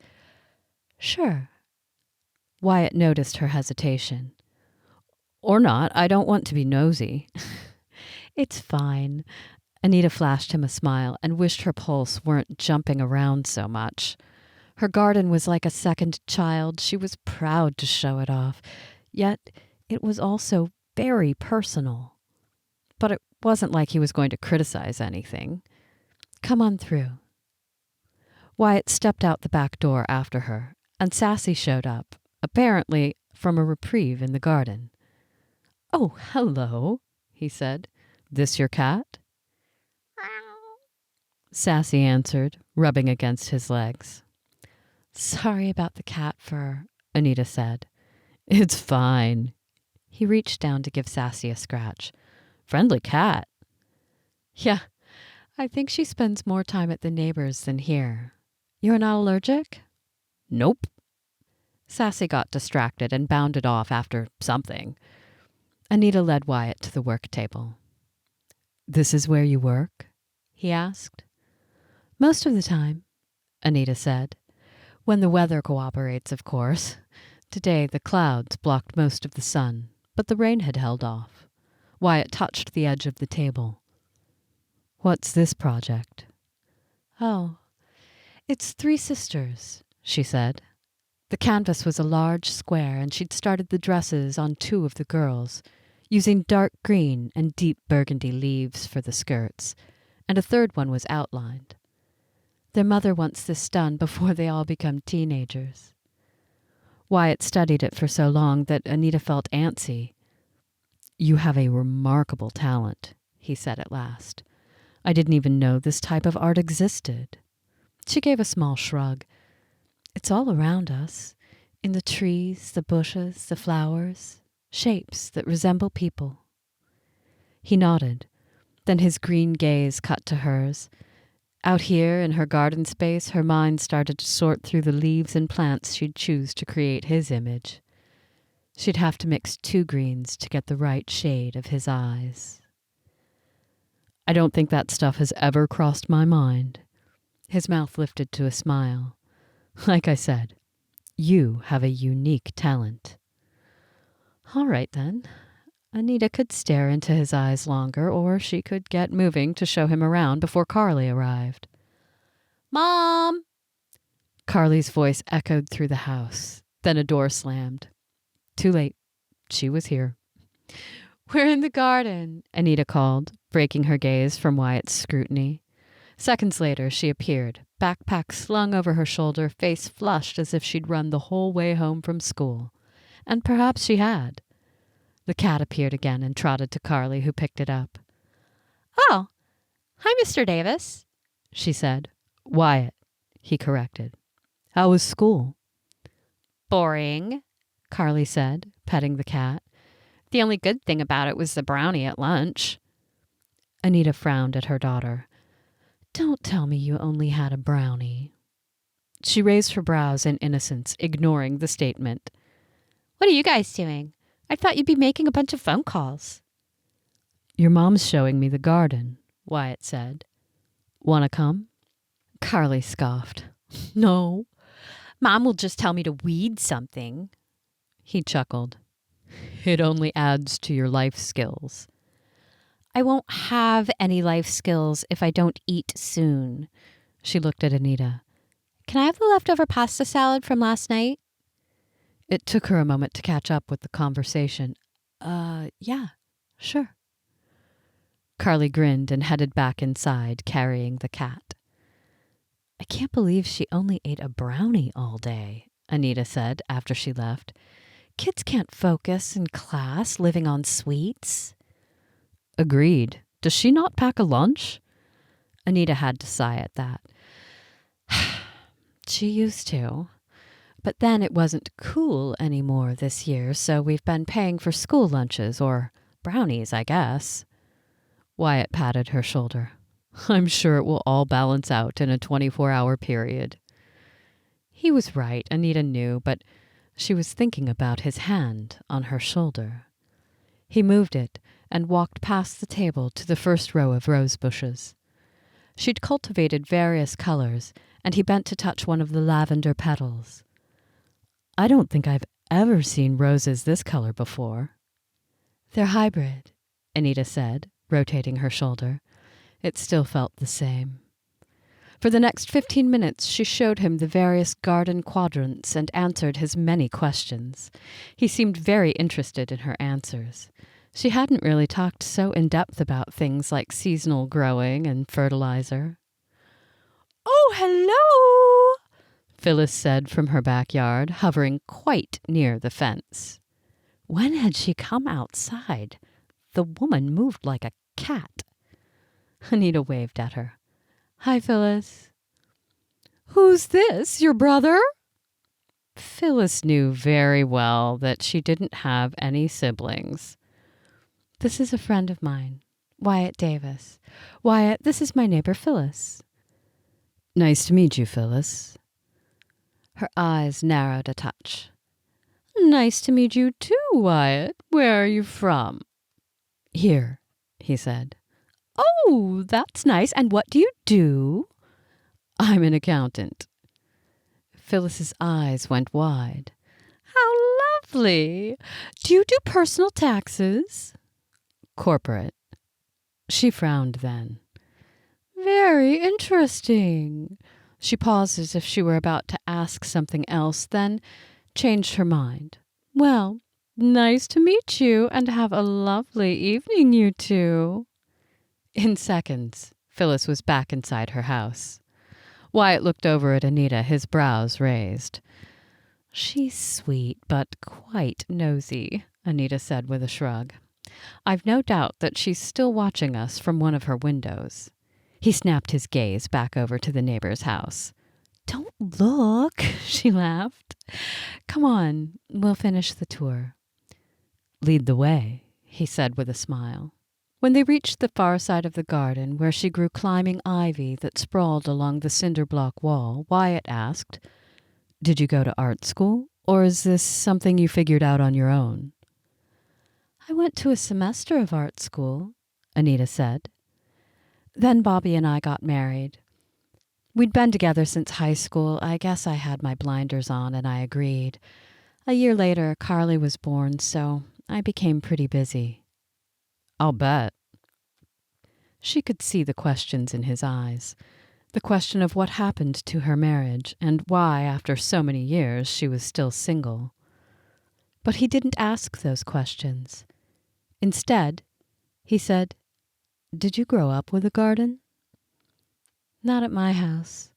B: "Sure." Wyatt noticed her hesitation. "Or not. I don't want to be nosy." "It's fine." Anita flashed him a smile and wished her pulse weren't jumping around so much. Her garden was like a second child. She was proud to show it off. Yet it was also very personal. But it wasn't like he was going to criticize anything. "Come on through." Wyatt stepped out the back door after her, and Sassy showed up, apparently from a reprieve in the garden. "Oh, hello," he said. "This your cat?" Sassy answered, rubbing against his legs. "Sorry about the cat fur," Anita said. "It's fine." He reached down to give Sassy a scratch. "Friendly cat." "Yeah, I think she spends more time at the neighbors than here. You're not allergic?"
C: "Nope."
B: Sassy got distracted and bounded off after something. Anita led Wyatt to the work table. "This is where you work?" he asked. "Most of the time," Anita said. "When the weather cooperates, of course. Today the clouds blocked most of the sun, but the rain had held off." Wyatt touched the edge of the table. "What's this project?" "Oh, it's Three Sisters," she said. The canvas was a large square, and she'd started the dresses on 2 of the girls, using dark green and deep burgundy leaves for the skirts, and a third one was outlined. Their mother wants this done before they all become teenagers. Wyatt studied it for so long that Anita felt antsy. You have a remarkable talent, he said at last. I didn't even know this type of art existed. She gave a small shrug. It's all around us, in the trees, the bushes, the flowers, shapes that resemble people. He nodded. Then his green gaze cut to hers. Out here in her garden space, her mind started to sort through the leaves and plants she'd choose to create his image. She'd have to mix 2 greens to get the right shade of his eyes. I don't think that stuff has ever crossed my mind. His mouth lifted to a smile. Like I said, you have a unique talent. All right, then. Anita could stare into his eyes longer, or she could get moving to show him around before Carly arrived. Mom! Carly's voice echoed through the house. Then a door slammed. Too late. She was here. We're in the garden, Anita called, breaking her gaze from Wyatt's scrutiny. Seconds later, she appeared, backpack slung over her shoulder, face flushed as if she'd run the whole way home from school. And perhaps she had. The cat appeared again and trotted to Carly, who picked it up. Oh, hi, Mr. Davis, she said. Wyatt, he corrected. How was school? Boring, Carly said, petting the cat. The only good thing about it was the brownie at lunch. Anita frowned at her daughter. Don't tell me you only had a brownie. She raised her brows in innocence, ignoring the statement. What are you guys doing? I thought you'd be making a bunch of phone calls. Your mom's showing me the garden, Wyatt said. Wanna come? Carly scoffed. No. Mom will just tell me to weed something. He chuckled. It only adds to your life skills. I won't have any life skills if I don't eat soon. She looked at Anita. Can I have the leftover pasta salad from last night? It took her a moment to catch up with the conversation. Yeah, sure. Carly grinned and headed back inside, carrying the cat. I can't believe she only ate a brownie all day, Anita said after she left. Kids can't focus in class living on sweets. Agreed. Does she not pack a lunch? Anita had to sigh at that. She used to. But then it wasn't cool anymore this year, so we've been paying for school lunches, or brownies, I guess. Wyatt patted her shoulder. I'm sure it will all balance out in a 24-hour period. He was right, Anita knew, but she was thinking about his hand on her shoulder. He moved it and walked past the table to the first row of rose bushes. She'd cultivated various colors, and he bent to touch one of the lavender petals. I don't think I've ever seen roses this color before. They're hybrid, Anita said, rotating her shoulder. It still felt the same. For the next 15 minutes, she showed him the various garden quadrants and answered his many questions. He seemed very interested in her answers. She hadn't really talked so in-depth about things like seasonal growing and fertilizer. Oh, hello! Phyllis said from her backyard, hovering quite near the fence. When had she come outside? The woman moved like a cat. Anita waved at her. Hi, Phyllis. Who's this, your brother? Phyllis knew very well that she didn't have any siblings. This is a friend of mine, Wyatt Davis. Wyatt, this is my neighbor, Phyllis. Nice to meet you, Phyllis. Her eyes narrowed a touch. Nice to meet you too, Wyatt. Where are you from? Here, he said. Oh, that's nice. And what do you do? I'm an accountant. Phyllis's eyes went wide. How lovely. Do you do personal taxes? Corporate. She frowned then. Very interesting. She paused as if she were about to ask something else, then changed her mind. Well, nice to meet you, and have a lovely evening, you two. In seconds, Phyllis was back inside her house. Wyatt looked over at Anita, his brows raised. She's sweet, but quite nosy, Anita said with a shrug. I've no doubt that she's still watching us from one of her windows. He snapped his gaze back over to the neighbor's house. Don't look, she laughed. Come on, we'll finish the tour. Lead the way, he said with a smile. When they reached the far side of the garden where she grew climbing ivy that sprawled along the cinder block wall, Wyatt asked, Did you go to art school, or is this something you figured out on your own? I went to a semester of art school, Anita said. Then Bobby and I got married. We'd been together since high school. I guess I had my blinders on and I agreed. A year later, Carly was born, so I became pretty busy. I'll bet. She could see the questions in his eyes. The question of what happened to her marriage and why, after so many years, she was still single. But he didn't ask those questions. Instead, he said, Did you grow up with a garden? Not at my house.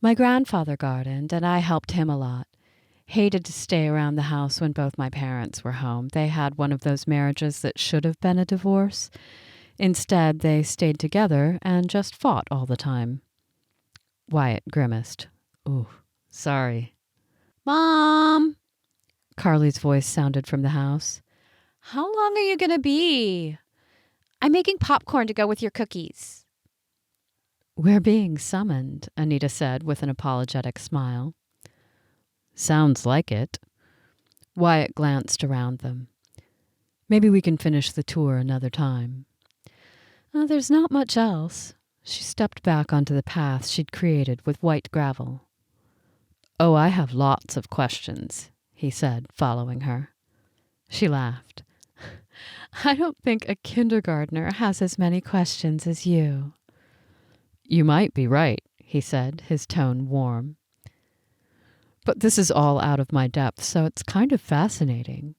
B: My grandfather gardened, and I helped him a lot. Hated to stay around the house when both my parents were home. They had one of those marriages that should have been a divorce. Instead, they stayed together and just fought all the time. Wyatt grimaced. Ooh, sorry. Mom! Carly's voice sounded from the house. How long are you going to be? I'm making popcorn to go with your cookies. We're being summoned, Anita said with an apologetic smile. Sounds like it. Wyatt glanced around them. Maybe we can finish the tour another time. There's not much else. She stepped back onto the path she'd created with white gravel. Oh, I have lots of questions, he said, following her. She laughed. I don't think a kindergartner has as many questions as you. You might be right, he said, his tone warm. But this is all out of my depth, so it's kind of fascinating.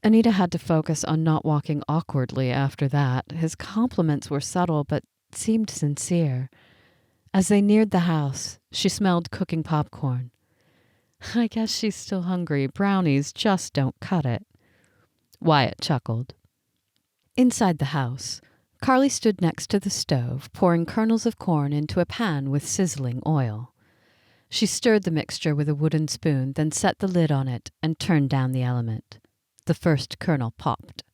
B: Anita had to focus on not walking awkwardly after that. His compliments were subtle, but seemed sincere. As they neared the house, she smelled cooking popcorn. I guess she's still hungry. Brownies just don't cut it. Wyatt chuckled. Inside the house, Carly stood next to the stove, pouring kernels of corn into a pan with sizzling oil. She stirred the mixture with a wooden spoon, then set the lid on it and turned down the element. The first kernel popped.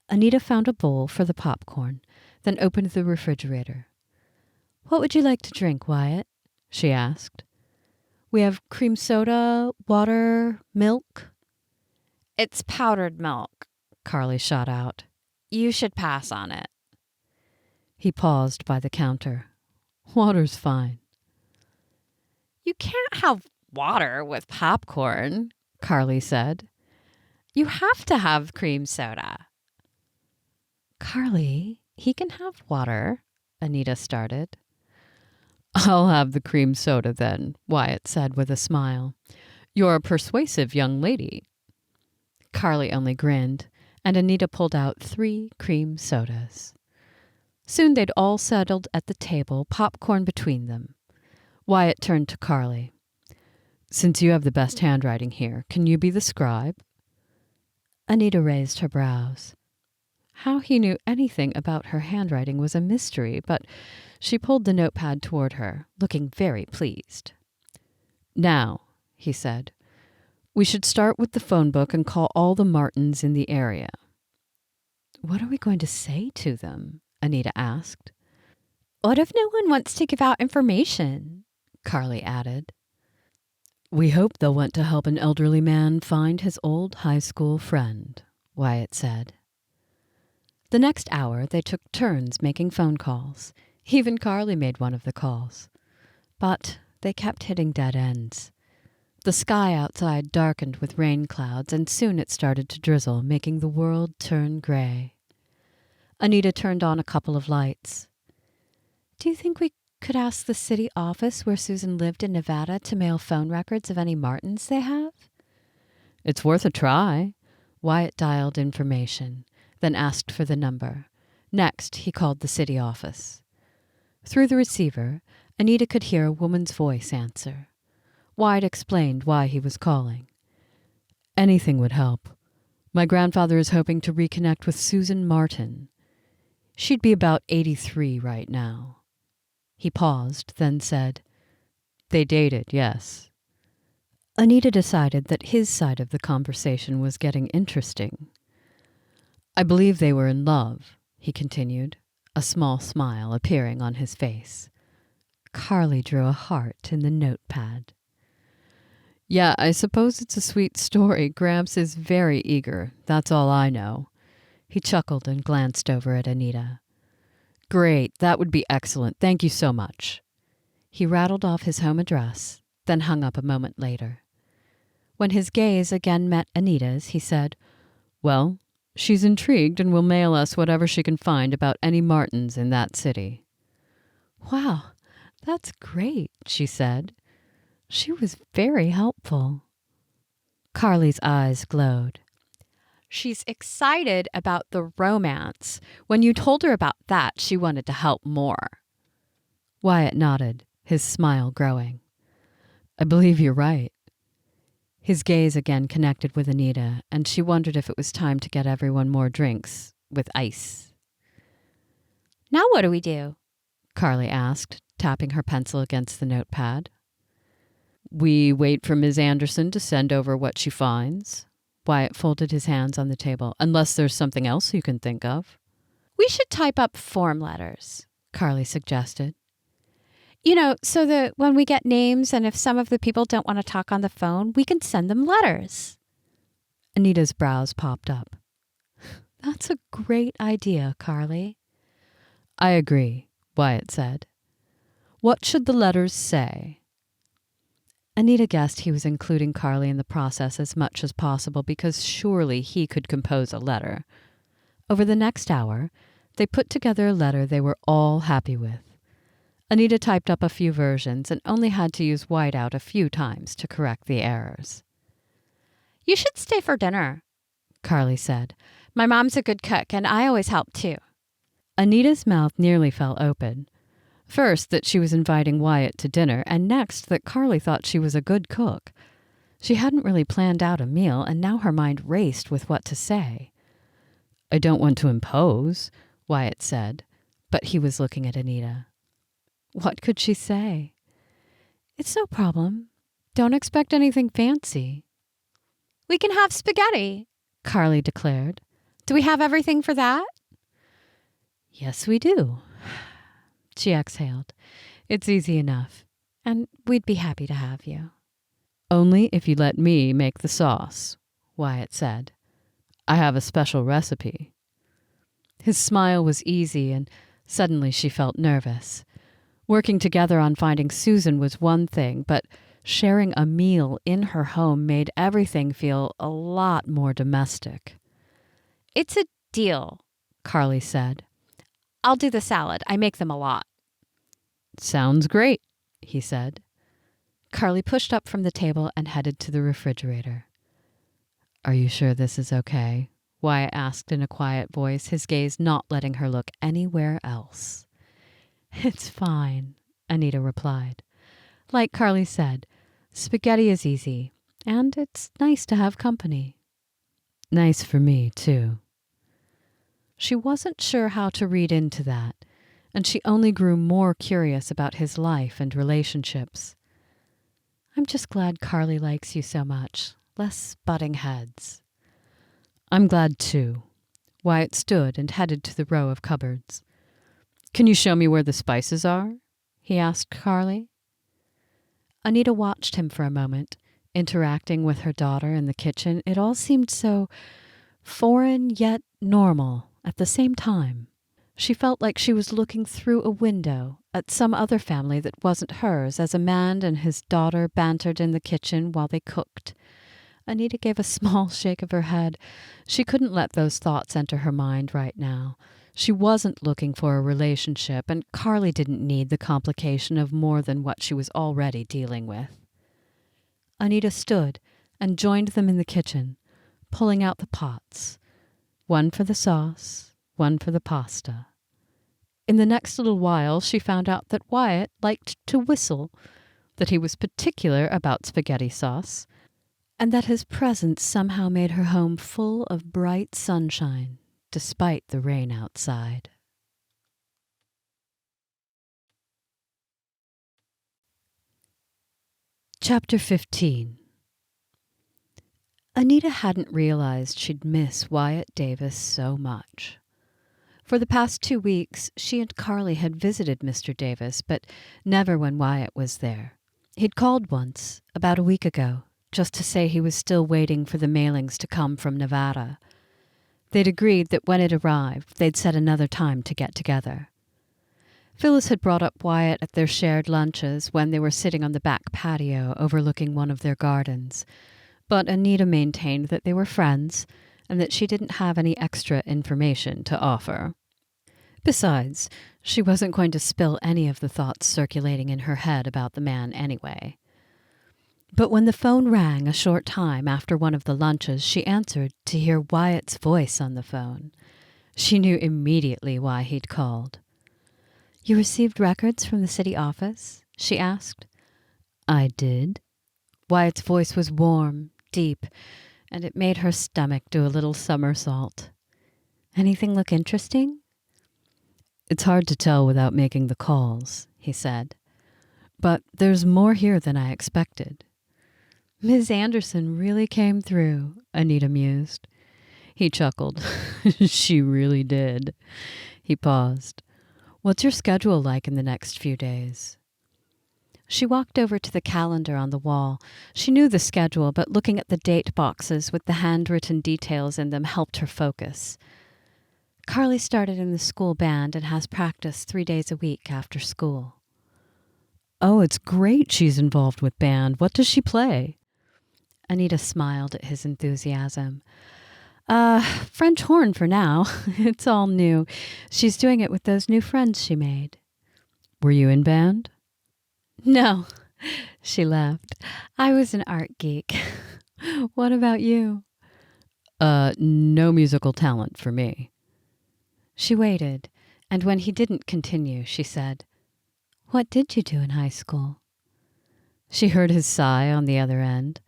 B: Anita found a bowl for the popcorn, then opened the refrigerator. What would you like to drink, Wyatt? She asked. We have cream soda, water, milk. It's powdered milk, Carly shot out. You should pass on it. He paused by the counter. Water's fine. You can't have water with popcorn, Carly said. You have to have cream soda. Carly, he can have water, Anita started. I'll have the cream soda then, Wyatt said with a smile. You're a persuasive young lady. Carly only grinned, and Anita pulled out 3 cream sodas. Soon they'd all settled at the table, popcorn between them. Wyatt turned to Carly. Since you have the best handwriting here, can you be the scribe? Anita raised her brows. How he knew anything about her handwriting was a mystery, but she pulled the notepad toward her, looking very pleased. Now, he said, we should start with the phone book and call all the Martins in the area. What are we going to say to them? Anita asked. What if no one wants to give out information? Carly added. We hope they'll want to help an elderly man find his old high school friend, Wyatt said. The next hour they took turns making phone calls. Even Carly made one of the calls. But they kept hitting dead ends. The sky outside darkened with rain clouds, and soon it started to drizzle, making the world turn gray. Anita turned on a couple of lights. Do you think we could ask the city office where Susan lived in Nevada to mail phone records of any Martins they have? It's worth a try. Wyatt dialed information, then asked for the number. Next, he called the city office. Through the receiver, Anita could hear a woman's voice answer. Wyatt explained why he was calling. Anything would help. My grandfather is hoping to reconnect with Susan Martin. She'd be about 83 right now. He paused, then said, They dated, yes. Anita decided that his side of the conversation was getting interesting. I believe they were in love, he continued, a small smile appearing on his face. Carly drew a heart in the notepad. Yeah, I suppose it's a sweet story. Gramps is very eager. That's all I know. He chuckled and glanced over at Anita. Great, that would be excellent. Thank you so much. He rattled off his home address, then hung up a moment later. When his gaze again met Anita's, he said, Well, she's intrigued and will mail us whatever she can find about any Martins in that city. Wow, that's great, she said. She was very helpful. Carly's eyes glowed. She's excited about the romance. When you told her about that, she wanted to help more. Wyatt nodded, his smile growing. I believe you're right. His gaze again connected with Anita, and she wondered if it was time to get everyone more drinks, with ice. Now what do we do? Carly asked, tapping her pencil against the notepad. We wait for Ms. Anderson to send over what she finds. Wyatt folded his hands on the table. Unless there's something else you can think of. We should type up form letters, Carly suggested. So that when we get names and if some of the people don't want to talk on the phone, we can send them letters. Anita's brows popped up. That's a great idea, Carly. I agree, Wyatt said. What should the letters say? Anita guessed he was including Carly in the process as much as possible because surely he could compose a letter. Over the next hour, they put together a letter they were all happy with. Anita typed up a few versions and only had to use whiteout a few times to correct the errors. You should stay for dinner, Carly said. My mom's a good cook, and I always help too. Anita's mouth nearly fell open. First, that she was inviting Wyatt to dinner, and next, that Carly thought she was a good cook. She hadn't really planned out a meal, and now her mind raced with what to say. I don't want to impose, Wyatt said, but he was looking at Anita. What could she say? It's no problem. Don't expect anything fancy. We can have spaghetti, Carly declared. Do we have everything for that? Yes, we do. She exhaled. It's easy enough, and we'd be happy to have you. Only if you let me make the sauce, Wyatt said. I have a special recipe. His smile was easy, and suddenly she felt nervous. Working together on finding Susan was one thing, but sharing a meal in her home made everything feel a lot more domestic. It's a deal, Carly said. I'll do the salad. I make them a lot. Sounds great, he said. Carly pushed up from the table and headed to the refrigerator. Are you sure this is okay? Wyatt asked in a quiet voice, his gaze not letting her look anywhere else. It's fine, Anita replied. Like Carly said, spaghetti is easy, and it's nice to have company. Nice for me, too. She wasn't sure how to read into that, and she only grew more curious about his life and relationships. I'm just glad Carly likes you so much. Less butting heads. I'm glad, too. Wyatt stood and headed to the row of cupboards. Can you show me where the spices are? He asked Carly. Anita watched him for a moment, interacting with her daughter in the kitchen. It all seemed so foreign yet normal at the same time. She felt like she was looking through a window at some other family that wasn't hers as a man and his daughter bantered in the kitchen while they cooked. Anita gave a small shake of her head. She couldn't let those thoughts enter her mind right now. She wasn't looking for a relationship, and Carly didn't need the complication of more than what she was already dealing with. Anita stood and joined them in the kitchen, pulling out the pots. One for the sauce, one for the pasta. In the next little while, she found out that Wyatt liked to whistle, that he was particular about spaghetti sauce, and that his presence somehow made her home full of bright sunshine, despite the rain outside. Chapter 15. Anita hadn't realized she'd miss Wyatt Davis so much. For the past 2 weeks, she and Carly had visited Mr. Davis, but never when Wyatt was there. He'd called once, about a week ago, just to say he was still waiting for the mailings to come from Nevada. They'd agreed that when it arrived, they'd set another time to get together. Phyllis had brought up Wyatt at their shared lunches when they were sitting on the back patio overlooking one of their gardens, but Anita maintained that they were friends and that she didn't have any extra information to offer. Besides, she wasn't going to spill any of the thoughts circulating in her head about the man anyway. But when the phone rang a short time after one of the lunches, she answered to hear Wyatt's voice on the phone. She knew immediately why he'd called. "You received records from the city office?" she asked. "I did." Wyatt's voice was warm, deep, and it made her stomach do a little somersault. "Anything look interesting?" "It's hard to tell without making the calls," he said. "But there's more here than I expected." "Ms. Anderson really came through," Anita mused. He chuckled. "She really did." He paused. "What's your schedule like in the next few days?" She walked over to the calendar on the wall. She knew the schedule, but looking at the date boxes with the handwritten details in them helped her focus. "Carly started in the school band and has practice 3 days a week after school." "Oh, it's great she's involved with band. What does she play?" Anita smiled at his enthusiasm. French horn for now. It's all new. She's doing it with those new friends she made." "Were you in band?" "No," she laughed. "I was an art geek. What about you?" No musical talent for me." She waited, and when he didn't continue, she said, "What did you do in high school?" She heard his sigh on the other end.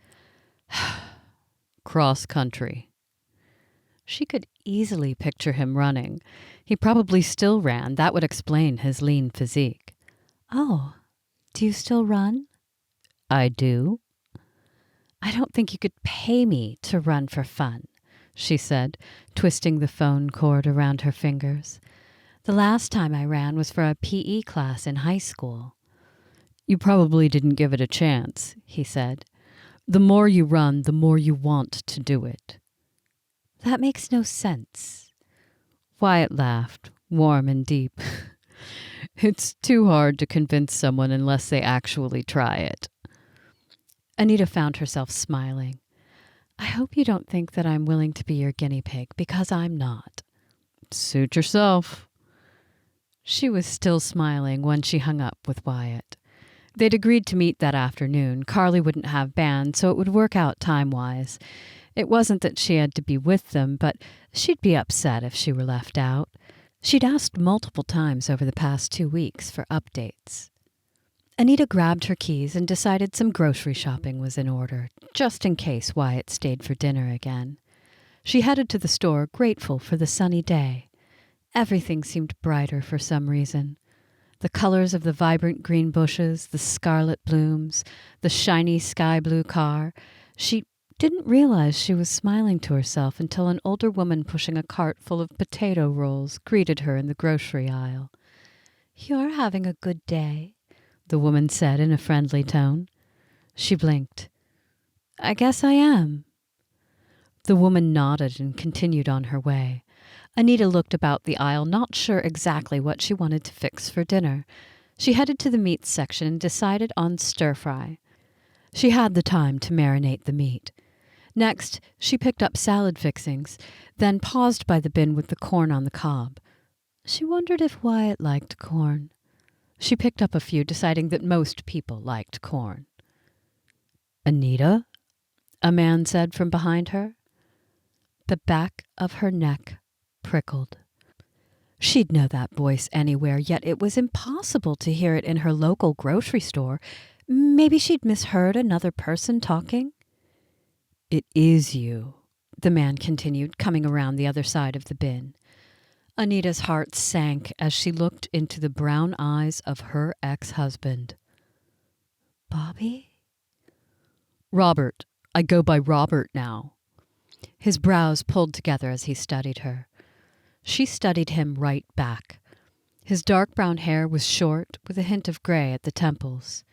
B: "Cross country." She could easily picture him running. He probably still ran. That would explain his lean physique. "Oh, do you still run?" "I do." "I don't think you could pay me to run for fun," she said, twisting the phone cord around her fingers. "The last time I ran was for a PE class in high school." "You probably didn't give it a chance," he said. "The more you run, the more you want to do it." "That makes no sense." Wyatt laughed, warm and deep. "It's too hard to convince someone unless they actually try it." Anita found herself smiling. "I hope you don't think that I'm willing to be your guinea pig, because I'm not." "Suit yourself." She was still smiling when she hung up with Wyatt. They'd agreed to meet that afternoon. Carly wouldn't have band, so it would work out time-wise. It wasn't that she had to be with them, but she'd be upset if she were left out. She'd asked multiple times over the past 2 weeks for updates. Anita grabbed her keys and decided some grocery shopping was in order, just in case Wyatt stayed for dinner again. She headed to the store, grateful for the sunny day. Everything seemed brighter for some reason. The colors of the vibrant green bushes, the scarlet blooms, the shiny sky blue car. She didn't realize she was smiling to herself until an older woman pushing a cart full of potato rolls greeted her in the grocery aisle. "You're having a good day," the woman said in a friendly tone. She blinked. "I guess I am." The woman nodded and continued on her way. Anita looked about the aisle, not sure exactly what she wanted to fix for dinner. She headed to the meat section and decided on stir-fry. She had the time to marinate the meat. Next, she picked up salad fixings, then paused by the bin with the corn on the cob. She wondered if Wyatt liked corn. She picked up a few, deciding that most people liked corn. "Anita?" a man said from behind her. The back of her neck prickled. She'd know that voice anywhere, yet it was impossible to hear it in her local grocery store. Maybe she'd misheard another person talking. It is you, the man continued, coming around the other side of the bin. Anita's heart sank as she looked into the brown eyes of her ex-husband. Bobby? Robert. I go by Robert now. His brows pulled together as he studied her. She studied him right back. His dark brown hair was short, with a hint of gray at the temples.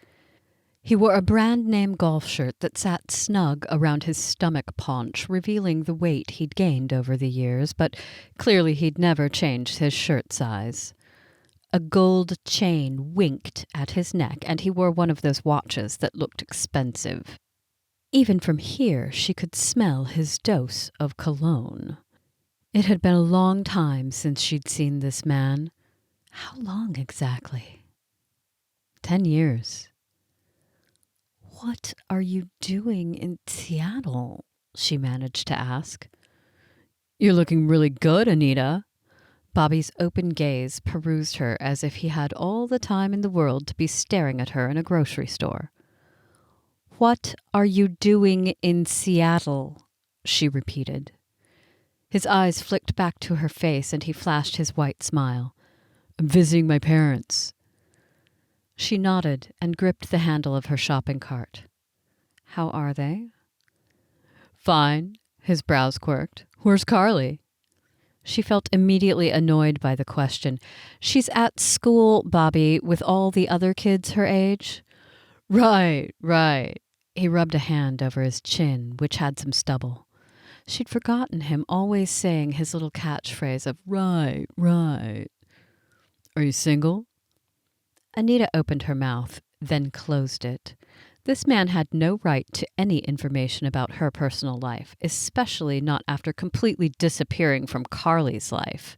B: He wore a brand-name golf shirt that sat snug around his stomach paunch, revealing the weight he'd gained over the years, but clearly he'd never changed his shirt size. A gold chain winked at his neck, and he wore one of those watches that looked expensive. Even from here, she could smell his dose of cologne. It had been a long time since she'd seen this man. How long exactly? 10 years. What are you doing in Seattle? She managed to ask. You're looking really good, Anita. Bobby's open gaze perused her as if he had all the time in the world to be staring at her in a grocery store. What are you doing in Seattle? She repeated. His eyes flicked back to her face and he flashed his white smile. I'm visiting my parents. She nodded and gripped the handle of her shopping cart. How are they? Fine, his brows quirked. Where's Carly? She felt immediately annoyed by the question. She's at school, Bobby, with all the other kids her age. Right. He rubbed a hand over his chin, which had some stubble. She'd forgotten him always saying his little catchphrase of right. Are you single? Anita opened her mouth, then closed it. This man had no right to any information about her personal life, especially not after completely disappearing from Carly's life.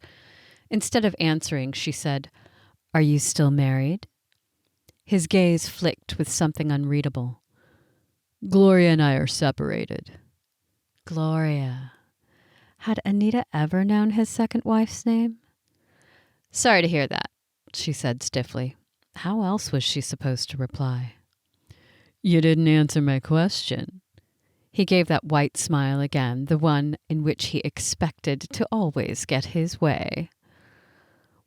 B: Instead of answering, she said, Are you still married? His gaze flicked with something unreadable. Gloria and I are separated. Gloria. Had Anita ever known his second wife's name? Sorry to hear that, she said stiffly. How else was she supposed to reply? You didn't answer my question. He gave that white smile again, the one in which he expected to always get his way.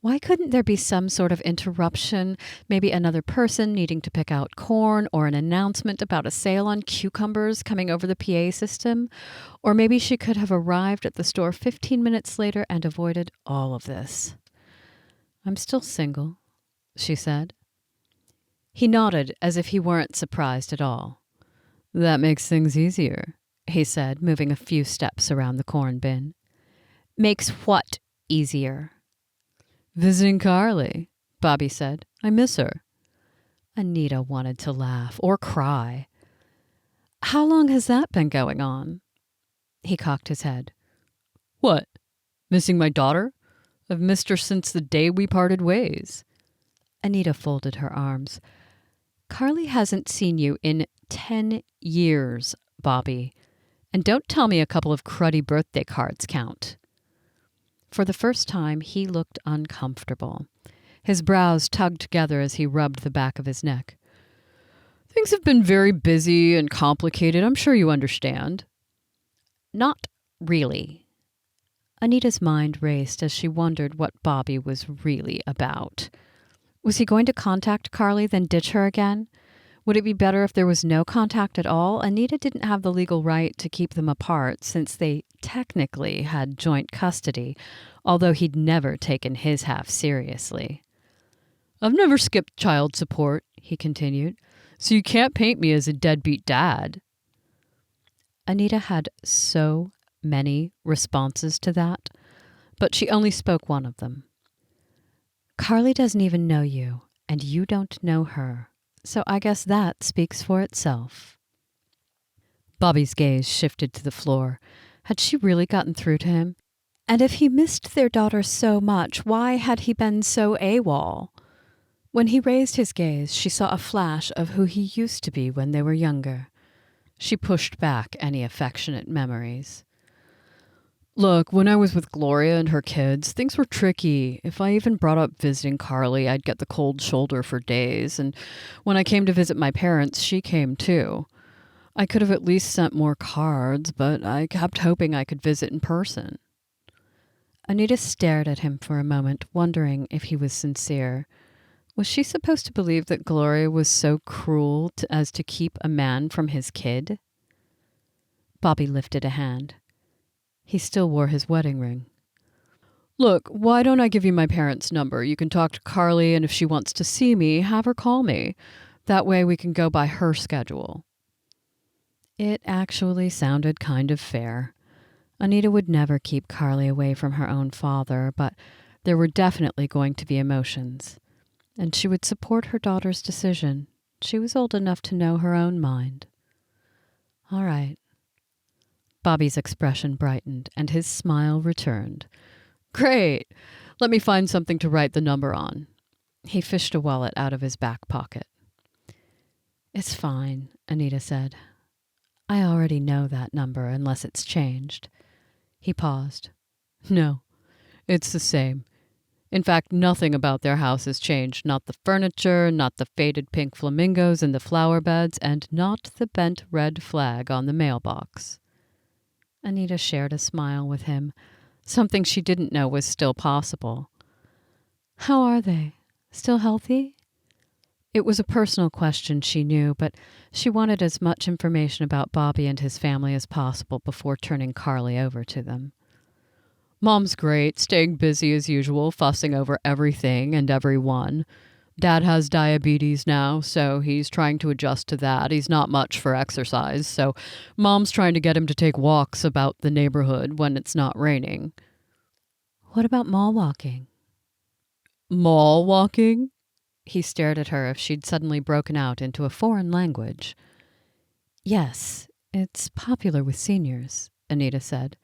B: Why couldn't there be some sort of interruption, maybe another person needing to pick out corn, or an announcement about a sale on cucumbers coming over the PA system? Or maybe she could have arrived at the store 15 minutes later and avoided all of this. I'm still single, she said. He nodded as if he weren't surprised at all. That makes things easier, he said, moving a few steps around the corn bin. Makes what easier? Visiting Carly, Bobby said. I miss her. Anita wanted to laugh or cry. How long has that been going on? He cocked his head. What? Missing my daughter? I've missed her since the day we parted ways. Anita folded her arms. Carly hasn't seen you in 10 years, Bobby. And don't tell me a couple of cruddy birthday cards count. For the first time, he looked uncomfortable. His brows tugged together as he rubbed the back of his neck. Things have been very busy and complicated. I'm sure you understand. Not really. Anita's mind raced as she wondered what Bobby was really about. Was he going to contact Carly, then ditch her again? Would it be better if there was no contact at all? Anita didn't have the legal right to keep them apart since they technically had joint custody, although he'd never taken his half seriously. I've never skipped child support, he continued, so you can't paint me as a deadbeat dad. Anita had so many responses to that, but she only spoke one of them. Carly doesn't even know you, and you don't know her, so I guess that speaks for itself. Bobby's gaze shifted to the floor. Had she really gotten through to him? And if he missed their daughter so much, why had he been so AWOL? When he raised his gaze, she saw a flash of who he used to be when they were younger. She pushed back any affectionate memories. Look, when I was with Gloria and her kids, things were tricky. If I even brought up visiting Carly, I'd get the cold shoulder for days. And when I came to visit my parents, she came too.
C: I could have at least sent more cards, but I kept hoping I could visit in person.
B: Anita stared at him for a moment, wondering if he was sincere. Was she supposed to believe that Gloria was so cruel as to keep a man from his kid? Bobby lifted a hand. He still wore his wedding ring.
C: Look, why don't I give you my parents' number? You can talk to Carly, and if she wants to see me, have her call me. That way we can go by her schedule.
B: It actually sounded kind of fair. Anita would never keep Carly away from her own father, but there were definitely going to be emotions. And she would support her daughter's decision. She was old enough to know her own mind. All right. Bobby's expression brightened, and his smile returned.
C: Great! Let me find something to write the number on.
B: He fished a wallet out of his back pocket. It's fine, Anita said. I already know that number unless it's changed. He paused.
C: No, it's the same. In fact, nothing about their house has changed. Not the furniture, not the faded pink flamingos in the flower beds, and not the bent red flag on the mailbox.
B: Anita shared a smile with him, something she didn't know was still possible. How are they? Still healthy? It was a personal question, she knew, but she wanted as much information about Bobby and his family as possible before turning Carly over to them.
C: Mom's great, staying busy as usual, fussing over everything and everyone. Dad has diabetes now, so he's trying to adjust to that. He's not much for exercise, so Mom's trying to get him to take walks about the neighborhood when it's not raining.
B: What about mall walking?
C: Mall walking?
B: He stared at her as she'd suddenly broken out into a foreign language. Yes, it's popular with seniors, Anita said.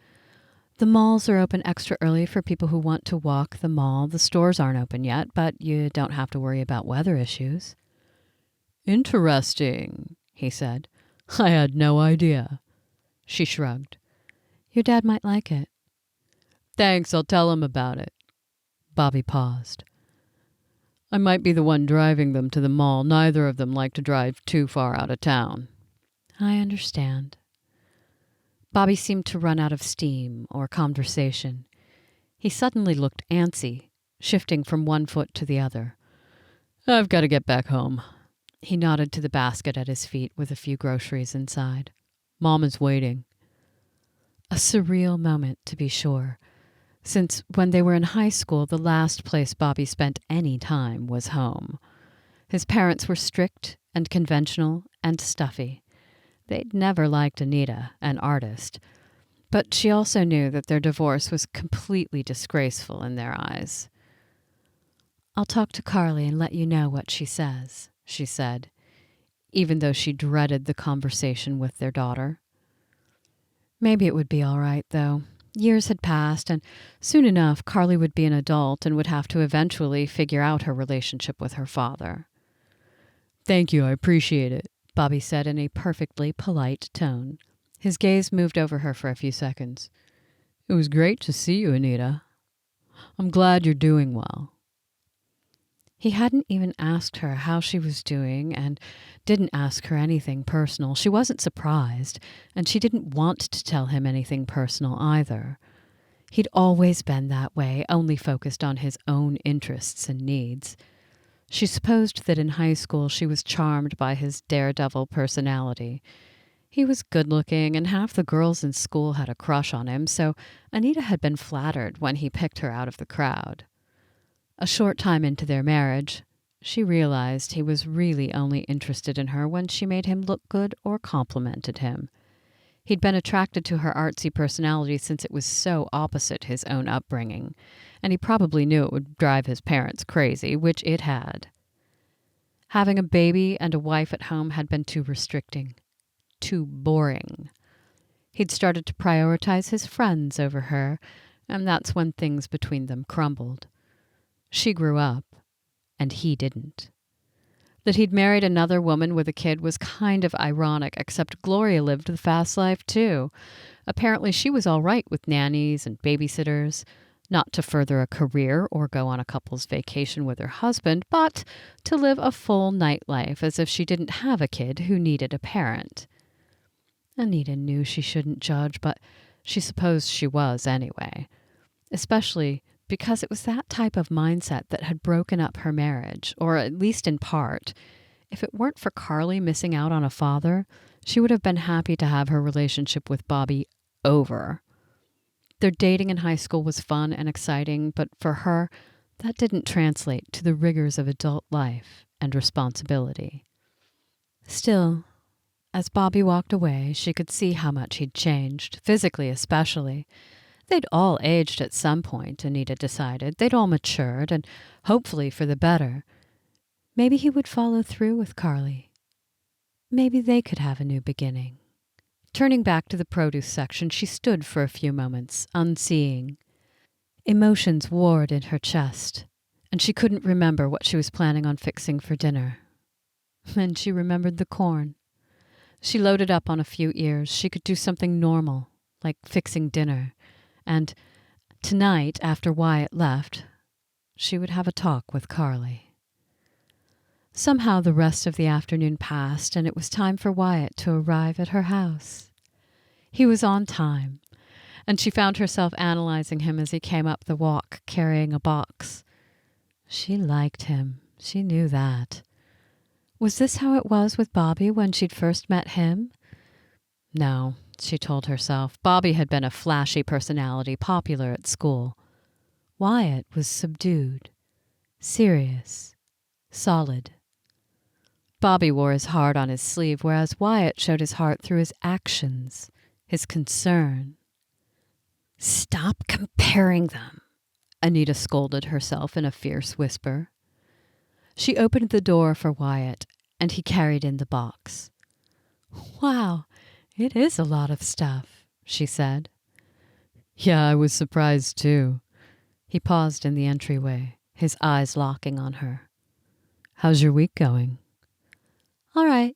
B: The malls are open extra early for people who want to walk the mall. The stores aren't open yet, but you don't have to worry about weather issues.
C: Interesting, he said. I had no idea.
B: She shrugged. Your dad might like it.
C: Thanks, I'll tell him about it.
B: Bobby paused.
C: I might be the one driving them to the mall. Neither of them like to drive too far out of town.
B: I understand. Bobby seemed to run out of steam or conversation. He suddenly looked antsy, shifting from one foot to the other.
C: I've got to get back home.
B: He nodded to the basket at his feet with a few groceries inside.
C: Mom is waiting.
B: A surreal moment, to be sure, since when they were in high school, the last place Bobby spent any time was home. His parents were strict and conventional and stuffy. They'd never liked Anita, an artist, but she also knew that their divorce was completely disgraceful in their eyes. I'll talk to Carly and let you know what she says, she said, even though she dreaded the conversation with their daughter. Maybe it would be all right, though. Years had passed, and soon enough Carly would be an adult and would have to eventually figure out her relationship with her father.
C: Thank you, I appreciate it,
B: Bobby said in a perfectly polite tone. His gaze moved over her for a few seconds.
C: It was great to see you, Anita. I'm glad you're doing well.
B: He hadn't even asked her how she was doing and didn't ask her anything personal. She wasn't surprised, and she didn't want to tell him anything personal either. He'd always been that way, only focused on his own interests and needs. She supposed that in high school she was charmed by his daredevil personality. He was good-looking, and half the girls in school had a crush on him, so Anita had been flattered when he picked her out of the crowd. A short time into their marriage, she realized he was really only interested in her when she made him look good or complimented him. He'd been attracted to her artsy personality since it was so opposite his own upbringing, and he probably knew it would drive his parents crazy, which it had. Having a baby and a wife at home had been too restricting, too boring. He'd started to prioritize his friends over her, and that's when things between them crumbled. She grew up, and he didn't. That he'd married another woman with a kid was kind of ironic, except Gloria lived the fast life too. Apparently she was all right with nannies and babysitters, not to further a career or go on a couple's vacation with her husband, but to live a full nightlife as if she didn't have a kid who needed a parent. Anita knew she shouldn't judge, but she supposed she was anyway, especially because it was that type of mindset that had broken up her marriage, or at least in part. If it weren't for Carly missing out on a father, she would have been happy to have her relationship with Bobby over. Their dating in high school was fun and exciting, but for her, that didn't translate to the rigors of adult life and responsibility. Still, as Bobby walked away, she could see how much he'd changed, physically especially. They'd all aged at some point, Anita decided. They'd all matured, and hopefully for the better. Maybe he would follow through with Carly. Maybe they could have a new beginning. Turning back to the produce section, she stood for a few moments, unseeing. Emotions warred in her chest, and she couldn't remember what she was planning on fixing for dinner. Then she remembered the corn. She loaded up on a few ears. She could do something normal, like fixing dinner. And tonight, after Wyatt left, she would have a talk with Carly. Somehow the rest of the afternoon passed, and it was time for Wyatt to arrive at her house. He was on time, and she found herself analyzing him as he came up the walk carrying a box. She liked him. She knew that. Was this how it was with Bobby when she'd first met him? No, she told herself. Bobby had been a flashy personality, popular at school. Wyatt was subdued, serious, solid. Bobby wore his heart on his sleeve, whereas Wyatt showed his heart through his actions, his concern. Stop comparing them, Anita scolded herself in a fierce whisper. She opened the door for Wyatt, and he carried in the box. Wow, it is a lot of stuff, she said. Yeah, I was surprised too. He paused in the entryway, his eyes locking on her. How's your week going? All right.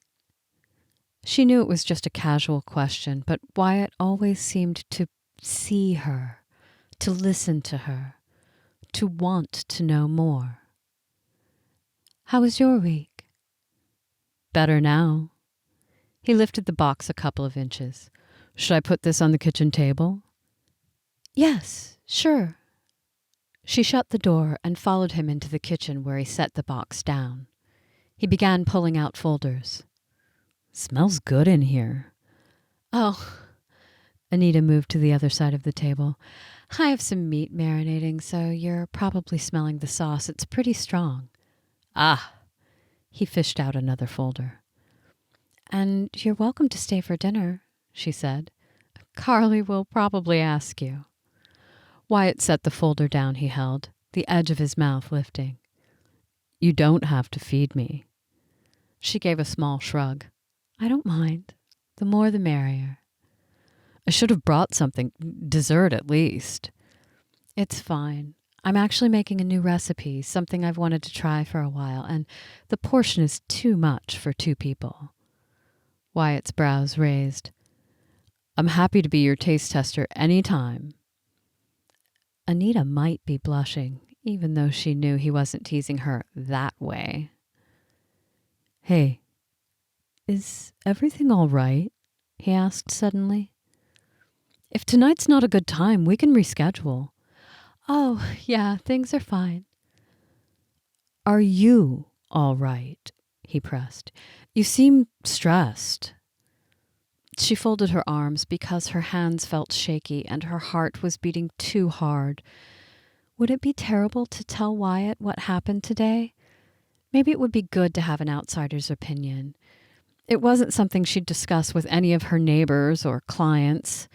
B: She knew it was just a casual question, but Wyatt always seemed to see her, to listen to her, to want to know more. How was your week? Better now. He lifted the box a couple of inches. Should I put this on the kitchen table? Yes, sure. She shut the door and followed him into the kitchen where he set the box down. He began pulling out folders. Smells good in here. Oh, Anita moved to the other side of the table. I have some meat marinating, so you're probably smelling the sauce. It's pretty strong. Ah, he fished out another folder. And you're welcome to stay for dinner, she said. Carly will probably ask you. Wyatt set the folder down he held, the edge of his mouth lifting. You don't have to feed me. She gave a small shrug. I don't mind. The more the merrier. I should have brought something, dessert at least. It's fine. I'm actually making a new recipe, something I've wanted to try for a while, and the portion is too much for 2 people. Wyatt's brows raised. I'm happy to be your taste tester any time. Anita might be blushing, even though she knew he wasn't teasing her that way. Hey, is everything all right? He asked suddenly. If tonight's not a good time, we can reschedule. Oh, yeah, things are fine. Are you all right? He pressed. You seem stressed. She folded her arms because her hands felt shaky and her heart was beating too hard. Would it be terrible to tell Wyatt what happened today? Maybe it would be good to have an outsider's opinion. It wasn't something she'd discuss with any of her neighbors or clients.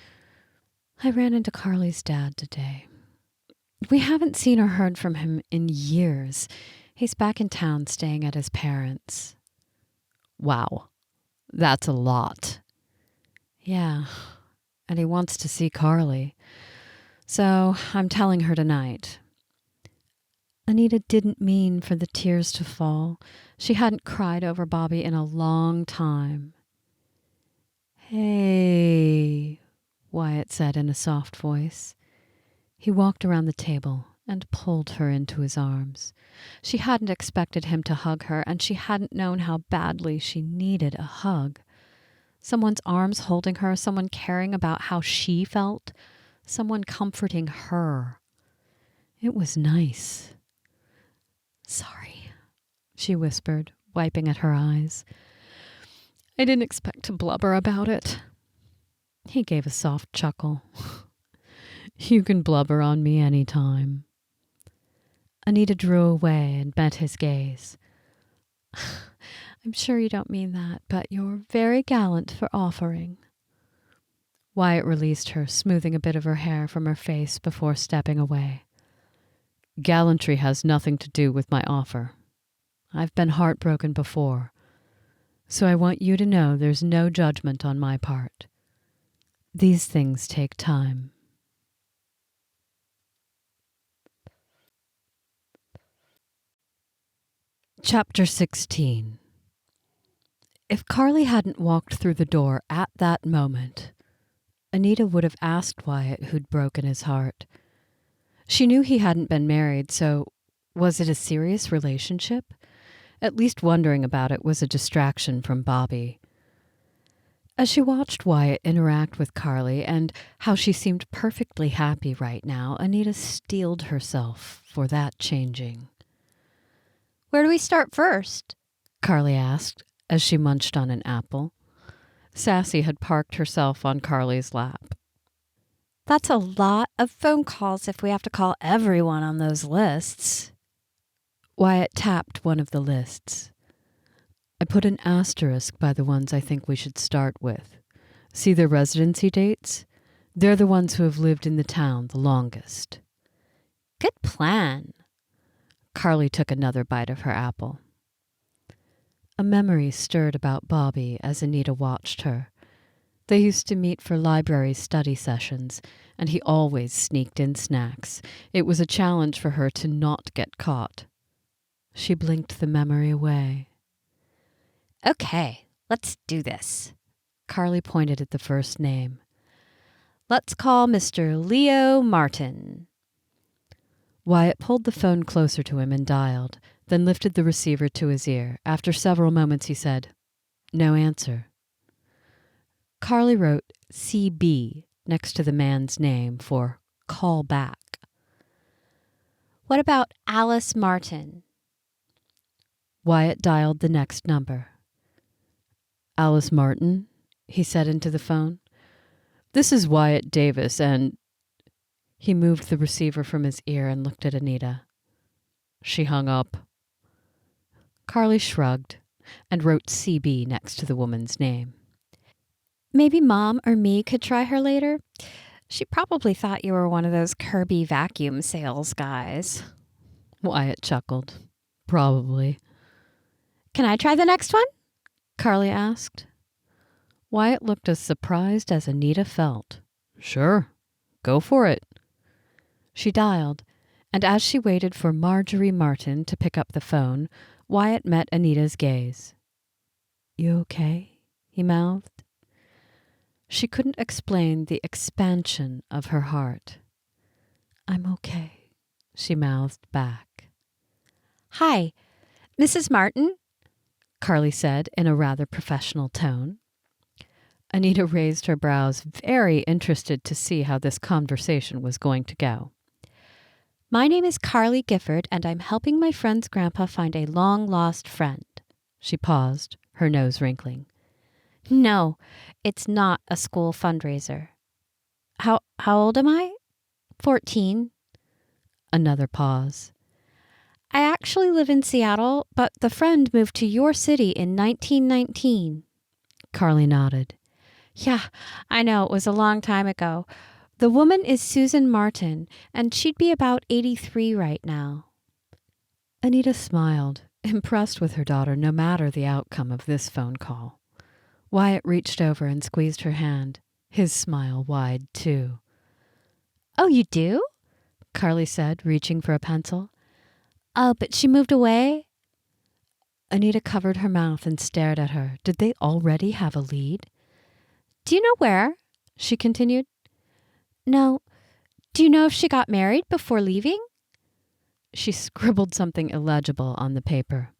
B: I ran into Carly's dad today. We haven't seen or heard from him in years. He's back in town staying at his parents'. Wow, that's a lot. Yeah, and he wants to see Carly. So I'm telling her tonight. Anita didn't mean for the tears to fall. She hadn't cried over Bobby in a long time. Hey, Wyatt said in a soft voice. He walked around the table and pulled her into his arms. She hadn't expected him to hug her, and she hadn't known how badly she needed a hug. Someone's arms holding her, someone caring about how she felt, someone comforting her. It was nice. "Sorry," she whispered, wiping at her eyes. "I didn't expect to blubber about it." He gave a soft chuckle. "You can blubber on me any time." Anita drew away and met his gaze. "I'm sure you don't mean that, but you're very gallant for offering." Wyatt released her, smoothing a bit of her hair from her face before stepping away. "Gallantry has nothing to do with my offer. I've been heartbroken before, so I want you to know there's no judgment on my part. These things take time." Chapter 16. If Carly hadn't walked through the door at that moment, Anita would have asked Wyatt who'd broken his heart. She knew he hadn't been married, so was it a serious relationship? At least wondering about it was a distraction from Bobby. As she watched Wyatt interact with Carly and how she seemed perfectly happy right now, Anita steeled herself for that changing.
A: "Where do we start first?"
B: Carly asked as she munched on an apple. Sassy had parked herself on Carly's lap.
A: "That's a lot of phone calls if we have to call everyone on those lists."
B: Wyatt tapped one of the lists. "I put an asterisk by the ones I think we should start with. See their residency dates? They're the ones who have lived in the town the longest."
A: "Good plan."
B: Carly took another bite of her apple. A memory stirred about Bobby as Anita watched her. They used to meet for library study sessions, and he always sneaked in snacks. It was a challenge for her to not get caught. She blinked the memory away.
A: "Okay, let's do this."
B: Carly pointed at the first name.
A: "Let's call Mr. Leo Martin."
B: Wyatt pulled the phone closer to him and dialed, then lifted the receiver to his ear. After several moments, he said, "No answer." Carly wrote CB next to the man's name for call back.
A: "What about Alice Martin?"
B: Wyatt dialed the next number. "Alice Martin," he said into the phone. "This is Wyatt Davis, and—" He moved the receiver from his ear and looked at Anita. She hung up. Carly shrugged and wrote CB next to the woman's name.
A: "Maybe Mom or me could try her later. She probably thought you were one of those Kirby vacuum sales guys."
B: Wyatt chuckled. "Probably."
A: "Can I try the next one?"
B: Carly asked. Wyatt looked as surprised as Anita felt. "Sure, go for it." She dialed, and as she waited for Marjorie Martin to pick up the phone, Wyatt met Anita's gaze. "You okay?" he mouthed. She couldn't explain the expansion of her heart. "I'm okay," she mouthed back.
A: "Hi, Mrs. Martin?"
B: Carly said in a rather professional tone. Anita raised her brows, very interested to see how this conversation was going to go.
A: "My name is Carly Gifford, and I'm helping my friend's grandpa find a long-lost friend."
B: She paused, her nose wrinkling.
A: "No, it's not a school fundraiser." How old am I?" 14.
B: Another pause.
A: "I actually live in Seattle, but the friend moved to your city in 1919.
B: Carly nodded.
A: "Yeah, I know, it was a long time ago. The woman is Susan Martin, and she'd be about 83 right now."
B: Anita smiled, impressed with her daughter no matter the outcome of this phone call. Wyatt reached over and squeezed her hand, his smile wide too.
A: "Oh, you do?"
B: Carly said, reaching for a pencil.
A: "Oh, but she moved away?"
B: Anita covered her mouth and stared at her. Did they already have a lead?
A: "Do you know where?" she continued. "No. Do you know if she got married before leaving?"
B: She scribbled something illegible on the paper.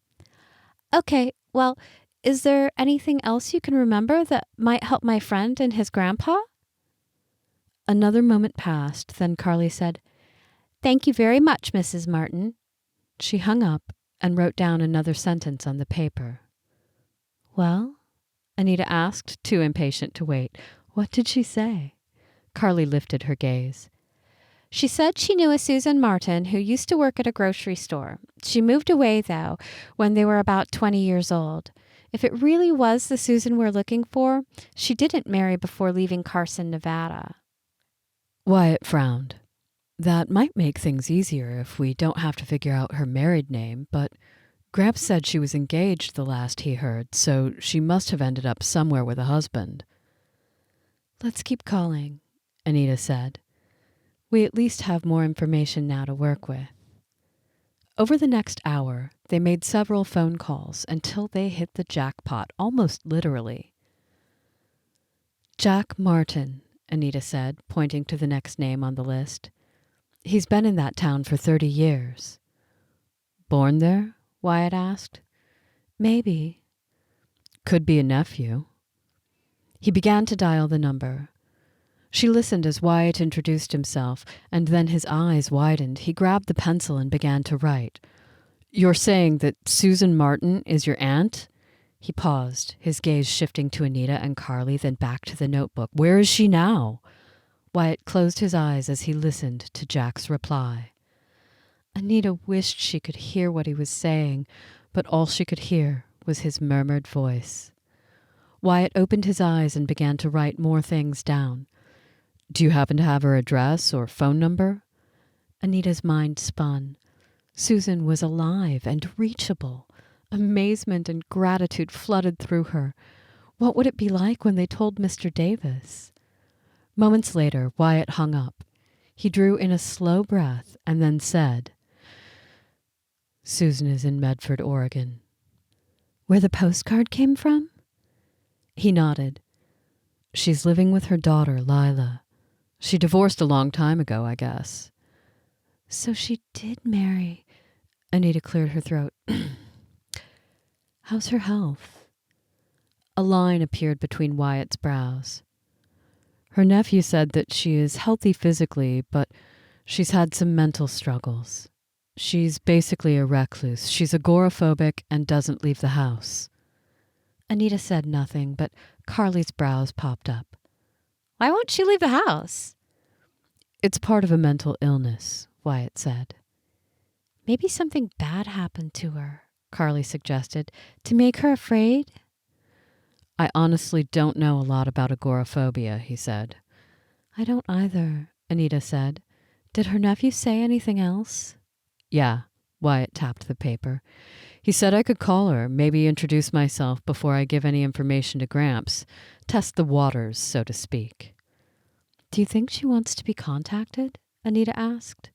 A: "Okay, well,
B: Is there anything else you can remember that might help my friend and his grandpa? Another moment passed, then Carly said, Thank you very much, Mrs. Martin. She hung up and wrote down another sentence on the paper. Well? Anita asked, too impatient to wait. What did she say? Carly lifted her gaze. She said she knew a Susan Martin who used to work at a grocery store. She moved away, though, when they were about 20 years old. If it really was the Susan we're looking for, she didn't marry before leaving Carson, Nevada.
A: Wyatt frowned. That might make things easier if we don't have to figure out her married name, but Gramps said she was engaged the last he heard, so she must have ended up somewhere with a husband. Let's keep calling, Anita said. We at least have more information now to work with. Over the next hour, they made several phone calls until they hit the jackpot, almost literally. Jack Martin, Anita said, pointing to the next name on the list. He's been in that town for 30 years. Born there? Wyatt asked. Maybe. Could be a nephew. He began to dial the number. She listened as Wyatt introduced himself, and then his eyes widened. He grabbed the pencil and began to write. You're saying that Susan Martin is your aunt? He paused, his gaze shifting to Anita and Carly, then back to the notebook. Where is she now? Wyatt closed his eyes as he listened to Jack's reply. Anita wished she could hear what he was saying, but all she could hear was his murmured voice. Wyatt opened his eyes and began to write more things down. Do you happen to have her address or phone number? Anita's mind spun. Susan was alive and reachable. Amazement and gratitude flooded through her. What would it be like when they told Mr. Davis? Moments later, Wyatt hung up. He drew in a slow breath and then said, Susan is in Medford, Oregon. Where the postcard came from? He nodded. She's living with her daughter, Lyla. She divorced a long time ago, I guess. So she did marry. Anita cleared her throat. How's her health? A line appeared between Wyatt's brows. Her nephew said that she is healthy physically, but she's had some mental struggles. She's basically a recluse. She's agoraphobic and doesn't leave the house. Anita said nothing, but Carly's brows popped up. Why won't she leave the house? It's part of a mental illness, Wyatt said. Maybe something bad happened to her, Carly suggested, to make her afraid? I honestly don't know a lot about agoraphobia, he said. I don't either, Anita said. Did her nephew say anything else? Yeah, Wyatt tapped the paper. He said I could call her, maybe introduce myself before I give any information to Gramps. Test the waters, so to speak. Do you think she wants to be contacted? Anita asked.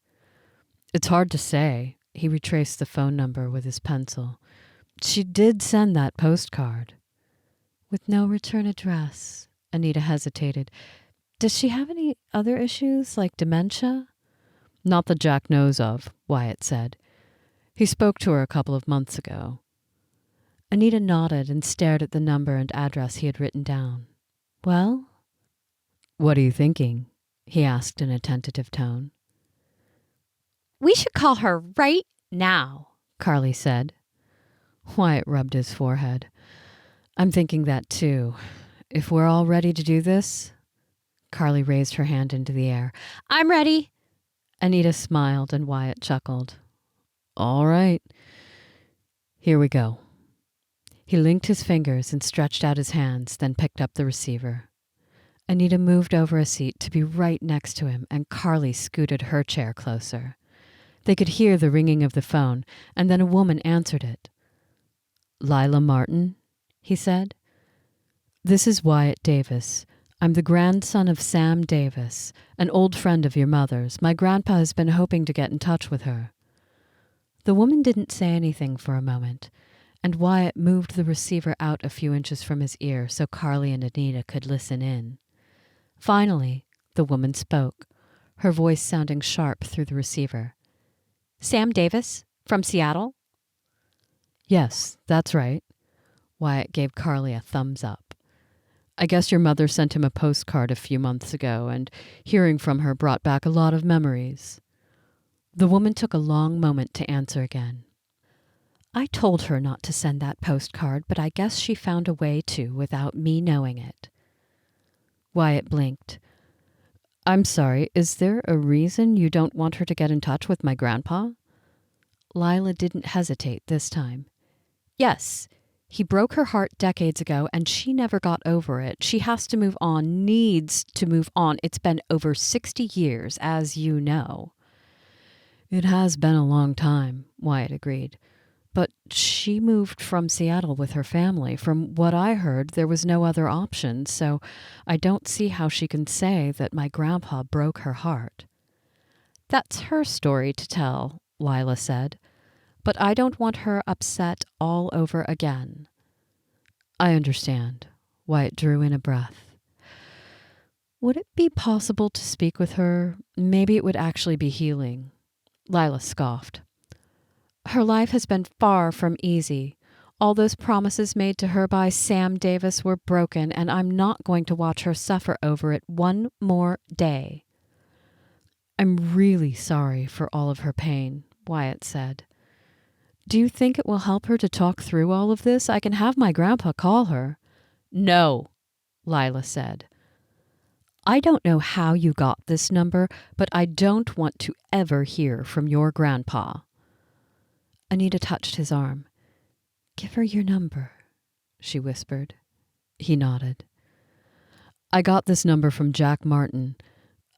A: It's hard to say. He retraced the phone number with his pencil. She did send that postcard. With no return address, Anita hesitated. Does she have any other issues, like dementia? Not that Jack knows of, Wyatt said. He spoke to her a couple of months ago. Anita nodded and stared at the number and address he had written down. Well? What are you thinking? He asked in a tentative tone. We should call her right now, Carly said. Wyatt rubbed his forehead. I'm thinking that too. If we're all ready to do this... Carly raised her hand into the air. I'm ready. Anita smiled and Wyatt chuckled. All right. Here we go. He linked his fingers and stretched out his hands, then picked up the receiver. Anita moved over a seat to be right next to him, and Carly scooted her chair closer. They could hear the ringing of the phone, and then a woman answered it. Lyla Martin, he said. This is Wyatt Davis. I'm the grandson of Sam Davis, an old friend of your mother's. My grandpa has been hoping to get in touch with her. The woman didn't say anything for a moment, and Wyatt moved the receiver out a few inches from his ear so Carly and Anita could listen in. Finally, the woman spoke, her voice sounding sharp through the receiver. Sam Davis, from Seattle? Yes, that's right.
B: Wyatt gave Carly a thumbs up. I guess your mother sent him a postcard a few months ago, and hearing from her brought back a lot of memories. The woman took a long moment to answer again. I told her not to send that postcard, but I guess she found a way to without me knowing it. Wyatt blinked. I'm sorry, is there a reason you don't want her to get in touch with my grandpa? Lyla didn't hesitate this time. Yes, he broke her heart decades ago and she never got over it. She has to move on, needs to move on. It's been over 60 years, as you know. It has been a long time, Wyatt agreed. But she moved from Seattle with her family. From what I heard, there was no other option, so I don't see how she can say that my grandpa broke her heart. That's her story to tell, Lyla said, but I don't want her upset all over again. I understand. Wyatt drew in a breath. Would it be possible to speak with her? Maybe it would actually be healing. Lyla scoffed. Her life has been far from easy. All those promises made to her by Sam Davis were broken, and I'm not going to watch her suffer over it one more day. I'm really sorry for all of her pain, Wyatt said. Do you think it will help her to talk through all of this? I can have my grandpa call her. No, Lyla said. I don't know how you got this number, but I don't want to ever hear from your grandpa. Anita touched his arm. Give her your number, she whispered. He nodded. I got this number from Jack Martin.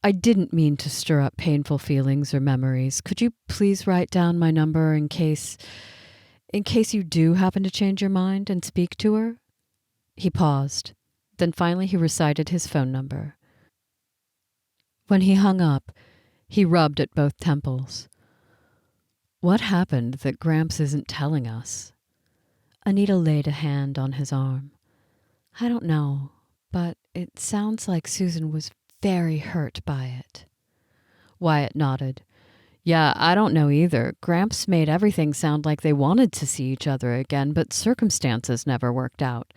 B: I didn't mean to stir up painful feelings or memories. Could you please write down my number in case you do happen to change your mind and speak to her? He paused. Then finally he recited his phone number. When he hung up, he rubbed at both temples. What happened that Gramps isn't telling us? Anita laid a hand on his arm. I don't know, but it sounds like Susan was very hurt by it. Wyatt nodded. Yeah, I don't know either. Gramps made everything sound like they wanted to see each other again, but circumstances never worked out.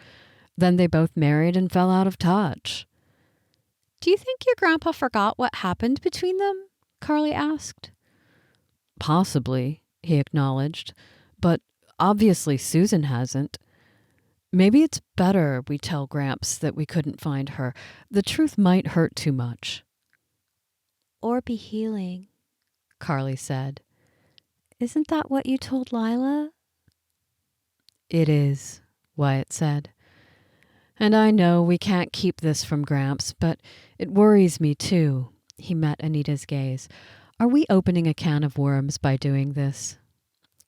B: Then they both married and fell out of touch. Do you think your grandpa forgot what happened between them? Carly asked. Possibly, he acknowledged, but obviously Susan hasn't. Maybe it's better we tell Gramps that we couldn't find her. The truth might hurt too much. Or be healing, Carly said. Isn't that what you told Lyla? It is, Wyatt said. And I know we can't keep this from Gramps, but it worries me too. He met Anita's gaze. Are we opening a can of worms by doing this?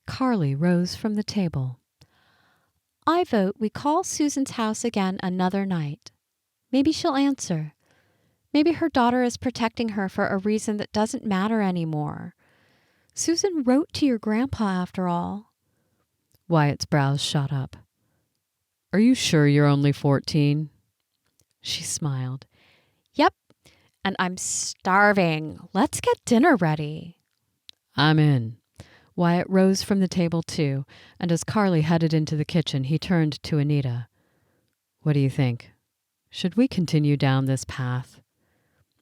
B: Carly rose from the table. I vote we call Susan's house again another night. Maybe she'll answer. Maybe her daughter is protecting her for a reason that doesn't matter anymore. Susan wrote to your grandpa after all. Wyatt's brows shot up. Are you sure you're only 14? She smiled. Yep, and I'm starving. Let's get dinner ready. I'm in. Wyatt rose from the table too, and as Carly headed into the kitchen, he turned to Anita. What do you think? Should we continue down this path?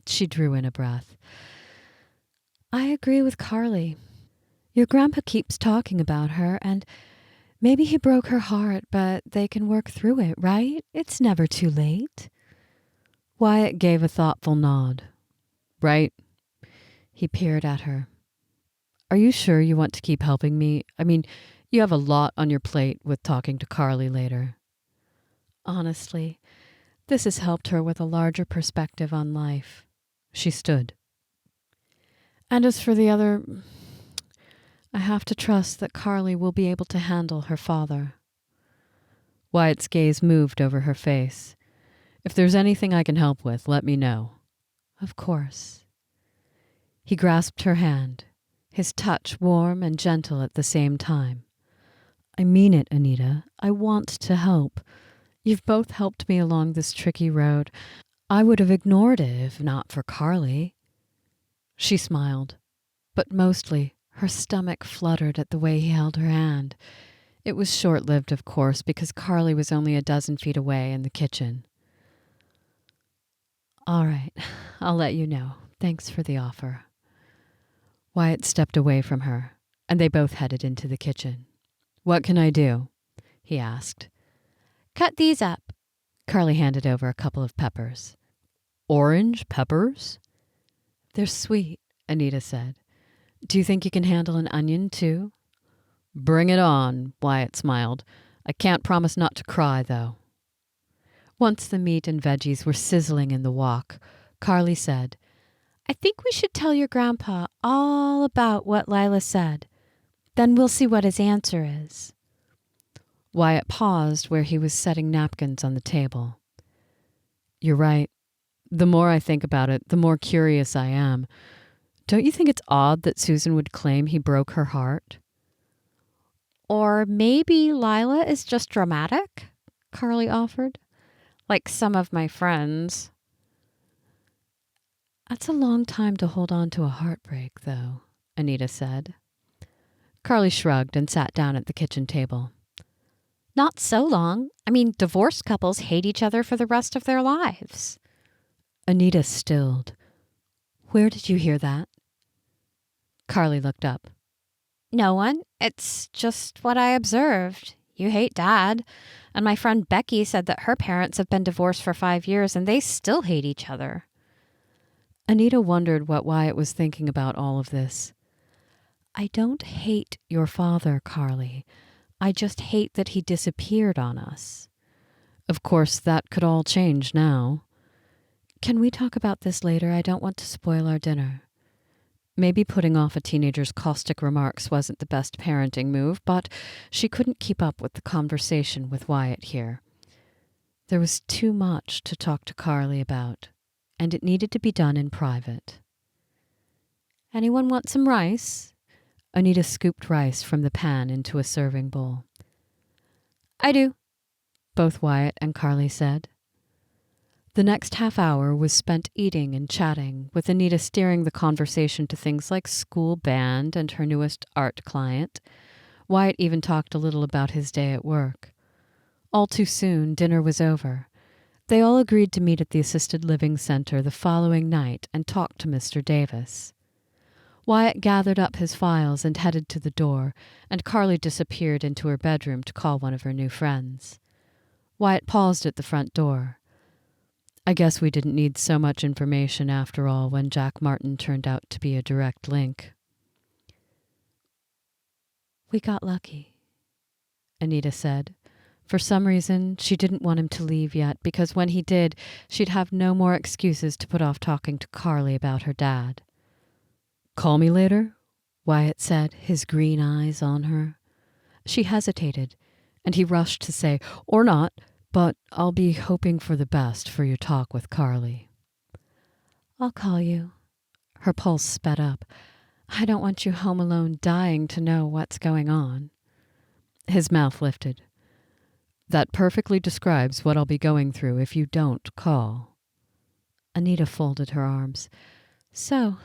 B: She drew in a breath. I agree with Carly. Your grandpa keeps talking about her, and maybe he broke her heart, but they can work through it, right? It's never too late. Wyatt gave a thoughtful nod. Right. He peered at her. Are you sure you want to keep helping me? I mean, you have a lot on your plate with talking to Carly later. Honestly, this has helped her with a larger perspective on life. She stood. And as for the other, I have to trust that Carly will be able to handle her father. Wyatt's gaze moved over her face. If there's anything I can help with, let me know. Of course. He grasped her hand, his touch warm and gentle at the same time. I mean it, Anita. I want to help. You've both helped me along this tricky road. I would have ignored it if not for Carly. She smiled, but mostly her stomach fluttered at the way he held her hand. It was short-lived, of course, because Carly was only a dozen feet away in the kitchen. All right, I'll let you know. Thanks for the offer. Wyatt stepped away from her, and they both headed into the kitchen. What can I do? He asked. Cut these up. Carly handed over a couple of peppers. Orange peppers? They're sweet, Anita said. Do you think you can handle an onion, too? Bring it on, Wyatt smiled. I can't promise not to cry, though. Once the meat and veggies were sizzling in the wok, Carly said, I think we should tell your grandpa all about what Lyla said. Then we'll see what his answer is. Wyatt paused where he was setting napkins on the table. You're right. The more I think about it, the more curious I am. Don't you think it's odd that Susan would claim he broke her heart? Or maybe Lyla is just dramatic, Carly offered. Like some of my friends. That's a long time to hold on to a heartbreak, though, Anita said. Carly shrugged and sat down at the kitchen table. Not so long. I mean, divorced couples hate each other for the rest of their lives. Anita stilled. Where did you hear that? Carly looked up. No one. It's just what I observed. You hate Dad. And my friend Becky said that her parents have been divorced for 5 years and they still hate each other. Anita wondered what Wyatt was thinking about all of this. I don't hate your father, Carly. I just hate that he disappeared on us. Of course, that could all change now. Can we talk about this later? I don't want to spoil our dinner. Maybe putting off a teenager's caustic remarks wasn't the best parenting move, but she couldn't keep up with the conversation with Wyatt here. There was too much to talk to Carly about, and it needed to be done in private. Anyone want some rice? Anita scooped rice from the pan into a serving bowl. I do, both Wyatt and Carly said. The next half hour was spent eating and chatting, with Anita steering the conversation to things like school band and her newest art client. Wyatt even talked a little about his day at work. All too soon, dinner was over. They all agreed to meet at the assisted living center the following night and talk to Mr. Davis. Wyatt gathered up his files and headed to the door, and Carly disappeared into her bedroom to call one of her new friends. Wyatt paused at the front door. I guess we didn't need so much information after all when Jack Martin turned out to be a direct link. We got lucky, Anita said. For some reason, she didn't want him to leave yet, because when he did, she'd have no more excuses to put off talking to Carly about her dad. Call me later, Wyatt said, his green eyes on her. She hesitated, and he rushed to say, or not, but I'll be hoping for the best for your talk with Carly. I'll call you. Her pulse sped up. I don't want you home alone dying to know what's going on. His mouth lifted. That perfectly describes what I'll be going through if you don't call. Anita folded her arms. So,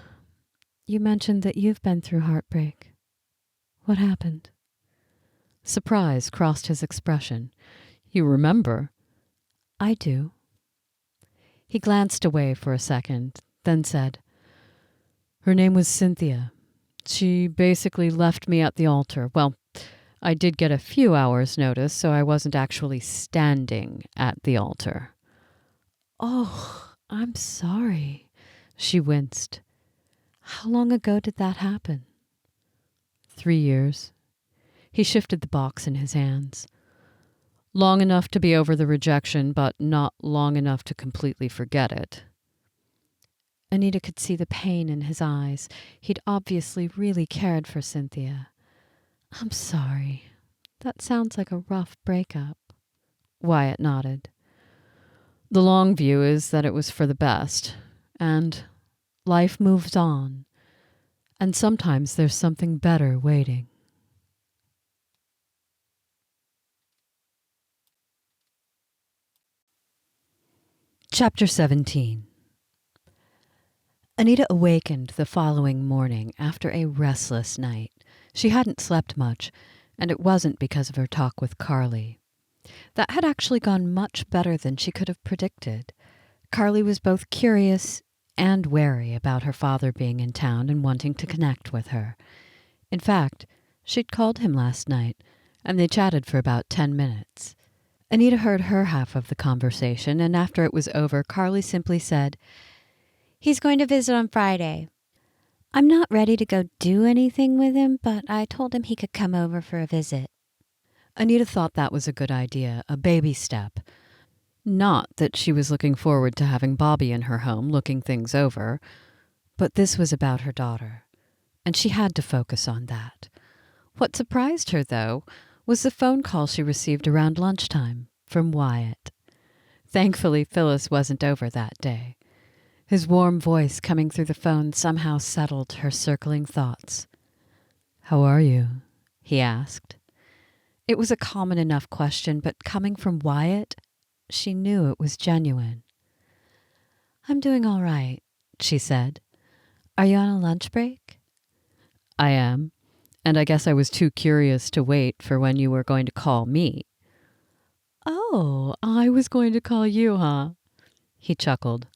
B: you mentioned that you've been through heartbreak. What happened? Surprise crossed his expression. You remember? I do. He glanced away for a second, then said, Her name was Cynthia. She basically left me at the altar. Well, I did get a few hours' notice, so I wasn't actually standing at the altar. Oh, I'm sorry, she winced. How long ago did that happen? 3 years. He shifted the box in his hands. Long enough to be over the rejection, but not long enough to completely forget it. Anita could see the pain in his eyes. He'd obviously really cared for Cynthia. I'm sorry. That sounds like a rough breakup. Wyatt nodded. The long view is that it was for the best, and life moves on, and sometimes there's something better waiting. Chapter 17. Anita awakened the following morning after a restless night. She hadn't slept much, and it wasn't because of her talk with Carly. That had actually gone much better than she could have predicted. Carly was both curious and wary about her father being in town and wanting to connect with her. In fact, she'd called him last night, and they chatted for about 10 minutes. Anita heard her half of the conversation, and after it was over, Carly simply said,
D: "He's going to visit on Friday. I'm not ready to go do anything with him, but I told him he could come over for a visit."
B: Anita thought that was a good idea, a baby step. Not that she was looking forward to having Bobby in her home looking things over, but this was about her daughter, and she had to focus on that. What surprised her, though, was the phone call she received around lunchtime from Wyatt. Thankfully, Phyllis wasn't over that day. His warm voice coming through the phone somehow settled her circling thoughts. "How are you?" he asked. It was a common enough question, but coming from Wyatt, she knew it was genuine.
D: "I'm doing all right," she said. "Are you on a lunch break?"
B: "I am, and I guess I was too curious to wait for when you were going to call me." "Oh, I was going to call you, huh?" He chuckled.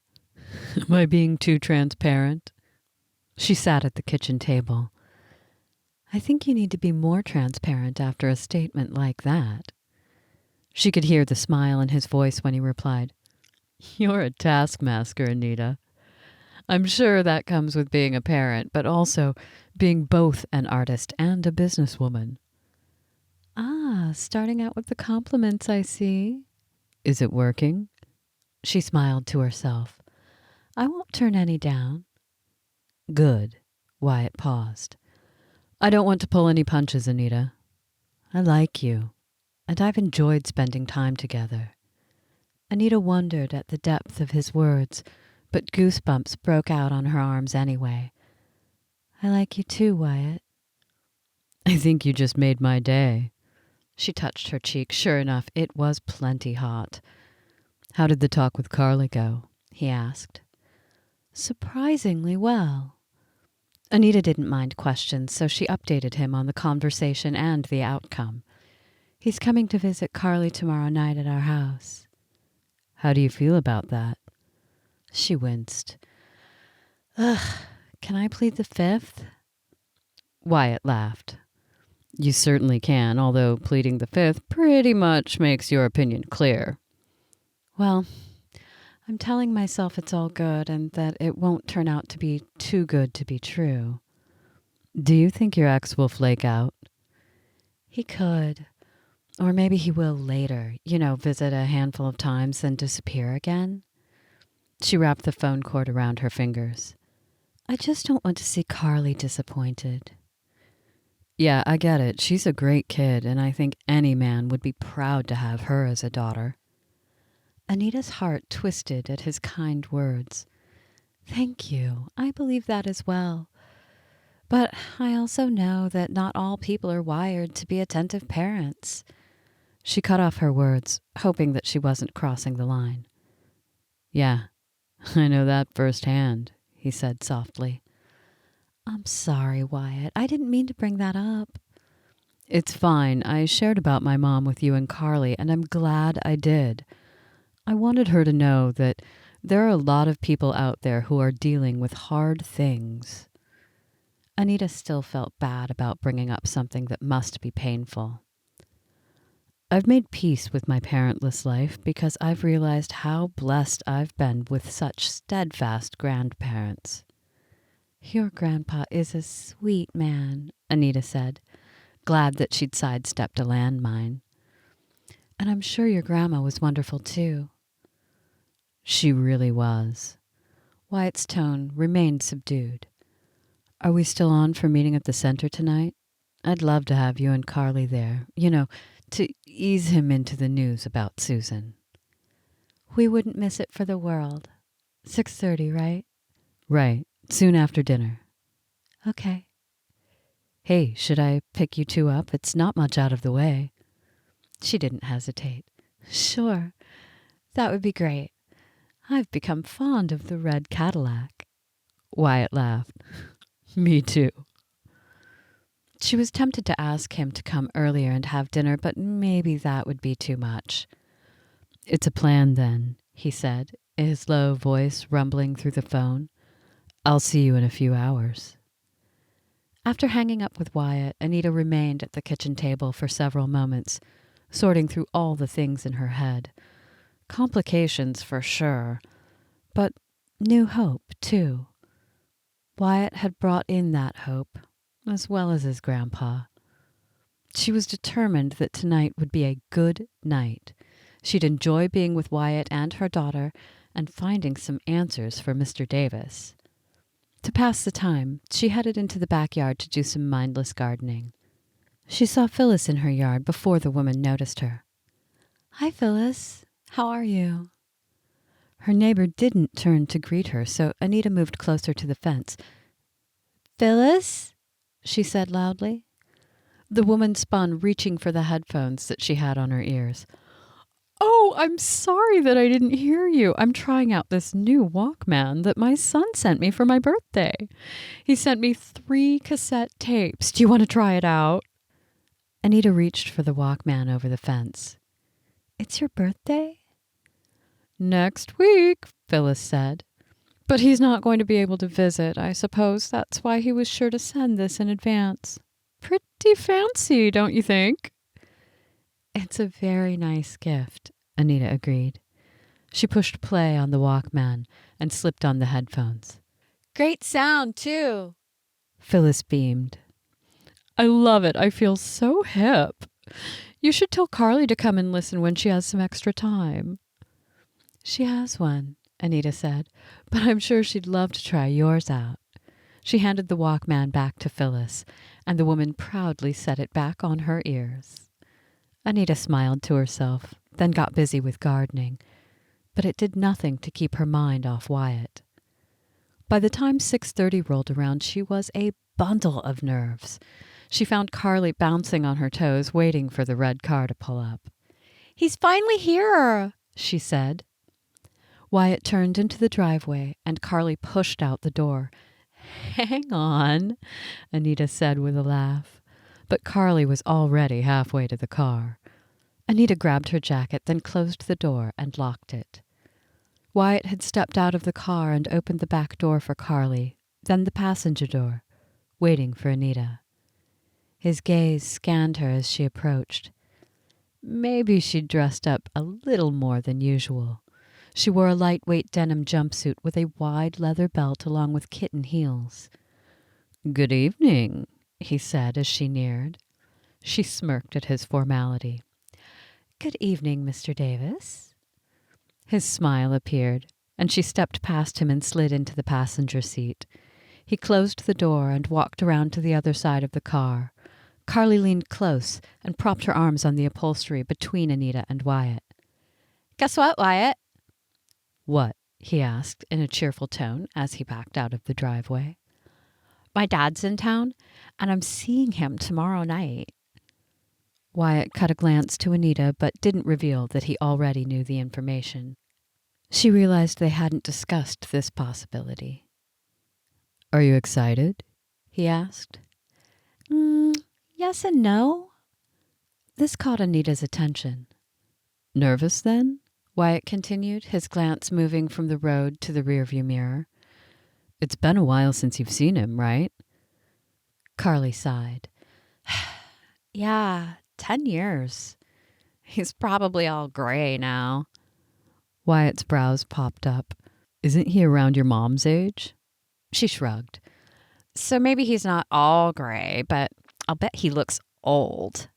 B: "Am I being too transparent?" She sat at the kitchen table. "I think you need to be more transparent after a statement like that." She could hear the smile in his voice when he replied, "You're a taskmaster, Anita. I'm sure that comes with being a parent, but also being both an artist and a businesswoman." "Ah, starting out with the compliments, I see. Is it working?" She smiled to herself. "I won't turn any down." "Good." Wyatt paused. "I don't want to pull any punches, Anita. I like you, and I've enjoyed spending time together." Anita wondered at the depth of his words, but goosebumps broke out on her arms anyway. "I like you too, Wyatt." "I think you just made my day." She touched her cheek. Sure enough, it was plenty hot. "How did the talk with Carly go?" he asked. "Surprisingly well." Anita didn't mind questions, so she updated him on the conversation and the outcome. "He's coming to visit Carly tomorrow night at our house." "How do you feel about that?" She winced. "Ugh, can I plead the fifth?" Wyatt laughed. "You certainly can, although pleading the fifth pretty much makes your opinion clear." "Well, I'm telling myself it's all good and that it won't turn out to be too good to be true." "Do you think your ex will flake out?" "He could. Or maybe he will later, visit a handful of times, then disappear again." She wrapped the phone cord around her fingers. "I just don't want to see Carly disappointed." "Yeah, I get it. She's a great kid, and I think any man would be proud to have her as a daughter." Anita's heart twisted at his kind words. "Thank you. I believe that as well. But I also know that not all people are wired to be attentive parents." She cut off her words, hoping that she wasn't crossing the line. "Yeah, I know that firsthand," he said softly. "I'm sorry, Wyatt. I didn't mean to bring that up." "It's fine. I shared about my mom with you and Carly, and I'm glad I did. I wanted her to know that there are a lot of people out there who are dealing with hard things." Anita still felt bad about bringing up something that must be painful. "I've made peace with my parentless life because I've realized how blessed I've been with such steadfast grandparents." "Your grandpa is a sweet man," Anita said, glad that she'd sidestepped a landmine. "And I'm sure your grandma was wonderful too." She really was. Wyatt's tone remained subdued. "Are we still on for meeting at the center tonight? I'd love to have you and Carly there, to ease him into the news about Susan." "We wouldn't miss it for the world. 6:30, right?" "Right, soon after dinner." "Okay." "Hey, should I pick you two up? It's not much out of the way." She didn't hesitate. "Sure, that would be great. I've become fond of the red Cadillac." Wyatt laughed. "Me too." She was tempted to ask him to come earlier and have dinner, but maybe that would be too much.
A: "It's a plan, then," he said, his low voice rumbling through the phone. "I'll see you in a few hours."
B: After hanging up with Wyatt, Anita remained at the kitchen table for several moments, sorting through all the things in her head. Complications for sure, but new hope, too. Wyatt had brought in that hope, as well as his grandpa. She was determined that tonight would be a good night. She'd enjoy being with Wyatt and her daughter and finding some answers for Mr. Davis. To pass the time, she headed into the backyard to do some mindless gardening. She saw Phyllis in her yard before the woman noticed her. "Hi, Phyllis. How are you?" Her neighbor didn't turn to greet her, so Anita moved closer to the fence. "Phyllis?" she said loudly. The woman spun, reaching for the headphones that she had on her ears. "Oh, I'm sorry that I didn't hear you. I'm trying out this new Walkman that my son sent me for my birthday. He sent me 3 cassette tapes. Do you want to try it out?" Anita reached for the Walkman over the fence. "It's your birthday?" "Next week," Phyllis said. "But he's not going to be able to visit. I suppose that's why he was sure to send this in advance. Pretty fancy, don't you think?" "It's a very nice gift," Anita agreed. She pushed play on the Walkman and slipped on the headphones. "Great sound, too," Phyllis beamed. "I love it. I feel so hip. You should tell Carly to come and listen when she has some extra time." "She has one," Anita said, "but I'm sure she'd love to try yours out." She handed the Walkman back to Phyllis, and the woman proudly set it back on her ears. Anita smiled to herself, then got busy with gardening, but it did nothing to keep her mind off Wyatt. By the time 6:30 rolled around, she was a bundle of nerves. She found Carly bouncing on her toes, waiting for the red car to pull up. "He's finally here," she said. Wyatt turned into the driveway, and Carly pushed out the door. "Hang on," Anita said with a laugh. But Carly was already halfway to the car. Anita grabbed her jacket, then closed the door and locked it. Wyatt had stepped out of the car and opened the back door for Carly, then the passenger door, waiting for Anita. His gaze scanned her as she approached. Maybe she'd dressed up a little more than usual. She wore a lightweight denim jumpsuit with a wide leather belt along with kitten heels. "Good evening," he said as she neared. She smirked at his formality. "Good evening, Mr. Davis." His smile appeared, and she stepped past him and slid into the passenger seat. He closed the door and walked around to the other side of the car. Carly leaned close and propped her arms on the upholstery between Anita and Wyatt. "Guess what, Wyatt?" "What?" he asked in a cheerful tone as he backed out of the driveway. "My dad's in town, and I'm seeing him tomorrow night." Wyatt cut a glance to Anita, but didn't reveal that he already knew the information. She realized they hadn't discussed this possibility. "Are you excited?" he asked. Yes and no." This caught Anita's attention. "Nervous, then?" Wyatt continued, his glance moving from the road to the rearview mirror. "It's been a while since you've seen him, right?" Carly sighed. "Yeah, 10 years. He's probably all gray now." Wyatt's brows popped up. "Isn't he around your mom's age?" She shrugged. "So maybe he's not all gray, but I'll bet he looks old."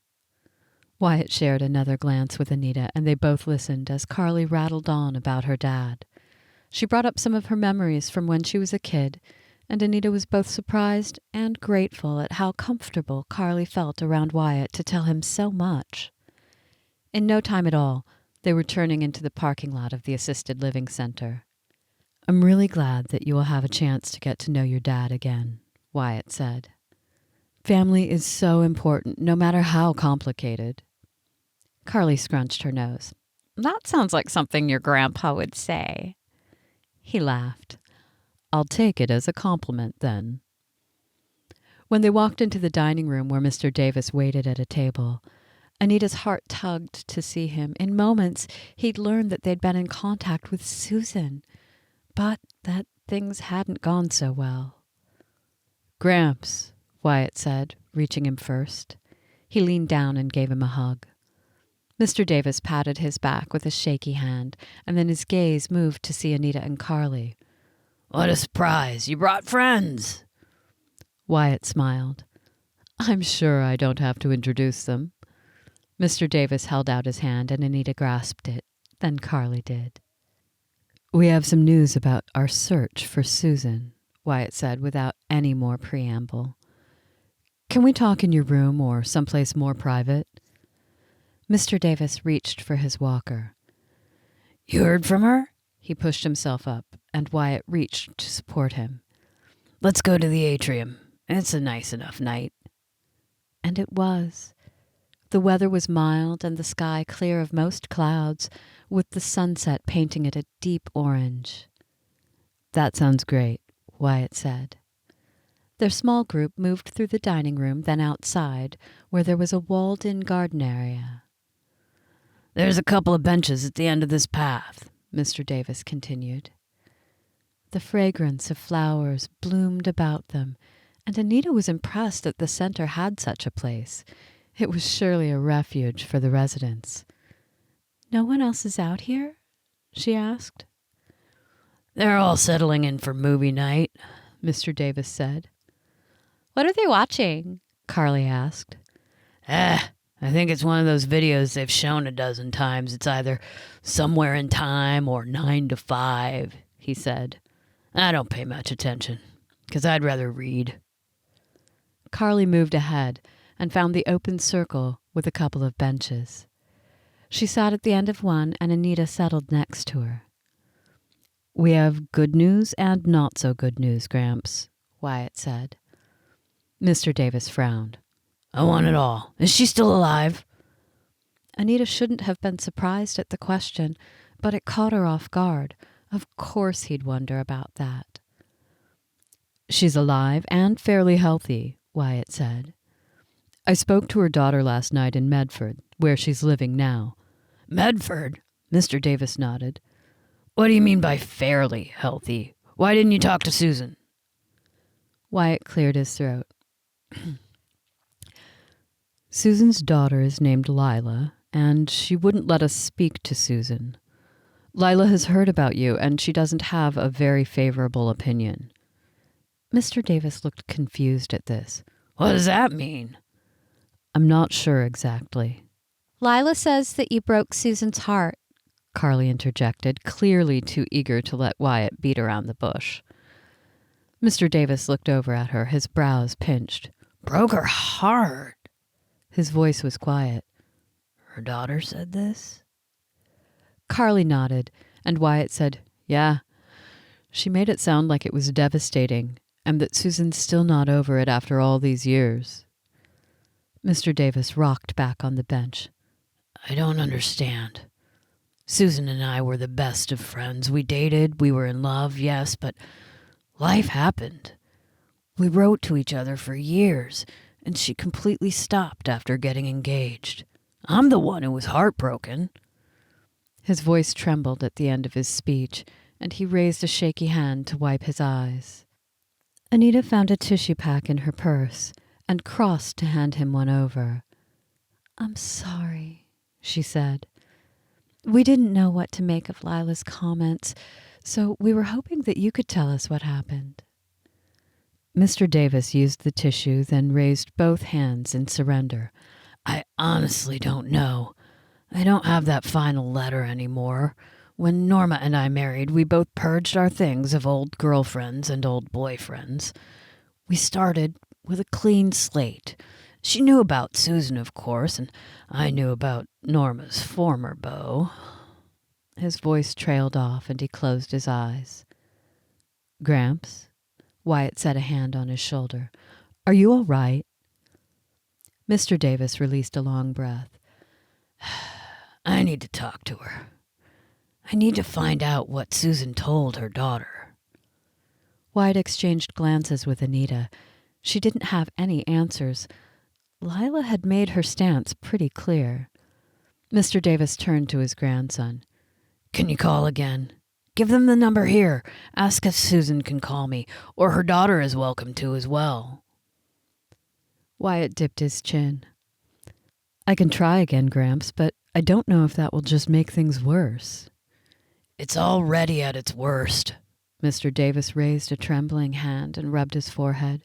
B: Wyatt shared another glance with Anita, and they both listened as Carly rattled on about her dad. She brought up some of her memories from when she was a kid, and Anita was both surprised and grateful at how comfortable Carly felt around Wyatt to tell him so much. In no time at all, they were turning into the parking lot of the assisted living center. "I'm really glad that you will have a chance to get to know your dad again," Wyatt said. "Family is so important, no matter how complicated." Carly scrunched her nose. "That sounds like something your grandpa would say." He laughed. "I'll take it as a compliment, then." When they walked into the dining room where Mr. Davis waited at a table, Anita's heart tugged to see him. In moments, he'd learned that they'd been in contact with Susan, but that things hadn't gone so well. "Gramps," Wyatt said, reaching him first. He leaned down and gave him a hug. Mr. Davis patted his back with a shaky hand, and then his gaze moved to see Anita and Carly.
C: "What a surprise! You brought friends!"
B: Wyatt smiled. "I'm sure I don't have to introduce them." Mr. Davis held out his hand and Anita grasped it. Then Carly did. "We have some news about our search for Susan," Wyatt said without any more preamble. "Can we talk in your room or someplace more private?" Mr. Davis reached for his walker.
C: "You heard from her?"
B: He pushed himself up, and Wyatt reached to support him.
C: "Let's go to the atrium. It's a nice enough night."
B: And it was. The weather was mild and the sky clear of most clouds, with the sunset painting it a deep orange. "That sounds great," Wyatt said. Their small group moved through the dining room, then outside, where there was a walled-in garden area.
C: "There's a couple of benches at the end of this path,"
B: Mr. Davis continued. The fragrance of flowers bloomed about them, and Anita was impressed that the center had such a place. It was surely a refuge for the residents. "No one else is out here?" she asked.
C: "They're all settling in for movie night,"
B: Mr. Davis said.
D: What are they watching?
B: Carly asked.
C: I think it's one of those videos they've shown a dozen times. It's either Somewhere in Time or 9 to 5, he said. I don't pay much attention, because I'd rather read.
B: Carly moved ahead and found the open circle with a couple of benches. She sat at the end of one, and Anita settled next to her. "We have good news and not so good news, Gramps," Wyatt said. Mr. Davis frowned.
C: "I want it all. Is she still alive?"
B: Anita shouldn't have been surprised at the question, but it caught her off guard. Of course he'd wonder about that. "She's alive and fairly healthy," Wyatt said. "I spoke to her daughter last night in Medford, where she's living now."
C: "Medford?"
B: Mr. Davis nodded.
C: "What do you mean by fairly healthy? Why didn't you talk to Susan?"
B: Wyatt cleared his throat. "Susan's daughter is named Lyla, and she wouldn't let us speak to Susan. Lyla has heard about you, and she doesn't have a very favorable opinion." Mr. Davis looked confused at this.
C: "What does that mean?"
B: "I'm not sure exactly."
D: Lyla says that you broke Susan's heart.
B: Carly interjected, clearly too eager to let Wyatt beat around the bush. Mr. Davis looked over at her, his brows pinched.
C: "Broke her heart?"
B: His voice was quiet.
C: "Her daughter said this?"
B: Carly nodded, and Wyatt said, "Yeah." She made it sound like it was devastating, and that Susan's still not over it after all these years. Mr. Davis rocked back on the bench.
C: "I don't understand. Susan and I were the best of friends. We dated, we were in love, yes, but life happened. We wrote to each other for years, and she completely stopped after getting engaged. I'm the one who was heartbroken."
B: His voice trembled at the end of his speech, and he raised a shaky hand to wipe his eyes. Anita found a tissue pack in her purse and crossed to hand him one over. "I'm sorry," she said. "We didn't know what to make of Lila's comments, so we were hoping that you could tell us what happened." Mr. Davis used the tissue, then raised both hands in surrender.
C: "I honestly don't know. I don't have that final letter anymore. When Norma and I married, we both purged our things of old girlfriends and old boyfriends. We started with a clean slate. She knew about Susan, of course, and I knew about Norma's former beau."
B: His voice trailed off, and he closed his eyes. "Gramps?" Wyatt set a hand on his shoulder. "Are you all right?" Mr. Davis released a long breath.
C: "I need to talk to her. I need to find out what Susan told her daughter."
B: Wyatt exchanged glances with Anita. She didn't have any answers. Lyla had made her stance pretty clear. Mr. Davis turned to his grandson.
C: Can you call again? Give them the number here. Ask if Susan can call me, or her daughter is welcome to as well.
B: Wyatt dipped his chin. I can try again, Gramps, but I don't know if that will just make things worse.
C: It's already at its worst.
B: Mr. Davis raised a trembling hand and rubbed his forehead.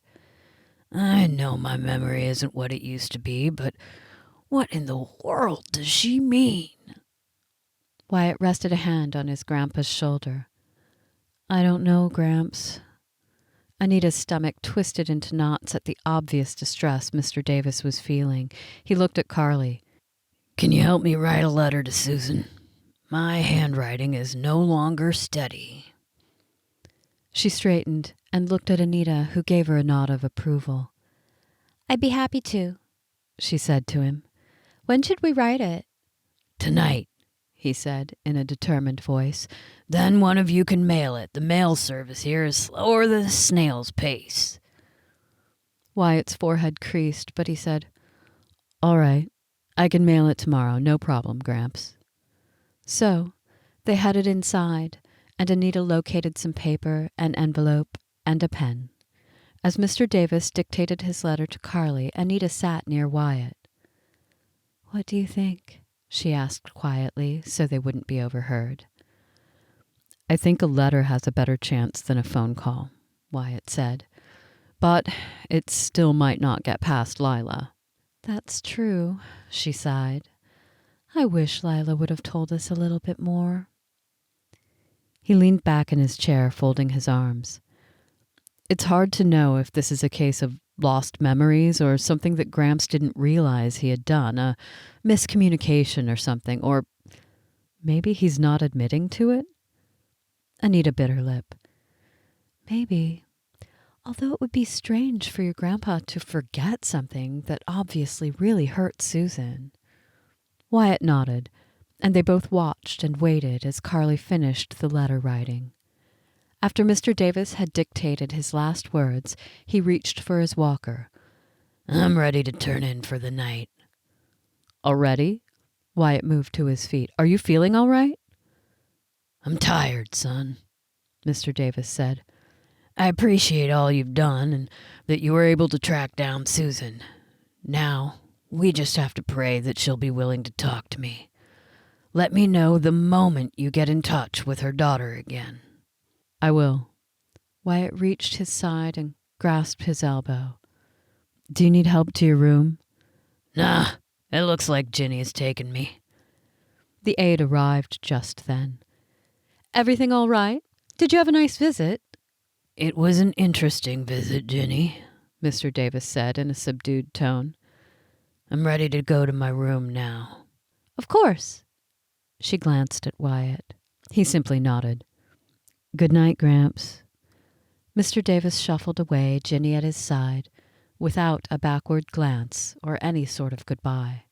C: I know my memory isn't what it used to be, but what in the world does she mean?
B: Wyatt rested a hand on his grandpa's shoulder. I don't know, Gramps. Anita's stomach twisted into knots at the obvious distress Mr. Davis was feeling. He looked at Carly.
C: Can you help me write a letter to Susan? My handwriting is no longer steady.
B: She straightened and looked at Anita, who gave her a nod of approval.
D: I'd be happy to,
B: she said to him.
D: When should we write it?
C: Tonight, he said in a determined voice. Then one of you can mail it. The mail service here is slower than a snail's pace.
B: Wyatt's forehead creased, but he said, All right, I can mail it tomorrow, no problem, Gramps. So they headed inside, and Anita located some paper, an envelope, and a pen. As Mr. Davis dictated his letter to Carly, Anita sat near Wyatt. What do you think? She asked quietly, so they wouldn't be overheard. I think a letter has a better chance than a phone call, Wyatt said. But it still might not get past Lyla. That's true, she sighed. I wish Lyla would have told us a little bit more. He leaned back in his chair, folding his arms. It's hard to know if this is a case of lost memories or something that Gramps didn't realize he had done, a miscommunication or something, or maybe he's not admitting to it? Anita bit her lip. Maybe. Although it would be strange for your grandpa to forget something that obviously really hurt Susan. Wyatt nodded, and they both watched and waited as Carly finished the letter writing. After Mr. Davis had dictated his last words, he reached for his walker.
C: I'm ready to turn in for the night.
B: Already? Wyatt moved to his feet. Are you feeling all right?
C: I'm tired, son, Mr. Davis said. I appreciate all you've done and that you were able to track down Susan. Now, we just have to pray that she'll be willing to talk to me. Let me know the moment you get in touch with her daughter again.
B: I will. Wyatt reached his side and grasped his elbow. Do you need help to your room?
C: Nah, it looks like Ginny has taken me.
B: The aide arrived just then. Everything all right? Did you have a nice visit?
C: It was an interesting visit, Ginny, Mr. Davis said in a subdued tone. I'm ready to go to my room now.
B: Of course. She glanced at Wyatt. He simply nodded. Good night, Gramps. Mr. Davis shuffled away, Ginny at his side, without a backward glance or any sort of goodbye.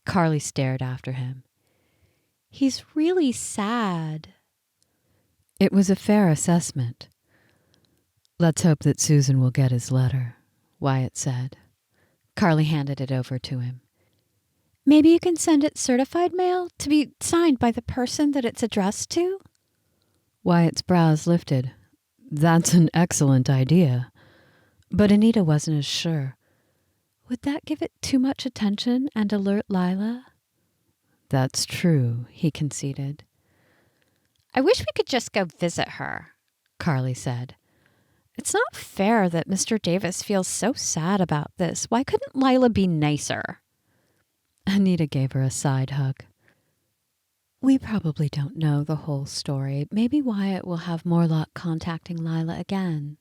B: Carly stared after him.
D: He's really sad.
B: It was a fair assessment. Let's hope that Susan will get his letter, Wyatt said. Carly handed it over to him.
D: Maybe you can send it certified mail to be signed by the person that it's addressed to?
B: Wyatt's brows lifted. That's an excellent idea. But Anita wasn't as sure. Would that give it too much attention and alert Lyla? That's true, he conceded.
D: I wish we could just go visit her, Carly said. It's not fair that Mr. Davis feels so sad about this. Why couldn't Lyla be nicer?
B: Anita gave her a side hug. We probably don't know the whole story. Maybe Wyatt will have more luck contacting Lyla again.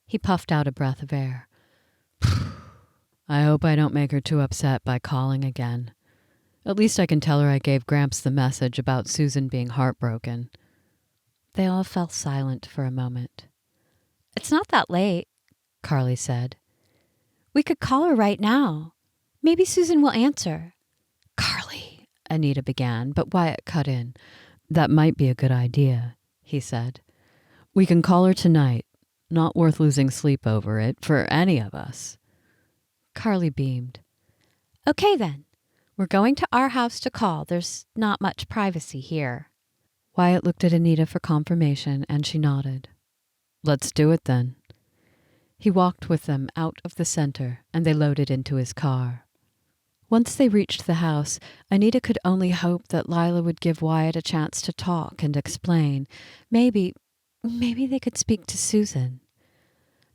B: He puffed out a breath of air. I hope I don't make her too upset by calling again. At least I can tell her I gave Gramps the message about Susan being heartbroken. They all fell silent for a moment.
D: It's not that late, Carly said. We could call her right now. Maybe Susan will answer.
B: Carly, Anita began, but Wyatt cut in. That might be a good idea, he said. We can call her tonight.
C: Not worth losing sleep over it for any of us.
B: Carly beamed. Okay then. We're going to our house to call. There's not much privacy here.
A: Wyatt looked at Anita for confirmation, and she nodded. Let's do it then. He walked with them out of the center, and they loaded into his car. Once they reached the house, Anita could only hope that Lyla would give Wyatt a chance to talk and explain. Maybe they could speak to Susan.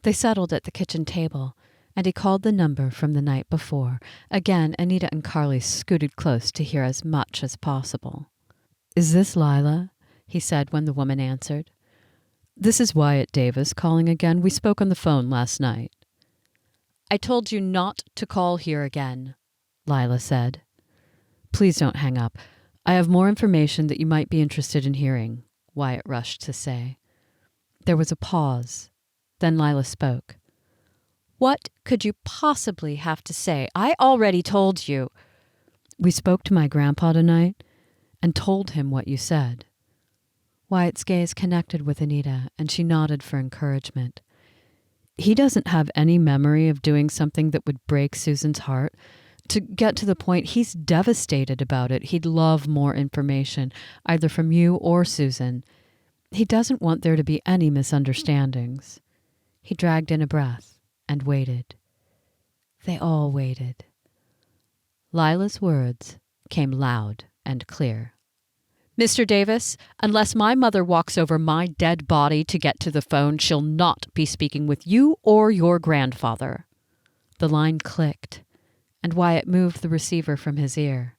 A: They settled at the kitchen table, and he called the number from the night before. Again, Anita and Carly scooted close to hear as much as possible. Is this Lyla? He said when the woman answered. This is Wyatt Davis calling again. We spoke on the phone last night. I told you not to call here again, Lyla said. Please don't hang up. I have more information that you might be interested in hearing, Wyatt rushed to say. There was a pause. Then Lyla spoke. What could you possibly have to say? I already told you. We spoke to my grandpa tonight and told him what you said. Wyatt's gaze connected with Anita, and she nodded for encouragement. He doesn't have any memory of doing something that would break Susan's heart. To get to the point, he's devastated about it. He'd love more information, either from you or Susan. He doesn't want there to be any misunderstandings. He dragged in a breath and waited. They all waited. Lila's words came loud and clear. Mr. Davis, unless my mother walks over my dead body to get to the phone, she'll not be speaking with you or your grandfather. The line clicked, and Wyatt moved the receiver from his ear.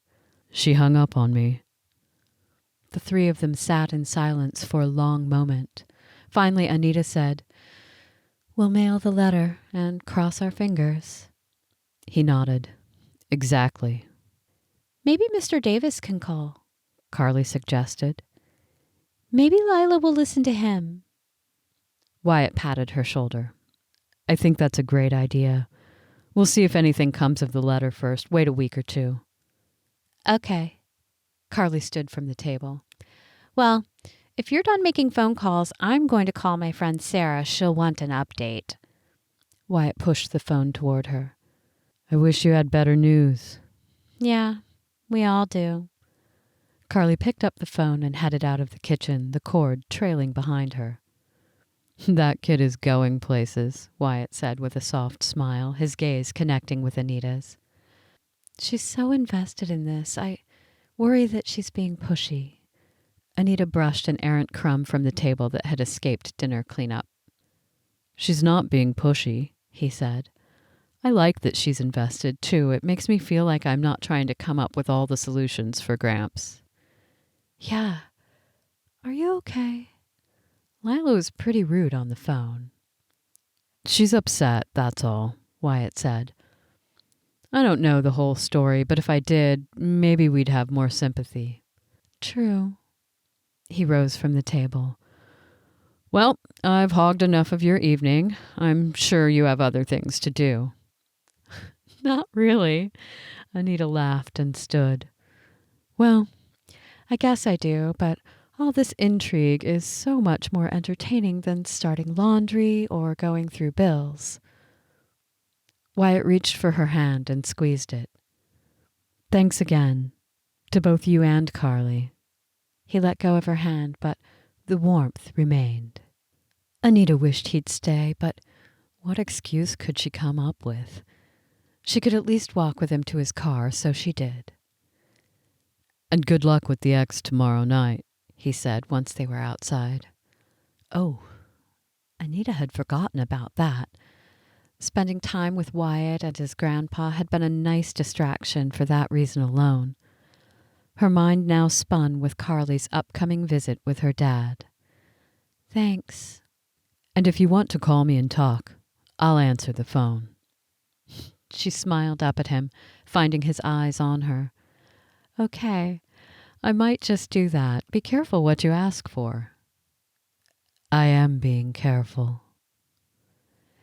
A: She hung up on me. The three of them sat in silence for a long moment. Finally, Anita said, We'll mail the letter and cross our fingers. He nodded. Exactly. Maybe Mr. Davis can call, Carly suggested. Maybe Lyla will listen to him. Wyatt patted her shoulder. I think that's a great idea. We'll see if anything comes of the letter first. Wait a week or two. Okay. Carly stood from the table. Well, if you're done making phone calls, I'm going to call my friend Sarah. She'll want an update. Wyatt pushed the phone toward her. I wish you had better news. Yeah, we all do. Carly picked up the phone and headed out of the kitchen, the cord trailing behind her. That kid is going places, Wyatt said with a soft smile, his gaze connecting with Anita's. She's so invested in this. I worry that she's being pushy. Anita brushed an errant crumb from the table that had escaped dinner cleanup. She's not being pushy, he said. I like that she's invested, too. It makes me feel like I'm not trying to come up with all the solutions for Gramps. Yeah. Are you okay? Lyla was pretty rude on the phone. She's upset, that's all, Wyatt said. I don't know the whole story, but if I did, maybe we'd have more sympathy. True. He rose from the table. Well, I've hogged enough of your evening. I'm sure you have other things to do. Not really. Anita laughed and stood. Well, I guess I do, but all this intrigue is so much more entertaining than starting laundry or going through bills. Wyatt reached for her hand and squeezed it. Thanks again, to both you and Carly. He let go of her hand, but the warmth remained. Anita wished he'd stay, but what excuse could she come up with? She could at least walk with him to his car, so she did. And good luck with the ex tomorrow night, he said once they were outside. Oh, Anita had forgotten about that. Spending time with Wyatt and his grandpa had been a nice distraction for that reason alone. Her mind now spun with Carly's upcoming visit with her dad. Thanks. And if you want to call me and talk, I'll answer the phone. She smiled up at him, finding his eyes on her. Okay, I might just do that. Be careful what you ask for. I am being careful.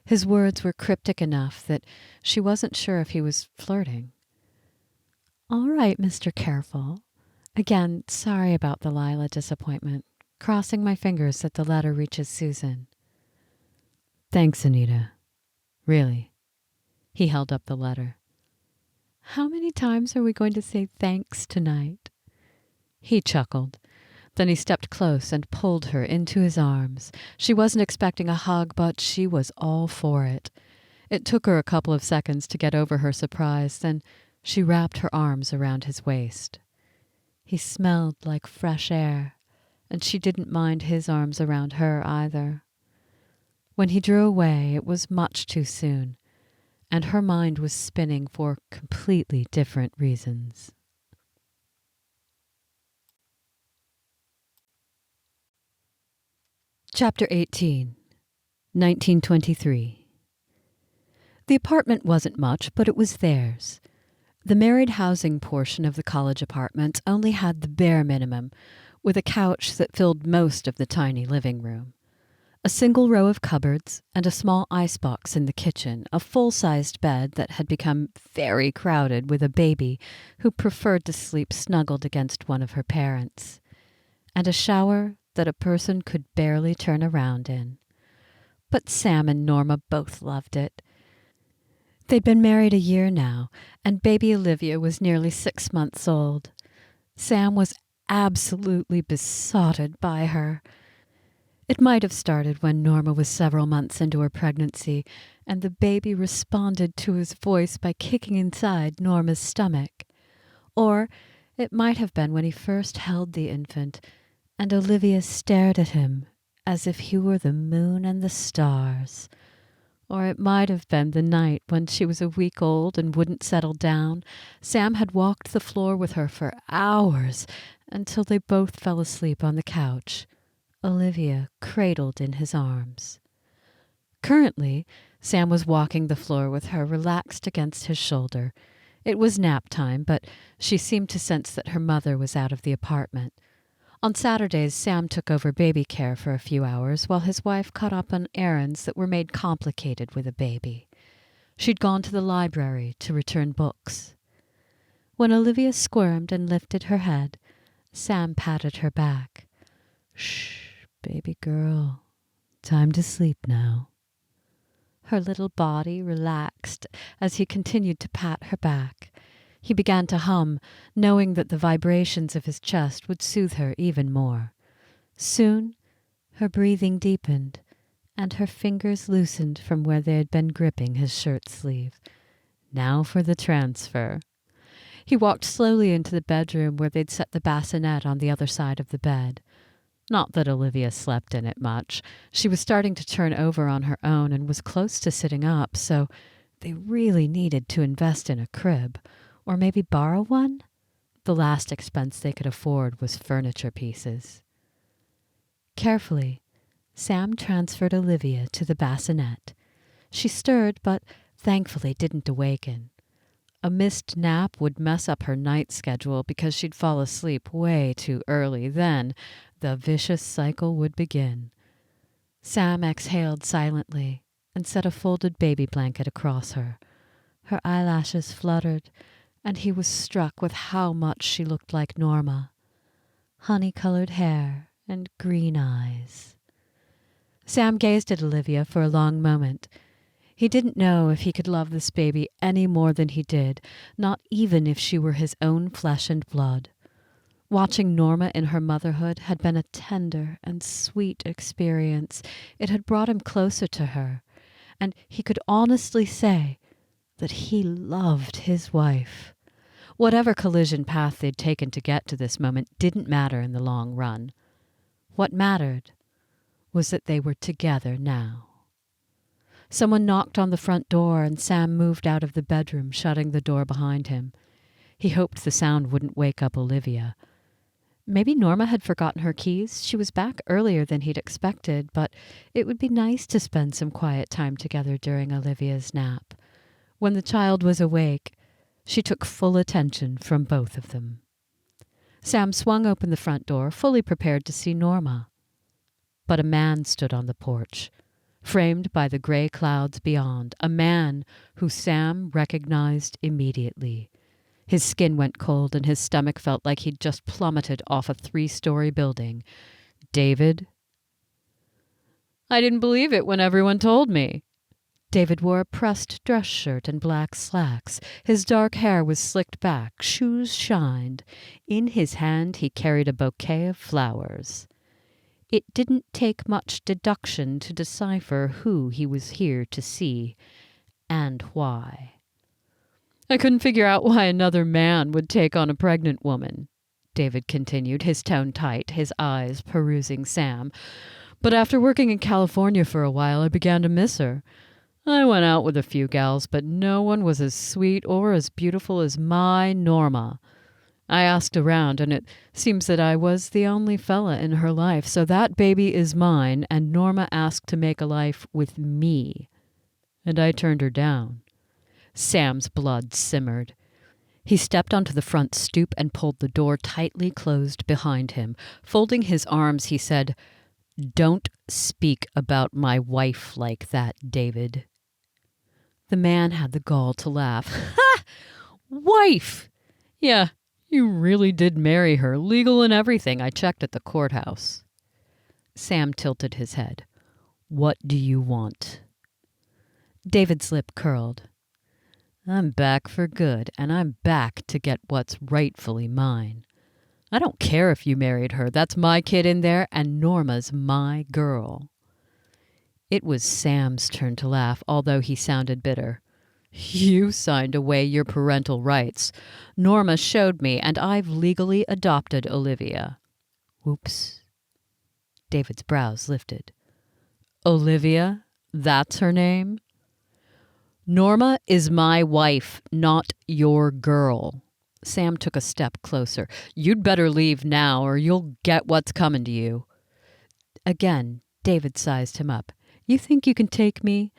A: His words were cryptic enough that she wasn't sure if he was flirting. All right, Mr. Careful. Again, sorry about the Lyla disappointment. Crossing my fingers that the letter reaches Susan.
B: Thanks, Anita. Really. He held up the letter. How many times are we going to say thanks tonight? He chuckled. Then he stepped close and pulled her into his arms. She wasn't expecting a hug, but she was all for it. It took her a couple of seconds to get over her surprise, then she wrapped her arms around his waist. He smelled like fresh air, and she didn't mind his arms around her either. When he drew away, it was much too soon, and her mind was spinning for completely different reasons. Chapter 18, 1923. The apartment wasn't much, but it was theirs. The married housing portion of the college apartments only had the bare minimum, with a couch that filled most of the tiny living room. A single row of cupboards and a small icebox in the kitchen, a full-sized bed that had become very crowded with a baby who preferred to sleep snuggled against one of her parents, and a shower that a person could barely turn around in. But Sam and Norma both loved it. They'd been married a year now, and baby Olivia was nearly 6 months old. Sam was absolutely besotted by her. It might have started when Norma was several months into her pregnancy, and the baby responded to his voice by kicking inside Norma's stomach. Or it might have been when he first held the infant, and Olivia stared at him as if he were the moon and the stars. Or it might have been the night when she was a week old and wouldn't settle down. Sam had walked the floor with her for hours until they both fell asleep on the couch, Olivia cradled in his arms. Currently, Sam was walking the floor with her relaxed against his shoulder. It was nap time, but she seemed to sense that her mother was out of the apartment. On Saturdays, Sam took over baby care for a few hours while his wife caught up on errands that were made complicated with a baby. She'd gone to the library to return books. When Olivia squirmed and lifted her head, Sam patted her back. "Shh, baby girl. Time to sleep now." Her little body relaxed as he continued to pat her back. He began to hum, knowing that the vibrations of his chest would soothe her even more. Soon, her breathing deepened, and her fingers loosened from where they had been gripping his shirt sleeve. Now for the transfer. He walked slowly into the bedroom where they'd set the bassinet on the other side of the bed. Not that Olivia slept in it much. She was starting to turn over on her own and was close to sitting up, so they really needed to invest in a crib. Or maybe borrow one? The last expense they could afford was furniture pieces. Carefully, Sam transferred Olivia to the bassinet. She stirred, but thankfully didn't awaken. A missed nap would mess up her night schedule because she'd fall asleep way too early. Then the vicious cycle would begin. Sam exhaled silently and set a folded baby blanket across her. Her eyelashes fluttered, and he was struck with how much she looked like Norma. Honey-colored hair and green eyes. Sam gazed at Olivia for a long moment. He didn't know if he could love this baby any more than he did, not even if she were his own flesh and blood. Watching Norma in her motherhood had been a tender and sweet experience. It had brought him closer to her, and he could honestly say that he loved his wife. Whatever collision path they'd taken to get to this moment didn't matter in the long run. What mattered was that they were together now. Someone knocked on the front door, and Sam moved out of the bedroom, shutting the door behind him. He hoped the sound wouldn't wake up Olivia. Maybe Norma had forgotten her keys. She was back earlier than he'd expected, but it would be nice to spend some quiet time together during Olivia's nap. When the child was awake, she took full attention from both of them. Sam swung open the front door, fully prepared to see Norma. But a man stood on the porch, framed by the gray clouds beyond, a man who Sam recognized immediately. His skin went cold and his stomach felt like he'd just plummeted off a 3-story building. David?
C: I didn't believe it when everyone told me."
B: David wore a pressed dress shirt and black slacks. His dark hair was slicked back, shoes shined. In his hand he carried a bouquet of flowers. It didn't take much deduction to decipher who he was here to see, and why.
C: "I couldn't figure out why another man would take on a pregnant woman," David continued, his tone tight, his eyes perusing Sam. "But after working in California for a while, I began to miss her. I went out with a few gals, but no one was as sweet or as beautiful as my Norma. I asked around, and it seems that I was the only fella in her life, so that baby is mine, and Norma asked to make a life with me. And I turned her down."
B: Sam's blood simmered. He stepped onto the front stoop and pulled the door tightly closed behind him. Folding his arms, he said, "Don't speak about my wife like that, David." The man had the gall to laugh. "Ha! Wife!
C: "Yeah, you really did marry her, legal and everything. I checked at the courthouse."
B: Sam tilted his head. "What do you want?" David's lip curled. "I'm back for good, and I'm back to get what's rightfully mine. I don't care if you married her. That's my kid in there, and Norma's my girl." It was Sam's turn to laugh, although he sounded bitter. "You signed away your parental rights. Norma showed me, and I've legally adopted Olivia." Whoops. David's brows lifted. "Olivia? That's her name?" "Norma is my wife, not your girl." Sam took a step closer. "You'd better leave now, or you'll get what's coming to you." Again, David sized him up. "You think you can take me?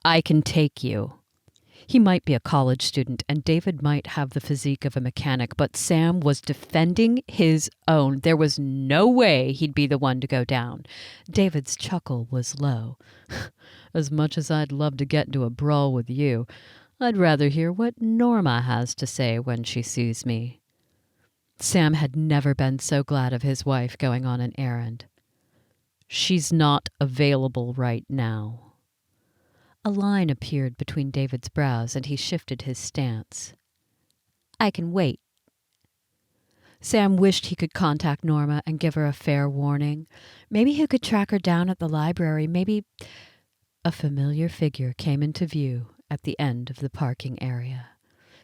B: I can take you." He might be a college student, and David might have the physique of a mechanic, but Sam was defending his own. There was no way he'd be the one to go down. David's chuckle was low. "As much as I'd love to get into a brawl with you, I'd rather hear what Norma has to say when she sees me." Sam had never been so glad of his wife going on an errand. "She's not available right now." A line appeared between David's brows, and he shifted his stance. "I can wait." Sam wished he could contact Norma and give her a fair warning. Maybe he could track her down at the library. Maybe... A familiar figure came into view at the end of the parking area.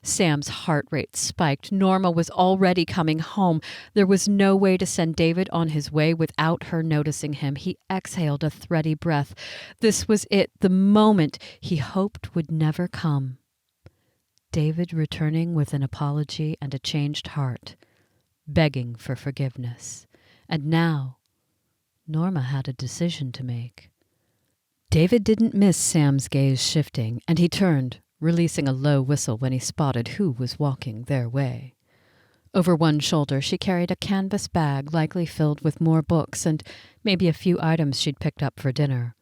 B: Sam's heart rate spiked. Norma was already coming home. There was no way to send David on his way without her noticing him. He exhaled a thready breath. This was it, the moment he hoped would never come. David returning with an apology and a changed heart, begging for forgiveness. And now, Norma had a decision to make. David didn't miss Sam's gaze shifting, and he turned, releasing a low whistle when he spotted who was walking their way. Over one shoulder she carried a canvas bag likely filled with more books and maybe a few items she'd picked up for dinner.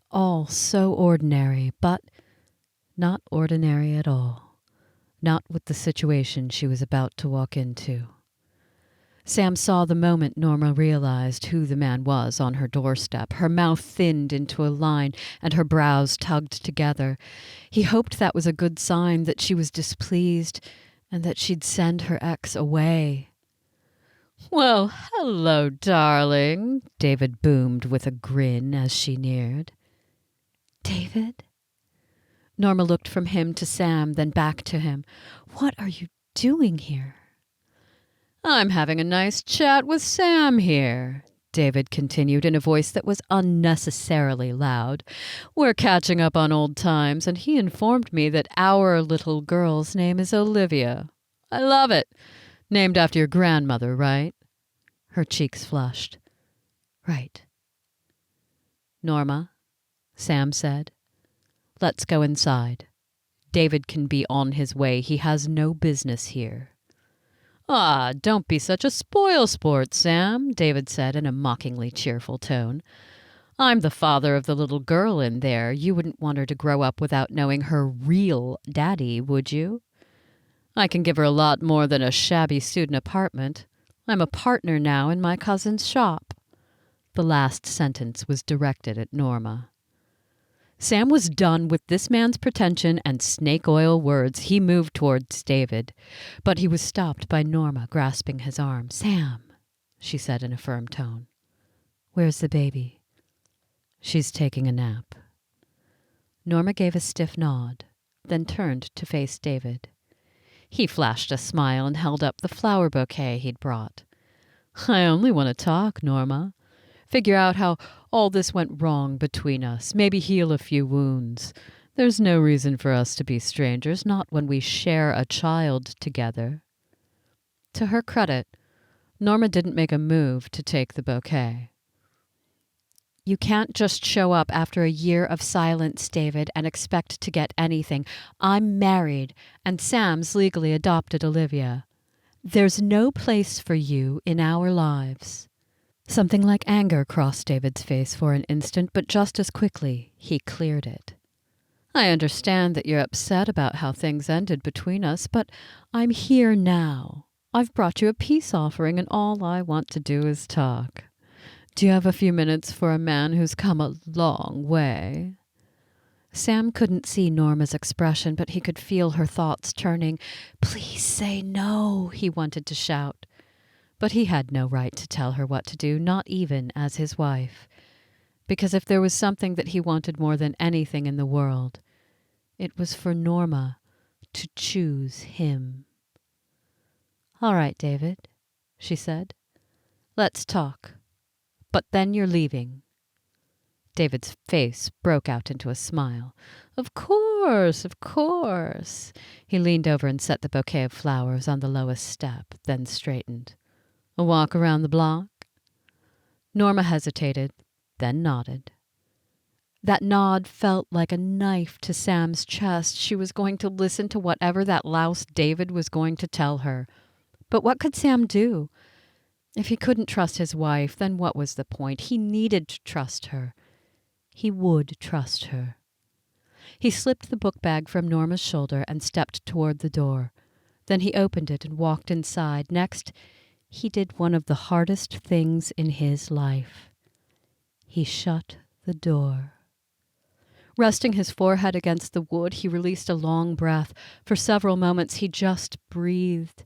B: All so ordinary, but not ordinary at all. Not with the situation she was about to walk into. Sam saw the moment Norma realized who the man was on her doorstep. Her mouth thinned into a line and her brows tugged together. He hoped that was a good sign, that she was displeased and that she'd send her ex away. "Well, hello, darling," David boomed with a grin as she neared. "David?" Norma looked from him to Sam, then back to him. "What are you doing here?" "I'm having a nice chat with Sam here," David continued in a voice that was unnecessarily loud. "We're catching up on old times, and he informed me that our little girl's name is Olivia. I love it. Named after your grandmother, right?" Her cheeks flushed. "Right." "Norma," Sam said, "let's go inside. David can be on his way. He has no business here." "Ah, don't be such a spoil-sport, Sam," David said in a mockingly cheerful tone. "I'm the father of the little girl in there. You wouldn't want her to grow up without knowing her real daddy, would you? I can give her a lot more than a shabby student apartment. I'm a partner now in my cousin's shop." The last sentence was directed at Norma. Sam was done with this man's pretension and snake oil words. He moved towards David, but he was stopped by Norma grasping his arm. "Sam," she said in a firm tone. "Where's the baby?" "She's taking a nap." Norma gave a stiff nod, then turned to face David. He flashed a smile and held up the flower bouquet he'd brought. "I only want to talk, Norma. Figure out how all this went wrong between us. Maybe heal a few wounds. There's no reason for us to be strangers, not when we share a child together." To her credit, Norma didn't make a move to take the bouquet. "You can't just show up after a year of silence, David, and expect to get anything. I'm married, and Sam's legally adopted Olivia. There's no place for you in our lives." Something like anger crossed David's face for an instant, but just as quickly he cleared it. "I understand that you're upset about how things ended between us, but I'm here now. I've brought you a peace offering, and all I want to do is talk. Do you have a few minutes for a man who's come a long way?" Sam couldn't see Norma's expression, but he could feel her thoughts turning. "Please say no," he wanted to shout. But he had no right to tell her what to do, not even as his wife. Because if there was something that he wanted more than anything in the world, it was for Norma to choose him. "All right, David," she said. "Let's talk. But then you're leaving." David's face broke out into a smile. Of course, of course." He leaned over and set the bouquet of flowers on the lowest step, then straightened. "A walk around the block?" Norma hesitated, then nodded. That nod felt like a knife to Sam's chest. She was going to listen to whatever that louse David was going to tell her. But what could Sam do? If he couldn't trust his wife, then what was the point? He needed to trust her. He would trust her. He slipped the book bag from Norma's shoulder and stepped toward the door. Then he opened it and walked inside. Next, he did one of the hardest things in his life. He shut the door. Resting his forehead against the wood, he released a long breath. For several moments, he just breathed.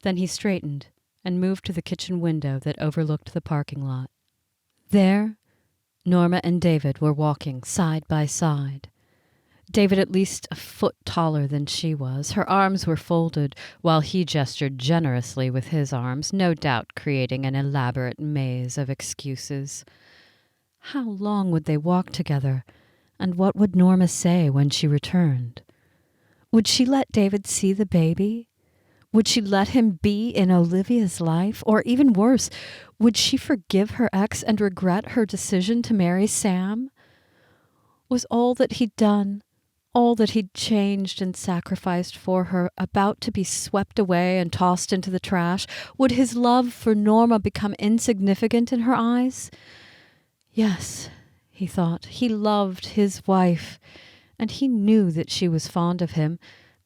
B: Then he straightened and moved to the kitchen window that overlooked the parking lot. There, Norma and David were walking side by side. David at least a foot taller than she was. Her arms were folded, while he gestured generously with his arms, no doubt creating an elaborate maze of excuses. How long would they walk together, and what would Norma say when she returned? Would she let David see the baby? Would she let him be in Olivia's life? Or even worse, would she forgive her ex and regret her decision to marry Sam? Was all that he'd done, all that he'd changed and sacrificed for her, about to be swept away and tossed into the trash? Would his love for Norma become insignificant in her eyes? Yes, he thought, he loved his wife, and he knew that she was fond of him.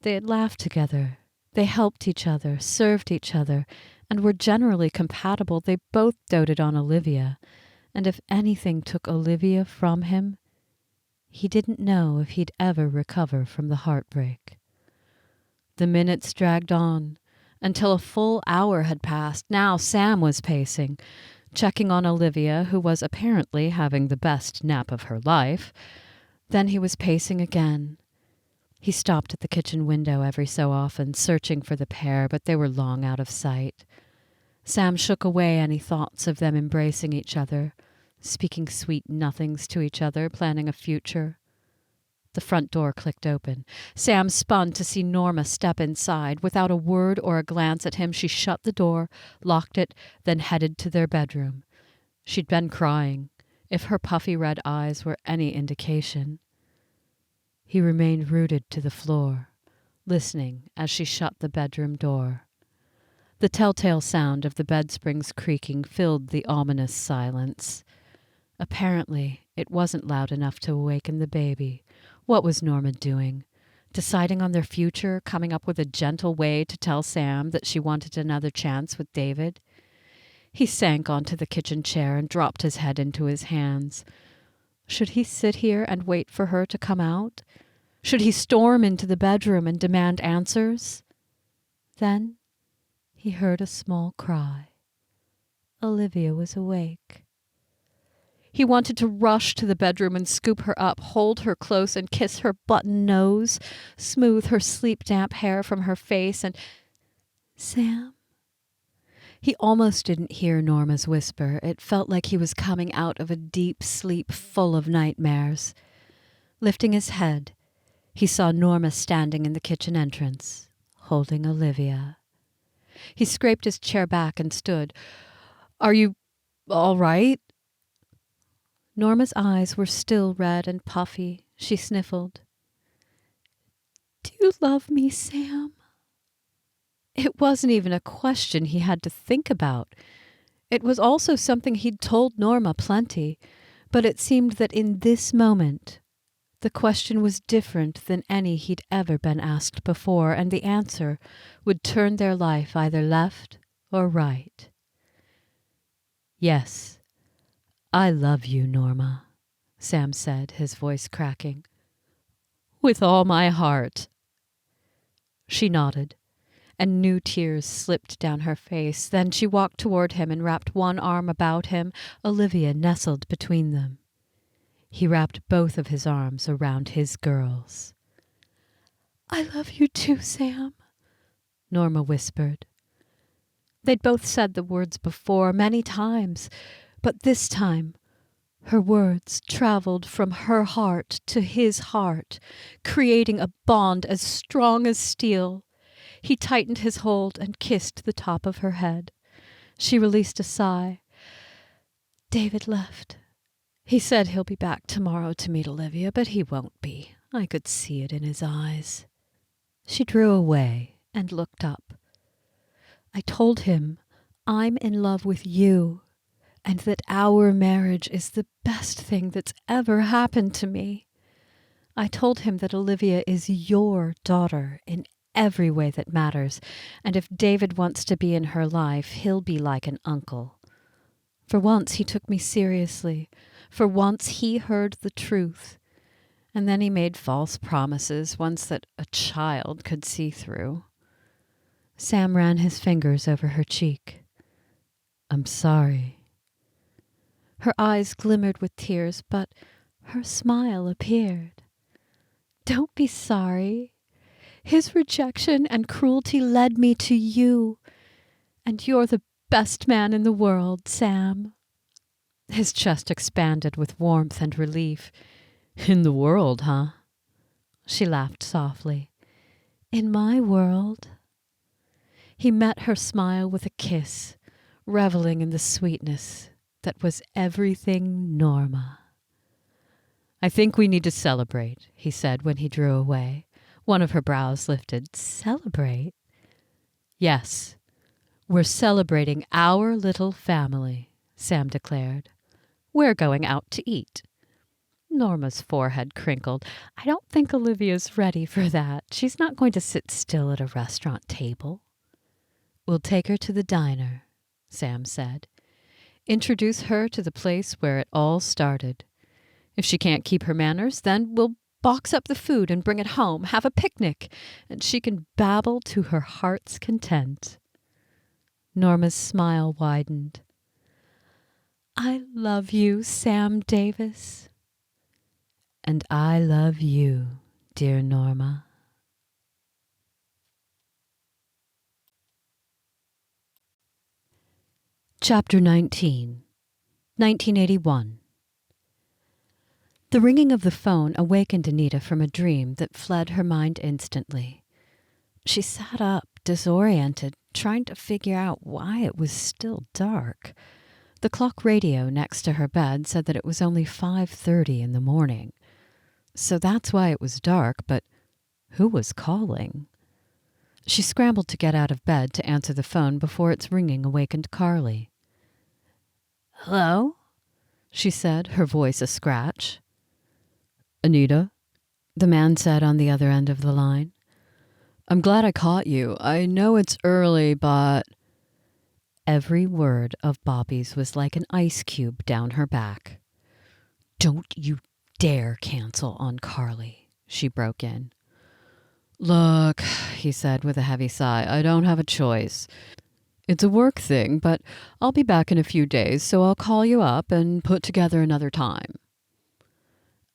B: They had laughed together. They helped each other, served each other, and were generally compatible. They both doted on Olivia, and if anything took Olivia from him, he didn't know if he'd ever recover from the heartbreak. The minutes dragged on until a full hour had passed. Now Sam was pacing, checking on Olivia, who was apparently having the best nap of her life. Then he was pacing again. He stopped at the kitchen window every so often, searching for the pair, but they were long out of sight. Sam shook away any thoughts of them embracing each other, speaking sweet nothings to each other, planning a future. The front door clicked open. Sam spun to see Norma step inside. Without a word or a glance at him, she shut the door, locked it, then headed to their bedroom. She'd been crying, if her puffy red eyes were any indication. He remained rooted to the floor, listening as she shut the bedroom door. The telltale sound of the bed springs creaking filled the ominous silence. Apparently, it wasn't loud enough to awaken the baby. What was Norma doing? Deciding on their future, coming up with a gentle way to tell Sam that she wanted another chance with David? He sank onto the kitchen chair and dropped his head into his hands. Should he sit here and wait for her to come out? Should he storm into the bedroom and demand answers? Then he heard a small cry. Olivia was awake. He wanted to rush to the bedroom and scoop her up, hold her close and kiss her button nose, smooth her sleep-damp hair from her face, and... Sam? He almost didn't hear Norma's whisper. It felt like he was coming out of a deep sleep full of nightmares. Lifting his head, he saw Norma standing in the kitchen entrance, holding Olivia. He scraped his chair back and stood. "Are you all right?" Norma's eyes were still red and puffy. She sniffled. "Do you love me, Sam?" It wasn't even a question he had to think about. It was also something he'd told Norma plenty, but it seemed that in this moment, the question was different than any he'd ever been asked before, and the answer would turn their life either left or right. "Yes, I love you, Norma," Sam said, his voice cracking. "With all my heart." She nodded, and new tears slipped down her face. Then she walked toward him and wrapped one arm about him. Olivia nestled between them. He wrapped both of his arms around his girls. "I love you too, Sam," Norma whispered. They'd both said the words before many times, but this time her words traveled from her heart to his heart, creating a bond as strong as steel. He tightened his hold and kissed the top of her head. She released a sigh. "David left. He said he'll be back tomorrow to meet Olivia, but he won't be. I could see it in his eyes." She drew away and looked up. "I told him I'm in love with you, and that our marriage is the best thing that's ever happened to me. I told him that Olivia is your daughter in every way that matters, and if David wants to be in her life, he'll be like an uncle. For once he took me seriously. For once he heard the truth. And then he made false promises, ones that a child could see through." Sam ran his fingers over her cheek. "I'm sorry." Her eyes glimmered with tears, but her smile appeared. "Don't be sorry. His rejection and cruelty led me to you, and you're the best man in the world, Sam." His chest expanded with warmth and relief. "In the world, huh?" She laughed softly. "In my world." He met her smile with a kiss, reveling in the sweetness that was everything Norma. "I think we need to celebrate," he said when he drew away. One of her brows lifted. "Celebrate?" "Yes, we're celebrating our little family," Sam declared. "We're going out to eat." Norma's forehead crinkled. "I don't think Olivia's ready for that. She's not going to sit still at a restaurant table." "We'll take her to the diner," Sam said. "Introduce her to the place where it all started. If she can't keep her manners, then we'll box up the food and bring it home, have a picnic, and she can babble to her heart's content." Norma's smile widened. "I love you, Sam Davis." "And I love you, dear Norma." Chapter 19, 1981. The ringing of the phone awakened Anita from a dream that fled her mind instantly. She sat up, disoriented, trying to figure out why it was still dark. The clock radio next to her bed said that it was only 5:30 in the morning. So that's why it was dark, but who was calling? She scrambled to get out of bed to answer the phone before its ringing awakened Carly. "Hello?" she said, her voice a scratch. "Anita?" the man said on the other end of the line. "I'm glad I caught you. I know it's early, but..." Every word of Bobby's was like an ice cube down her back. "Don't you dare cancel on Carly," she broke in. "Look," he said with a heavy sigh, "I don't have a choice. It's a work thing, but I'll be back in a few days, so I'll call you up and put together another time."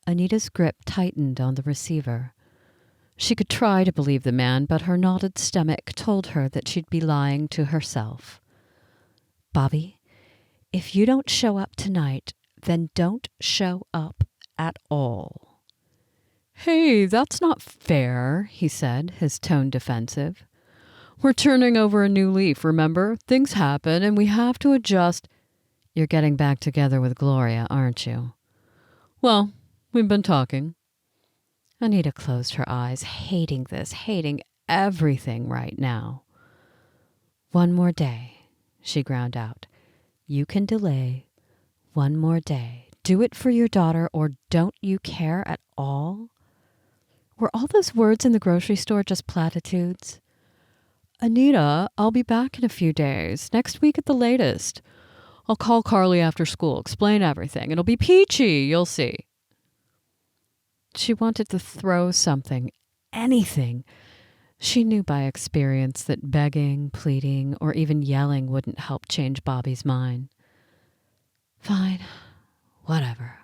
B: Anita's grip tightened on the receiver. She could try to believe the man, but her knotted stomach told her that she'd be lying to herself. "Bobby, if you don't show up tonight, then don't show up at all." "Hey, that's not fair," he said, his tone defensive. "We're turning over a new leaf, remember? Things happen and we have to adjust." "You're getting back together with Gloria, aren't you?" "Well, we've been talking." Anita closed her eyes, hating this, hating everything right now. "One more day," she ground out. "You can delay. One more day. Do it for your daughter, or don't you care at all?" Were all those words in the grocery store just platitudes? "Anita, I'll be back in a few days, next week at the latest. I'll call Carly after school, explain everything. It'll be peachy, you'll see." She wanted to throw something, anything. She knew by experience that begging, pleading, or even yelling wouldn't help change Bobby's mind. Fine, whatever.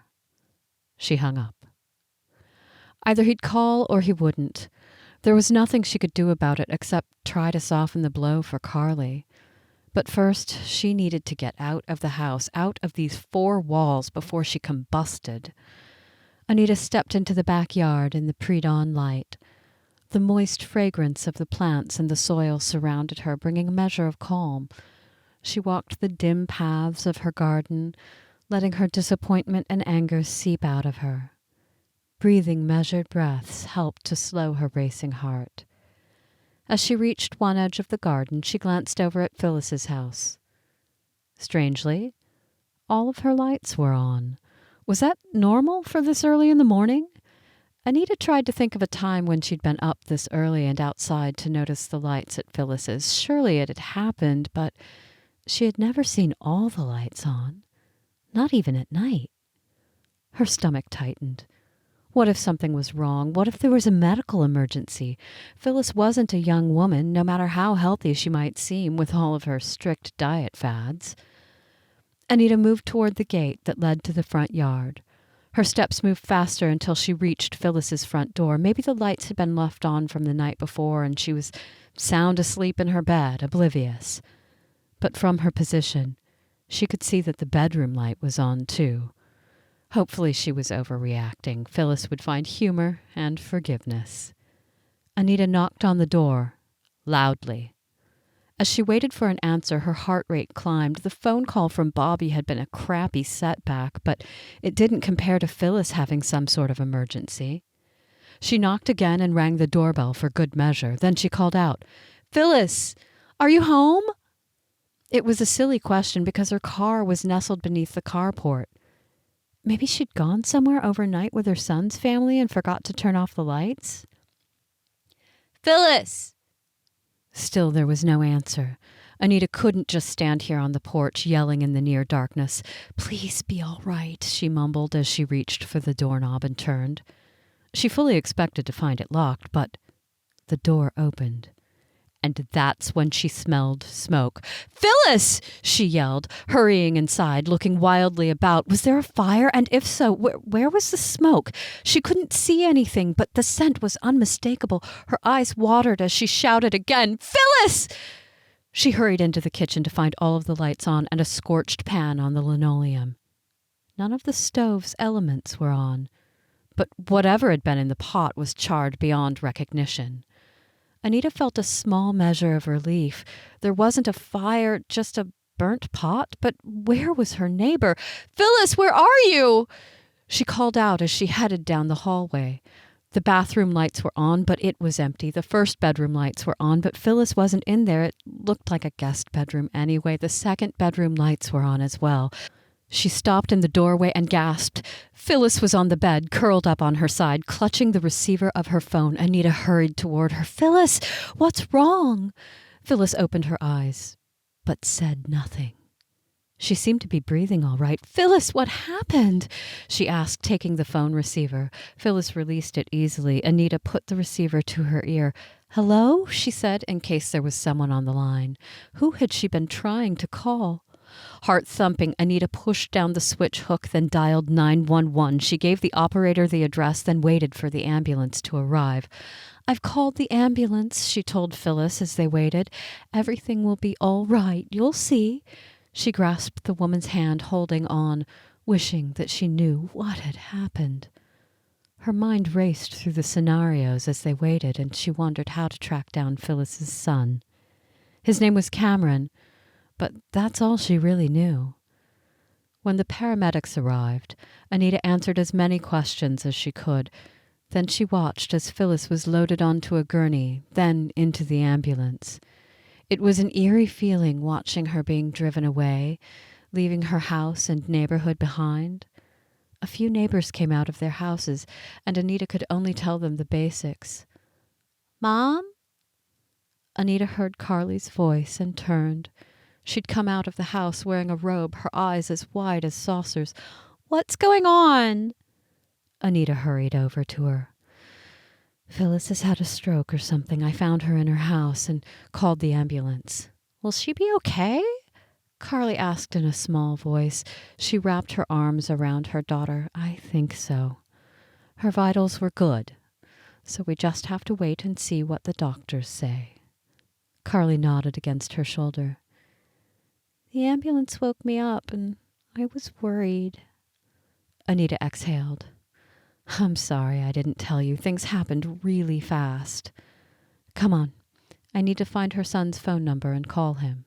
B: She hung up. Either he'd call or he wouldn't. There was nothing she could do about it except try to soften the blow for Carly. But first, she needed to get out of the house, out of these four walls before she combusted. Anita stepped into the backyard in the pre-dawn light. The moist fragrance of the plants and the soil surrounded her, bringing a measure of calm. She walked the dim paths of her garden, letting her disappointment and anger seep out of her. Breathing measured breaths helped to slow her racing heart. As she reached one edge of the garden, she glanced over at Phyllis's house. Strangely, all of her lights were on. Was that normal for this early in the morning? Anita tried to think of a time when she'd been up this early and outside to notice the lights at Phyllis's. Surely it had happened, but she had never seen all the lights on, not even at night. Her stomach tightened. What if something was wrong? What if there was a medical emergency? Phyllis wasn't a young woman, no matter how healthy she might seem with all of her strict diet fads. Anita moved toward the gate that led to the front yard. Her steps moved faster until she reached Phyllis's front door. Maybe the lights had been left on from the night before and she was sound asleep in her bed, oblivious. But from her position, she could see that the bedroom light was on too. Hopefully she was overreacting. Phyllis would find humor and forgiveness. Anita knocked on the door, loudly. As she waited for an answer, her heart rate climbed. The phone call from Bobby had been a crappy setback, but it didn't compare to Phyllis having some sort of emergency. She knocked again and rang the doorbell for good measure. Then she called out, "Phyllis, are you home?" It was a silly question because her car was nestled beneath the carport. Maybe she'd gone somewhere overnight with her son's family and forgot to turn off the lights? "Phyllis!" Still, there was no answer. Anita couldn't just stand here on the porch yelling in the near darkness. "Please be all right," she mumbled as she reached for the doorknob and turned. She fully expected to find it locked, but the door opened. And that's when she smelled smoke. "Phyllis!" she yelled, hurrying inside, looking wildly about. Was there a fire? And if so, where was the smoke? She couldn't see anything, but the scent was unmistakable. Her eyes watered as she shouted again, "Phyllis!" She hurried into the kitchen to find all of the lights on and a scorched pan on the linoleum. None of the stove's elements were on, but whatever had been in the pot was charred beyond recognition. Anita felt a small measure of relief. There wasn't a fire, just a burnt pot. But where was her neighbor? "Phyllis, where are you?" She called out as she headed down the hallway. The bathroom lights were on, but it was empty. The first bedroom lights were on, but Phyllis wasn't in there. It looked like a guest bedroom anyway. The second bedroom lights were on as well. She stopped in the doorway and gasped. Phyllis was on the bed, curled up on her side, clutching the receiver of her phone. Anita hurried toward her. "Phyllis, what's wrong?" Phyllis opened her eyes. but said nothing. She seemed to be breathing all right. "Phyllis, what happened?" she asked, taking the phone receiver. Phyllis released it easily. Anita put the receiver to her ear. "Hello?" she said, in case there was someone on the line. Who had she been trying to call? Heart thumping, Anita pushed down the switch hook, then dialed 911. She gave the operator the address, then waited for the ambulance to arrive. "I've called the ambulance," she told Phyllis as they waited. "Everything will be all right. You'll see." She grasped the woman's hand, holding on, wishing that she knew what had happened. Her mind raced through the scenarios as they waited, and she wondered how to track down Phyllis's son. His name was Cameron, but that's all she really knew. When the paramedics arrived, Anita answered as many questions as she could. Then she watched as Phyllis was loaded onto a gurney, then into the ambulance. It was an eerie feeling watching her being driven away, leaving her house and neighborhood behind. A few neighbors came out of their houses, and Anita could only tell them the basics. "Mom?" Anita heard Carly's voice and turned. She'd come out of the house wearing a robe, her eyes as wide as saucers. "What's going on?" Anita hurried over to her. "Phyllis has had a stroke or something. I found her in her house and called the ambulance." "Will she be okay?" Carly asked in a small voice. She wrapped her arms around her daughter. "I think so. Her vitals were good, so we just have to wait and see what the doctors say." Carly nodded against her shoulder. "The ambulance woke me up and I was worried." Anita exhaled. "I'm sorry I didn't tell you. Things happened really fast. Come on. I need to find her son's phone number and call him."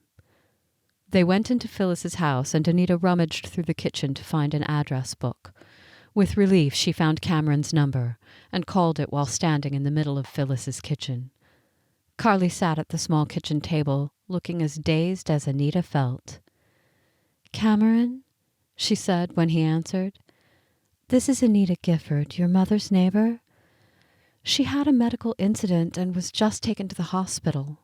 B: They went into Phyllis's house, and Anita rummaged through the kitchen to find an address book. With relief, she found Cameron's number and called it while standing in the middle of Phyllis's kitchen. Carly sat at the small kitchen table, looking as dazed as Anita felt. "Cameron," she said when he answered. "This is Anita Gifford, your mother's neighbor. She had a medical incident and was just taken to the hospital."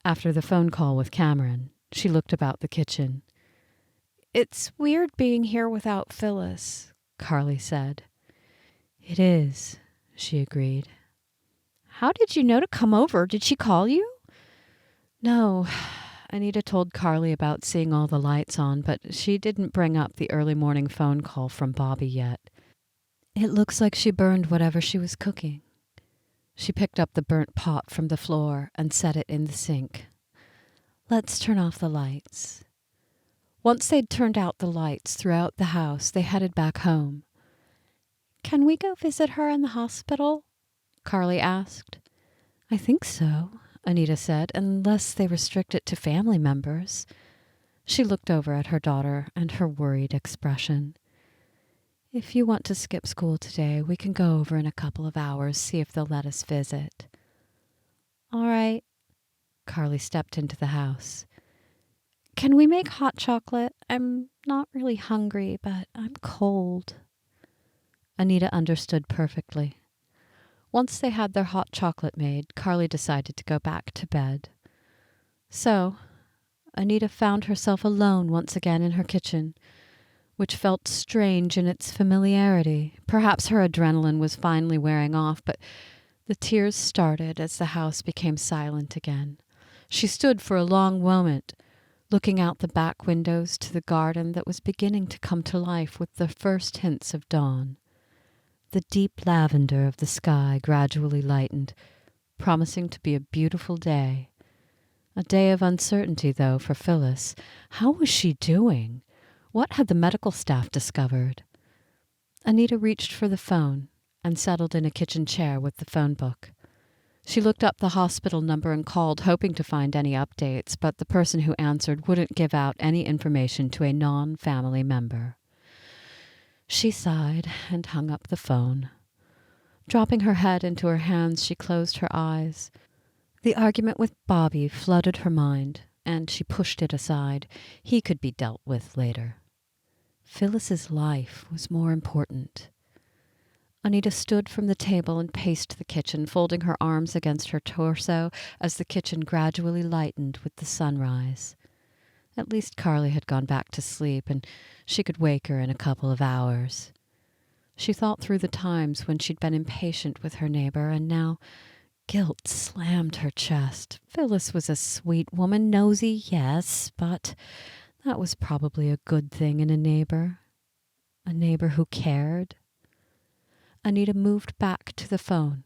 B: After the phone call with Cameron, she looked about the kitchen. "It's weird being here without Phyllis," Carly said. "It is," she agreed. "How did you know to come over? Did she call you?" "No." Anita told Carly about seeing all the lights on, but she didn't bring up the early morning phone call from Bobby yet. "It looks like she burned whatever she was cooking." She picked up the burnt pot from the floor and set it in the sink. "Let's turn off the lights." Once they'd turned out the lights throughout the house, they headed back home. "Can we go visit her in the hospital?" Carly asked. "I think so," Anita said, "unless they restrict it to family members." She looked over at her daughter and her worried expression. "If you want to skip school today, we can go over in a couple of hours, see if they'll let us visit." "All right." Carly stepped into the house. "Can we make hot chocolate? I'm not really hungry, but I'm cold." Anita understood perfectly. Once they had their hot chocolate made, Carly decided to go back to bed. So, Anita found herself alone once again in her kitchen, which felt strange in its familiarity. Perhaps her adrenaline was finally wearing off, but the tears started as the house became silent again. She stood for a long moment, looking out the back windows to the garden that was beginning to come to life with the first hints of dawn. The deep lavender of the sky gradually lightened, promising to be a beautiful day. A day of uncertainty, though, for Phyllis. How was she doing? What had the medical staff discovered? Anita reached for the phone and settled in a kitchen chair with the phone book. She looked up the hospital number and called, hoping to find any updates, but the person who answered wouldn't give out any information to a non-family member. She sighed and hung up the phone. Dropping her head into her hands, she closed her eyes. The argument with Bobby flooded her mind, and she pushed it aside. He could be dealt with later. Phyllis's life was more important. Anita stood from the table and paced the kitchen, folding her arms against her torso as the kitchen gradually lightened with the sunrise. At least Carly had gone back to sleep, and she could wake her in a couple of hours. She thought through the times when she'd been impatient with her neighbor, and now guilt slammed her chest. Phyllis was a sweet woman, nosy, yes, but that was probably a good thing in a neighbor who cared. Anita moved back to the phone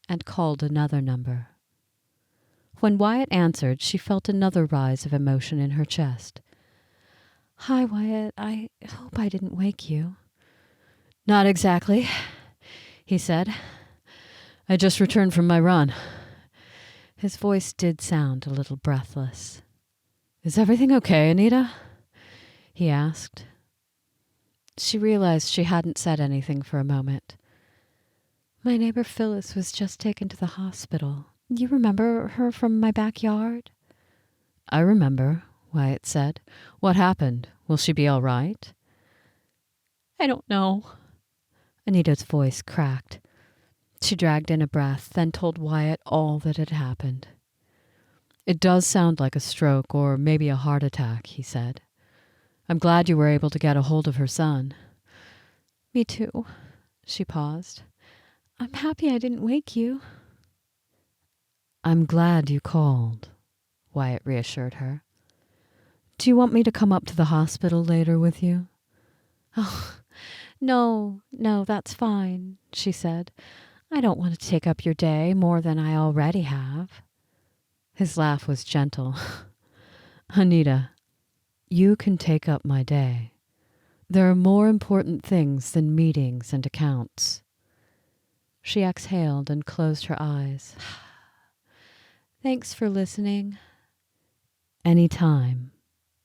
B: and called another number. When Wyatt answered, she felt another rise of emotion in her chest. "Hi, Wyatt. I hope I didn't wake you."
C: "Not exactly," he said. "I just returned from my run."
B: His voice did sound a little breathless.
C: "Is everything okay, Anita?" he asked.
B: She realized she hadn't said anything for a moment. "My neighbor Phyllis was just taken to the hospital. You remember her from my backyard?"
C: "I remember," Wyatt said. "What happened? Will she be all right?"
B: "I don't know." Anita's voice cracked. She dragged in a breath, then told Wyatt all that had happened.
C: "It does sound like a stroke or maybe a heart attack," he said. "I'm glad you were able to get a hold of her son."
B: "Me too." She paused. "I'm happy I didn't wake you."
C: "I'm glad you called," Wyatt reassured her. "Do you want me to come up to the hospital later with you?"
B: "Oh, no, that's fine," she said. "I don't want to take up your day more than I already have."
C: His laugh was gentle. "Anita, you can take up my day. There are more important things than meetings and accounts."
B: She exhaled and closed her eyes. "Thanks for listening."
C: "Anytime,"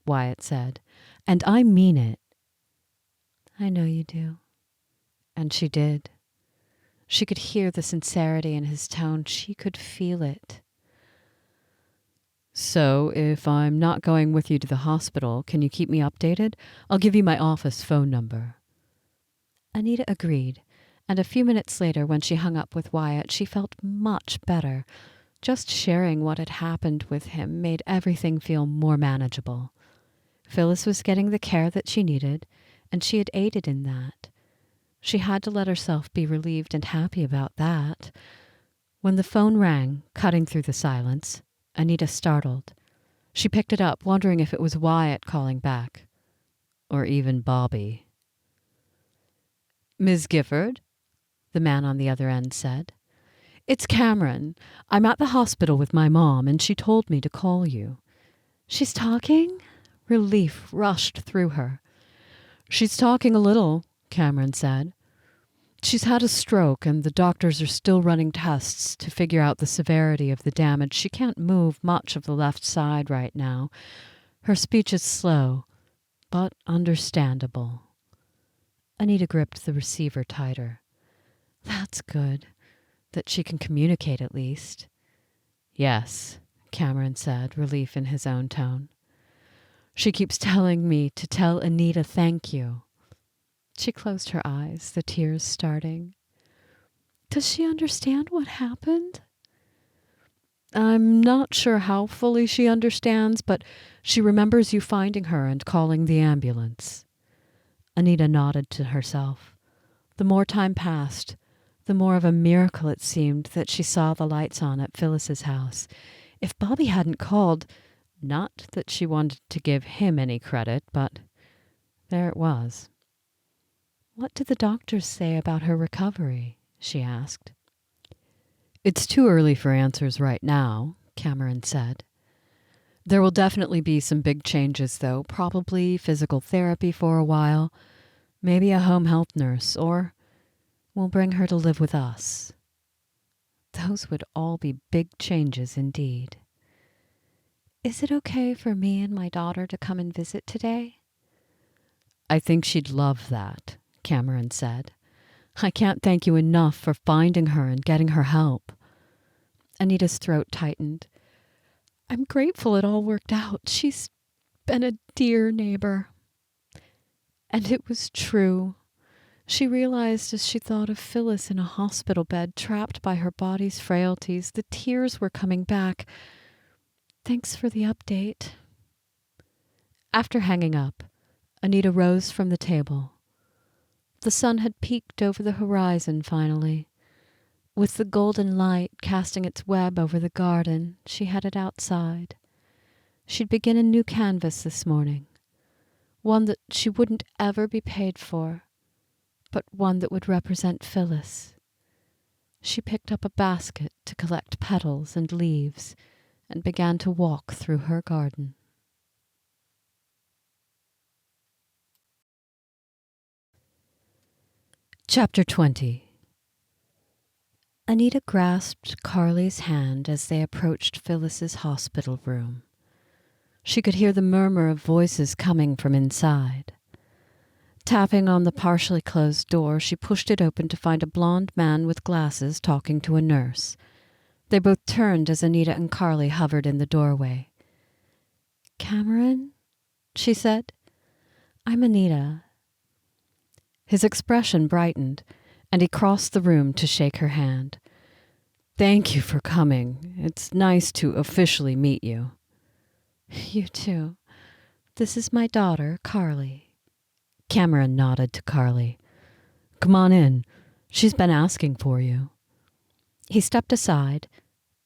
C: Wyatt said. "And I mean it."
B: "I know you do."
C: And she did.
B: She could hear the sincerity in his tone. She could feel it.
C: "So, if I'm not going with you to the hospital, can you keep me updated? I'll give you my office phone number."
B: Anita agreed, and a few minutes later, when she hung up with Wyatt, she felt much better. Just sharing what had happened with him made everything feel more manageable. Phyllis was getting the care that she needed, and she had aided in that. She had to let herself be relieved and happy about that. When the phone rang, cutting through the silence, Anita startled. She picked it up, wondering if it was Wyatt calling back.
C: Or even Bobby. "Ms. Gifford?" the man on the other end said. "It's Cameron. I'm at the hospital with my mom, and she told me to call you."
B: "She's talking?"
C: Relief rushed through her. "She's talking a little," Cameron said. "She's had a stroke, and the doctors are still running tests to figure out the severity of the damage. She can't move much of the left side right now. Her speech is slow, but understandable."
B: Anita gripped the receiver tighter.
C: "That's good, that she can communicate at least." "Yes," Cameron said, relief in his own tone. "She keeps telling me to tell Anita thank you."
B: She closed her eyes, the tears starting. "Does she understand what happened?"
C: "I'm not sure how fully she understands, but she remembers you finding her and calling the ambulance."
B: Anita nodded to herself. The more time passed, the more of a miracle it seemed that she saw the lights on at Phyllis's house. If Bobby hadn't called, not that she wanted to give him any credit, but there it was. "What did the doctors say about her recovery?" she asked.
C: "It's too early for answers right now," Cameron said. "There will definitely be some big changes, though. Probably physical therapy for a while, maybe a home health nurse, or we'll bring her to live with us."
B: Those would all be big changes indeed. "Is it okay for me and my daughter to come and visit today?"
C: "I think she'd love that," Cameron said. "I can't thank you enough for finding her and getting her help."
B: Anita's throat tightened. "I'm grateful it all worked out. She's been a dear neighbor." And it was true. She realized as she thought of Phyllis in a hospital bed, trapped by her body's frailties, the tears were coming back. Thanks for the update. After hanging up, Anita rose from the table. The sun had peeked over the horizon finally. With the golden light casting its web over the garden, she headed outside. She'd begin a new canvas this morning, one that she wouldn't ever be paid for, but one that would represent Phyllis. She picked up a basket to collect petals and leaves and began to walk through her garden. Chapter 20. Anita grasped Carly's hand as they approached Phyllis's hospital room. She could hear the murmur of voices coming from inside. Tapping on the partially closed door, she pushed it open to find a blond man with glasses talking to a nurse. They both turned as Anita and Carly hovered in the doorway. "Cameron?" she said. "I'm Anita." His expression brightened, and he crossed the room to shake her hand. "Thank you for coming. It's nice to officially meet you." "You too. This is my daughter, Carly." Cameron nodded to Carly. "Come on in. She's been asking for you." He stepped aside,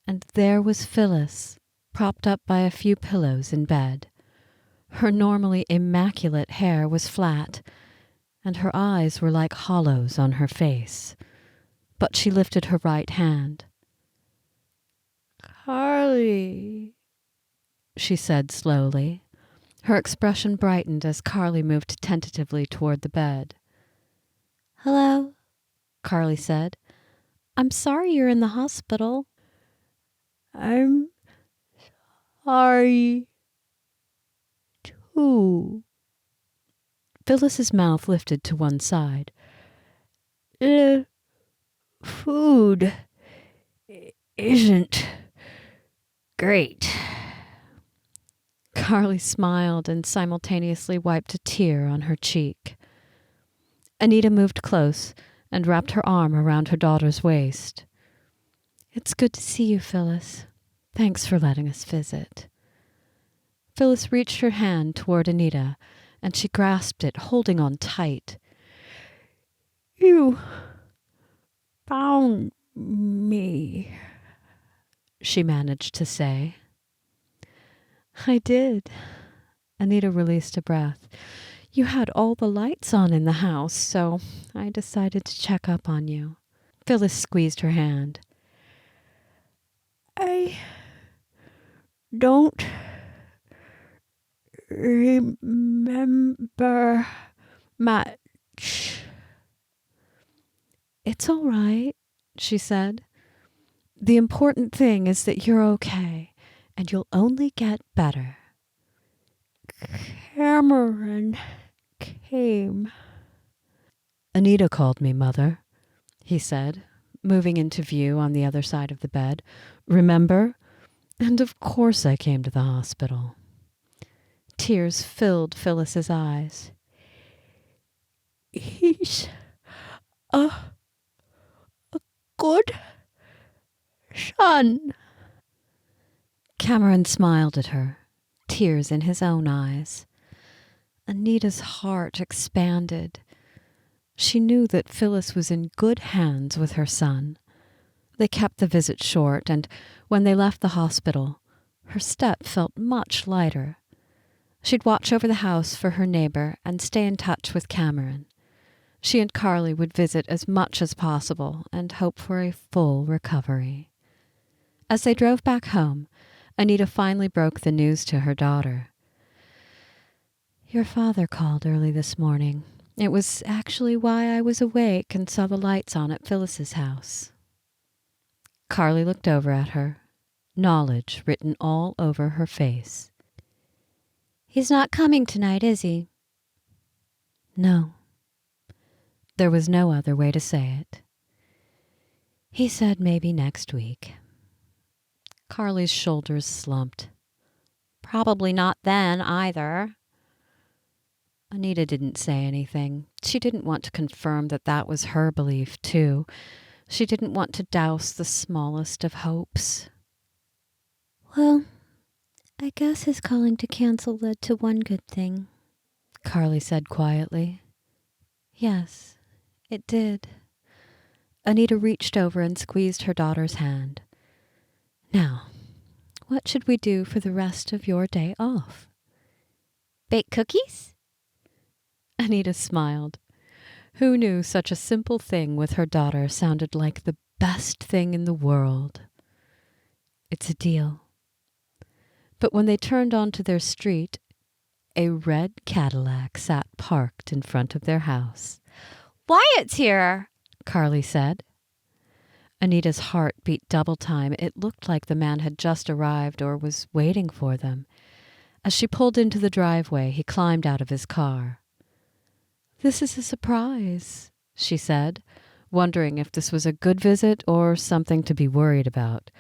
B: and there was Phyllis, propped up by a few pillows in bed. Her normally immaculate hair was flat, and her eyes were like hollows on her face. But she lifted her right hand. "Carly," she said slowly. Her expression brightened as Carly moved tentatively toward the bed. "Hello," Carly said. "I'm sorry you're in the hospital." "I'm sorry, too." Phyllis's mouth lifted to one side. "The food isn't great." Carly smiled and simultaneously wiped a tear on her cheek. Anita moved close and wrapped her arm around her daughter's waist. "It's good to see you, Phyllis. Thanks for letting us visit." Phyllis reached her hand toward Anita, and she grasped it, holding on tight. "You found me," she managed to say. "I did." Anita released a breath. "You had all the lights on in the house, so I decided to check up on you." Phyllis squeezed her hand. "I don't remember much." "It's all right," she said. "The important thing is that you're okay, and you'll only get better." "Cameron came." "Anita called me Mother," he said, moving into view on the other side of the bed. "Remember? And of course I came to the hospital." Tears filled Phyllis's eyes. "He's a good son." Cameron smiled at her, tears in his own eyes. Anita's heart expanded. She knew that Phyllis was in good hands with her son. They kept the visit short, and when they left the hospital, her step felt much lighter. She'd watch over the house for her neighbor and stay in touch with Cameron. She and Carly would visit as much as possible and hope for a full recovery. As they drove back home, Anita finally broke the news to her daughter. "Your father called early this morning. It was actually why I was awake and saw the lights on at Phyllis's house." Carly looked over at her, knowledge written all over her face. "He's not coming tonight, is he?" "No." There was no other way to say it. "He said maybe next week." Carly's shoulders slumped. "Probably not then, either." Anita didn't say anything. She didn't want to confirm that that was her belief, too. She didn't want to douse the smallest of hopes.
E: Well, I guess his calling to cancel led to one good thing,
B: Carly said quietly. Yes, it did. Anita reached over and squeezed her daughter's hand. Now, what should we do for the rest of your day off?
E: Bake cookies?
B: Anita smiled. Who knew such a simple thing with her daughter sounded like the best thing in the world? It's a deal. But when they turned onto their street, a red Cadillac sat parked in front of their house.
D: Wyatt's here,
B: Carly said. Anita's heart beat double time. It looked like the man had just arrived or was waiting for them. As she pulled into the driveway, he climbed out of his car. "This is a surprise," she said, wondering if this was a good visit or something to be worried about.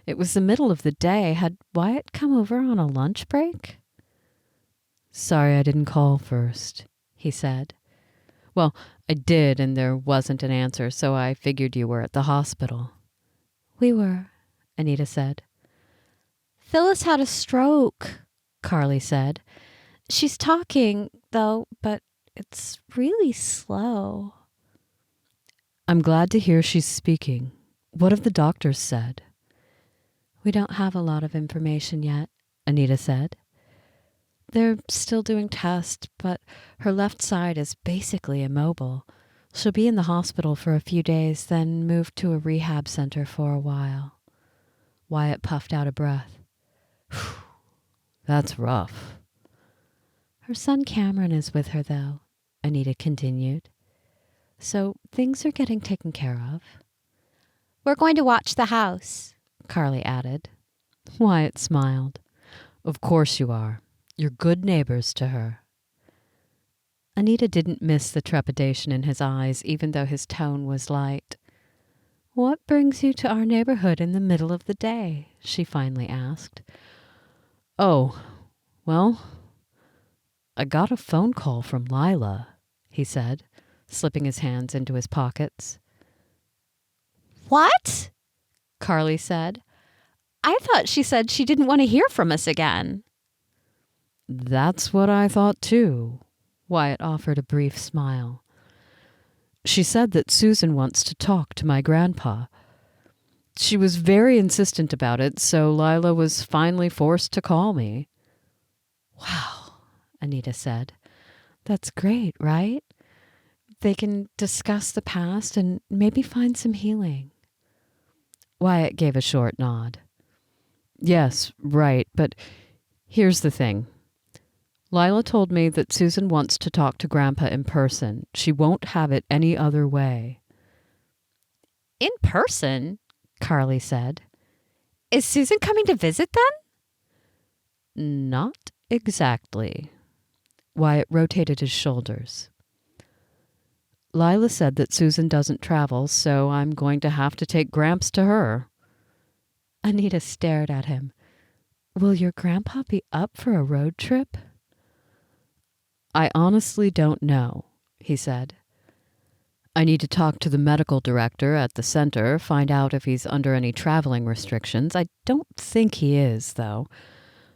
B: It was the middle of the day. Had Wyatt come over on a lunch break? "Sorry I didn't call first," he said. "Well, I did, and there wasn't an answer, so I figured you were at the hospital." "We were," Anita said.
E: Phyllis had a stroke,
B: Carly said.
E: She's talking, though, but it's really slow.
B: "I'm glad to hear she's speaking. What have the doctors said?" "We don't have a lot of information yet," Anita said. "They're still doing tests, but her left side is basically immobile. She'll be in the hospital for a few days, then move to a rehab center for a while." Wyatt puffed out a breath. "That's rough." "Her son Cameron is with her, though," Anita continued. "So things are getting taken care of."
E: We're going to watch the house,
B: Carly added. Wyatt smiled. "Of course you are. You're good neighbors to her." Anita didn't miss the trepidation in his eyes, even though his tone was light. "What brings you to our neighborhood in the middle of the day?" she finally asked. "Oh, well, I got a phone call from Lyla," he said, slipping his hands into his pockets.
E: What?
B: Carly said.
E: I thought she said she didn't want to hear from us again.
B: "That's what I thought too." Wyatt offered a brief smile. "She said that Susan wants to talk to my grandpa. She was very insistent about it, so Lyla was finally forced to call me." "Wow," Anita said. "That's great, right? They can discuss the past and maybe find some healing." Wyatt gave a short nod. "Yes, right, but here's the thing. Lyla told me that Susan wants to talk to Grandpa in person. She won't have it any other way."
E: In person?
B: Carly said.
E: Is Susan coming to visit then?
B: "Not exactly." Wyatt rotated his shoulders. "Lyla said that Susan doesn't travel, so I'm going to have to take Gramps to her." Anita stared at him. "Will your grandpa be up for a road trip?" "I honestly don't know," he said. "I need to talk to the medical director at the center, find out if he's under any traveling restrictions. I don't think he is, though.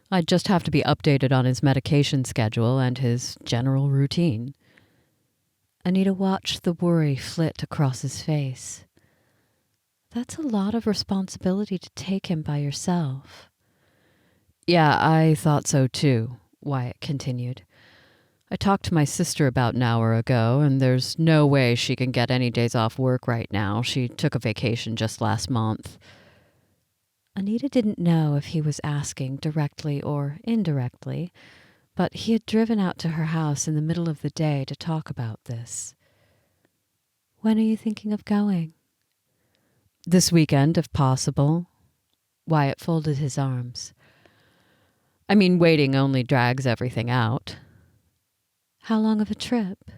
B: I just have to be updated on his medication schedule and his general routine." Anita watched the worry flit across his face. "That's a lot of responsibility to take him by yourself." "Yeah, I thought so too," Wyatt continued. "I talked to my sister about an hour ago, and there's no way she can get any days off work right now. She took a vacation just last month." Anita didn't know if he was asking directly or indirectly, but he had driven out to her house in the middle of the day to talk about this. "When are you thinking of going?" "This weekend, if possible." Wyatt folded his arms. "I mean, waiting only drags everything out." "How long of a trip?"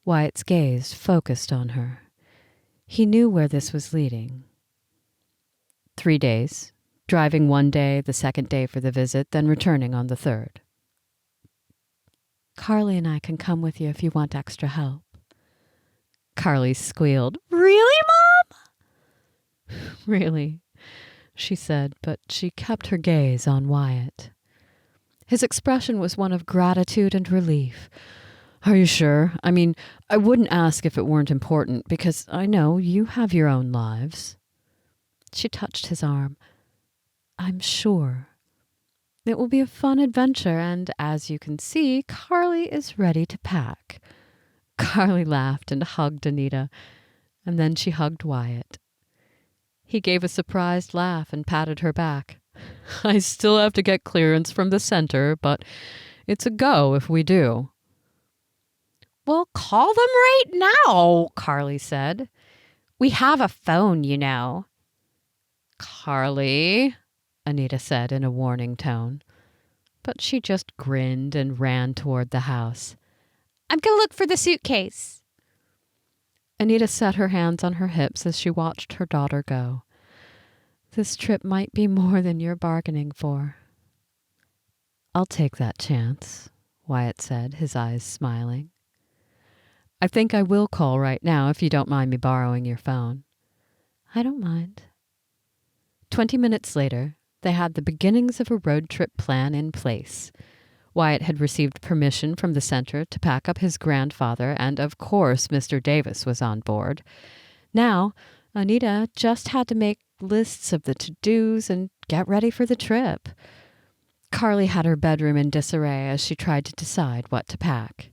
B: Wyatt's gaze focused on her. He knew where this was leading. 3 days, driving one day, the second day for the visit, then returning on the third. Carly and I can come with you if you want extra help. Carly squealed. Really, Mom? Really, she said, but she kept her gaze on Wyatt. His expression was one of gratitude and relief. Are you sure? I mean, I wouldn't ask if it weren't important, because I know you have your own lives. She touched his arm. I'm sure. It will be a fun adventure, and as you can see, Carly is ready to pack. Carly laughed and hugged Anita, and then she hugged Wyatt. He gave a surprised laugh and patted her back. I still have to get clearance from the center, but it's a go if we do.
D: Well, call them right now, Carly said. We have a phone, you know.
B: Carly, Anita said in a warning tone, but she just grinned and ran toward the house.
D: I'm going to look for the suitcase.
B: Anita set her hands on her hips as she watched her daughter go. This trip might be more than you're bargaining for. I'll take that chance, Wyatt said, his eyes smiling. I think I will call right now if you don't mind me borrowing your phone. I don't mind. 20 minutes later, they had the beginnings of a road trip plan in place. Wyatt had received permission from the center to pack up his grandfather, and of course Mr. Davis was on board. Now, Anita just had to make lists of the to-dos and get ready for the trip. Carly had her bedroom in disarray as she tried to decide what to pack.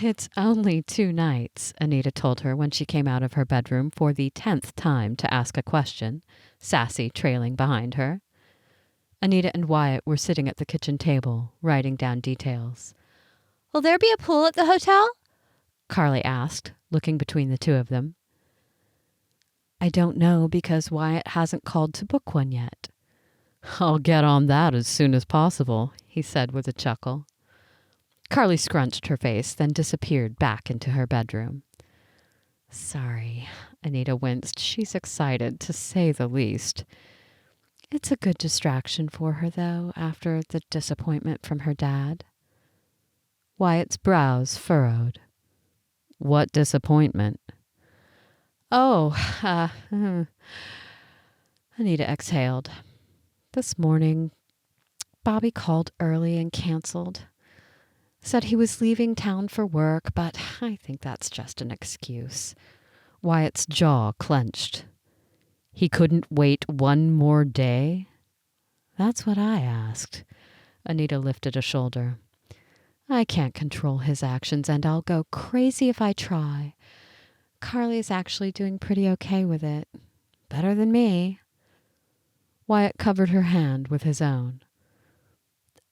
B: It's only 2 nights, Anita told her when she came out of her bedroom for the 10th time to ask a question, Sassy trailing behind her. Anita and Wyatt were sitting at the kitchen table, writing down details.
D: Will there be a pool at the hotel?
B: Carly asked, looking between the two of them. I don't know because Wyatt hasn't called to book one yet. I'll get on that as soon as possible, he said with a chuckle. Carly scrunched her face, then disappeared back into her bedroom. Sorry, Anita winced. She's excited, to say the least. It's a good distraction for her, though, after the disappointment from her dad. Wyatt's brows furrowed. What disappointment? Oh, Anita exhaled. This morning, Bobby called early and canceled. Said he was leaving town for work, but I think that's just an excuse. Wyatt's jaw clenched. He couldn't wait one more day? That's what I asked. Anita lifted a shoulder. I can't control his actions, and I'll go crazy if I try. Carly's actually doing pretty okay with it. Better than me. Wyatt covered her hand with his own.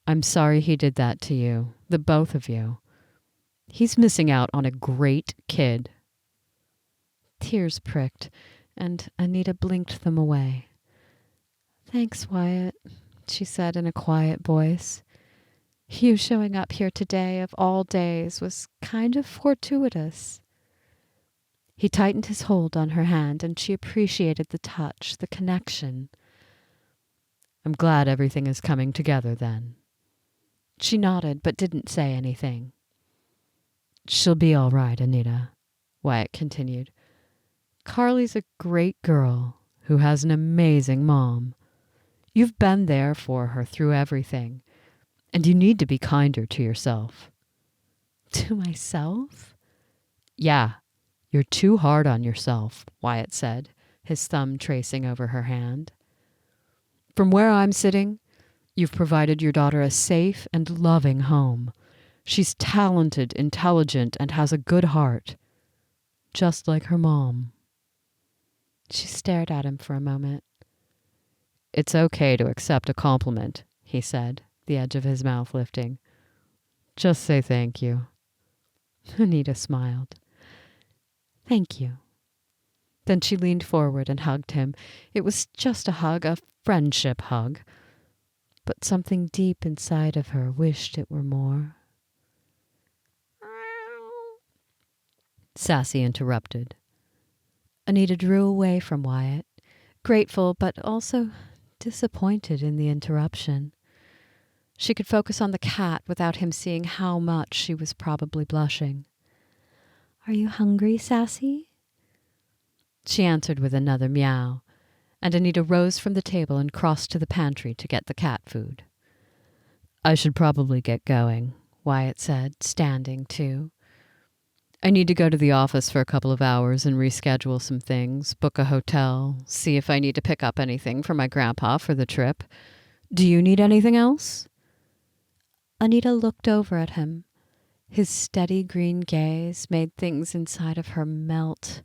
B: I'm sorry he did that to you, the both of you. He's missing out on a great kid. Tears pricked, and Anita blinked them away. Thanks, Wyatt, she said in a quiet voice. You showing up here today of all days was kind of fortuitous. He tightened his hold on her hand, and she appreciated the touch, the connection. I'm glad everything is coming together, then. She nodded, but didn't say anything. She'll be all right, Anita, Wyatt continued. Carly's a great girl who has an amazing mom. You've been there for her through everything, and you need to be kinder to yourself. To myself? Yeah, you're too hard on yourself, Wyatt said, his thumb tracing over her hand. From where I'm sitting, you've provided your daughter a safe and loving home. She's talented, intelligent, and has a good heart, just like her mom. She stared at him for a moment. It's okay to accept a compliment, he said, the edge of his mouth lifting. Just say thank you. Anita smiled. Thank you. Then she leaned forward and hugged him. It was just a hug, a friendship hug. But something deep inside of her wished it were more. Sassy interrupted. Anita drew away from Wyatt, grateful but also disappointed in the interruption. She could focus on the cat without him seeing how much she was probably blushing.
E: Are you hungry, Sassy?
B: She answered with another meow, and Anita rose from the table and crossed to the pantry to get the cat food. I should probably get going, Wyatt said, standing too. I need to go to the office for a couple of hours and reschedule some things, book a hotel, see if I need to pick up anything for my grandpa for the trip. Do you need anything else?
E: Anita looked over at him.
B: His steady green gaze made things inside of her melt.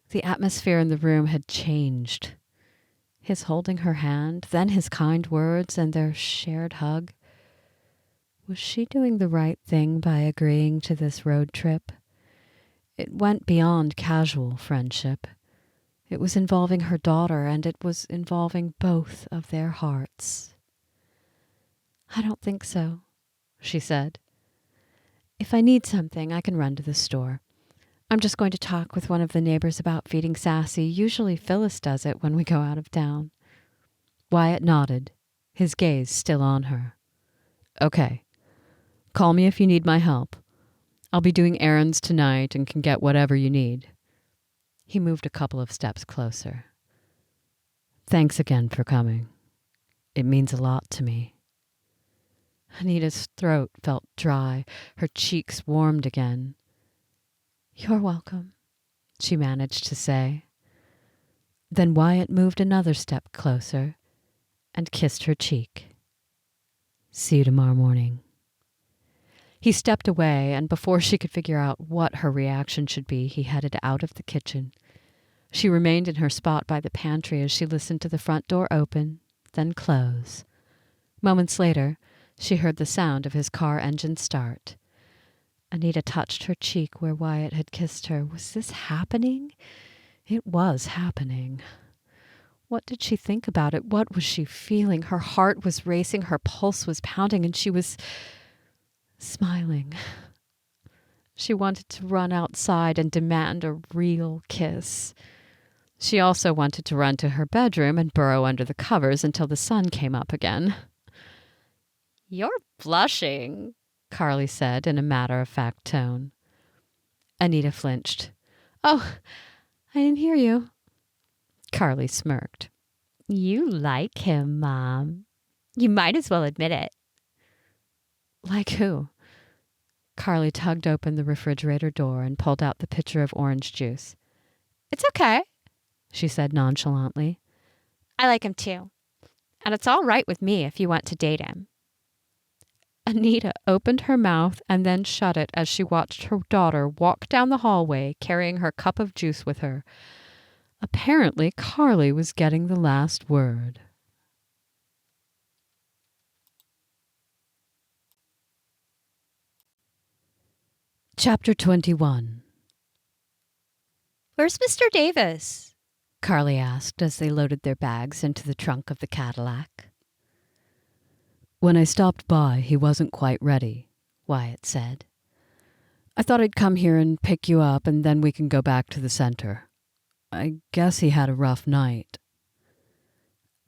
B: The atmosphere in the room had changed. His holding her hand, then his kind words and their shared hug. Was she doing the right thing by agreeing to this road trip? It went beyond casual friendship. It was involving her daughter, and it was involving both of their hearts. I don't think so, she said. If I need something, I can run to the store. I'm just going to talk with one of the neighbors about feeding Sassy. Usually Phyllis does it when we go out of town. Wyatt nodded, his gaze still on her. Okay. Call me if you need my help. I'll be doing errands tonight and can get whatever you need. He moved a couple of steps closer. Thanks again for coming. It means a lot to me. Anita's throat felt dry. Her cheeks warmed again. You're welcome, she managed to say. Then Wyatt moved another step closer and kissed her cheek. See you tomorrow morning. He stepped away, and before she could figure out what her reaction should be, he headed out of the kitchen. She remained in her spot by the pantry as she listened to the front door open, then close. Moments later, she heard the sound of his car engine start. Anita touched her cheek where Wyatt had kissed her. Was this happening? It was happening. What did she think about it? What was she feeling? Her heart was racing, her pulse was pounding, and she was smiling. She wanted to run outside and demand a real kiss. She also wanted to run to her bedroom and burrow under the covers until the sun came up again. You're blushing, Carly said in a matter-of-fact tone. Anita flinched. Oh, I didn't hear you. Carly smirked. You like him, Mom. You might as well admit it. Like who? Carly tugged open the refrigerator door and pulled out the pitcher of orange juice. It's okay, she said nonchalantly. I like him too. And it's all right with me if you want to date him. Anita opened her mouth and then shut it as she watched her daughter walk down the hallway carrying her cup of juice with her. Apparently, Carly was getting the last word. Chapter 21.
D: Where's Mr. Davis?
B: Carly asked as they loaded their bags into the trunk of the Cadillac. When I stopped by, he wasn't quite ready, Wyatt said. I thought I'd come here and pick you up, and then we can go back to the center. I guess he had a rough night.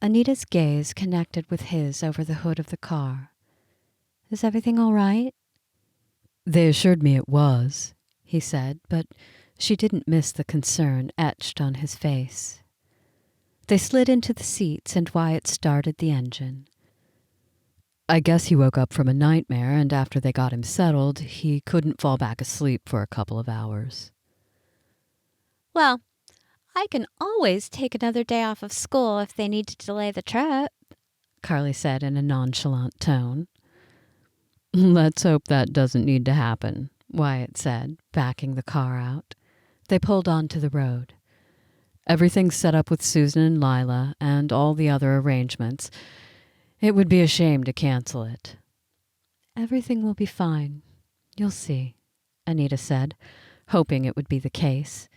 B: Anita's gaze connected with his over the hood of the car. Is everything all right? They assured me it was, he said, but she didn't miss the concern etched on his face. They slid into the seats and Wyatt started the engine. I guess he woke up from a nightmare, and after they got him settled, he couldn't fall back asleep for a couple of hours.
D: Well, I can always take another day off of school if they need to delay the trip,
B: Carly said in a nonchalant tone. Let's hope that doesn't need to happen, Wyatt said, backing the car out. They pulled onto the road. Everything's set up with Susan and Lyla and all the other arrangements. It would be a shame to cancel it. Everything will be fine. You'll see, Anita said, hoping it would be the case.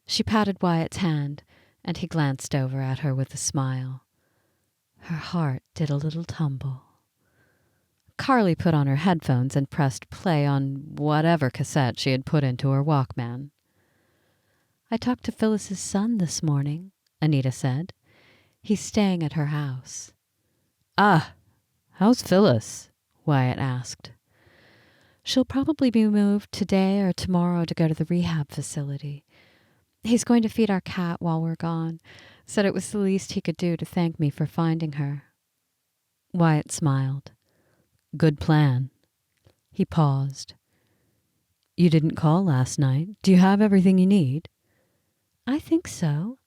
B: She patted Wyatt's hand, and he glanced over at her with a smile. Her heart did a little tumble. Carly put on her headphones and pressed play on whatever cassette she had put into her Walkman. I talked to Phyllis's son this morning, Anita said. He's staying at her house. Ah, How's Phyllis? Wyatt asked. She'll probably be moved today or tomorrow to go to the rehab facility. He's going to feed our cat while we're gone. Said it was the least he could do to thank me for finding her. Wyatt smiled. Good plan. He paused. You didn't call last night. Do you have everything you need? I think so.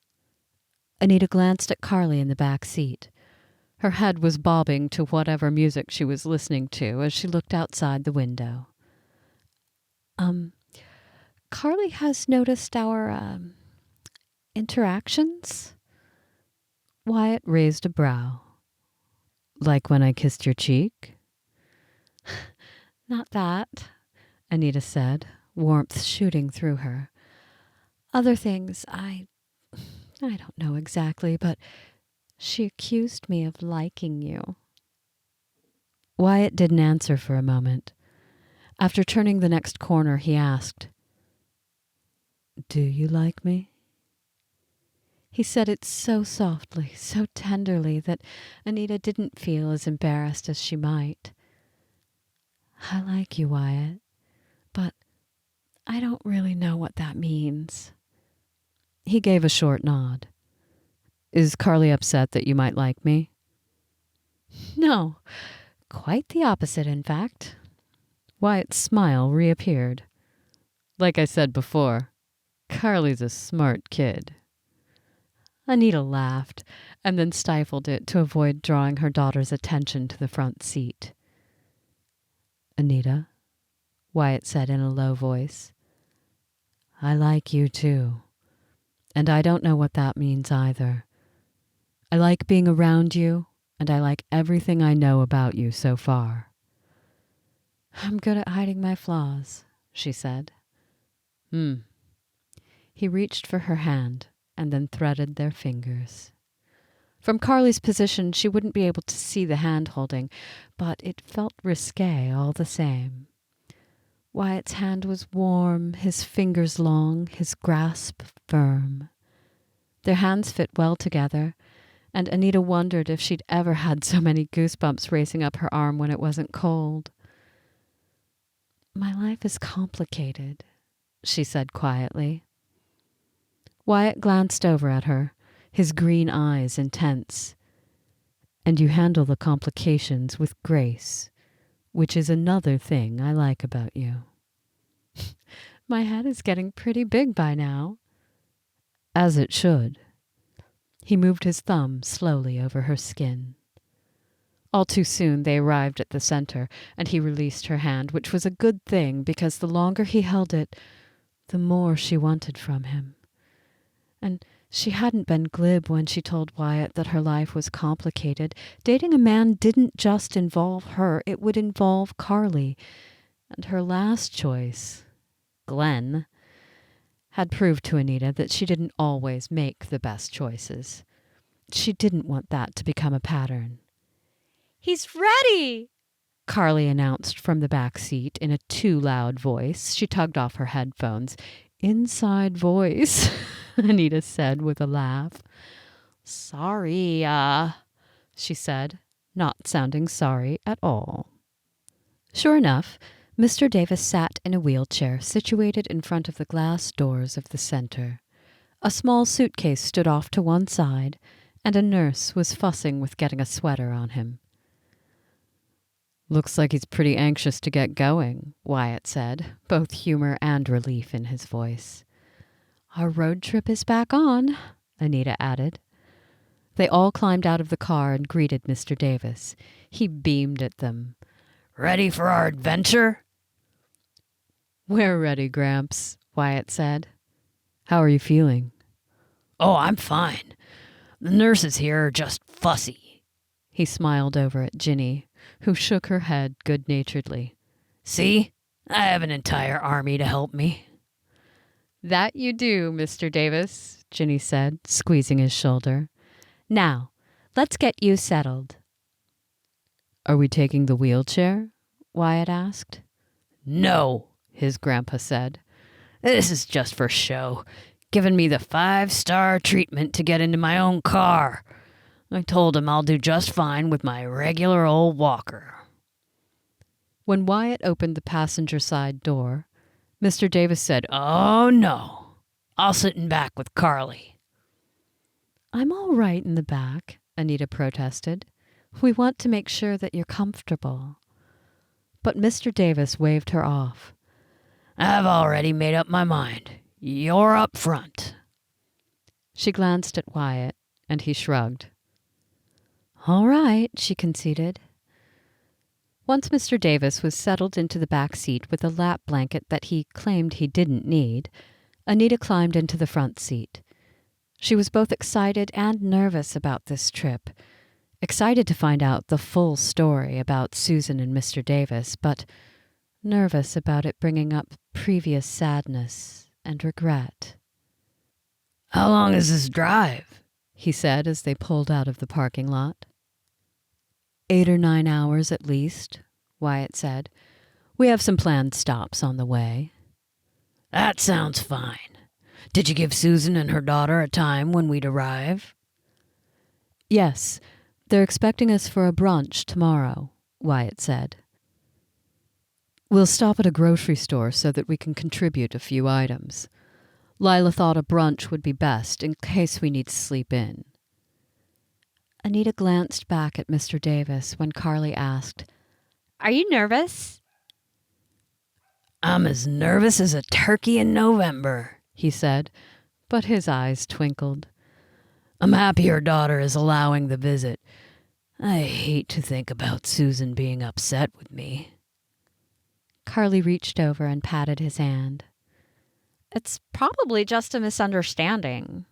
B: Anita glanced at Carly in the back seat. Her head was bobbing to whatever music she was listening to as she looked outside the window. Carly has noticed our, interactions? Wyatt raised a brow. Like when I kissed your cheek? Not that, Anita said, warmth shooting through her. Other things, I don't know exactly, but she accused me of liking you. Wyatt didn't answer for a moment. After turning the next corner, he asked, Do you like me? He said it so softly, so tenderly, that Anita didn't feel as embarrassed as she might. I like you, Wyatt, but I don't really know what that means. He gave a short nod. Is Carly upset that you might like me? No, quite the opposite, in fact. Wyatt's smile reappeared. Like I said before, Carly's a smart kid. Anita laughed, and then stifled it to avoid drawing her daughter's attention to the front seat. Anita, Wyatt said in a low voice, I like you too, and I don't know what that means either. I like being around you, and I like everything I know about you so far. I'm good at hiding my flaws, she said. He reached for her hand and then threaded their fingers. From Carly's position, she wouldn't be able to see the hand-holding, but it felt risque all the same. Wyatt's hand was warm, his fingers long, his grasp firm. Their hands fit well together, and Anita wondered if she'd ever had so many goosebumps racing up her arm when it wasn't cold. My life is complicated, she said quietly. Wyatt glanced over at her, his green eyes intense. And you handle the complications with grace, which is another thing I like about you. My head is getting pretty big by now. As it should. He moved his thumb slowly over her skin. All too soon they arrived at the center, and he released her hand, which was a good thing because the longer he held it, the more she wanted from him. And she hadn't been glib when she told Wyatt that her life was complicated. Dating a man didn't just involve her, it would involve Carly. And her last choice, Glenn, had proved to Anita that she didn't always make the best choices. She didn't want that to become a pattern.
D: He's ready,
B: Carly announced from the back seat in a too loud voice. She tugged off her headphones. Inside voice, Anita said with a laugh. Sorry, she said, not sounding sorry at all. Sure enough, Mr. Davis sat in a wheelchair situated in front of the glass doors of the center. A small suitcase stood off to one side, and a nurse was fussing with getting a sweater on him. Looks like he's pretty anxious to get going, Wyatt said, both humor and relief in his voice. Our road trip is back on, Anita added. They all climbed out of the car and greeted Mr. Davis. He beamed at them. Ready for our adventure? We're ready, Gramps, Wyatt said. How are you feeling? Oh, I'm fine. The nurses here are just fussy. He smiled over at Ginny, who shook her head good-naturedly. See? I have an entire army to help me. That you do, Mr. Davis, Ginny said, squeezing his shoulder. Now, let's get you settled. Are we taking the wheelchair? Wyatt asked. No, his grandpa said. This is just for show. Giving me the 5-star treatment to get into my own car.
C: I told him I'll do just fine with my regular old walker."
B: When Wyatt opened the passenger side door, Mr. Davis said,
C: "Oh, no. I'll sit in back with Carly."
B: "I'm all right in the back," Anita protested. "We want to make sure that you're comfortable." But Mr. Davis waved her off.
C: "I've already made up my mind. You're up front."
B: She glanced at Wyatt, and he shrugged. "All right," she conceded. Once Mr. Davis was settled into the back seat with a lap blanket that he claimed he didn't need, Anita climbed into the front seat. She was both excited and nervous about this trip, excited to find out the full story about Susan and Mr. Davis, but nervous about it bringing up previous sadness and regret.
C: "How long is this drive?"
B: he said as they pulled out of the parking lot. 8 or 9 hours at least, Wyatt said. "We have some planned stops on the way."
C: "That sounds fine. Did you give Susan and her daughter a time when we'd arrive?"
B: "Yes, they're expecting us for a brunch tomorrow," Wyatt said. "We'll stop at a grocery store so that we can contribute a few items. Lyla thought a brunch would be best in case we need to sleep in." Anita glanced back at Mr. Davis when Carly asked,
D: Are you nervous?
C: "I'm as nervous as a turkey in November,"
B: he said, but his eyes twinkled.
C: "I'm happy her daughter is allowing the visit. I hate to think about Susan being upset with me."
B: Carly reached over and patted his hand.
D: It's probably just a misunderstanding.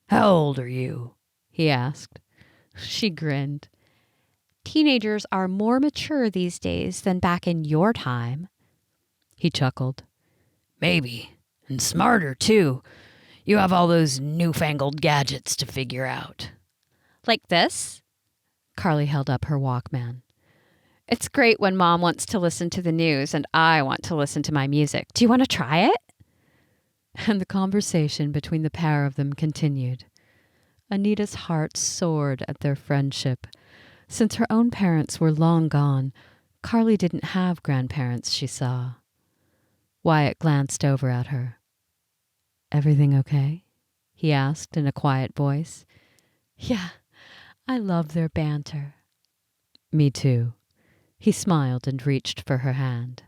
C: "How old are you?"
B: he asked. She grinned.
D: Teenagers are more mature these days than back in your time.
B: He chuckled.
C: "Maybe. And smarter, too. You have all those newfangled gadgets to figure out."
D: Like this?
B: Carly held up her Walkman.
D: It's great when Mom wants to listen to the news and I want to listen to my music. Do you want to try it?
B: And the conversation between the pair of them continued. Anita's heart soared at their friendship. Since her own parents were long gone, Carly didn't have grandparents she saw. Wyatt glanced over at her. "Everything okay?" he asked in a quiet voice. "Yeah, I love their banter." "Me too." He smiled and reached for her hand.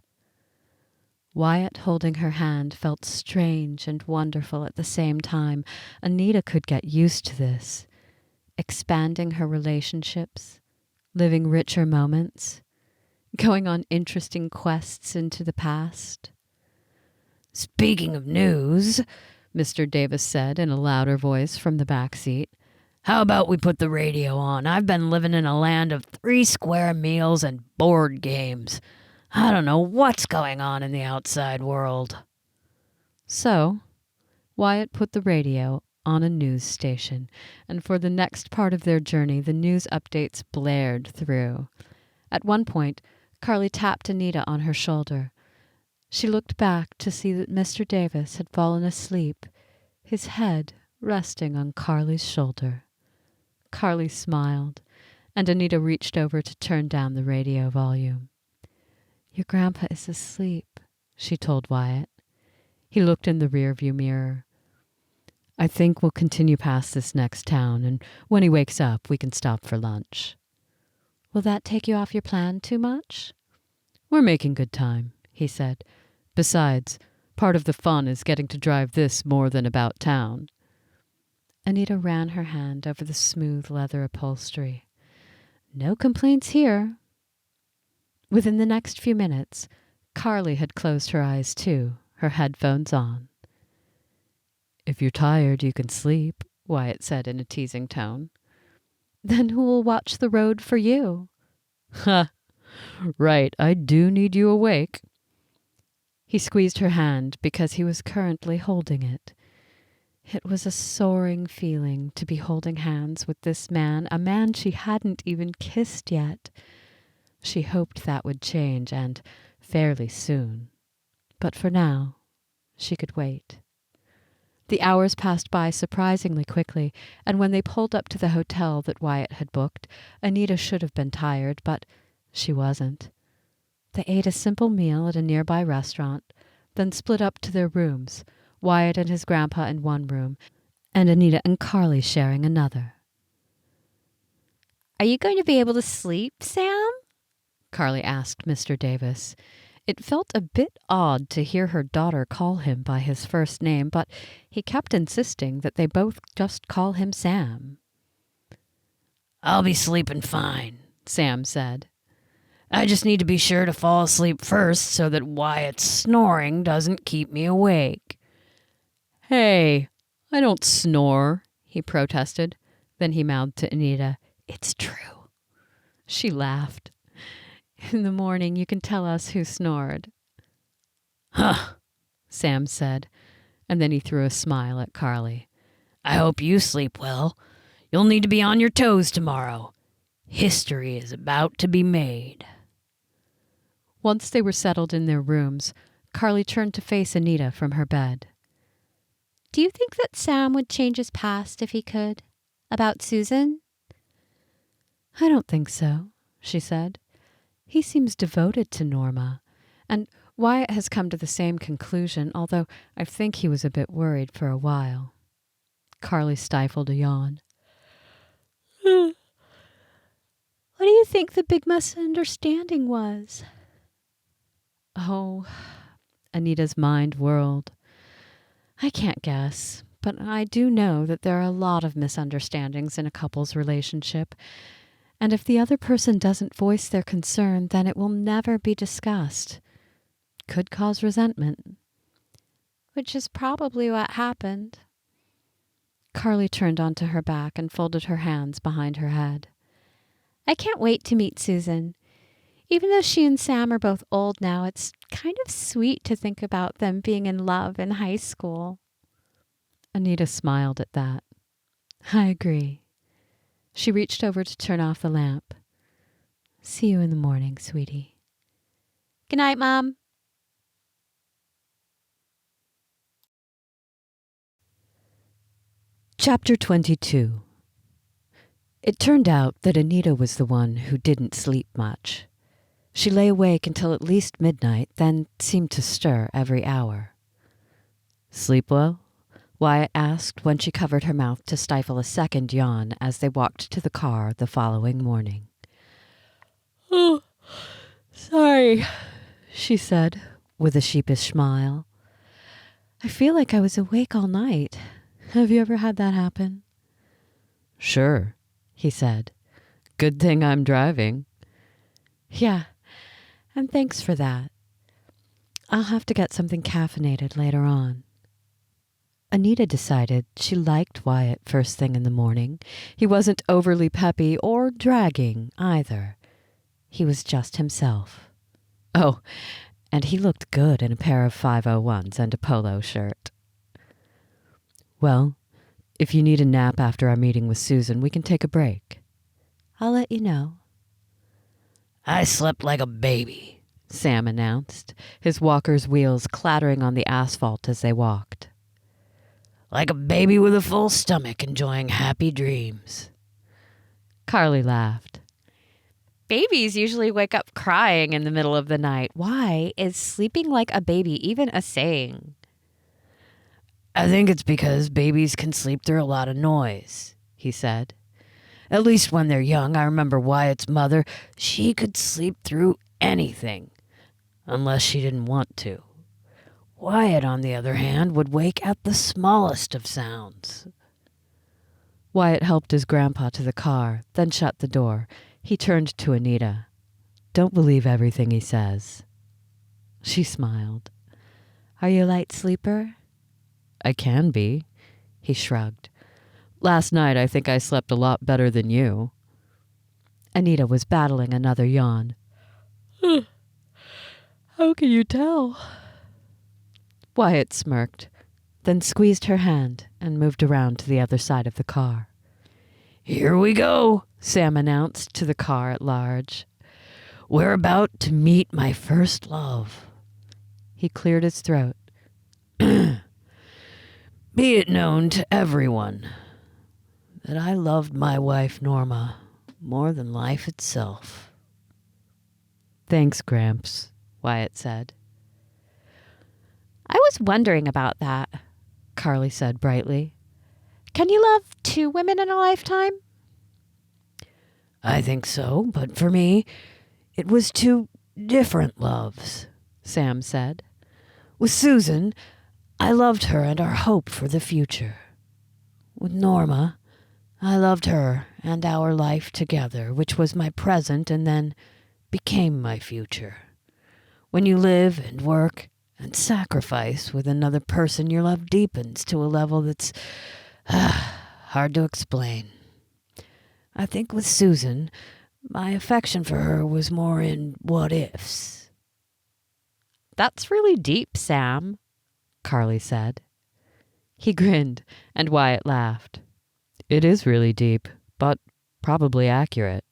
B: Wyatt holding her hand felt strange and wonderful at the same time. Anita could get used to this. Expanding her relationships, living richer moments, going on interesting quests into the past.
C: "Speaking of news,"
B: Mr. Davis said in a louder voice from the back seat,
C: "how about we put the radio on? I've been living in a land of 3 square meals and board games. I don't know what's going on in the outside world."
B: So, Wyatt put the radio on a news station, and for the next part of their journey, the news updates blared through. At one point, Carly tapped Anita on her shoulder. She looked back to see that Mr. Davis had fallen asleep, his head resting on Carly's shoulder. Carly smiled, and Anita reached over to turn down the radio volume. "Your grandpa is asleep," she told Wyatt. He looked in the rearview mirror. "I think we'll continue past this next town, and when he wakes up, we can stop for lunch." "Will that take you off your plan too much?" "We're making good time," he said. "Besides, part of the fun is getting to drive this more than about town." Anita ran her hand over the smooth leather upholstery. "No complaints here." Within the next few minutes, Carly had closed her eyes too, her headphones on. "If you're tired, you can sleep," Wyatt said in a teasing tone. "Then who will watch the road for you?" "Ha! Right, I do need you awake." He squeezed her hand because he was currently holding it. It was a soaring feeling to be holding hands with this man, a man she hadn't even kissed yet. She hoped that would change, and fairly soon. But for now, she could wait. The hours passed by surprisingly quickly, and when they pulled up to the hotel that Wyatt had booked, Anita should have been tired, but she wasn't. They ate a simple meal at a nearby restaurant, then split up to their rooms, Wyatt and his grandpa in one room, and Anita and Carly sharing another.
D: "Are you going to be able to sleep, Sam?"
B: Carly asked Mr. Davis. It felt a bit odd to hear her daughter call him by his first name, but he kept insisting that they both just call him Sam.
C: "I'll be sleeping fine," Sam said. "I just need to be sure to fall asleep first so that Wyatt's snoring doesn't keep me awake."
B: "Hey, I don't snore," he protested. Then he mouthed to Anita, "It's true." She laughed. "In the morning you can tell us who snored."
C: "Huh,"
B: Sam said, and then he threw a smile at Carly.
C: "I hope you sleep well. You'll need to be on your toes tomorrow. History is about to be made."
B: Once they were settled in their rooms, Carly turned to face Anita from her bed.
D: "Do you think that Sam would change his past if he could? About Susan?"
B: "I don't think so," she said. "He seems devoted to Norma, and Wyatt has come to the same conclusion, although I think he was a bit worried for a while." Carly stifled a yawn.
D: "What do you think the big misunderstanding was?"
B: Oh, Anita's mind whirled. "I can't guess, but I do know that there are a lot of misunderstandings in a couple's relationship, and if the other person doesn't voice their concern, then it will never be discussed. Could cause resentment."
D: "Which is probably what happened."
B: Carly turned onto her back and folded her hands behind her head.
D: "I can't wait to meet Susan. Even though she and Sam are both old now, it's kind of sweet to think about them being in love in high school."
B: Anita smiled at that. "I agree." She reached over to turn off the lamp. "See you in the morning, sweetie."
D: "Good night, Mom."
B: Chapter 22. It turned out that Anita was the one who didn't sleep much. She lay awake until at least midnight, then seemed to stir every hour. "Sleep well?" Wyatt asked when she covered her mouth to stifle a second yawn as they walked to the car the following morning. "Oh, sorry," she said, with a sheepish smile. "I feel like I was awake all night. Have you ever had that happen?" "Sure," he said. "Good thing I'm driving." "Yeah, and thanks for that. I'll have to get something caffeinated later on." Anita decided she liked Wyatt first thing in the morning. He wasn't overly peppy or dragging either. He was just himself. Oh, and he looked good in a pair of 501s and a polo shirt. "Well, if you need a nap after our meeting with Susan, we can take a break. I'll let you know."
C: "I slept like a baby,"
B: Sam announced, his walker's wheels clattering on the asphalt as they walked.
C: "Like a baby with a full stomach enjoying happy dreams."
B: Carly laughed.
D: "Babies usually wake up crying in the middle of the night. Why is sleeping like a baby even a saying?"
C: "I think it's because babies can sleep through a lot of noise," he said. "At least when they're young. I remember Wyatt's mother. She could sleep through anything, unless she didn't want to. Wyatt, on the other hand, would wake at the smallest of sounds."
B: Wyatt helped his grandpa to the car, then shut the door. He turned to Anita. "Don't believe everything he says." She smiled. "Are you a light sleeper?" "I can be." He shrugged. "Last night I think I slept a lot better than you." Anita was battling another yawn. "How can you tell?" Wyatt smirked, then squeezed her hand and moved around to the other side of the car.
C: "Here we go,"
B: Sam announced to the car at large.
C: "We're about to meet my first love."
B: He cleared his throat.
C: Be it known to everyone that I loved my wife Norma more than life itself."
B: "Thanks, Gramps," Wyatt said.
D: I was wondering about that, Carly said brightly. Can you love 2 women in a lifetime?
C: "I think so, but for me, it was 2 different loves," Sam said. "With Susan, I loved her and our hope for the future. With Norma, I loved her and our life together, which was my present and then became my future. When you live and work and sacrifice with another person, your love deepens to a level that's hard to explain. I think with Susan, my affection for her was more in what-ifs."
D: That's really deep, Sam,
B: Carly said. He grinned, and Wyatt laughed. "It is really deep, but probably accurate."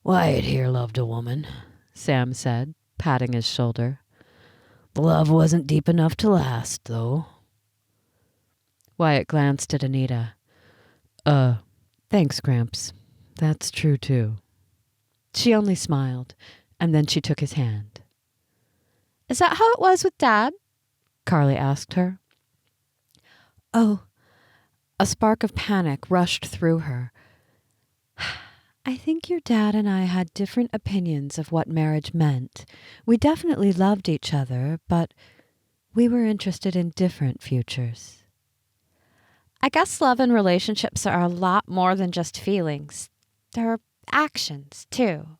C: "Wyatt here loved a woman,"
B: Sam said, patting his shoulder.
C: "The love wasn't deep enough to last, though."
B: Wyatt glanced at Anita. Thanks, Gramps. That's true, too." She only smiled, and then she took his hand.
D: Is that how it was with Dad?
B: Carly asked her. "Oh," a spark of panic rushed through her. "I think your dad and I had different opinions of what marriage meant. We definitely loved each other, but we were interested in different futures."
D: I guess love and relationships are a lot more than just feelings. There are actions, too,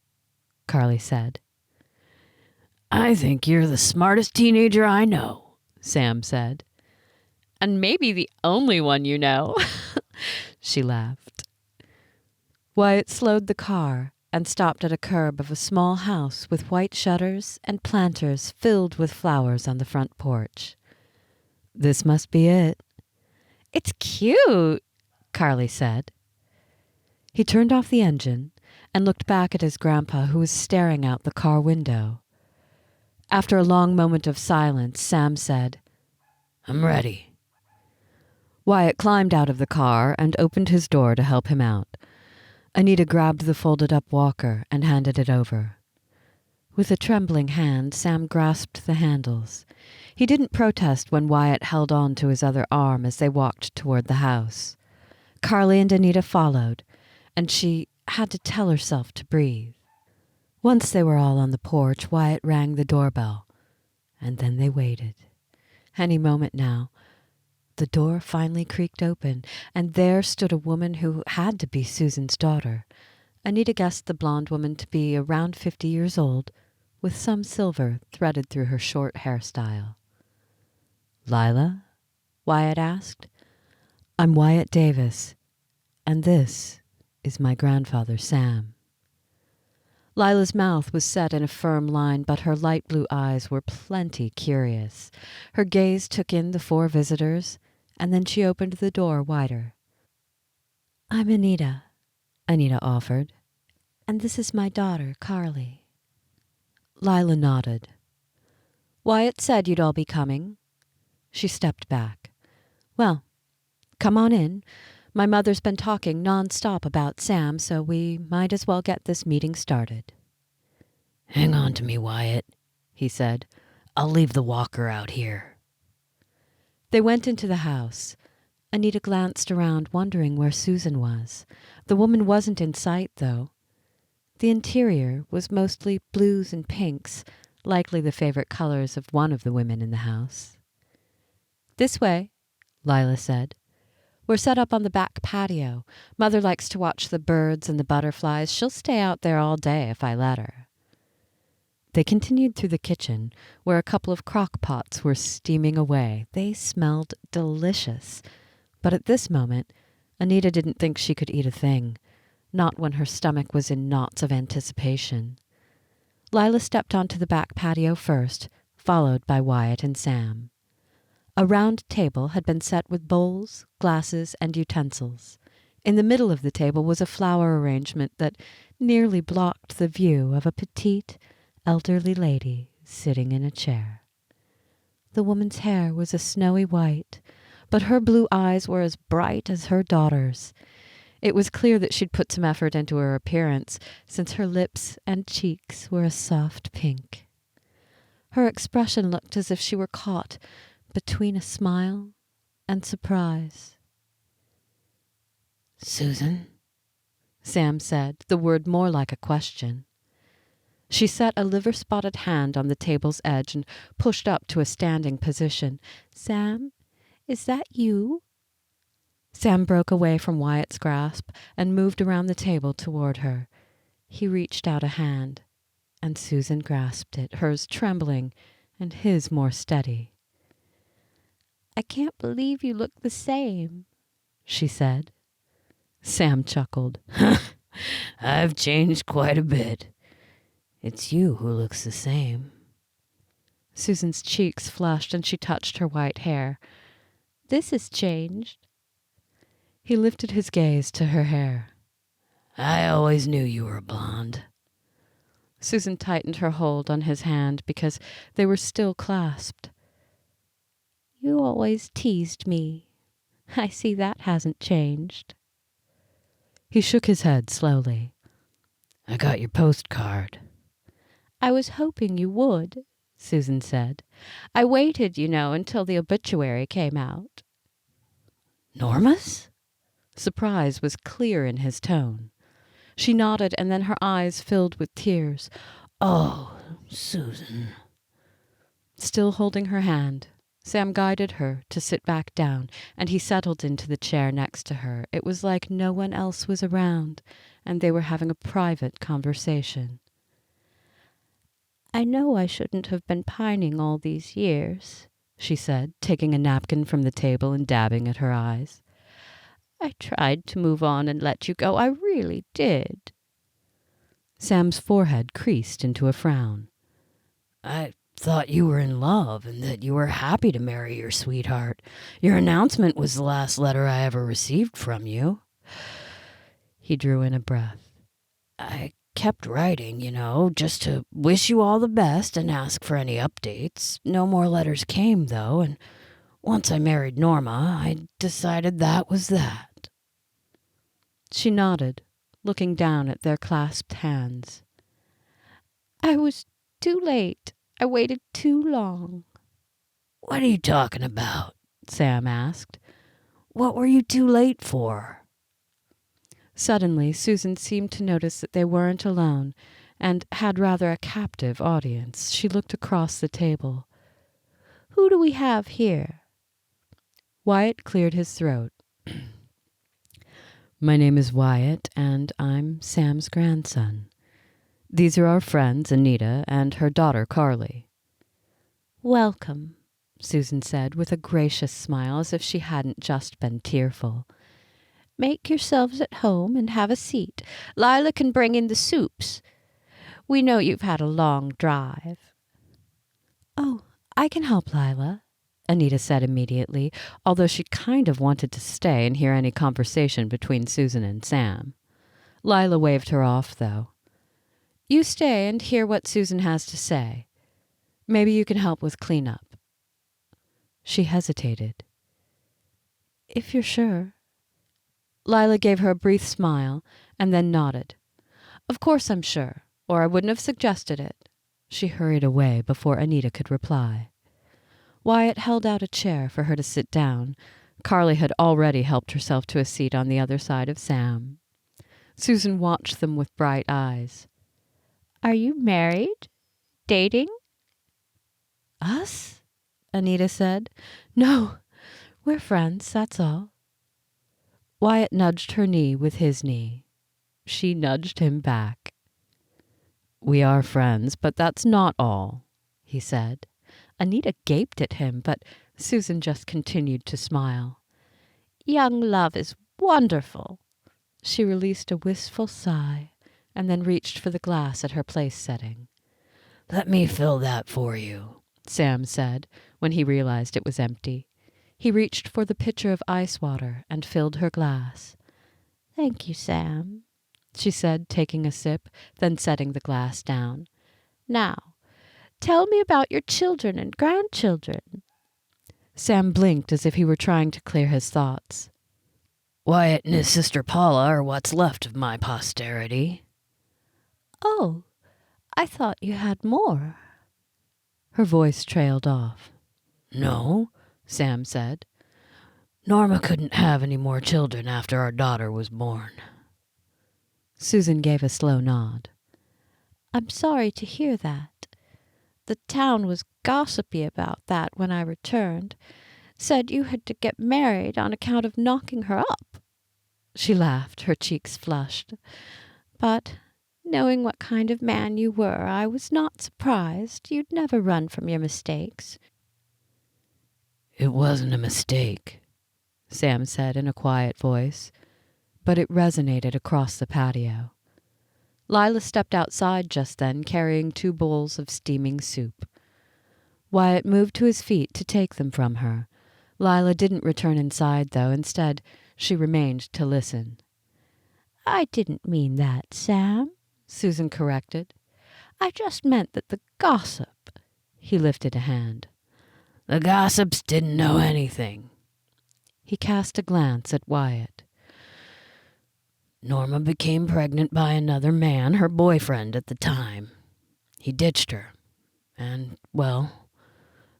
B: Carly said.
C: "I think you're the smartest teenager I know,"
B: Sam said.
D: And maybe the only one you know.
B: She laughed. Wyatt slowed the car and stopped at a curb of a small house with white shutters and planters filled with flowers on the front porch. "This must be it."
D: It's cute,
B: Carly said. He turned off the engine and looked back at his grandpa, who was staring out the car window. After a long moment of silence, Sam said,
C: "I'm ready."
B: Wyatt climbed out of the car and opened his door to help him out. Anita grabbed the folded-up walker and handed it over. With a trembling hand, Sam grasped the handles. He didn't protest when Wyatt held on to his other arm as they walked toward the house. Carly and Anita followed, and she had to tell herself to breathe. Once they were all on the porch, Wyatt rang the doorbell, and then they waited. Any moment now, the door finally creaked open, and there stood a woman who had to be Susan's daughter. Anita guessed the blonde woman to be around 50 years old, with some silver threaded through her short hairstyle. "Lyla?" Wyatt asked. "I'm Wyatt Davis, and this is my grandfather, Sam." Lila's mouth was set in a firm line, but her light blue eyes were plenty curious. Her gaze took in the 4 visitors, and then she opened the door wider. "I'm Anita," Anita offered, "and this is my daughter, Carly." Lyla nodded. "Wyatt said you'd all be coming." She stepped back. "Well, come on in. My mother's been talking nonstop about Sam, so we might as well get this meeting started."
C: "Hang on to me, Wyatt," he said. "I'll leave the walker out here."
B: They went into the house. Anita glanced around, wondering where Susan was. The woman wasn't in sight, though. The interior was mostly blues and pinks, likely the favorite colors of one of the women in the house. "This way," Lyla said. "We're set up on the back patio. Mother likes to watch the birds and the butterflies. She'll stay out there all day if I let her." They continued through the kitchen, where a couple of crock pots were steaming away. They smelled delicious. But at this moment, Anita didn't think she could eat a thing, not when her stomach was in knots of anticipation. Lyla stepped onto the back patio first, followed by Wyatt and Sam. A round table had been set with bowls, glasses, and utensils. In the middle of the table was a flower arrangement that nearly blocked the view of a petite, elderly lady sitting in a chair. The woman's hair was a snowy white, but her blue eyes were as bright as her daughter's. It was clear that she'd put some effort into her appearance, since her lips and cheeks were a soft pink. Her expression looked as if she were caught between a smile and surprise.
C: "Susan?"
B: Sam said, the word more like a question. She set a liver-spotted hand on the table's edge and pushed up to a standing position.
E: Sam, is that you?
B: Sam broke away from Wyatt's grasp and moved around the table toward her. He reached out a hand, and Susan grasped it, hers trembling and his more steady.
E: I can't believe you look the same,
B: she said. Sam chuckled.
C: "I've changed quite a bit. It's you who looks the same."
B: Susan's cheeks flushed and she touched her white hair.
E: This has changed.
B: He lifted his gaze to her hair.
C: "I always knew you were blonde."
B: Susan tightened her hold on his hand because they were still clasped.
E: You always teased me. I see that hasn't changed.
B: He shook his head slowly.
C: "I got your postcard."
E: I was hoping you would, Susan said. I waited, until the obituary came out.
C: "Norma's?"
B: Surprise was clear in his tone. She nodded, and then her eyes filled with tears.
C: "Oh, Susan."
B: Still holding her hand, Sam guided her to sit back down, and he settled into the chair next to her. It was like no one else was around, and they were having a private conversation.
E: I know I shouldn't have been pining all these years,
B: she said, taking a napkin from the table and dabbing at her eyes.
E: I tried to move on and let you go. I really did.
B: Sam's forehead creased into a frown.
C: "I thought you were in love and that you were happy to marry your sweetheart. Your announcement was the last letter I ever received from you."
B: He drew in a breath.
C: "I kept writing, just to wish you all the best and ask for any updates. No more letters came, though, and once I married Norma, I decided that was that."
B: She nodded, looking down at their clasped hands.
E: I was too late. I waited too long.
C: "What are you talking about?"
B: Sam asked.
C: "What were you too late for?"
B: Suddenly, Susan seemed to notice that they weren't alone and had rather a captive audience. She looked across the table.
E: Who do we have here?
B: Wyatt cleared his throat. My name is Wyatt, and I'm Sam's grandson. These are our friends, Anita, and her daughter, Carly.
E: Welcome,
B: Susan said with a gracious smile, as if she hadn't just been tearful.
E: Make yourselves at home and have a seat. Lyla can bring in the soups. We know you've had a long drive.
B: Oh, I can help Lyla, Anita said immediately, although she kind of wanted to stay and hear any conversation between Susan and Sam. Lyla waved her off, though. You stay and hear what Susan has to say. Maybe you can help with cleanup. She hesitated. If you're sure. Lyla gave her a brief smile and then nodded. Of course I'm sure, or I wouldn't have suggested it. She hurried away before Anita could reply. Wyatt held out a chair for her to sit down. Carly had already helped herself to a seat on the other side of Sam. Susan watched them with bright eyes.
E: Are you married? Dating?
B: Us? Anita said. No, we're friends, that's all. Wyatt nudged her knee with his knee. She nudged him back. We are friends, but that's not all, he said. Anita gaped at him, but Susan just continued to smile.
E: Young love is wonderful.
B: She released a wistful sigh and then reached for the glass at her place setting.
C: Let me fill that for you,
B: Sam said when he realized it was empty. He reached for the pitcher of ice water and filled her glass.
E: Thank you, Sam,
B: she said, taking a sip, then setting the glass down.
E: Now, tell me about your children and grandchildren.
B: Sam blinked as if he were trying to clear his thoughts.
C: Wyatt and his sister Paula are what's left of my posterity.
E: Oh, I thought you had more.
B: Her voice trailed off.
C: No, Sam said. Norma couldn't have any more children after our daughter was born.
B: Susan gave a slow nod.
E: I'm sorry to hear that. The town was gossipy about that when I returned. Said you had to get married on account of knocking her up.
B: She laughed, her cheeks flushed.
E: But, knowing what kind of man you were, I was not surprised. You'd never run from your mistakes.
C: It wasn't a mistake,
B: Sam said in a quiet voice, but it resonated across the patio. Lyla stepped outside just then, carrying 2 bowls of steaming soup. Wyatt moved to his feet to take them from her. Lyla didn't return inside, though. Instead, she remained to listen.
E: I didn't mean that, Sam,
B: Susan corrected.
E: I just meant that the gossip.
B: He lifted a hand.
C: The gossips didn't know anything.
B: He cast a glance at Wyatt.
C: Norma became pregnant by another man, her boyfriend at the time. He ditched her. And, well,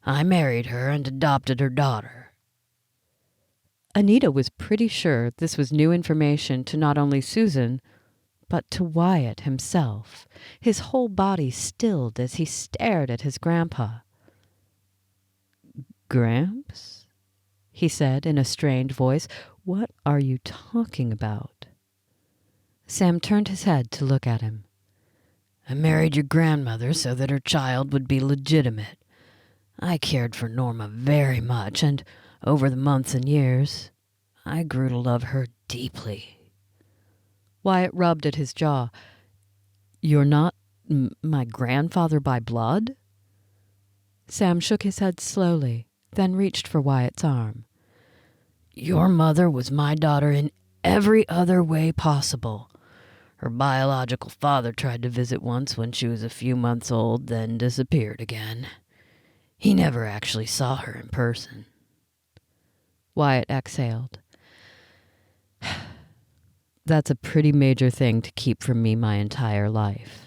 C: I married her and adopted her daughter.
B: Anita was pretty sure this was new information to not only Susan, but to Wyatt himself. His whole body stilled as he stared at his grandpa. Gramps? He said in a strained voice. What are you talking about? Sam turned his head to look at him.
C: I married your grandmother so that her child would be legitimate. I cared for Norma very much, and over the months and years, I grew to love her deeply.
B: Wyatt rubbed at his jaw. You're not my grandfather by blood? Sam shook his head slowly, then reached for Wyatt's arm.
C: Your mother was my daughter in every other way possible. Her biological father tried to visit once when she was a few months old, then disappeared again. He never actually saw her in person.
B: Wyatt exhaled. That's a pretty major thing to keep from me my entire life.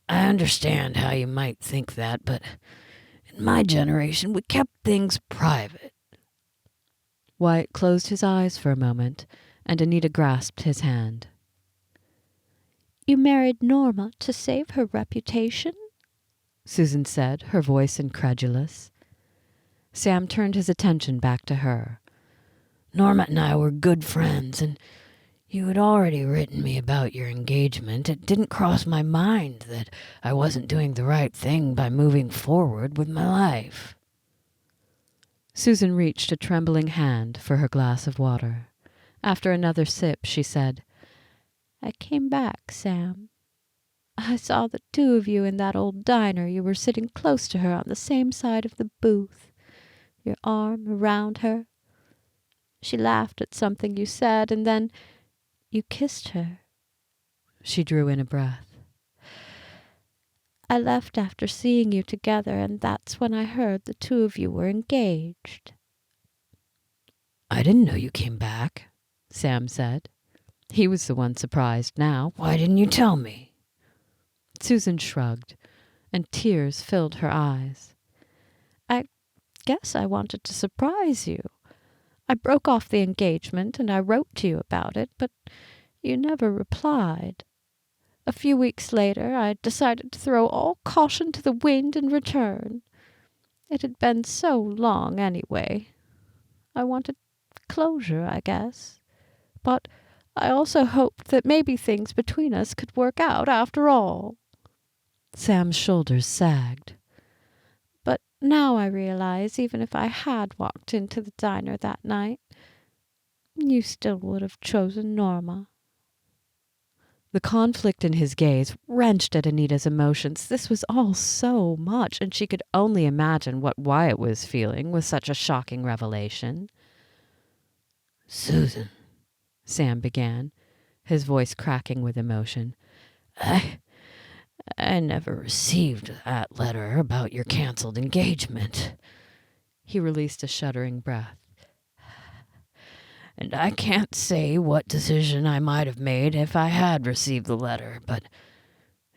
C: I understand how you might think that, but in my generation we kept things private.
B: Wyatt closed his eyes for a moment, and Anita grasped his hand.
E: You married Norma to save her reputation?
B: Susan said, her voice incredulous. Sam turned his attention back to her.
C: Norma and I were good friends, and you had already written me about your engagement. It didn't cross my mind that I wasn't doing the right thing by moving forward with my life.
B: Susan reached a trembling hand for her glass of water. After another sip, she said,
E: I came back, Sam. I saw the 2 of you in that old diner. You were sitting close to her on the same side of the booth, your arm around her. She laughed at something you said, and then you kissed her.
B: She drew in a breath.
E: I left after seeing you together, and that's when I heard the 2 of you were engaged.
C: I didn't know you came back,
B: Sam said. He was the one surprised now.
C: Why didn't you tell me?
B: Susan shrugged, and tears filled her eyes.
E: I guess I wanted to surprise you. I broke off the engagement, and I wrote to you about it, but you never replied. A few weeks later, I decided to throw all caution to the wind and return. It had been so long anyway. I wanted closure, I guess. But I also hoped that maybe things between us could work out after all.
B: Sam's shoulders sagged.
E: But now I realize even if I had walked into the diner that night, you still would have chosen Norma.
B: The conflict in his gaze wrenched at Anita's emotions. This was all so much, and she could only imagine what Wyatt was feeling with such a shocking revelation.
C: Susan,
B: Sam began, his voice cracking with emotion.
C: I never received that letter about your canceled engagement.
B: He released a shuddering breath.
C: And I can't say what decision I might have made if I had received the letter, but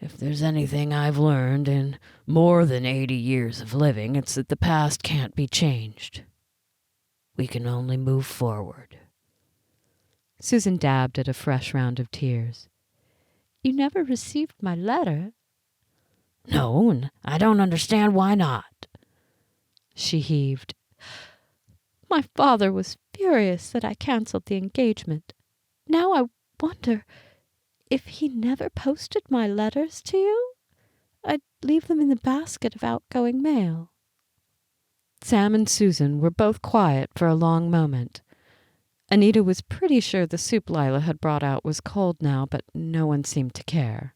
C: if there's anything I've learned in more than 80 years of living, it's that the past can't be changed. We can only move forward.
B: Susan dabbed at a fresh round of tears.
E: You never received my letter?
C: No, and I don't understand why not.
B: She heaved.
E: My father was furious that I canceled the engagement. Now I wonder if he never posted my letters to you? I'd leave them in the basket of outgoing mail.
B: Sam and Susan were both quiet for a long moment. Anita was pretty sure the soup Lyla had brought out was cold now, but no one seemed to care.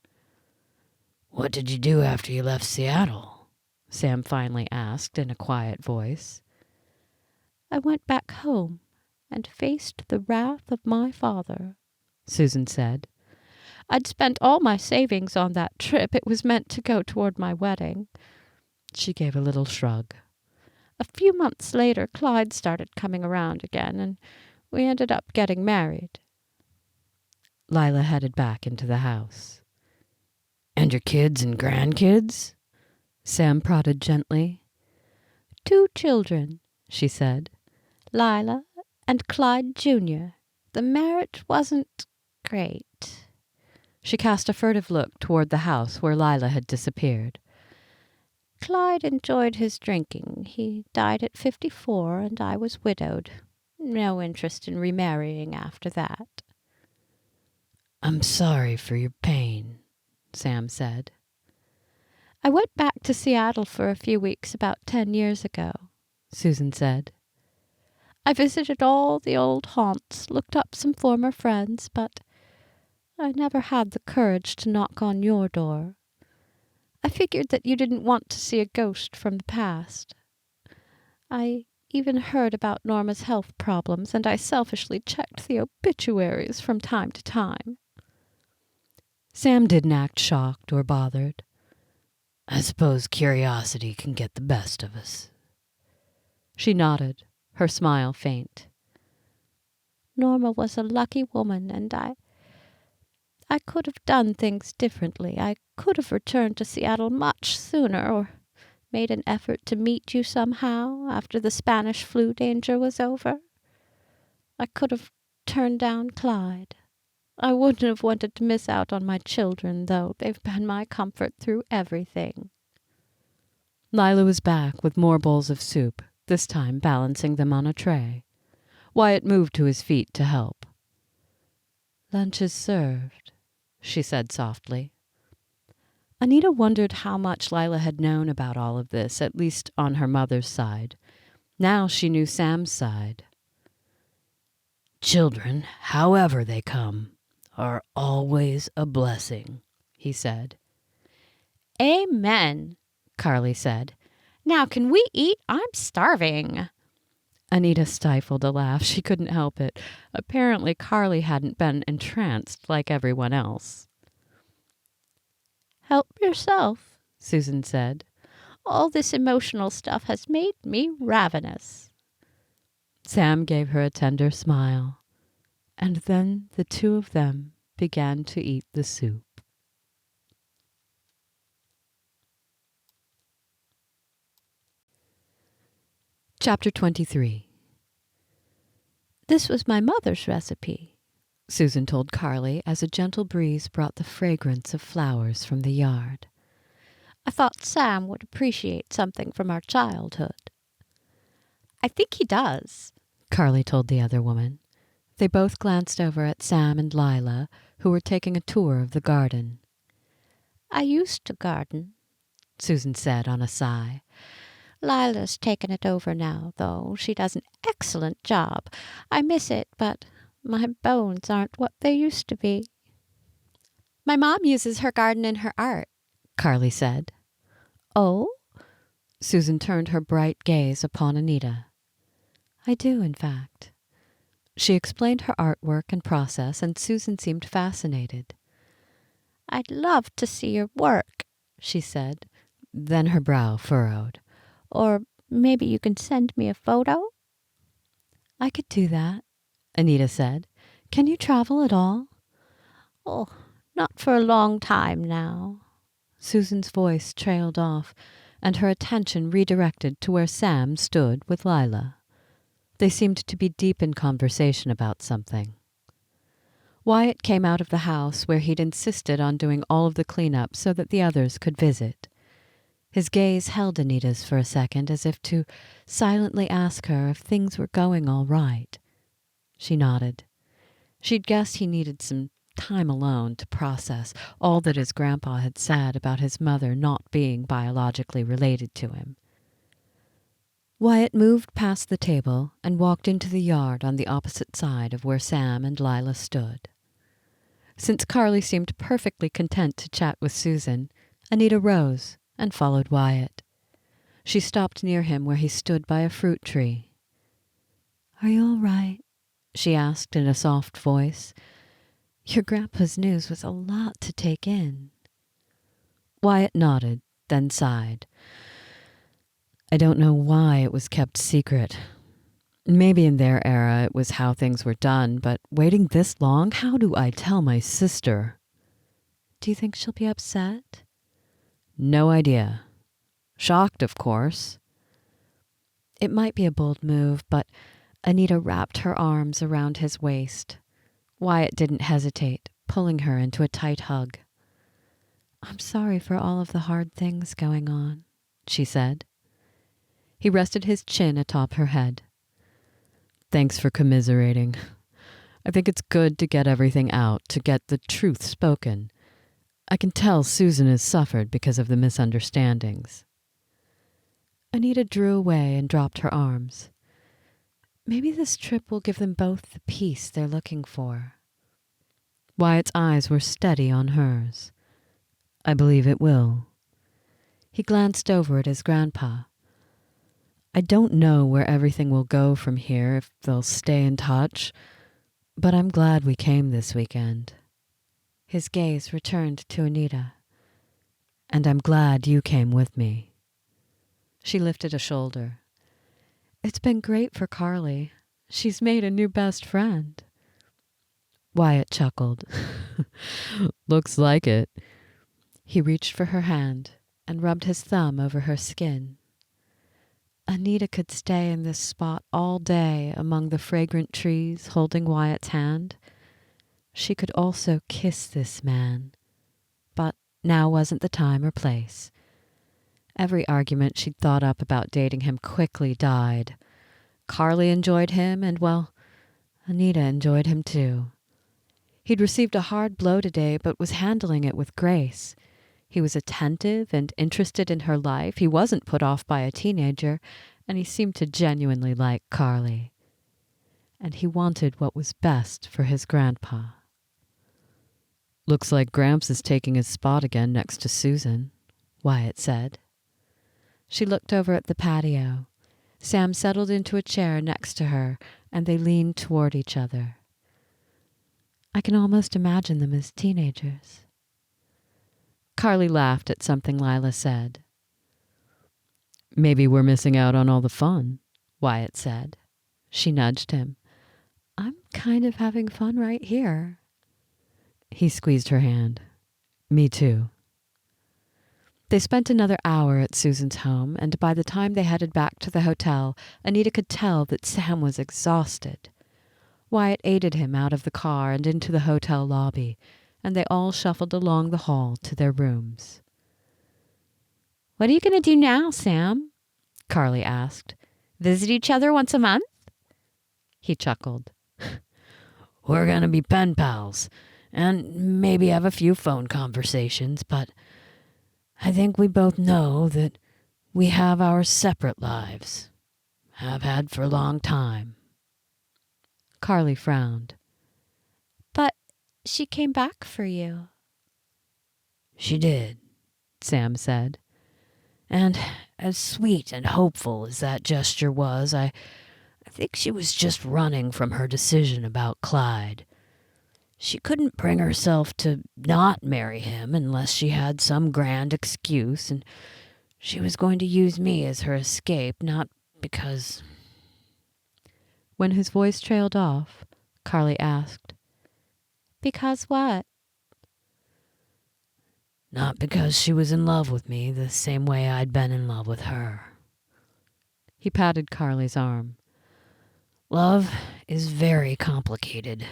C: What did you do after you left Seattle?
B: Sam finally asked in a quiet voice.
E: I went back home and faced the wrath of my father,
B: Susan said.
E: I'd spent all my savings on that trip. It was meant to go toward my wedding.
B: She gave a little shrug.
E: A few months later, Clyde started coming around again, and we ended up getting married.
B: Lyla headed back into the house.
C: And your kids and grandkids?
B: Sam prodded gently.
E: 2 children,
B: she said.
E: Lyla and Clyde Jr. The marriage wasn't great.
B: She cast a furtive look toward the house where Lyla had disappeared.
E: Clyde enjoyed his drinking. He died at 54, and I was widowed. No interest in remarrying after that.
C: I'm sorry for your pain,
B: Sam said.
E: I went back to Seattle for a few weeks about 10 years ago,
B: Susan said.
E: I visited all the old haunts, looked up some former friends, but I never had the courage to knock on your door. I figured that you didn't want to see a ghost from the past. I even heard about Norma's health problems, and I selfishly checked the obituaries from time to time.
B: Sam didn't act shocked or bothered.
C: I suppose curiosity can get the best of us.
B: She nodded, her smile faint.
E: Norma was a lucky woman, and I could have done things differently. I could have returned to Seattle much sooner, or made an effort to meet you somehow after the Spanish flu danger was over. I could have turned down Clyde. I wouldn't have wanted to miss out on my children, though. They've been my comfort through everything.
B: Lyla was back with more bowls of soup, this time balancing them on a tray. Wyatt moved to his feet to help.
E: Lunch is served,
B: she said softly. Anita wondered how much Lyla had known about all of this, at least on her mother's side. Now she knew Sam's side.
C: Children, however they come, are always a blessing, he said.
E: Amen,
B: Carly said.
E: Now can we eat? I'm starving.
B: Anita stifled a laugh. She couldn't help it. Apparently Carly hadn't been entranced like everyone else.
E: Help yourself,
B: Susan said.
E: All this emotional stuff has made me ravenous.
B: Sam gave her a tender smile, and then the two of them began to eat the soup. Chapter 23.
E: This was my mother's recipe,
B: Susan told Carly as a gentle breeze brought the fragrance of flowers from the yard.
E: I thought Sam would appreciate something from our childhood. I think he does,
B: Carly told the other woman. They both glanced over at Sam and Lyla, who were taking a tour of the garden.
E: I used to garden,
B: Susan said on a sigh.
E: Lila's taken it over now, though. She does an excellent job. I miss it, but my bones aren't what they used to be.
D: My mom uses her garden in her art,
B: Carly said.
E: Oh?
B: Susan turned her bright gaze upon Anita. I do, in fact. She explained her artwork and process, and Susan seemed fascinated.
E: I'd love to see your work,
B: she said. Then her brow furrowed.
E: Or Maybe you can send me a photo?
B: I could do that, Anita said. Can you travel at all?
E: Oh, not for a long time now.
B: Susan's voice trailed off, and her attention redirected to where Sam stood with Lyla. They seemed to be deep in conversation about something. Wyatt came out of the house where he'd insisted on doing all of the cleanup so that the others could visit. His gaze held Anita's for a second as if to silently ask her if things were going all right. She nodded. She'd guessed he needed some time alone to process all that his grandpa had said about his mother not being biologically related to him. Wyatt moved past the table and walked into the yard on the opposite side of where Sam and Lyla stood. Since Carly seemed perfectly content to chat with Susan, Anita rose and followed Wyatt. She stopped near him where he stood by a fruit tree. "Are you all right?" she asked in a soft voice. "Your grandpa's news was a lot to take in." Wyatt nodded, then sighed. "I don't know why it was kept secret. Maybe in their era it was how things were done, but waiting this long, how do I tell my sister?" "Do you think she'll be upset?" "No idea. Shocked, of course." It might be a bold move, but Anita wrapped her arms around his waist. Wyatt didn't hesitate, pulling her into a tight hug. "I'm sorry for all of the hard things going on," she said. He rested his chin atop her head. "Thanks for commiserating. I think it's good to get everything out, to get the truth spoken. I can tell Susan has suffered because of the misunderstandings." Anita drew away and dropped her arms. "Maybe this trip will give them both the peace they're looking for." Wyatt's eyes were steady on hers. "I believe it will." He glanced over at his grandpa. "I don't know where everything will go from here, if they'll stay in touch, but I'm glad we came this weekend." His gaze returned to Anita. "And I'm glad you came with me." She lifted a shoulder. "It's been great for Carly. She's made a new best friend." Wyatt chuckled. "Looks like it." He reached for her hand and rubbed his thumb over her skin. Anita could stay in this spot all day among the fragrant trees holding Wyatt's hand. She could also kiss this man. But now wasn't the time or place. Every argument she'd thought up about dating him quickly died. Carly enjoyed him, and, well, Anita enjoyed him too. He'd received a hard blow today, but was handling it with grace. He was attentive and interested in her life. He wasn't put off by a teenager, and he seemed to genuinely like Carly. And he wanted what was best for his grandpa. "Looks like Gramps is taking his spot again next to Susan," Wyatt said. She looked over at the patio. Sam settled into a chair next to her, and they leaned toward each other. "I can almost imagine them as teenagers." Carly laughed at something Lyla said. "Maybe we're missing out on all the fun," Wyatt said. She nudged him. "I'm kind of having fun right here." He squeezed her hand. "Me too." They spent another hour at Susan's home, and by the time they headed back to the hotel, Anita could tell that Sam was exhausted. Wyatt aided him out of the car and into the hotel lobby, and they all shuffled along the hall to their rooms.
D: "What are you going to do now, Sam?" Carly asked. "Visit each other once a month?"
C: He chuckled. "We're going to be pen pals, and maybe have a few phone conversations, but I think we both know that we have our separate lives. Have had for a long time."
B: Carly frowned.
D: "But she came back for you."
C: "She did," Sam said. "And as sweet and hopeful as that gesture was, I think she was just running from her decision about Clyde. She couldn't bring herself to not marry him unless she had some grand excuse, and She was going to use me as her escape, not because...
B: When his voice trailed off, Carly asked, "Because what?"
C: Not because she was in love with me the same way I'd been in love with her.
B: He patted Carly's arm.
C: Love is very complicated.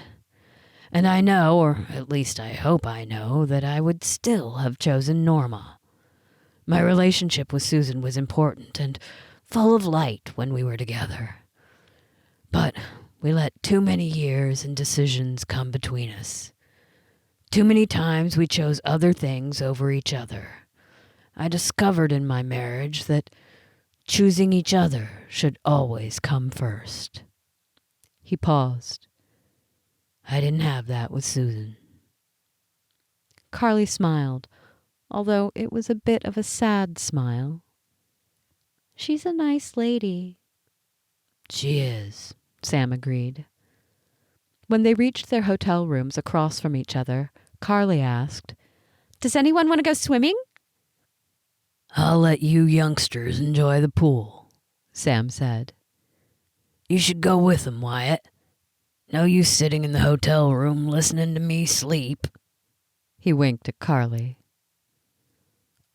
C: And I know, or at least I hope I know, that I would still have chosen Norma. My relationship with Susan was important and full of light when we were together. But we let too many years and decisions come between us. Too many times we chose other things over each other. I discovered in my marriage that choosing each other should always come first.
B: He paused.
C: I didn't have that with Susan.
B: Carly smiled, although it was a bit of a sad smile. "She's a nice lady."
C: She is,
B: Sam agreed. When they reached their hotel rooms across from each other, Carly asked,
D: "Does anyone want to go swimming?"
C: I'll let you youngsters enjoy the pool,
B: Sam said.
C: You should go with them, Wyatt. No use sitting in the hotel room listening to me sleep.
B: He winked at Carly.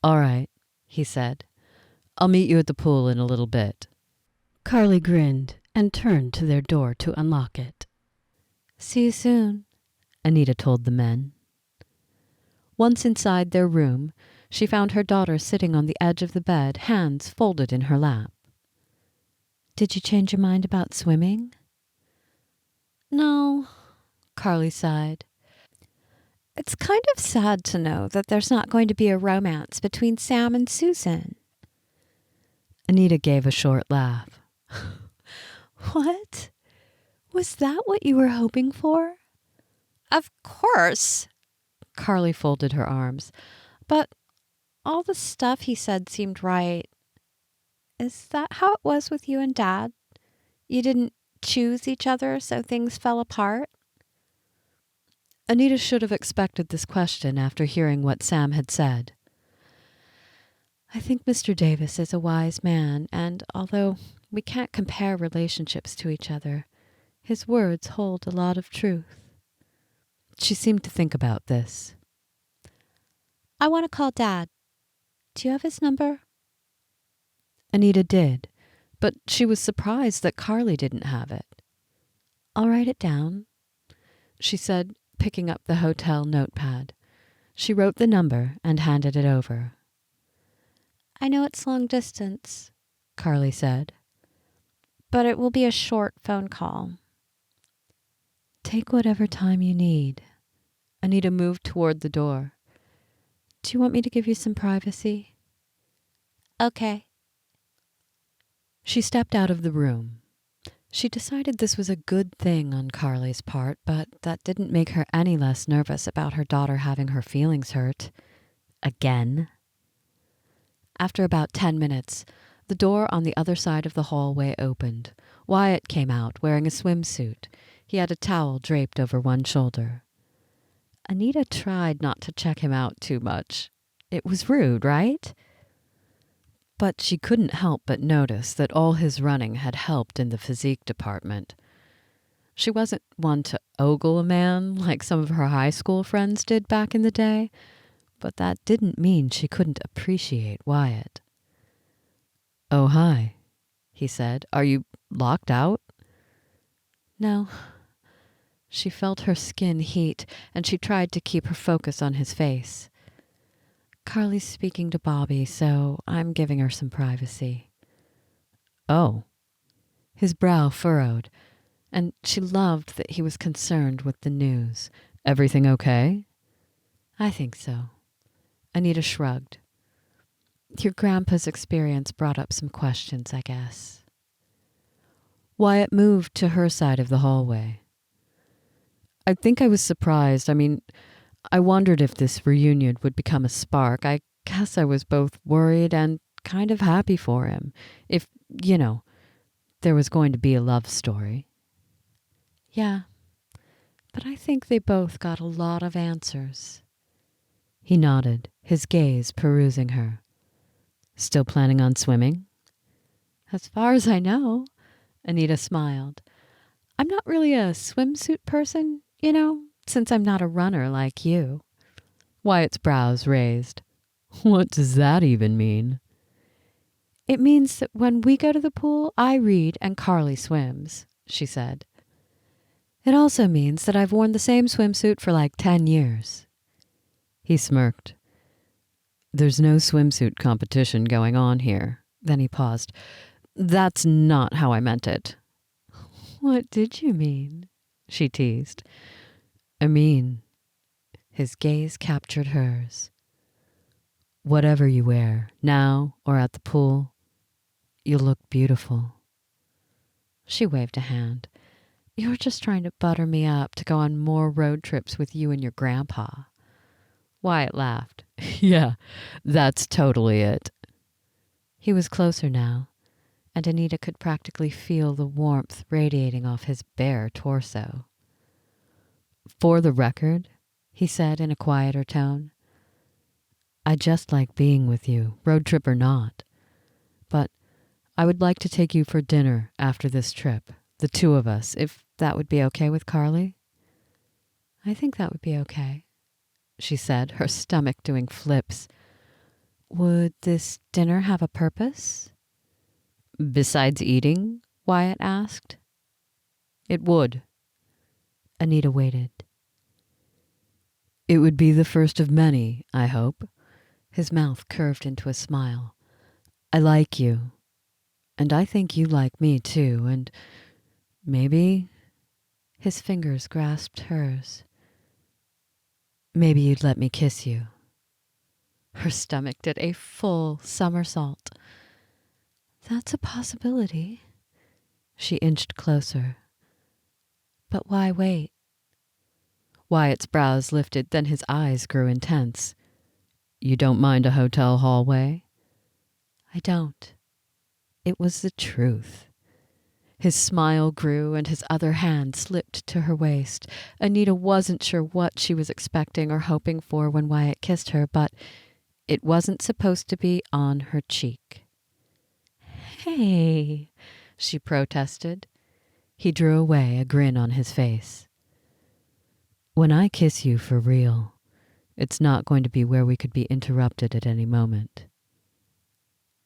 B: "All right," he said. "I'll meet you at the pool in a little bit." Carly grinned and turned to their door to unlock it. "See you soon," Anita told the men. Once inside their room, she found her daughter sitting on the edge of the bed, hands folded in her lap. "Did you change your mind about swimming?" "No," Carly sighed.
D: "It's kind of sad to know that there's not going to be a romance between Sam and Susan."
B: Anita gave a short laugh. "What? Was that what you were hoping for?"
D: "Of course."
B: Carly folded her arms.
D: "But all the stuff he said seemed right. Is that how it was with you and Dad? You didn't choose each other, so things fell apart?"
B: Anita should have expected this question after hearing what Sam had said. "I think Mr. Davis is a wise man, and although we can't compare relationships to each other, his words hold a lot of truth." She seemed to think about this.
D: "I want to call Dad. Do you have his number?"
B: Anita did, but she was surprised that Carly didn't have it. "I'll write it down," she said, picking up the hotel notepad. She wrote the number and handed it over.
D: "I know it's long distance,"
B: Carly said,
D: "but it will be a short phone call."
B: "Take whatever time you need." Anita moved toward the door. "Do you want me to give you some privacy?"
D: "Okay."
B: She stepped out of the room. She decided this was a good thing on Carly's part, but that didn't make her any less nervous about her daughter having her feelings hurt. Again. After about 10 minutes, the door on the other side of the hallway opened. Wyatt came out wearing a swimsuit. He had a towel draped over one shoulder. Anita tried not to check him out too much. It was rude, right? But she couldn't help but notice that all his running had helped in the physique department. She wasn't one to ogle a man like some of her high school friends did back in the day, but that didn't mean she couldn't appreciate Wyatt. "Oh, hi," he said. "Are you locked out?" "No." She felt her skin heat, and she tried to keep her focus on his face. "Carly's speaking to Bobby, so I'm giving her some privacy." "Oh." His brow furrowed, and she loved that he was concerned with the news. "Everything okay?" "I think so." Anita shrugged. "Your grandpa's experience brought up some questions, I guess." Wyatt moved to her side of the hallway. "I think I was surprised. I wondered if this reunion would become a spark. I guess I was both worried and kind of happy for him. If, there was going to be a love story." "Yeah, but I think they both got a lot of answers." He nodded, his gaze perusing her. Still planning on swimming?
E: As far as I know, Anita smiled. I'm not really a swimsuit person, since I'm not a runner like you.
B: Wyatt's brows raised. What does that even mean?
E: It means that when we go to the pool, I read and Carly swims, she said. It also means that I've worn the same swimsuit for like 10 years.
B: He smirked. There's no swimsuit competition going on here. Then he paused. That's not how I meant it.
E: What did you mean? She teased.
B: I mean, his gaze captured hers. Whatever you wear, now or at the pool, you look beautiful.
E: She waved a hand. You're just trying to butter me up to go on more road trips with you and your grandpa.
B: Wyatt laughed. Yeah, that's totally it.
E: He was closer now, and Anita could practically feel the warmth radiating off his bare torso.
B: For the record, he said in a quieter tone, I just like being with you, road trip or not. But I would like to take you for dinner after this trip, the two of us, if that would be okay with Carly.
E: I think that would be okay,
B: she said, her stomach doing flips.
E: Would this dinner have a purpose?
B: Besides eating? Wyatt asked. It would.
E: Anita waited.
B: It would be the first of many, I hope.
E: His mouth curved into a smile.
B: I like you. And I think you like me too, and maybe...
E: His fingers grasped hers.
B: Maybe you'd let me kiss you.
E: Her stomach did a full somersault. That's a possibility.
B: She inched closer.
E: But why wait?
B: Wyatt's brows lifted, then his eyes grew intense. You don't mind a hotel hallway?
E: I don't.
B: It was the truth. His smile grew and his other hand slipped to her waist. Anita wasn't sure what she was expecting or hoping for when Wyatt kissed her, but it wasn't supposed to be on her cheek.
E: Hey,
B: she protested. He drew away, a grin on his face. When I kiss you for real, it's not going to be where we could be interrupted at any moment.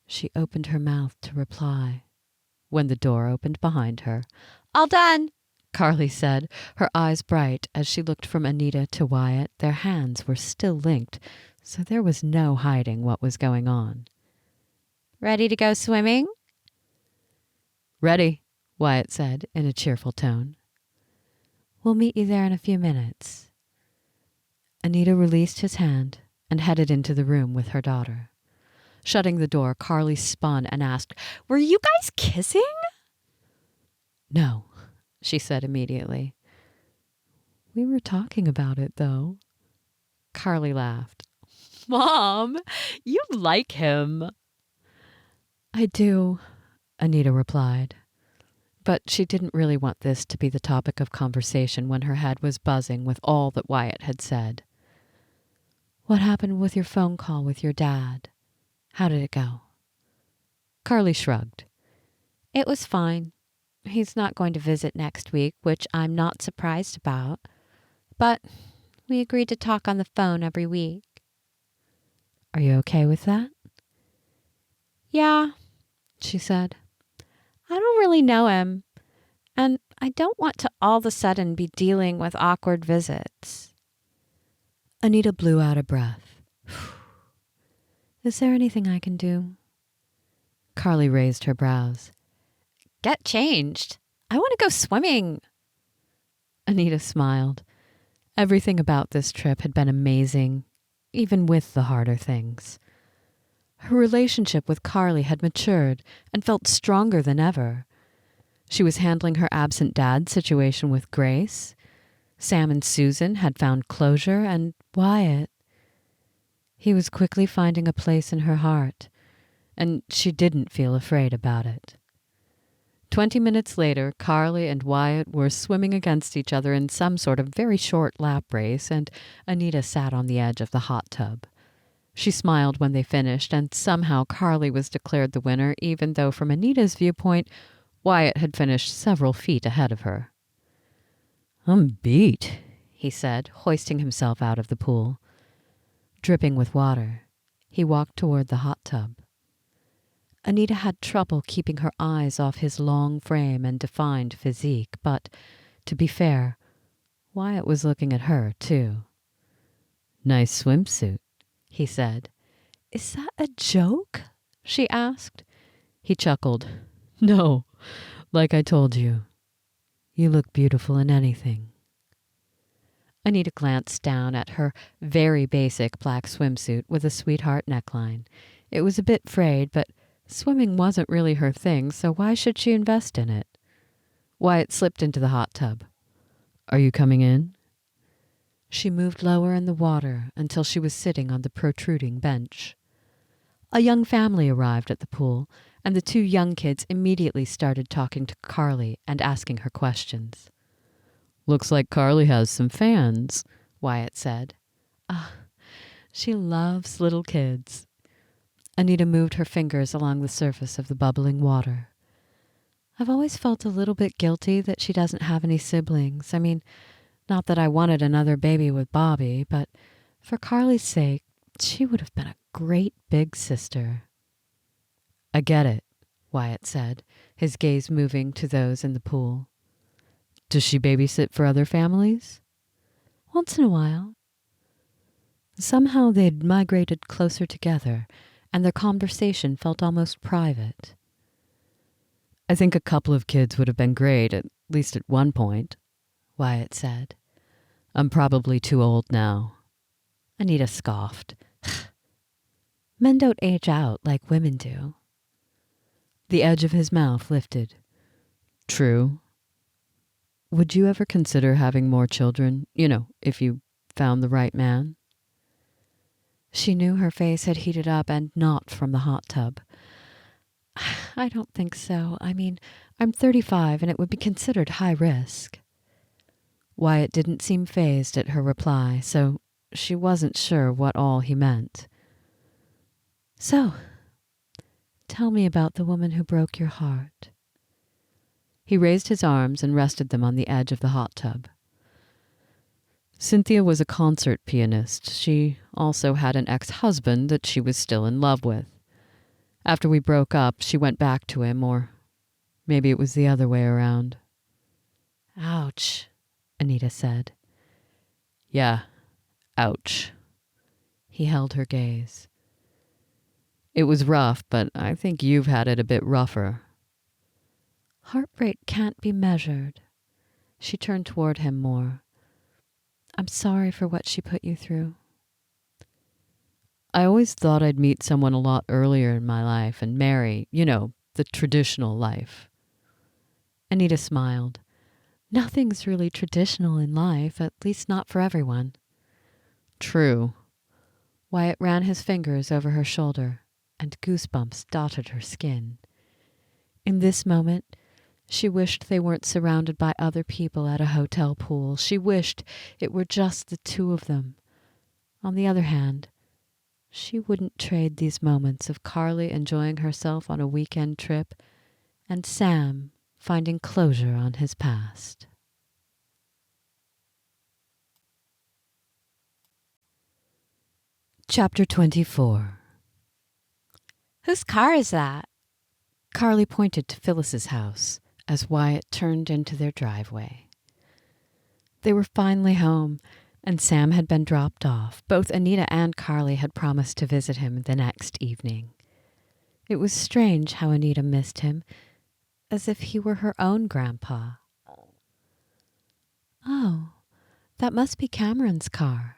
E: She opened her mouth to reply
B: when the door opened behind her.
E: All done,
B: Carly said, her eyes bright as she looked from Anita to Wyatt. Their hands were still linked, so there was no hiding what was going on.
E: Ready to go swimming?
B: Ready, Wyatt said in a cheerful tone.
E: We'll meet you there in a few minutes.
B: Anita released his hand and headed into the room with her daughter. Shutting the door, Carly spun and asked,
E: Were you guys kissing?
B: No, she said immediately. We were talking about it, though. Carly laughed.
E: Mom, you like him.
B: I do, Anita replied. But she didn't really want this to be the topic of conversation when her head was buzzing with all that Wyatt had said.
E: What happened with your phone call with your dad? How did it go?
B: Carly shrugged.
E: It was fine. He's not going to visit next week, which I'm not surprised about. But we agreed to talk on the phone every week.
B: Are you okay with that?
E: Yeah, she said. I don't really know him, and I don't want to all of a sudden be dealing with awkward visits.
B: Anita blew out a breath.
E: Is there anything I can do?
B: Carly raised her brows.
E: Get changed. I want to go swimming.
B: Anita smiled. Everything about this trip had been amazing, even with the harder things. Her relationship with Carly had matured and felt stronger than ever. She was handling her absent dad situation with grace. Sam and Susan had found closure, and Wyatt. He was quickly finding a place in her heart, and she didn't feel afraid about it. 20 minutes later, Carly and Wyatt were swimming against each other in some sort of very short lap race, and Anita sat on the edge of the hot tub. She smiled when they finished, and somehow Carly was declared the winner, even though from Anita's viewpoint, Wyatt had finished several feet ahead of her. "I'm beat," he said, hoisting himself out of the pool. Dripping with water, he walked toward the hot tub. Anita had trouble keeping her eyes off his long frame and defined physique, but, to be fair, Wyatt was looking at her, too. "Nice swimsuit," he said. "Is that a joke?" she asked. He chuckled. "No, like I told you. You look beautiful in anything." Anita glanced down at her very basic black swimsuit with a sweetheart neckline. It was a bit frayed, but swimming wasn't really her thing, so why should she invest in it? Wyatt slipped into the hot tub. "Are you coming in?" She moved lower in the water until she was sitting on the protruding bench. A young family arrived at the pool, and the two young kids immediately started talking to Carly and asking her questions. "Looks like Carly has some fans," Wyatt said. "Ah, she loves little kids." Anita moved her fingers along the surface of the bubbling water. "I've always felt a little bit guilty that she doesn't have any siblings. I mean, not that I wanted another baby with Bobby, but for Carly's sake, she would have been a great big sister." "I get it," Wyatt said, his gaze moving to those in the pool. "Does she babysit for other families?" "Once in a while." Somehow they'd migrated closer together, and their conversation felt almost private. "I think a couple of kids would have been great, at least at one point," Wyatt said. "I'm probably too old now." Anita scoffed. "Men don't age out like women do." The edge of his mouth lifted. "True. Would you ever consider having more children, if you found the right man?" She knew her face had heated up, and not from the hot tub. "I don't think so. I mean, I'm 35 and it would be considered high risk." Wyatt didn't seem fazed at her reply, so she wasn't sure what all he meant. "So, tell me about the woman who broke your heart." He raised his arms and rested them on the edge of the hot tub. "Cynthia was a concert pianist. She also had an ex-husband that she was still in love with. After we broke up, she went back to him, or maybe it was the other way around." "Ouch," Anita said. "Yeah, ouch." He held her gaze. "It was rough, but I think you've had it a bit rougher." "Heartbreak can't be measured." She turned toward him more. "I'm sorry for what she put you through." "I always thought I'd meet someone a lot earlier in my life and marry, the traditional life." Anita smiled. "Nothing's really traditional in life, at least not for everyone." "True." Wyatt ran his fingers over her shoulder, and goosebumps dotted her skin. In this moment, she wished they weren't surrounded by other people at a hotel pool. She wished it were just the two of them. On the other hand, she wouldn't trade these moments of Carly enjoying herself on a weekend trip and Sam finding closure on his past. Chapter 24.
D: Whose car is that?
B: Carly pointed to Phyllis's house as Wyatt turned into their driveway. They were finally home, and Sam had been dropped off. Both Anita and Carly had promised to visit him the next evening. It was strange how Anita missed him, as if he were her own grandpa. "Oh, that must be Cameron's car."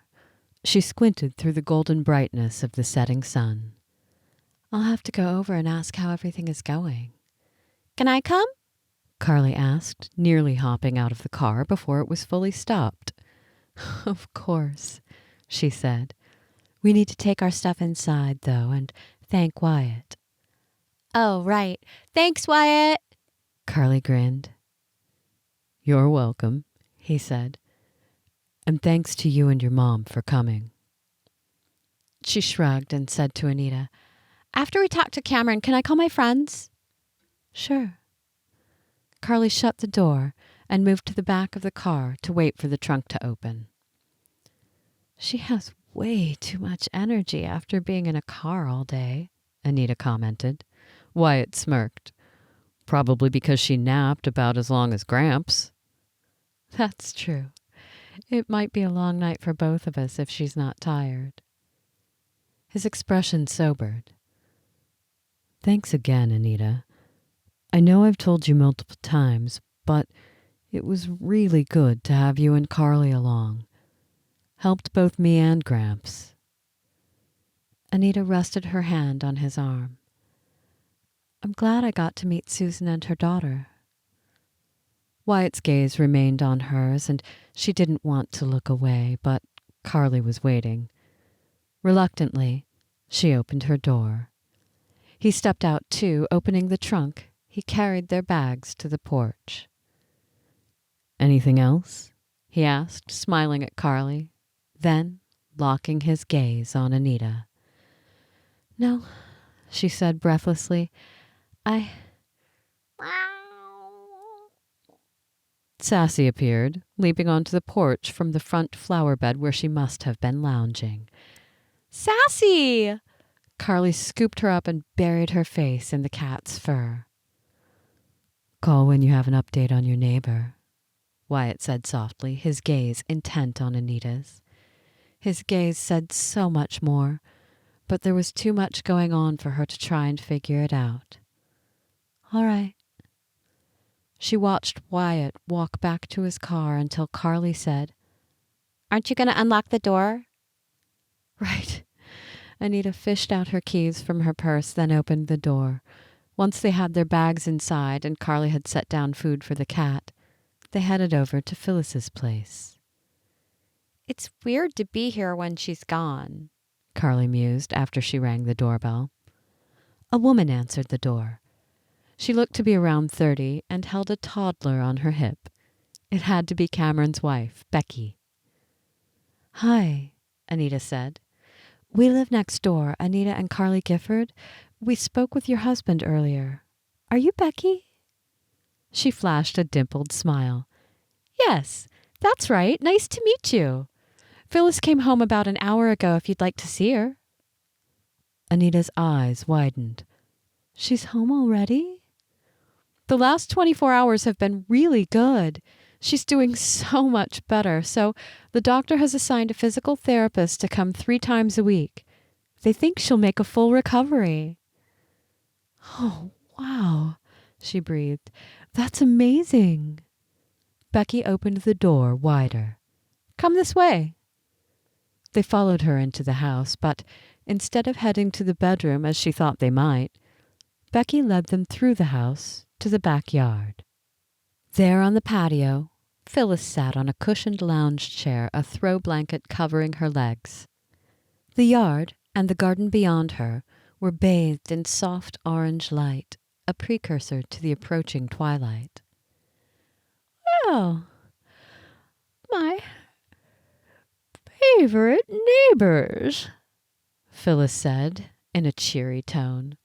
B: She squinted through the golden brightness of the setting sun. "I'll have to go over and ask how everything is going."
D: Can I come?
B: Carly asked, nearly hopping out of the car before it was fully stopped. "Of course," she said. "We need to take our stuff inside, though, and thank Wyatt."
D: Oh, right. Thanks, Wyatt.
B: Carly grinned. "You're welcome," he said. "And thanks to you and your mom for coming." She shrugged and said to Anita, "After we talk to Cameron, can I call my friends?" "Sure." Carly shut the door and moved to the back of the car to wait for the trunk to open. "She has way too much energy after being in a car all day," Anita commented. Wyatt smirked. "Probably because she napped about as long as Gramps." "That's true. It might be a long night for both of us if she's not tired." His expression sobered. "Thanks again, Anita. I know I've told you multiple times, but it was really good to have you and Carly along. Helped both me and Gramps." Anita rested her hand on his arm. "I'm glad I got to meet Susan and her daughter." Wyatt's gaze remained on hers, and she didn't want to look away, but Carly was waiting. Reluctantly, she opened her door. He stepped out too, opening the trunk. He carried their bags to the porch. "Anything else?" he asked, smiling at Carly, then locking his gaze on Anita. "No," she said breathlessly. Sassy appeared, leaping onto the porch from the front flower bed where she must have been lounging. "Sassy!" Carly scooped her up and buried her face in the cat's fur. "Call when you have an update on your neighbor," Wyatt said softly, his gaze intent on Anita's. His gaze said so much more, but there was too much going on for her to try and figure it out. "All right." She watched Wyatt walk back to his car until Carly said, "Aren't you going to unlock the door?" "Right." Anita fished out her keys from her purse, then opened the door. Once they had their bags inside and Carly had set down food for the cat, they headed over to Phyllis's place.
D: "It's weird to be here when she's gone,"
B: Carly mused after she rang the doorbell. A woman answered the door. She looked to be around 30 and held a toddler on her hip. It had to be Cameron's wife, Becky. "Hi," Anita said. "We live next door, Anita and Carly Gifford. We spoke with your husband earlier. Are you Becky?" She flashed a dimpled smile. "Yes, that's right. Nice to meet you. Phyllis came home about an hour ago if you'd like to see her." Anita's eyes widened. "She's home already?" "The last 24 hours have been really good. She's doing so much better, so the doctor has assigned a physical therapist to come 3 times a week. They think she'll make a full recovery." "Oh, wow," she breathed. "That's amazing." Becky opened the door wider. "Come this way." They followed her into the house, but instead of heading to the bedroom as she thought they might, Becky led them through the house to the backyard. There on the patio, Phyllis sat on a cushioned lounge chair, a throw blanket covering her legs. The yard and the garden beyond her were bathed in soft orange light, a precursor to the approaching twilight. "Well, my favorite neighbors," Phyllis said in a cheery tone.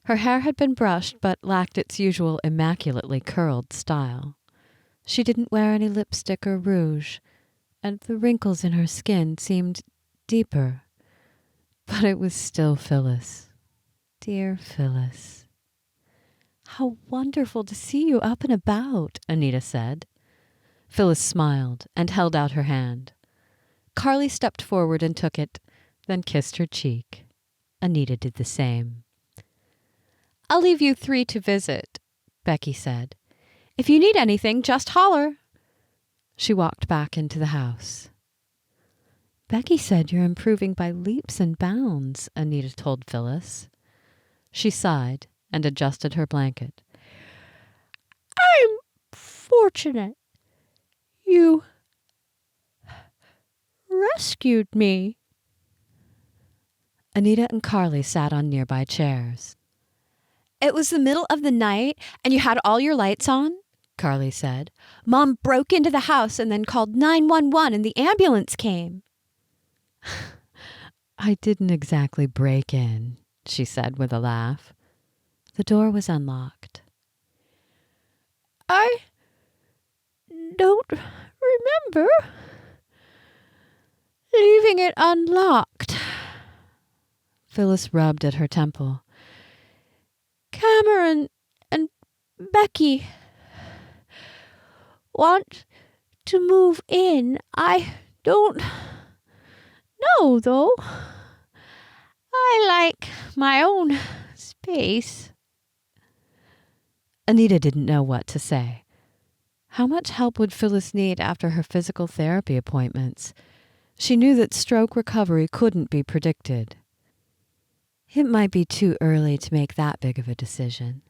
B: Her hair had been brushed but lacked its usual immaculately curled style. She didn't wear any lipstick or rouge, and the wrinkles in her skin seemed deeper. But it was still Phyllis. Dear Phyllis. "How wonderful to see you up and about," Anita said. Phyllis smiled and held out her hand. Carly stepped forward and took it, then kissed her cheek. Anita did the same. "I'll leave you 3 to visit," Becky said. "If you need anything, just holler." She walked back into the house. "Becky said you're improving by leaps and bounds," Anita told Phyllis. She sighed and adjusted her blanket. "I'm fortunate. You rescued me." Anita and Carly sat on nearby chairs. "It was the middle of the night and you had all your lights on," Carly said. "Mom broke into the house and then called 911 and the ambulance came." I didn't exactly break in, she said with a laugh. The door was unlocked.
E: I don't remember leaving it unlocked.
B: Phyllis rubbed at her temple.
E: Cameron and Becky want to move in. I don't know, though. I like my own space.
B: Anita didn't know what to say. How much help would Phyllis need after her physical therapy appointments? She knew that stroke recovery couldn't be predicted. It might be too early to make that big of a decision.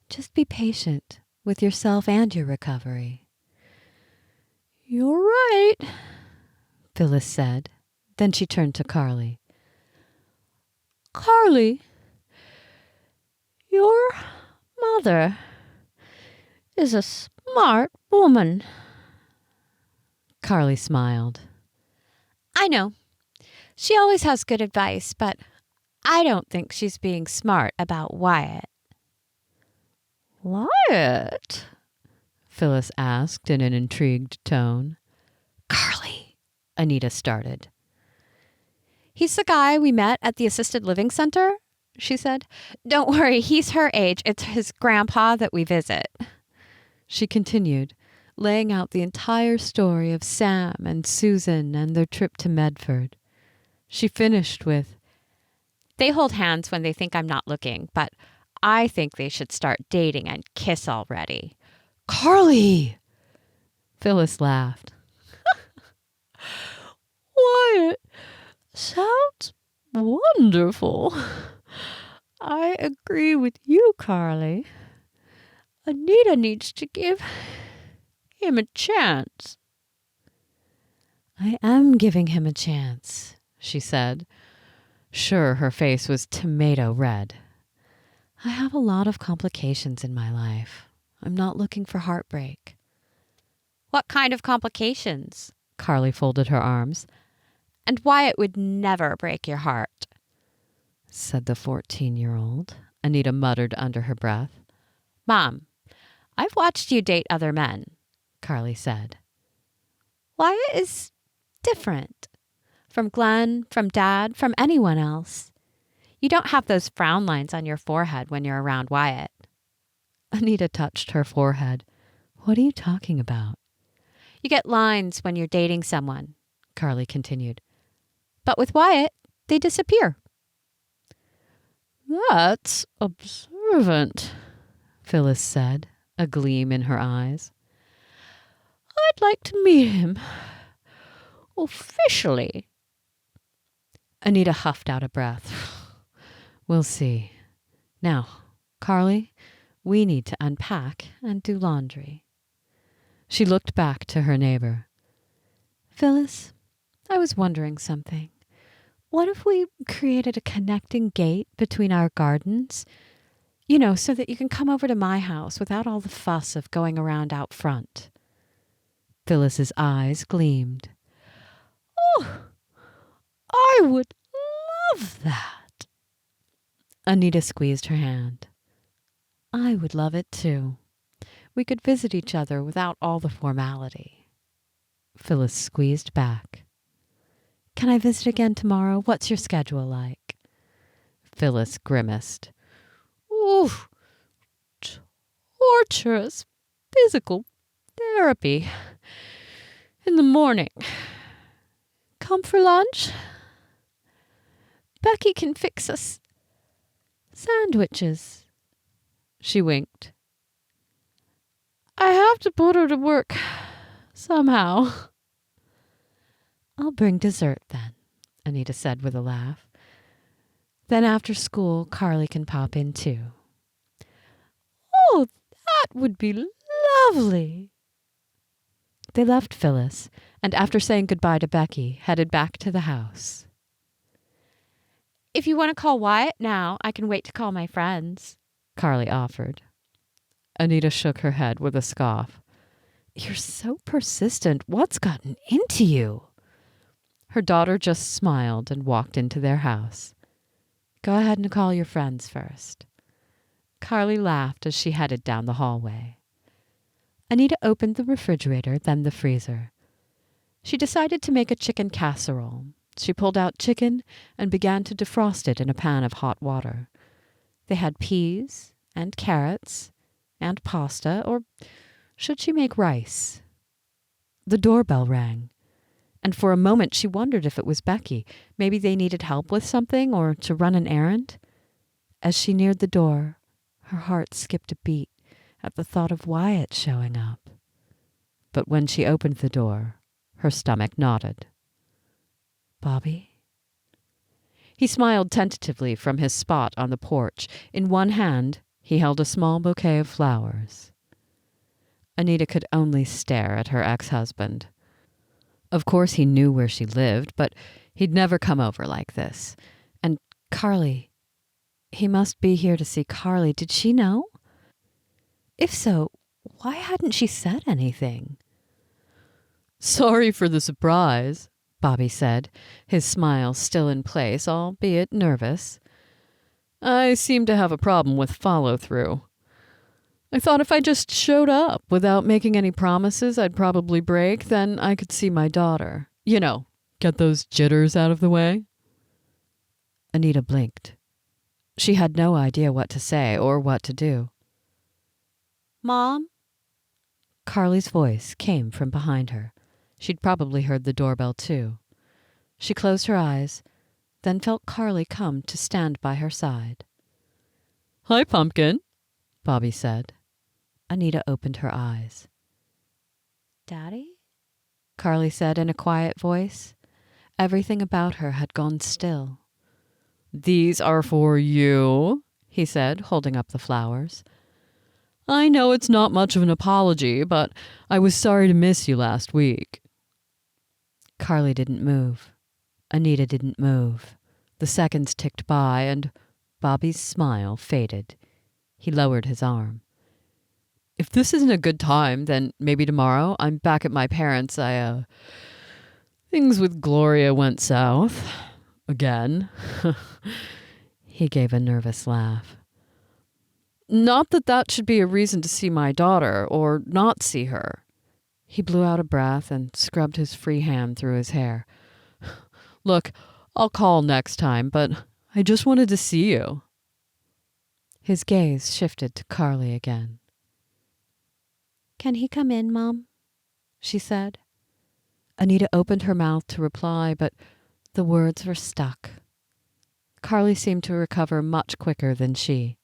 B: Just be patient with yourself and your recovery.
E: You're right,
B: Phyllis said. Then she turned to Carly.
E: Carly, your mother is a smart woman.
B: Carly smiled.
D: I know. She always has good advice, but I don't think she's being smart about Wyatt.
E: Wyatt?
B: Phyllis asked in an intrigued tone.
D: Carly,
B: Anita started.
D: He's the guy we met at the assisted living center, she said. Don't worry, he's her age. It's his grandpa that we visit.
B: She continued, laying out the entire story of Sam and Susan and their trip to Medford. She finished with,
D: They hold hands when they think I'm not looking, but I think they should start dating and kiss already.
B: Carly! Phyllis laughed.
E: Wyatt sounds wonderful. I agree with you, Carly. Anita needs to give him a chance.
B: I am giving him a chance, she said. Sure, her face was tomato red. I have a lot of complications in my life. I'm not looking for heartbreak.
D: What kind of complications?
B: Carly folded her arms.
D: And Wyatt would never break your heart,
B: said the 14-year-old. Anita muttered under her breath.
D: Mom, I've watched you date other men,
B: Carly said.
D: Wyatt is different. From Glenn, from Dad, from anyone else. You don't have those frown lines on your forehead when you're around Wyatt.
B: Anita touched her forehead. What are you talking about?
D: You get lines when you're dating someone,
B: Carly continued.
D: But with Wyatt, they disappear.
E: That's observant,
B: Phyllis said, a gleam in her eyes.
E: I'd like to meet him. Officially.
B: Anita huffed out a breath. We'll see. Now, Carly, we need to unpack and do laundry. She looked back to her neighbor. Phyllis, I was wondering something. What if we created a connecting gate between our gardens? You know, so that you can come over to my house without all the fuss of going around out front. Phyllis's eyes gleamed.
E: Oh, I would love that.
B: Anita squeezed her hand. I would love it too. We could visit each other without all the formality. Phyllis squeezed back. Can I visit again tomorrow? What's your schedule like? Phyllis grimaced.
E: Ooh, torturous physical therapy. In the morning. Come for lunch? Becky can fix us sandwiches.
B: She winked.
E: I have to put her to work somehow.
B: I'll bring dessert then, Anita said with a laugh. Then after school, Carly can pop in too.
E: Oh, that would be lovely.
B: They left Phyllis, and after saying goodbye to Becky, headed back to the house.
D: If you want to call Wyatt now, I can wait to call my friends,
B: Carly offered. Anita shook her head with a scoff. You're so persistent. What's gotten into you? Her daughter just smiled and walked into their house. "Go ahead and call your friends first." Carly laughed as she headed down the hallway. Anita opened the refrigerator, then the freezer. She decided to make a chicken casserole. She pulled out chicken and began to defrost it in a pan of hot water. They had peas and carrots and pasta, or should she make rice? The doorbell rang, and for a moment she wondered if it was Becky. Maybe they needed help with something or to run an errand. As she neared the door, her heart skipped a beat at the thought of Wyatt showing up. But when she opened the door, her stomach nodded. "Bobby?" He smiled tentatively from his spot on the porch. In one hand, he held a small bouquet of flowers. Anita could only stare at her ex-husband. Of course he knew where she lived, but he'd never come over like this. And Carly, he must be here to see Carly. Did she know? If so, why hadn't she said anything? "Sorry for the surprise," Bobby said, his smile still in place, albeit nervous. "I seem to have a problem with follow-through. I thought if I just showed up without making any promises I'd probably break, then I could see my daughter. You know, get those jitters out of the way." Anita blinked. She had no idea what to say or what to do. "Mom?" Carly's voice came from behind her. She'd probably heard the doorbell too. She closed her eyes, then felt Carly come to stand by her side. "Hi, Pumpkin," Bobby said. Anita opened her eyes. "Daddy?" Carly said in a quiet voice. Everything about her had gone still. "These are for you," he said, holding up the flowers. "I know it's not much of an apology, but I was sorry to miss you last week." Carly didn't move. Anita didn't move. The seconds ticked by, and Bobby's smile faded. He lowered his arm. "If this isn't a good time, then maybe tomorrow. I'm back at my parents'. Things with Gloria went south. Again." He gave a nervous laugh. "Not that that should be a reason to see my daughter, or not see her." He blew out a breath and scrubbed his free hand through his hair. "Look, I'll call next time, but I just wanted to see you." His gaze shifted to Carly again. "Can he come in, Mom?" she said. Anita opened her mouth to reply, but the words were stuck. Carly seemed to recover much quicker than she.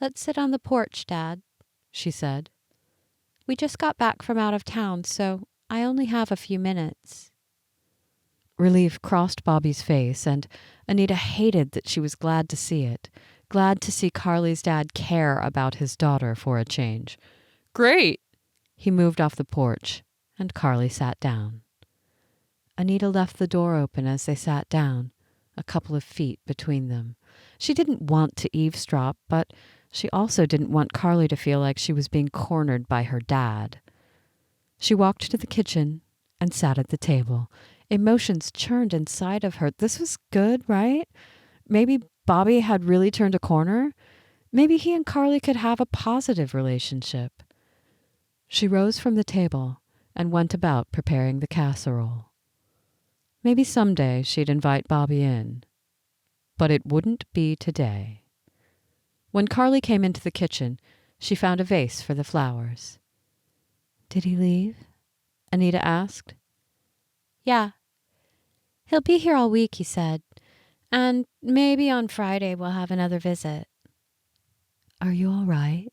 B: "Let's sit on the porch, Dad," she said. "We just got back from out of town, so I only have a few minutes." Relief crossed Bobby's face, and Anita hated that she was glad to see it, glad to see Carly's dad care about his daughter for a change. "Great!" He moved off the porch, and Carly sat down. Anita left the door open as they sat down, a couple of feet between them. She didn't want to eavesdrop, but she also didn't want Carly to feel like she was being cornered by her dad. She walked to the kitchen and sat at the table. Emotions churned inside of her. This was good, right? Maybe Bobby had really turned a corner. Maybe he and Carly could have a positive relationship. She rose from the table and went about preparing the casserole. Maybe someday she'd invite Bobby in, but it wouldn't be today. When Carly came into the kitchen, she found a vase for the flowers. "Did he leave?" Anita asked. "Yeah. He'll be here all week," he said. "And maybe on Friday we'll have another visit." "Are you all right?"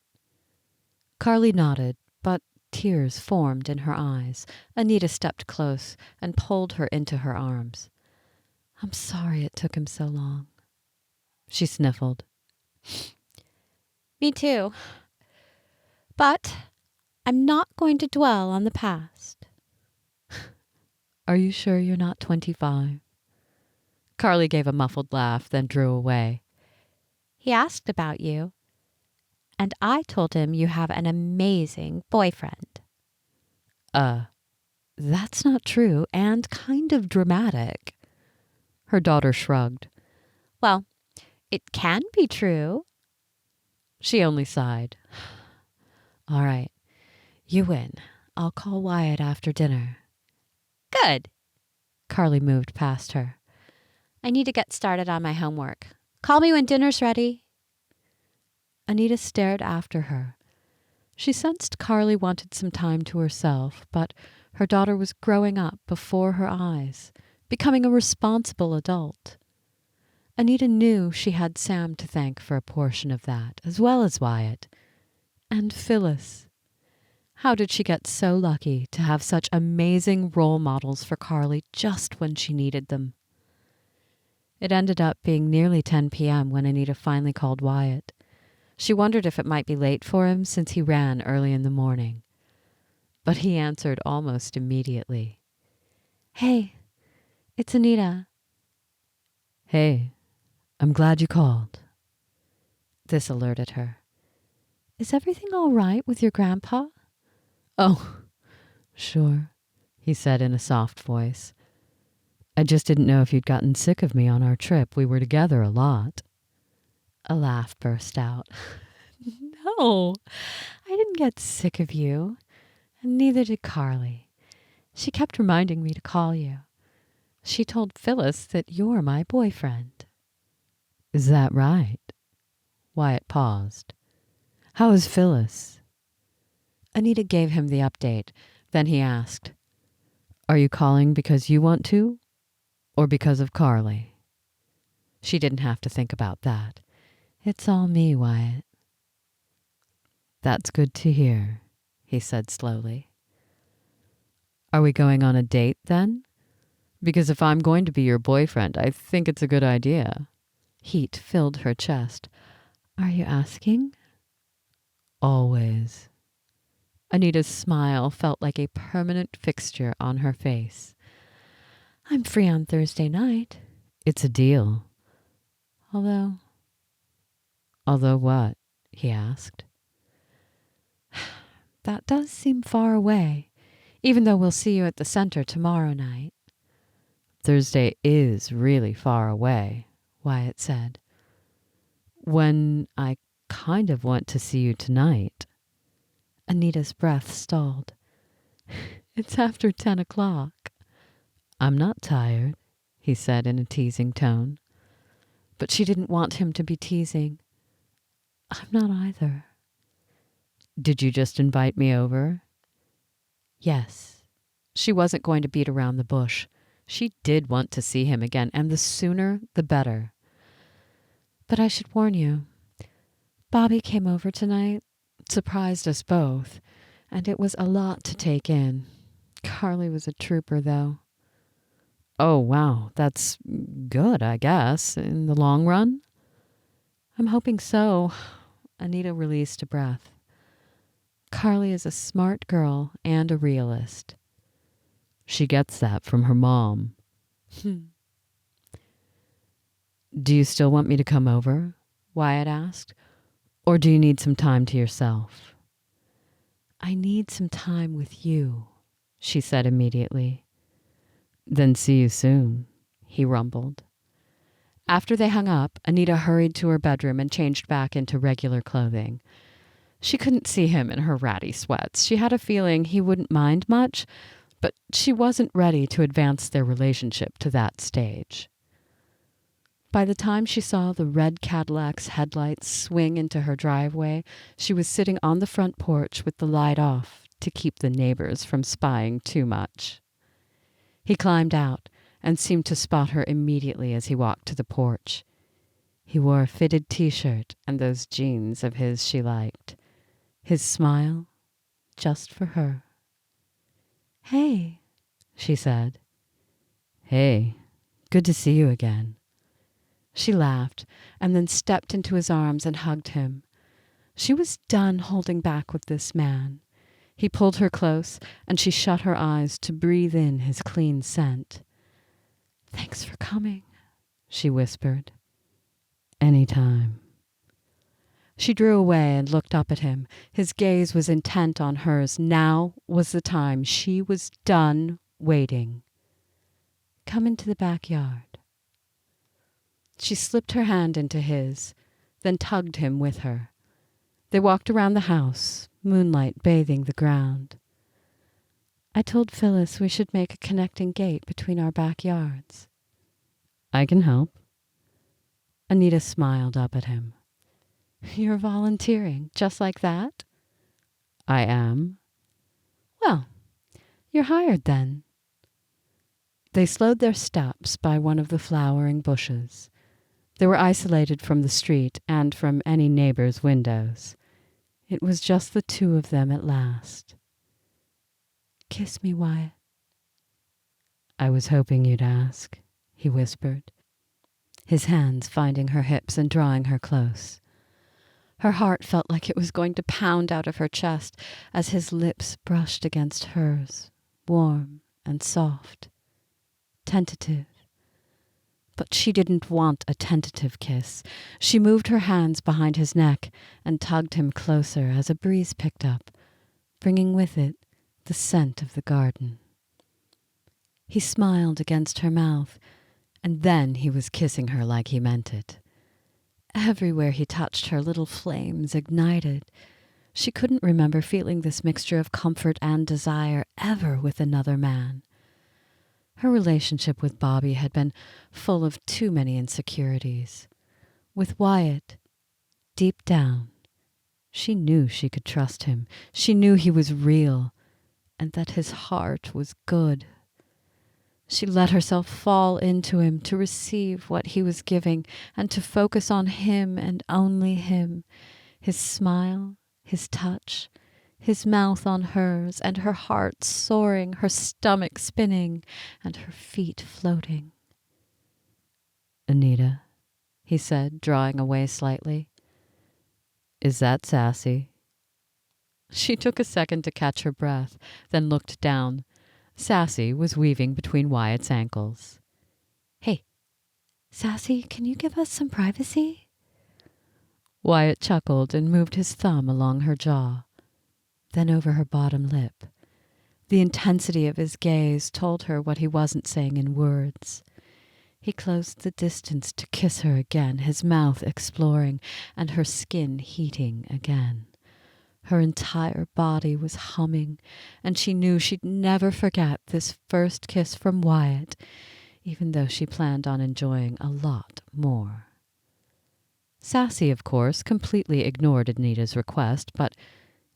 B: Carly nodded, but tears formed in her eyes. Anita stepped close and pulled her into her arms. "I'm sorry it took him so long." She sniffled. "Me too. But I'm not going to dwell on the past." "Are you sure you're not 25? Carly gave a muffled laugh, then drew away. "He asked about you, and I told him you have an amazing boyfriend." That's not true and kind of dramatic. Her daughter shrugged.
E: Well, it can be true.
B: She only sighed. All right, you win. I'll call Wyatt after dinner.
E: Good.
B: Carly moved past her.
E: I need to get started on my homework. Call me when dinner's ready.
B: Anita stared after her. She sensed Carly wanted some time to herself, but her daughter was growing up before her eyes, becoming a responsible adult. Anita knew she had Sam to thank for a portion of that, as well as Wyatt. And Phyllis. How did she get so lucky to have such amazing role models for Carly just when she needed them? It ended up being nearly 10 p.m. when Anita finally called Wyatt. She wondered if it might be late for him since he ran early in the morning. But he answered almost immediately.
E: Hey, it's Anita.
B: Hey, I'm glad you called. This alerted her.
E: Is everything all right with your grandpa?
B: Oh, sure, he said in a soft voice. I just didn't know if you'd gotten sick of me on our trip. We were together a lot. A laugh burst out.
E: No, I didn't get sick of you, and neither did Carly. She kept reminding me to call you. She told Phyllis that you're my boyfriend.
B: Is that right? Wyatt paused. How is Phyllis? Anita gave him the update. Then he asked, Are you calling because you want to, or because of Carly? She didn't have to think about that. It's all me, Wyatt. That's good to hear, he said slowly. Are we going on a date then? Because if I'm going to be your boyfriend, I think it's a good idea. Heat filled her chest. Are you asking? Always. Anita's smile felt like a permanent fixture on her face.
E: I'm free on Thursday night.
B: It's a deal.
E: Although
B: what? He asked.
E: That does seem far away, even though we'll see you at the center tomorrow night.
B: Thursday is really far away, Wyatt said. When I kind of want to see you tonight.
E: Anita's breath stalled. It's after 10 o'clock.
B: I'm not tired, he said in a teasing tone. But she didn't want him to be teasing.
E: I'm not either.
B: Did you just invite me over? Yes. She wasn't going to beat around the bush. She did want to see him again, and the sooner the better.
E: But I should warn you, Bobby came over tonight, surprised us both, and it was a lot to take in. Carly was a trooper, though.
B: Oh, wow, that's good, I guess, in the long run?
E: I'm hoping so. Anita released a breath. Carly is a smart girl and a realist.
B: She gets that from her mom. Do you still want me to come over? Wyatt asked. Or do you need some time to yourself?
E: I need some time with you,
B: she said immediately. Then see you soon, he rumbled. After they hung up, Anita hurried to her bedroom and changed back into regular clothing. She couldn't see him in her ratty sweats. She had a feeling he wouldn't mind much, but she wasn't ready to advance their relationship to that stage. By the time she saw the red Cadillac's headlights swing into her driveway, she was sitting on the front porch with the light off to keep the neighbors from spying too much. He climbed out and seemed to spot her immediately as he walked to the porch. He wore a fitted t-shirt and those jeans of his she liked. His smile, just for her.
E: Hey,
B: she said. Hey, good to see you again. She laughed and then stepped into his arms and hugged him. She was done holding back with this man. He pulled her close, and she shut her eyes to breathe in his clean scent.
E: Thanks for coming,
B: she whispered. Anytime. She drew away and looked up at him. His gaze was intent on hers. Now was the time. She was done waiting. Come into the backyard. She slipped her hand into his, then tugged him with her. They walked around the house, moonlight bathing the ground. I told Phyllis we should make a connecting gate between our backyards. I can help. Anita smiled up at him. You're volunteering, just like that? I am. Well, you're hired then. They slowed their steps by one of the flowering bushes. They were isolated from the street and from any neighbor's windows. It was just the two of them at last. Kiss me, Wyatt. I was hoping you'd ask, he whispered, his hands finding her hips and drawing her close. Her heart felt like it was going to pound out of her chest as his lips brushed against hers, warm and soft, tentative. But she didn't want a tentative kiss. She moved her hands behind his neck and tugged him closer as a breeze picked up, bringing with it the scent of the garden. He smiled against her mouth, and then he was kissing her like he meant it. Everywhere he touched her, little flames ignited. She couldn't remember feeling this mixture of comfort and desire ever with another man. Her relationship with Bobby had been full of too many insecurities. With Wyatt, deep down, she knew she could trust him. She knew he was real, and that his heart was good. She let herself fall into him to receive what he was giving and to focus on him and only him, his smile, his touch, his mouth on hers, and her heart soaring, her stomach spinning, and her feet floating. Anita, he said, drawing away slightly. Is that sassy? She took a second to catch her breath, then looked down. Sassy was weaving between Wyatt's ankles. Hey, Sassy, can you give us some privacy? Wyatt chuckled and moved his thumb along her jaw, then over her bottom lip. The intensity of his gaze told her what he wasn't saying in words. He closed the distance to kiss her again, his mouth exploring and her skin heating again. Her entire body was humming, and she knew she'd never forget this first kiss from Wyatt, even though she planned on enjoying a lot more. Sassy, of course, completely ignored Anita's request, but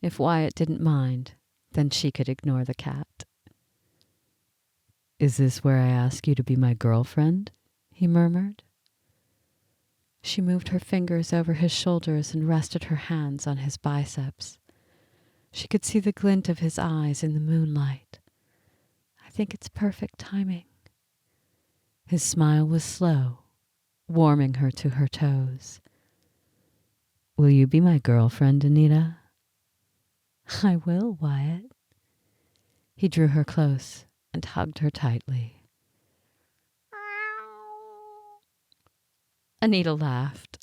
B: if Wyatt didn't mind, then she could ignore the cat. Is this where I ask you to be my girlfriend? He murmured. She moved her fingers over his shoulders and rested her hands on his biceps. She could see the glint of his eyes in the moonlight. I think it's perfect timing. His smile was slow, warming her to her toes. Will you be my girlfriend, Anita? I will, Wyatt. He drew her close and hugged her tightly. Anita laughed.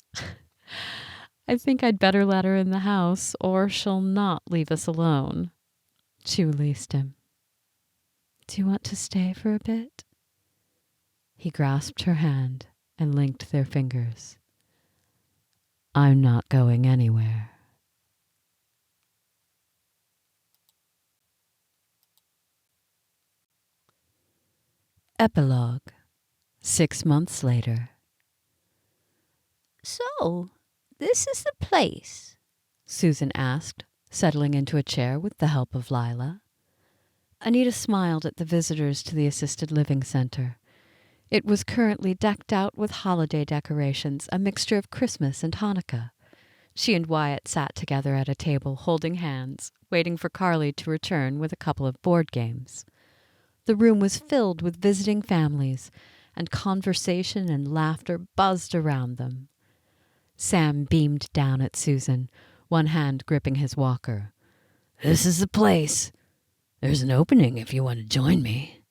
B: I think I'd better let her in the house, or she'll not leave us alone. She released him. Do you want to stay for a bit? He grasped her hand and linked their fingers. I'm not going anywhere. Epilogue. 6 months later.
E: So, this is the place?
B: Susan asked, settling into a chair with the help of Lyla. Anita smiled at the visitors to the assisted living center. It was currently decked out with holiday decorations, a mixture of Christmas and Hanukkah. She and Wyatt sat together at a table, holding hands, waiting for Carly to return with a couple of board games. The room was filled with visiting families, and conversation and laughter buzzed around them. Sam beamed down at Susan, one hand gripping his walker.
C: This is the place. There's an opening if you want to join me.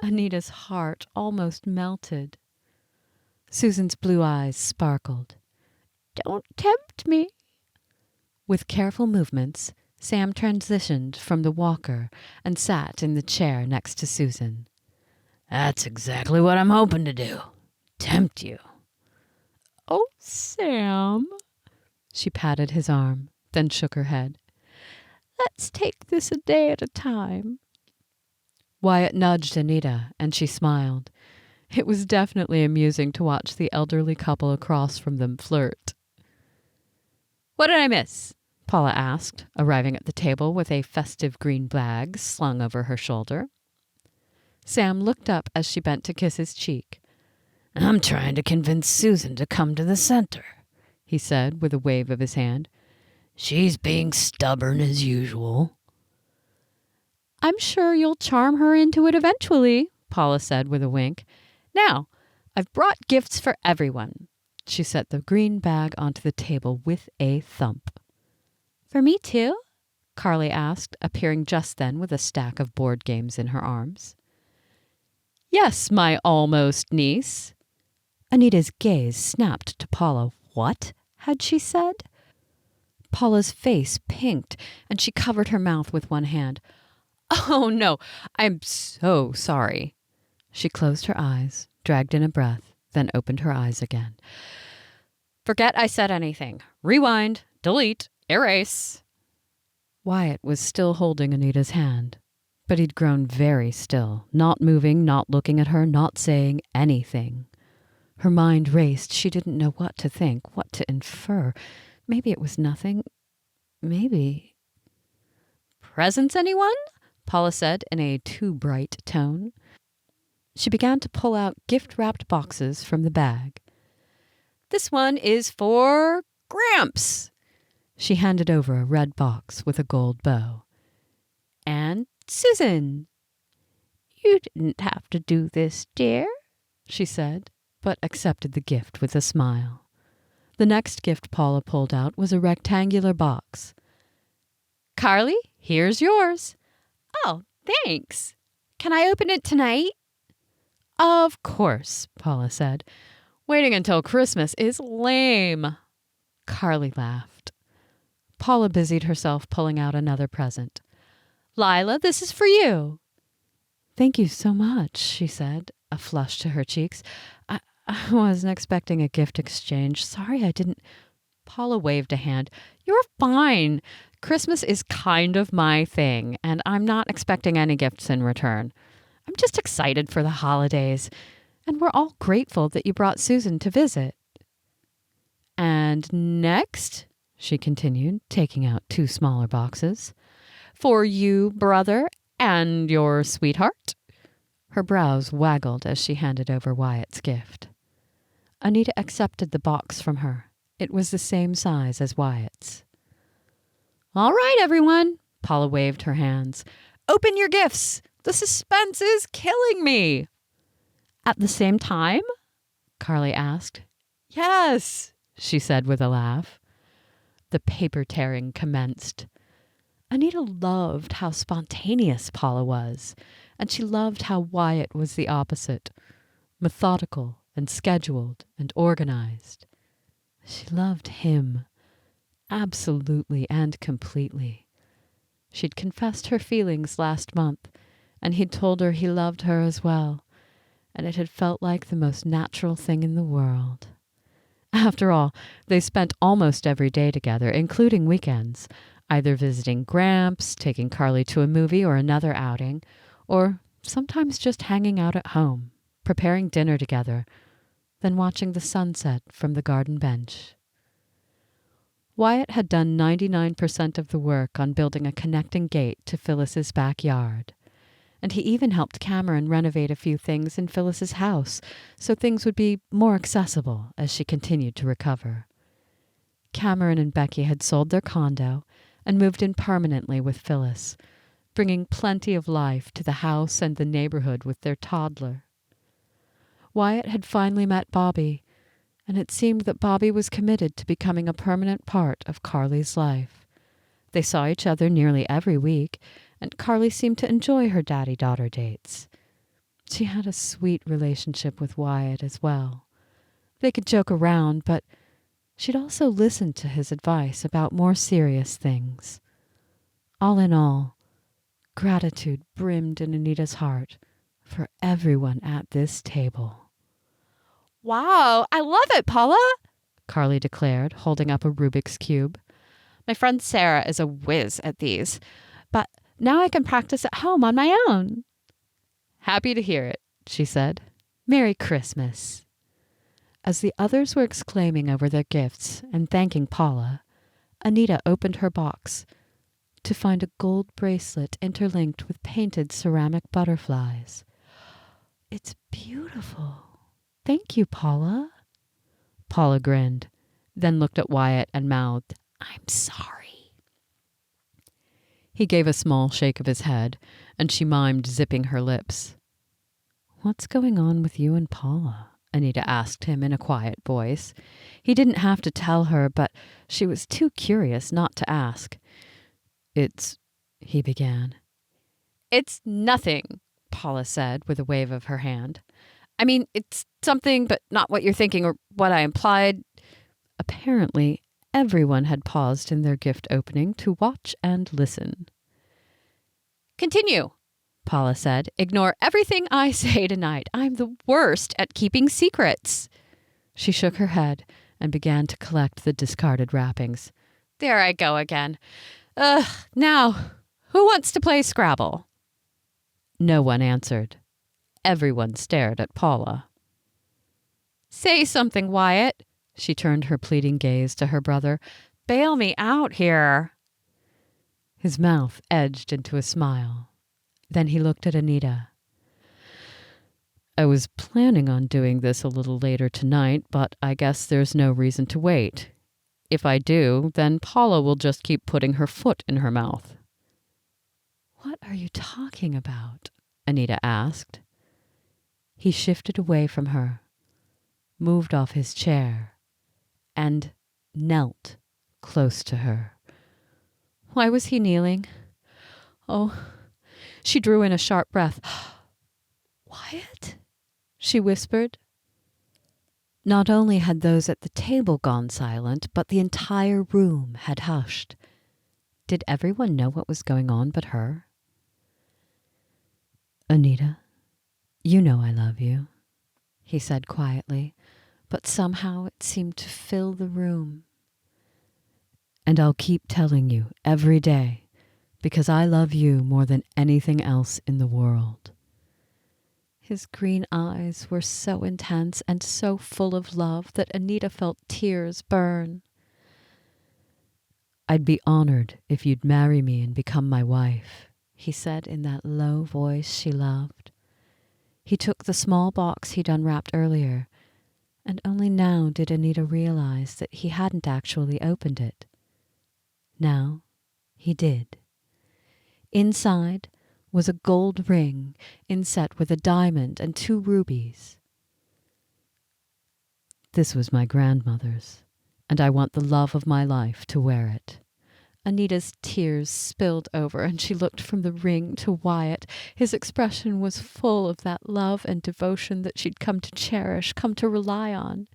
B: Anita's heart almost melted. Susan's blue eyes sparkled.
E: Don't tempt me.
B: With careful movements, Sam transitioned from the walker and sat in the chair next to Susan.
C: That's exactly what I'm hoping to do. Tempt you.
E: Oh, Sam.
B: She patted his arm, then shook her head.
E: Let's take this a day at a time.
B: Wyatt nudged Anita, and she smiled. It was definitely amusing to watch the elderly couple across from them flirt. What did I miss? Paula asked, arriving at the table with a festive green bag slung over her shoulder. Sam looked up as she bent to kiss his cheek.
C: I'm trying to convince Susan to come to the center,
B: he said with a wave of his hand.
C: She's being stubborn as usual.
E: I'm sure you'll charm her into it eventually, Paula said with a wink. Now, I've brought gifts for everyone.
B: She set the green bag onto the table with a thump.
E: For me too?
B: Carly asked, appearing just then with a stack of board games in her arms. Yes, my almost niece. Anita's gaze snapped to Paula. What had she said? Paula's face pinked, and she covered her mouth with one hand. Oh, no, I'm so sorry. She closed her eyes, dragged in a breath, then opened her eyes again. Forget I said anything. Rewind, delete, erase. Wyatt was still holding Anita's hand, but he'd grown very still, not moving, not looking at her, not saying anything. Her mind raced. She didn't know what to think, what to infer. Maybe it was nothing. Maybe. Presents, anyone? Paula said in a too bright tone. She began to pull out gift-wrapped boxes from the bag. This one is for Gramps. She handed over a red box with a gold bow. And Susan.
E: You didn't have to do this, dear,
B: she said, but accepted the gift with a smile. The next gift Paula pulled out was a rectangular box. Carly, here's yours.
E: Oh, thanks. Can I open it tonight?
B: Of course, Paula said. Waiting until Christmas is lame. Carly laughed. Paula busied herself pulling out another present. Lyla, this is for you. Thank you so much, she said, a flush to her cheeks. I wasn't expecting a gift exchange. Sorry I didn't. Paula waved a hand. You're fine. Christmas is kind of my thing, and I'm not expecting any gifts in return. I'm just excited for the holidays, and we're all grateful that you brought Susan to visit. And next, she continued, taking out 2 smaller boxes, for you, brother, and your sweetheart. Her brows waggled as she handed over Wyatt's gift. Anita accepted the box from her. It was the same size as Wyatt's. All right, everyone, Paula waved her hands. Open your gifts. The suspense is killing me. At the same time? Carly asked. Yes, she said with a laugh. The paper tearing commenced. Anita loved how spontaneous Paula was, and she loved how Wyatt was the opposite, methodical and scheduled and organized. She loved him, absolutely and completely. She'd confessed her feelings last month, and he'd told her he loved her as well, and it had felt like the most natural thing in the world. After all, they spent almost every day together, including weekends, either visiting Gramps, taking Carly to a movie or another outing, or sometimes just hanging out at home, preparing dinner together, then watching the sunset from the garden bench. Wyatt had done 99% of the work on building a connecting gate to Phyllis's backyard, and he even helped Cameron renovate a few things in Phyllis's house so things would be more accessible as she continued to recover. Cameron and Becky had sold their condo and moved in permanently with Phyllis, bringing plenty of life to the house and the neighborhood with their toddler. Wyatt had finally met Bobby, and it seemed that Bobby was committed to becoming a permanent part of Carly's life. They saw each other nearly every week, and Carly seemed to enjoy her daddy-daughter dates. She had a sweet relationship with Wyatt as well. They could joke around, but She'd also listened to his advice about more serious things. All in all, gratitude brimmed in Anita's heart for everyone at this table.
E: Wow, I love it, Paula,
B: Carly declared, holding up a Rubik's Cube.
E: My friend Sarah is a whiz at these, but now I can practice at home on my own.
B: Happy to hear it, she said. Merry Christmas. As the others were exclaiming over their gifts and thanking Paula, Anita opened her box to find a gold bracelet interlinked with painted ceramic butterflies. It's beautiful. Thank you, Paula. Paula grinned, then looked at Wyatt and mouthed, I'm sorry. He gave a small shake of his head, and she mimed zipping her lips. What's going on with you and Paula? Anita asked him in a quiet voice. He didn't have to tell her, but she was too curious not to ask. He began.
E: It's nothing, Paula said with a wave of her hand. I mean, it's something, but not what you're thinking or what I implied.
B: Apparently, everyone had paused in their gift opening to watch and listen.
E: Continue, Paula said. Ignore everything I say tonight. I'm the worst at keeping secrets.
B: She shook her head and began to collect the discarded wrappings.
E: There I go again. Now, who wants to play Scrabble?
B: No one answered. Everyone stared at Paula.
E: Say something, Wyatt. She turned her pleading gaze to her brother. Bail me out here.
B: His mouth edged into a smile. Then he looked at Anita. I was planning on doing this a little later tonight, but I guess there's no reason to wait. If I do, then Paula will just keep putting her foot in her mouth. What are you talking about? Anita asked. He shifted away from her, moved off his chair, and knelt close to her. Why was he kneeling? Oh, she drew in a sharp breath. Wyatt? She whispered. Not only had those at the table gone silent, but the entire room had hushed. Did everyone know what was going on but her? Anita, you know I love you, he said quietly, but somehow it seemed to fill the room. And I'll keep telling you every day, because I love you more than anything else in the world. His green eyes were so intense and so full of love that Anita felt tears burn. I'd be honored if you'd marry me and become my wife, he said in that low voice she loved. He took the small box he'd unwrapped earlier, and only now did Anita realize that he hadn't actually opened it. Now he did. Inside was a gold ring inset with a diamond and 2 rubies. This was my grandmother's, and I want the love of my life to wear it. Anita's tears spilled over, and she looked from the ring to Wyatt. His expression was full of that love and devotion that she'd come to cherish, come to rely on.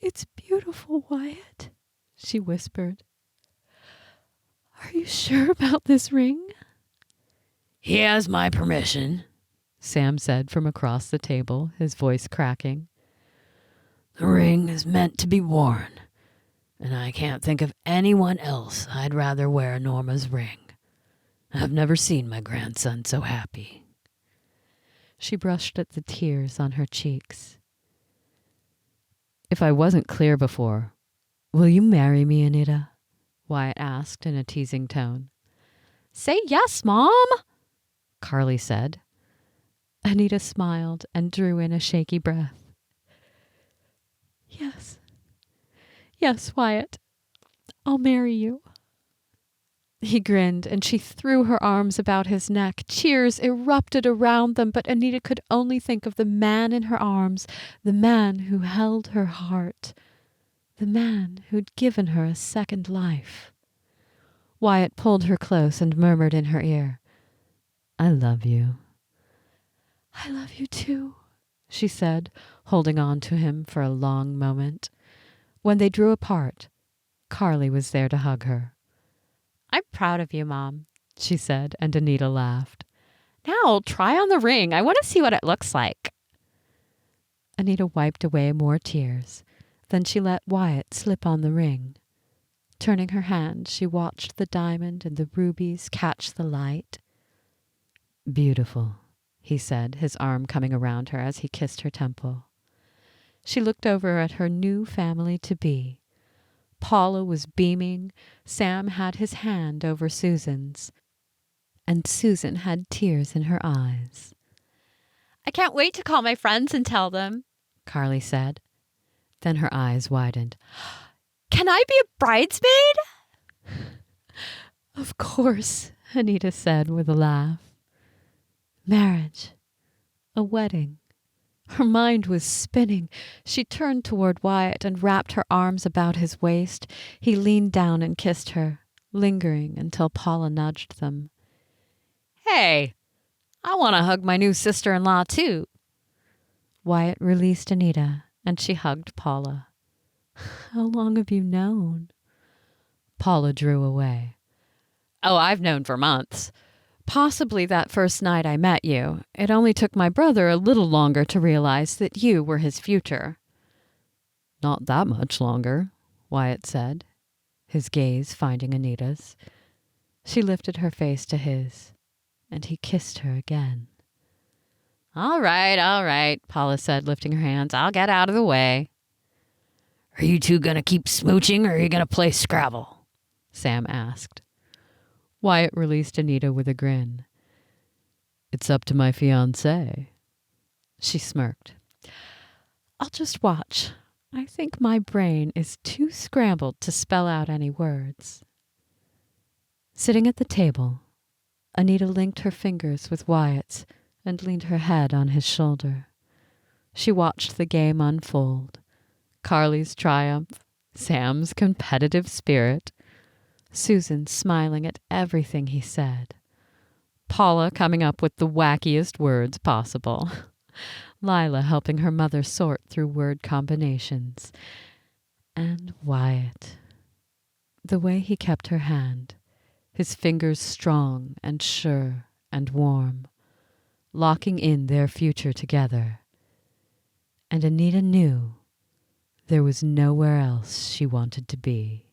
B: It's beautiful, Wyatt, she whispered. Are you sure about this ring?
C: He has my permission,
B: Sam said from across the table, his voice cracking.
C: The ring is meant to be worn, and I can't think of anyone else I'd rather wear Norma's ring. I've never seen my grandson so happy.
B: She brushed at the tears on her cheeks. If I wasn't clear before, will you marry me, Anita? Wyatt asked in a teasing tone.
E: Say yes, Mom,
B: Carly said. Anita smiled and drew in a shaky breath. Yes. Yes, Wyatt. I'll marry you. He grinned, and she threw her arms about his neck. Cheers erupted around them, but Anita could only think of the man in her arms, the man who held her heart, the man who'd given her a second life. Wyatt pulled her close and murmured in her ear, I love you. I love you too, she said, holding on to him for a long moment. When they drew apart, Carly was there to hug her.
E: I'm proud of you, Mom,
B: She said, and Anita laughed.
E: Now try on the ring. I want to see what it looks like.
B: Anita wiped away more tears. Then she let Wyatt slip on the ring. Turning her hand, she watched the diamond and the rubies catch the light. Beautiful, he said, his arm coming around her as he kissed her temple. She looked over at her new family-to-be. Paula was beaming, Sam had his hand over Susan's, and Susan had tears in her eyes.
E: I can't wait to call my friends and tell them,
B: Carly said. Then her eyes widened.
E: Can I be a bridesmaid?
B: Of course, Anita said with a laugh. Marriage. A wedding. Her mind was spinning. She turned toward Wyatt and wrapped her arms about his waist. He leaned down and kissed her, lingering until Paula nudged them.
E: Hey, I want to hug my new sister-in-law too.
B: Wyatt released Anita, and she hugged Paula. How long have you known? Paula drew away.
E: Oh, I've known for months. Possibly that first night I met you. It only took my brother a little longer to realize that you were his future.
B: Not that much longer, Wyatt said, his gaze finding Anita's. She lifted her face to his, and he kissed her again.
E: All right, Paula said, lifting her hands. I'll get out of the way.
C: Are you two going to keep smooching or are you going to play Scrabble?
B: Sam asked. Wyatt released Anita with a grin. It's up to my fiancé. She smirked. I'll just watch. I think my brain is too scrambled to spell out any words. Sitting at the table, Anita linked her fingers with Wyatt's and leaned her head on his shoulder. She watched the game unfold. Carly's triumph, Sam's competitive spirit, Susan smiling at everything he said, Paula coming up with the wackiest words possible, Lyla helping her mother sort through word combinations, and Wyatt. The way he kept her hand, his fingers strong and sure and warm, locking in their future together. And Anita knew there was nowhere else she wanted to be.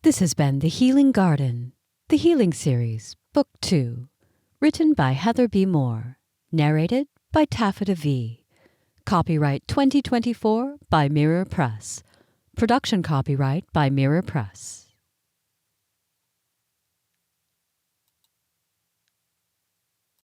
B: This has been The Healing Garden, The Healing Series, Book 2, written by Heather B. Moore, narrated by Taffeta V. Copyright 2024 by Mirror Press. Production copyright by Mirror Press.